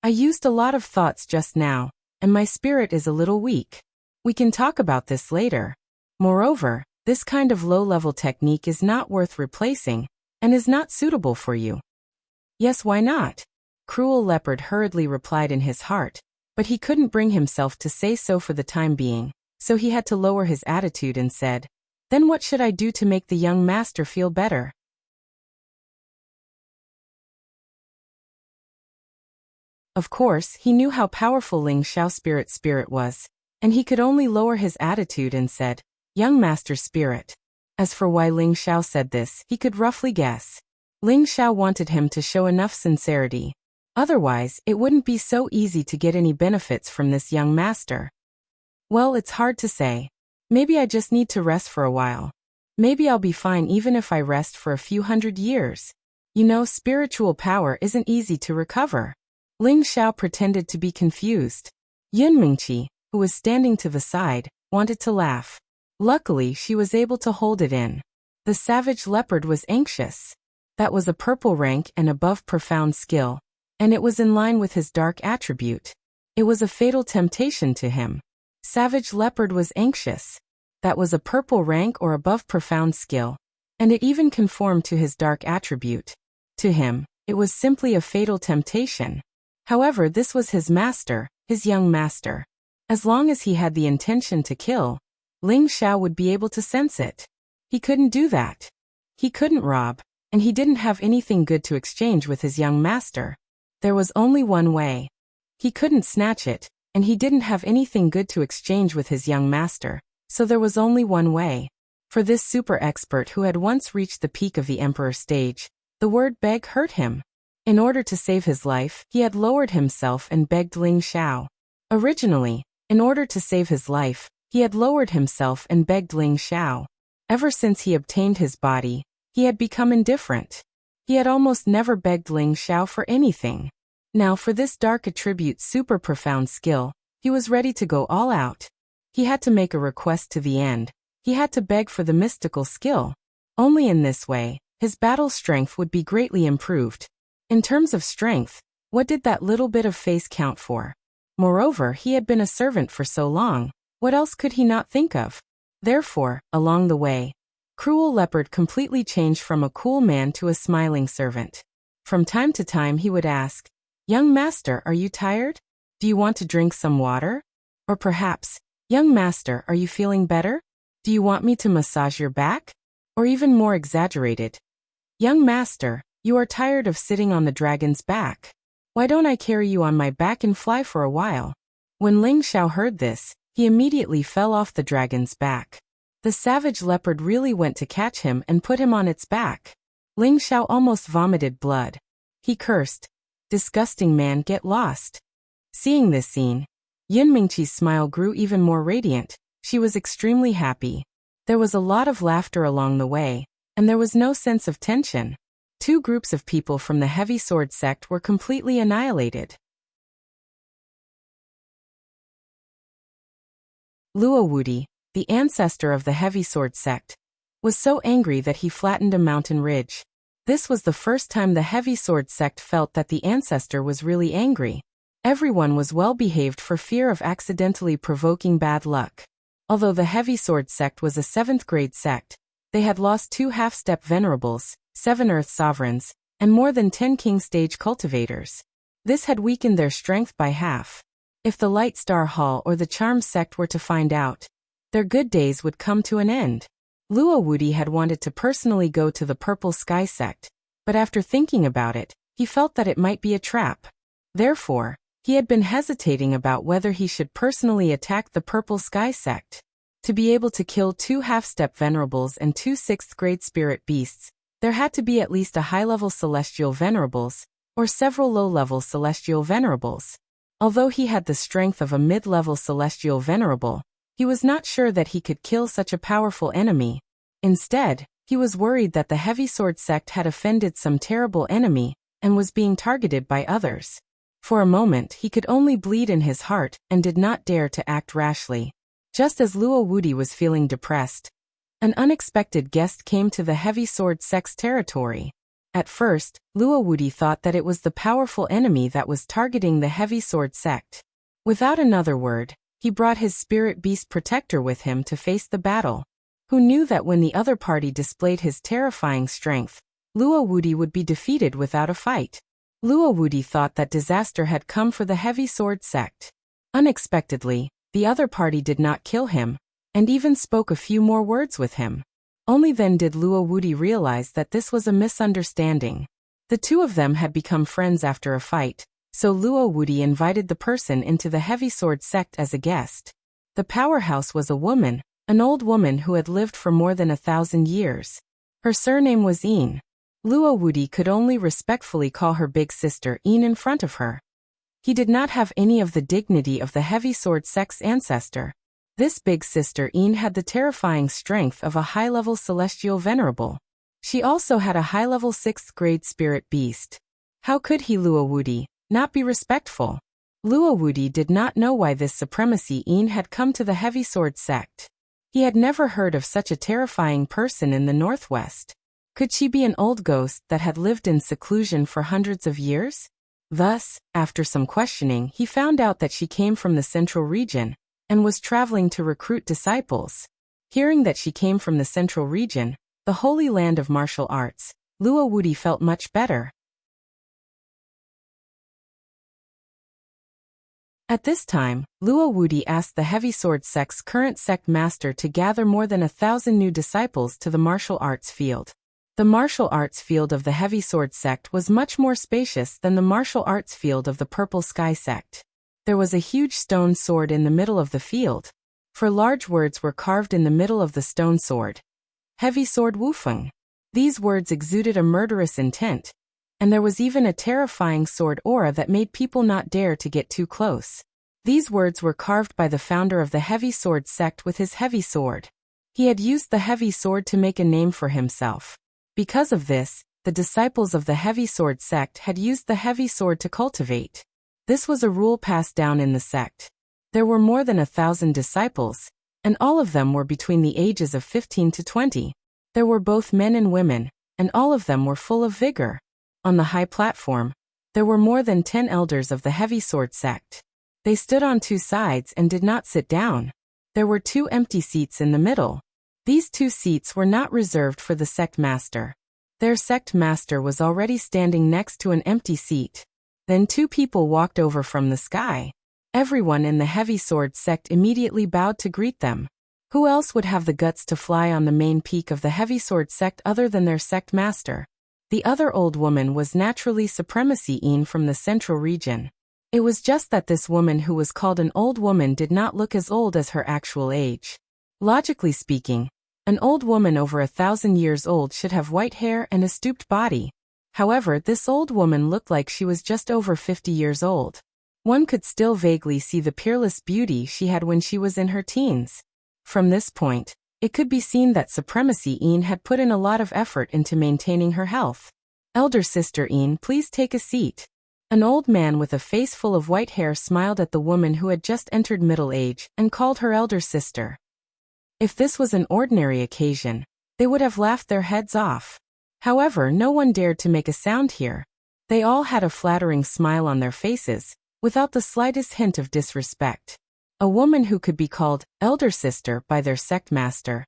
I used a lot of thoughts just now, and my spirit is a little weak. We can talk about this later. Moreover, this kind of low-level technique is not worth replacing, and is not suitable for you. Yes, why not? Cruel Leopard hurriedly replied in his heart, but he couldn't bring himself to say so for the time being, so he had to lower his attitude and said, Then what should I do to make the young master feel better? Of course, he knew how powerful Ling Xiao's spirit was, and he could only lower his attitude and said, Young master spirit. As for why Ling Xiao said this, he could roughly guess. Ling Xiao wanted him to show enough sincerity. Otherwise, it wouldn't be so easy to get any benefits from this young master. Well, it's hard to say. Maybe I just need to rest for a while. Maybe I'll be fine even if I rest for a few hundred years. You know, spiritual power isn't easy to recover. Ling Xiao pretended to be confused. Yun Mingqi, who was standing to the side, wanted to laugh. Luckily, she was able to hold it in. The savage leopard was anxious. That was a purple rank and above profound skill, and it was in line with his dark attribute. It was a fatal temptation to him. Savage leopard was anxious. That was a purple rank or above profound skill, and it even conformed to his dark attribute. To him, it was simply a fatal temptation. However, this was his master, his young master. As long as he had the intention to kill, Ling Xiao would be able to sense it. He couldn't do that. He couldn't rob, and he didn't have anything good to exchange with his young master. There was only one way. He couldn't snatch it, and he didn't have anything good to exchange with his young master, so there was only one way. For this super expert who had once reached the peak of the emperor stage, the word beg hurt him. In order to save his life, he had lowered himself and begged Ling Xiao. Originally, in order to save his life, he had lowered himself and begged Ling Xiao. Ever since he obtained his body, he had become indifferent. He had almost never begged Ling Xiao for anything. Now for this dark attribute super profound skill, he was ready to go all out. He had to make a request to the end. He had to beg for the mystical skill. Only in this way, his battle strength would be greatly improved. In terms of strength, what did that little bit of face count for? Moreover, he had been a servant for so long. What else could he not think of? Therefore, along the way, Cruel Leopard completely changed from a cool man to a smiling servant. From time to time he would ask, Young master, are you tired? Do you want to drink some water? Or perhaps, Young master, are you feeling better? Do you want me to massage your back? Or even more exaggerated, Young master, you are tired of sitting on the dragon's back. Why don't I carry you on my back and fly for a while? When Ling Xiao heard this, he immediately fell off the dragon's back. The savage leopard really went to catch him and put him on its back. Ling Xiao almost vomited blood. He cursed, Disgusting man, get lost. Seeing this scene, Yun Mingqi's smile grew even more radiant. She was extremely happy. There was a lot of laughter along the way, and there was no sense of tension. Two groups of people from the heavy sword sect were completely annihilated. Luo Wudi, the ancestor of the heavy sword sect, was so angry that he flattened a mountain ridge. This was the first time the heavy sword sect felt that the ancestor was really angry. Everyone was well behaved for fear of accidentally provoking bad luck. Although the heavy sword sect was a 7th grade sect, they had lost 2 half-step venerables, 7 earth sovereigns, and more than 10 king stage cultivators. This had weakened their strength by half. If the Light Star Hall or the Charm sect were to find out, their good days would come to an end. Luo Wudi had wanted to personally go to the Purple Sky sect, but after thinking about it, he felt that it might be a trap. Therefore, he had been hesitating about whether he should personally attack the Purple Sky sect. To be able to kill 2 half-step venerables and 2 6th grade spirit beasts, there had to be at least a high-level celestial venerables, or several low-level celestial venerables. Although he had the strength of a mid-level celestial venerable, he was not sure that he could kill such a powerful enemy. Instead, he was worried that the heavy sword sect had offended some terrible enemy, and was being targeted by others. For a moment he could only bleed in his heart, and did not dare to act rashly. Just as Luo Wudi was feeling depressed, an unexpected guest came to the heavy sword sect's territory. At first, Luowudi thought that it was the powerful enemy that was targeting the heavy sword sect. Without another word, he brought his spirit beast protector with him to face the battle. Who knew that when the other party displayed his terrifying strength, Luowudi would be defeated without a fight. Luowudi thought that disaster had come for the heavy sword sect. Unexpectedly, the other party did not kill him, and even spoke a few more words with him. Only then did Luowudi realize that this was a misunderstanding. The two of them had become friends after a fight, so Luowudi invited the person into the heavy sword sect as a guest. The powerhouse was a woman, an old woman who had lived for more than 1,000 years. Her surname was Een. Luowudi could only respectfully call her big sister Een in front of her. He did not have any of the dignity of the heavy sword sect's ancestor. This big sister Een had the terrifying strength of a high-level celestial venerable. She also had a high-level 6th grade spirit beast. How could he, Luowudi, not be respectful? Luowudi did not know why this supremacy Een had come to the heavy sword sect. He had never heard of such a terrifying person in the Northwest. Could she be an old ghost that had lived in seclusion for hundreds of years? Thus, after some questioning, he found out that she came from the central region and was traveling to recruit disciples. Hearing that she came from the central region, the holy land of martial arts, Luowudi felt much better. At this time, Luowudi asked the heavy sword sect's current sect master to gather more than 1,000 new disciples to the martial arts field. The martial arts field of the heavy sword sect was much more spacious than the martial arts field of the purple sky sect. There was a huge stone sword in the middle of the field. For large words were carved in the middle of the stone sword. Heavy sword Wufeng. These words exuded a murderous intent, and there was even a terrifying sword aura that made people not dare to get too close. These words were carved by the founder of the heavy sword sect with his heavy sword. He had used the heavy sword to make a name for himself. Because of this, the disciples of the heavy sword sect had used the heavy sword to cultivate. This was a rule passed down in the sect. There were more than 1,000 disciples, and all of them were between the ages of 15 to 20. There were both men and women, and all of them were full of vigor. On the high platform, there were more than 10 elders of the heavy sword sect. They stood on two sides and did not sit down. There were 2 empty seats in the middle. These 2 seats were not reserved for the sect master. Their sect master was already standing next to an empty seat. Then 2 people walked over from the sky. Everyone in the heavy sword sect immediately bowed to greet them. Who else would have the guts to fly on the main peak of the heavy sword sect other than their sect master? The other old woman was naturally Supremacy Een from the central region. It was just that this woman who was called an old woman did not look as old as her actual age. Logically speaking, an old woman over 1,000 years old should have white hair and a stooped body. However, this old woman looked like she was just over 50 years old. One could still vaguely see the peerless beauty she had when she was in her teens. From this point, it could be seen that Supremacy Een had put in a lot of effort into maintaining her health. Elder Sister Een, please take a seat. An old man with a face full of white hair smiled at the woman who had just entered middle age and called her elder sister. If this was an ordinary occasion, they would have laughed their heads off. However, no one dared to make a sound here. They all had a flattering smile on their faces, without the slightest hint of disrespect. A woman who could be called elder sister by their sect master.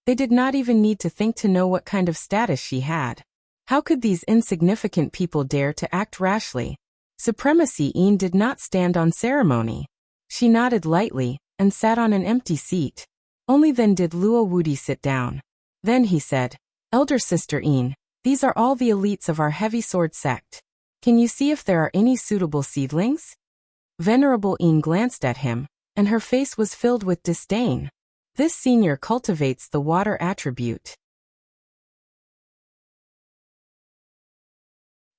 They did not even need to think to know what kind of status she had. How could these insignificant people dare to act rashly? Supremacy Een did not stand on ceremony. She nodded lightly and sat on an empty seat. Only then did Luowudi sit down. Then he said, Elder Sister Een, these are all the elites of our heavy sword sect. Can you see if there are any suitable seedlings? Venerable Een glanced at him, and her face was filled with disdain. This senior cultivates the water attribute.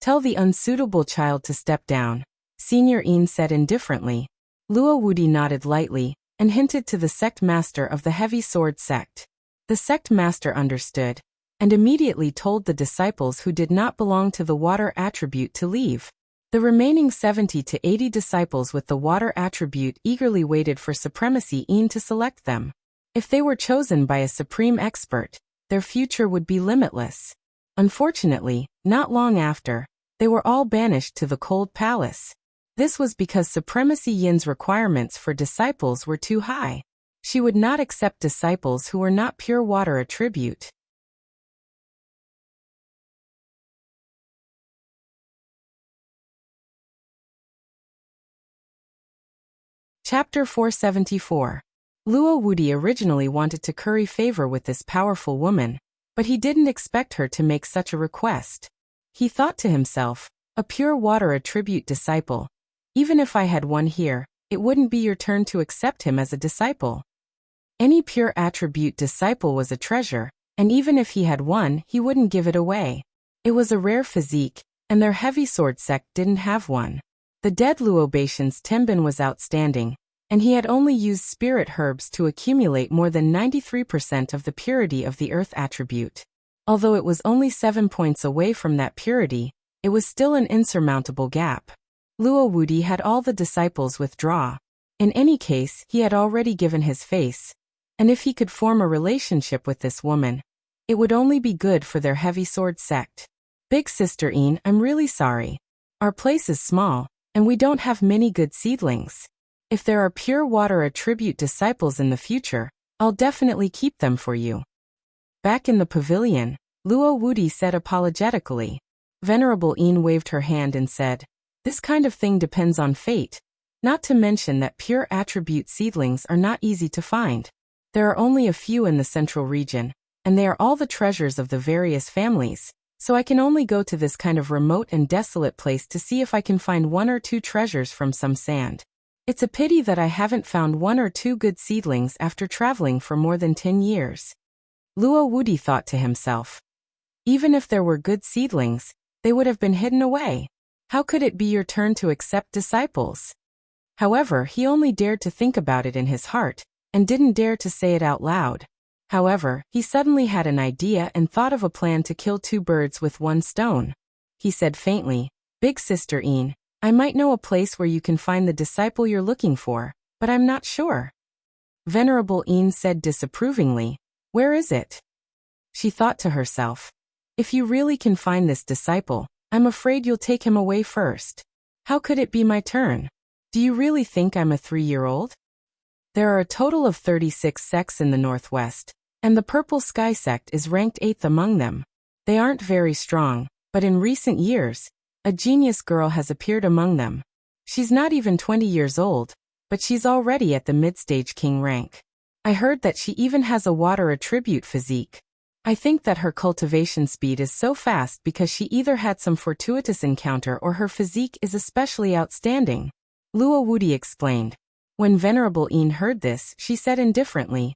Tell the unsuitable child to step down, Senior Een said indifferently. Luowudi nodded lightly, and hinted to the sect master of the heavy sword sect. The sect master understood, and immediately told the disciples who did not belong to the water attribute to leave. The remaining 70 to 80 disciples with the water attribute eagerly waited for Supremacy Een to select them. If they were chosen by a supreme expert, their future would be limitless. Unfortunately, not long after, they were all banished to the cold palace. This was because Supremacy Yin's requirements for disciples were too high. She would not accept disciples who were not pure water attribute. Chapter 474. Luo Wuди originally wanted to curry favor with this powerful woman, but he didn't expect her to make such a request. He thought to himself, a pure water attribute disciple. Even if I had one here, it wouldn't be your turn to accept him as a disciple. Any pure attribute disciple was a treasure, and even if he had one, he wouldn't give it away. It was a rare physique, and their heavy sword sect didn't have one. The dead Luo Baishan's Tenbin was outstanding, and he had only used spirit herbs to accumulate more than 93% of the purity of the earth attribute. Although it was only 7 points away from that purity, it was still an insurmountable gap. Luo Wuди had all the disciples withdraw. In any case, he had already given his face, and if he could form a relationship with this woman, it would only be good for their heavy sword sect. Big Sister Yin, I'm really sorry. Our place is small, and we don't have many good seedlings. If there are pure water attribute disciples in the future, I'll definitely keep them for you. Back in the pavilion, Luo Wudi said apologetically. Venerable Yin waved her hand and said, this kind of thing depends on fate, not to mention that pure attribute seedlings are not easy to find. There are only a few in the central region, and they are all the treasures of the various families, so I can only go to this kind of remote and desolate place to see if I can find 1 or 2 treasures from some sand. It's a pity that I haven't found 1 or 2 good seedlings after traveling for more than 10 years. Luo Wudi thought to himself. Even if there were good seedlings, they would have been hidden away. How could it be your turn to accept disciples? However, he only dared to think about it in his heart, and didn't dare to say it out loud. However, he suddenly had an idea and thought of a plan to kill 2 birds with 1 stone. He said faintly, Big Sister Yin, I might know a place where you can find the disciple you're looking for, but I'm not sure. Venerable Yin said disapprovingly, where is it? She thought to herself, if you really can find this disciple, I'm afraid you'll take him away first. How could it be my turn? Do you really think I'm a 3-year-old? There are a total of 36 sects in the Northwest, and the Purple Sky sect is ranked 8th among them. They aren't very strong, but in recent years, a genius girl has appeared among them. She's not even 20 years old, but she's already at the mid-stage king rank. I heard that she even has a water attribute physique. I think that her cultivation speed is so fast because she either had some fortuitous encounter or her physique is especially outstanding. Luo Wudi explained. When Venerable Yin heard this, she said indifferently,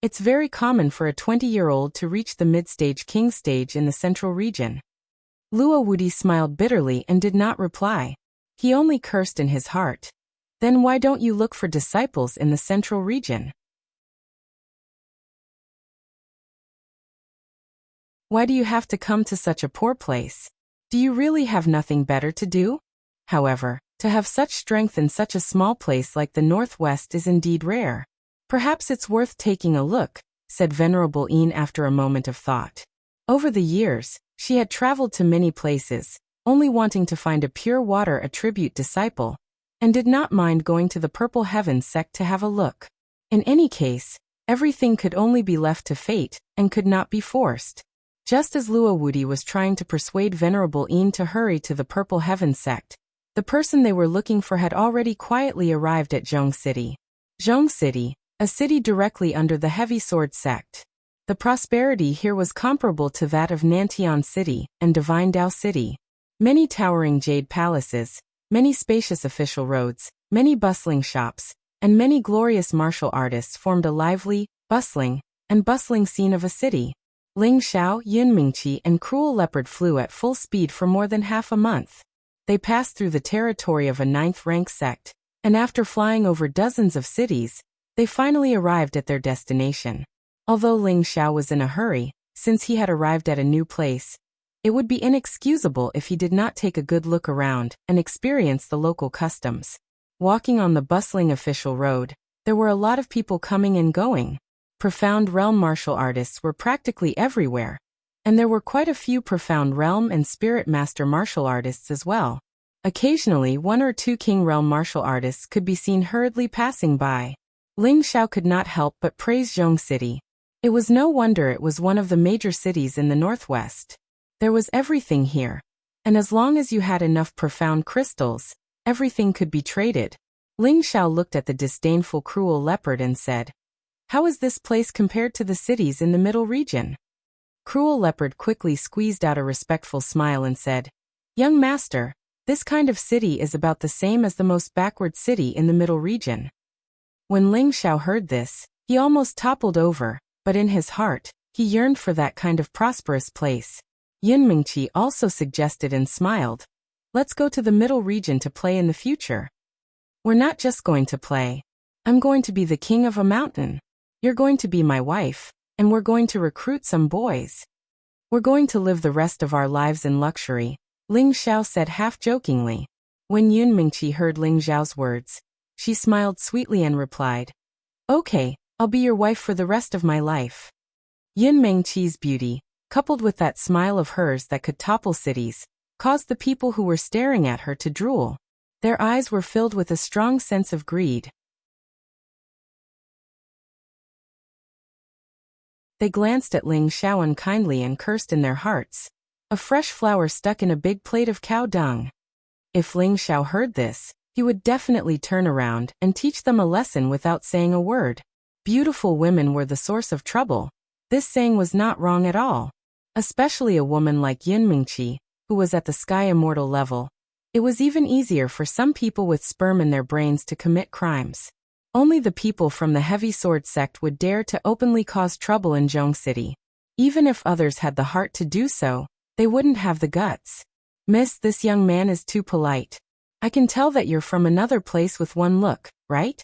it's very common for a 20-year-old to reach the mid-stage king stage in the central region. Luo Wudi smiled bitterly and did not reply. He only cursed in his heart. Then why don't you look for disciples in the central region? Why do you have to come to such a poor place? Do you really have nothing better to do? However, to have such strength in such a small place like the Northwest is indeed rare. Perhaps it's worth taking a look, said Venerable Yin after a moment of thought. Over the years, she had traveled to many places, only wanting to find a pure water attribute disciple, and did not mind going to the Purple Heaven sect to have a look. In any case, everything could only be left to fate, and could not be forced. Just as Luo Wudi was trying to persuade Venerable Yin to hurry to the Purple Heaven sect, the person they were looking for had already quietly arrived at Zhong City. Zhong City, a city directly under the Heavy Sword sect. The prosperity here was comparable to that of Nantian City and Divine Dao City. Many towering jade palaces, many spacious official roads, many bustling shops, and many glorious martial artists formed a lively, bustling scene of a city. Ling Xiao, Yun Mingqi, and Cruel Leopard flew at full speed for more than half a month. They passed through the territory of a 9th-rank sect, and after flying over dozens of cities, they finally arrived at their destination. Although Ling Xiao was in a hurry, since he had arrived at a new place, it would be inexcusable if he did not take a good look around and experience the local customs. Walking on the bustling official road, there were a lot of people coming and going. Profound realm martial artists were practically everywhere. And there were quite a few profound realm and spirit master martial artists as well. Occasionally, one or two king realm martial artists could be seen hurriedly passing by. Ling Xiao could not help but praise Zhong City. It was no wonder it was one of the major cities in the northwest. There was everything here. And as long as you had enough profound crystals, everything could be traded. Ling Xiao looked at the disdainful cruel leopard and said, "How is this place compared to the cities in the middle region?" Cruel leopard quickly squeezed out a respectful smile and said, "Young master, this kind of city is about the same as the most backward city in the middle region." When Ling Xiao heard this, he almost toppled over, but in his heart, he yearned for that kind of prosperous place. Yunmingqi also suggested and smiled, "Let's go to the middle region to play in the future." "We're not just going to play. I'm going to be the king of a mountain. You're going to be my wife, and we're going to recruit some boys. We're going to live the rest of our lives in luxury," Ling Xiao said half-jokingly. When Yunmingqi heard Ling Xiao's words, she smiled sweetly and replied, "Okay, I'll be your wife for the rest of my life." Yunmingqi's beauty, coupled with that smile of hers that could topple cities, caused the people who were staring at her to drool. Their eyes were filled with a strong sense of greed. They glanced at Ling Xiao unkindly and cursed in their hearts. A fresh flower stuck in a big plate of cow dung. If Ling Xiao heard this, he would definitely turn around and teach them a lesson without saying a word. Beautiful women were the source of trouble. This saying was not wrong at all. Especially a woman like Yunmingqi, who was at the sky immortal level. It was even easier for some people with sperm in their brains to commit crimes. Only the people from the heavy sword sect would dare to openly cause trouble in Zhong City. Even if others had the heart to do so, they wouldn't have the guts. "Miss, this young man is too polite. I can tell that you're from another place with one look, right?"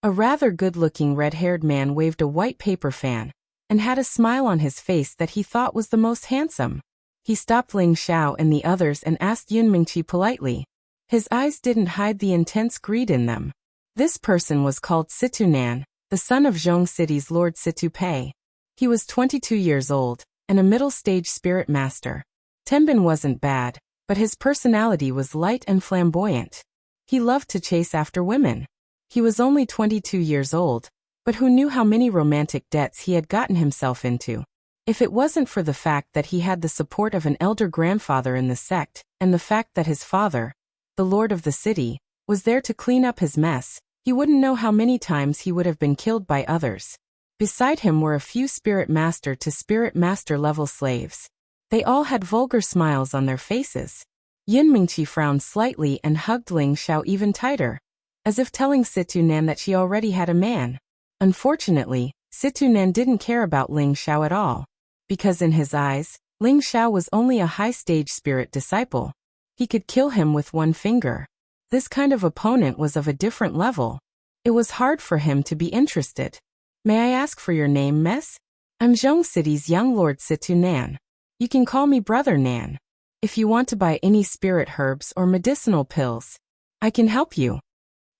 A rather good-looking red-haired man waved a white paper fan, and had a smile on his face that he thought was the most handsome. He stopped Ling Xiao and the others and asked Yunmingqi politely. His eyes didn't hide the intense greed in them. This person was called Situnan, the son of Zhong City's Lord Situpei. He was 22 years old, and a middle-stage spirit master. Tenbin wasn't bad, but his personality was light and flamboyant. He loved to chase after women. He was only 22 years old, but who knew how many romantic debts he had gotten himself into? If it wasn't for the fact that he had the support of an elder grandfather in the sect, and the fact that his father, the lord of the city, was there to clean up his mess, he wouldn't know how many times he would have been killed by others. Beside him were a few spirit master to spirit master level slaves. They all had vulgar smiles on their faces. Yunmingqi frowned slightly and hugged Ling Xiao even tighter, as if telling Situnan that she already had a man. Unfortunately, Situnan didn't care about Ling Xiao at all, because in his eyes, Ling Xiao was only a high-stage spirit disciple. He could kill him with one finger. This kind of opponent was of a different level. It was hard for him to be interested. "May I ask for your name, miss? I'm Zhong City's young lord Situnan. You can call me Brother Nan. If you want to buy any spirit herbs or medicinal pills, I can help you."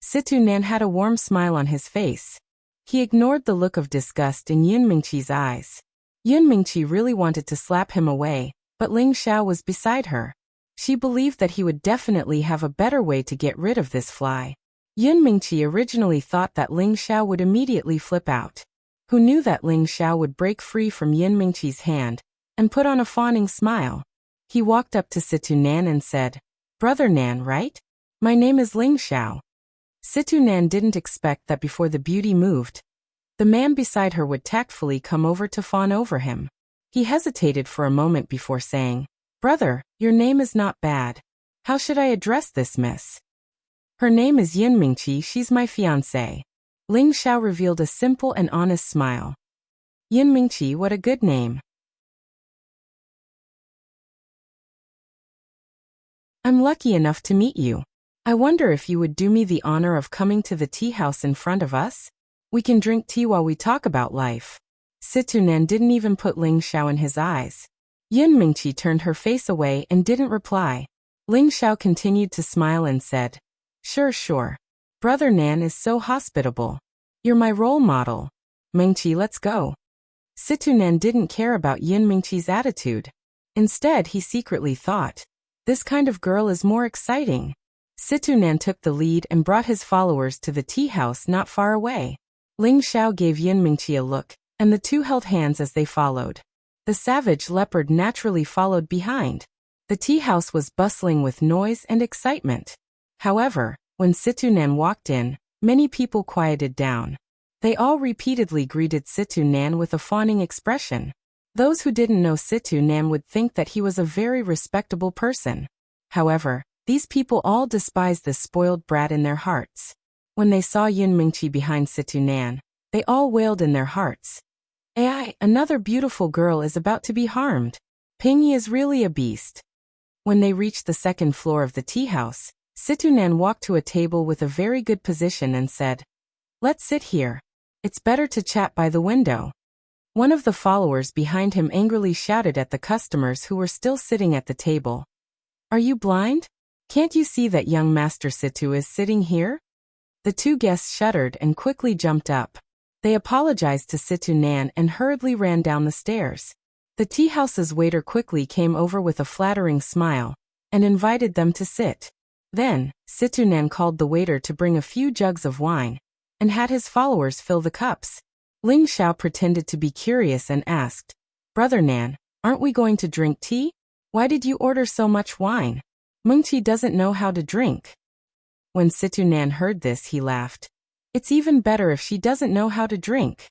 Situnan had a warm smile on his face. He ignored the look of disgust in Yunmingqi's eyes. Yunmingqi really wanted to slap him away, but Ling Xiao was beside her. She believed that he would definitely have a better way to get rid of this fly. Yunmingqi originally thought that Ling Xiao would immediately flip out. Who knew that Ling Xiao would break free from Yunmingqi's hand and put on a fawning smile? He walked up to Situnan and said, "Brother Nan, right? My name is Ling Xiao." Situnan didn't expect that before the beauty moved, the man beside her would tactfully come over to fawn over him. He hesitated for a moment before saying, "Brother, your name is not bad. How should I address this miss?" "Her name is Yunmingqi, she's my fiancée." Ling Xiao revealed a simple and honest smile. "Yunmingqi, what a good name. I'm lucky enough to meet you. I wonder if you would do me the honor of coming to the tea house in front of us? We can drink tea while we talk about life." Situnan didn't even put Ling Xiao in his eyes. Yunmingqi turned her face away and didn't reply. Ling Xiao continued to smile and said, Sure. Brother Nan is so hospitable. You're my role model. Mingqi, let's go." Situnan didn't care about Yin Mingqi's attitude. Instead, he secretly thought, this kind of girl is more exciting. Situnan took the lead and brought his followers to the tea house not far away. Ling Xiao gave Yin Mingqi a look, and the two held hands as they followed. The savage leopard naturally followed behind. The tea house was bustling with noise and excitement. However, when Situnan walked in, many people quieted down. They all repeatedly greeted Situnan with a fawning expression. Those who didn't know Situnan would think that he was a very respectable person. However, these people all despised this spoiled brat in their hearts. When they saw Yin Mingqi behind Situnan, they all wailed in their hearts. Ai, another beautiful girl is about to be harmed. Pingyi is really a beast. When they reached the second floor of the tea house, Situnan walked to a table with a very good position and said, let's sit here. It's better to chat by the window. One of the followers behind him angrily shouted at the customers who were still sitting at the table. Are you blind? Can't you see that young Master Situ is sitting here? The two guests shuddered and quickly jumped up. They apologized to Situnan and hurriedly ran down the stairs. The tea house's waiter quickly came over with a flattering smile and invited them to sit. Then, Situnan called the waiter to bring a few jugs of wine and had his followers fill the cups. Ling Xiao pretended to be curious and asked, Brother Nan, aren't we going to drink tea? Why did you order so much wine? Mengqi doesn't know how to drink. When Situnan heard this, he laughed. It's even better if she doesn't know how to drink.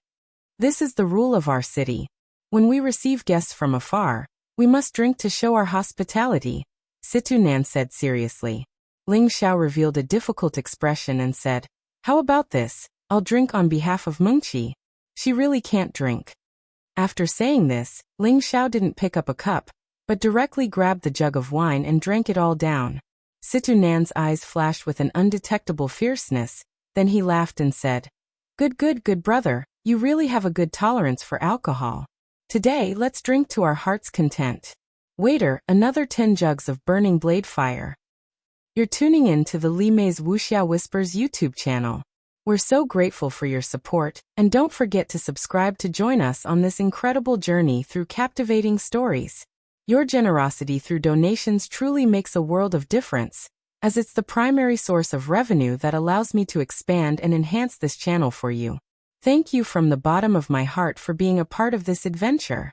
This is the rule of our city. When we receive guests from afar, we must drink to show our hospitality, Situnan said seriously. Ling Xiao revealed a difficult expression and said, how about this? I'll drink on behalf of Mengqi. She really can't drink. After saying this, Ling Xiao didn't pick up a cup, but directly grabbed the jug of wine and drank it all down. Situnan's eyes flashed with an undetectable fierceness, then he laughed and said, good brother, you really have a good tolerance for alcohol. Today, let's drink to our heart's content. Waiter, another 10 jugs of burning blade fire. You're tuning in to the Li Mei's Wuxia Whispers YouTube channel. We're so grateful for your support, and don't forget to subscribe to join us on this incredible journey through captivating stories. Your generosity through donations truly makes a world of difference, as it's the primary source of revenue that allows me to expand and enhance this channel for you. Thank you from the bottom of my heart for being a part of this adventure.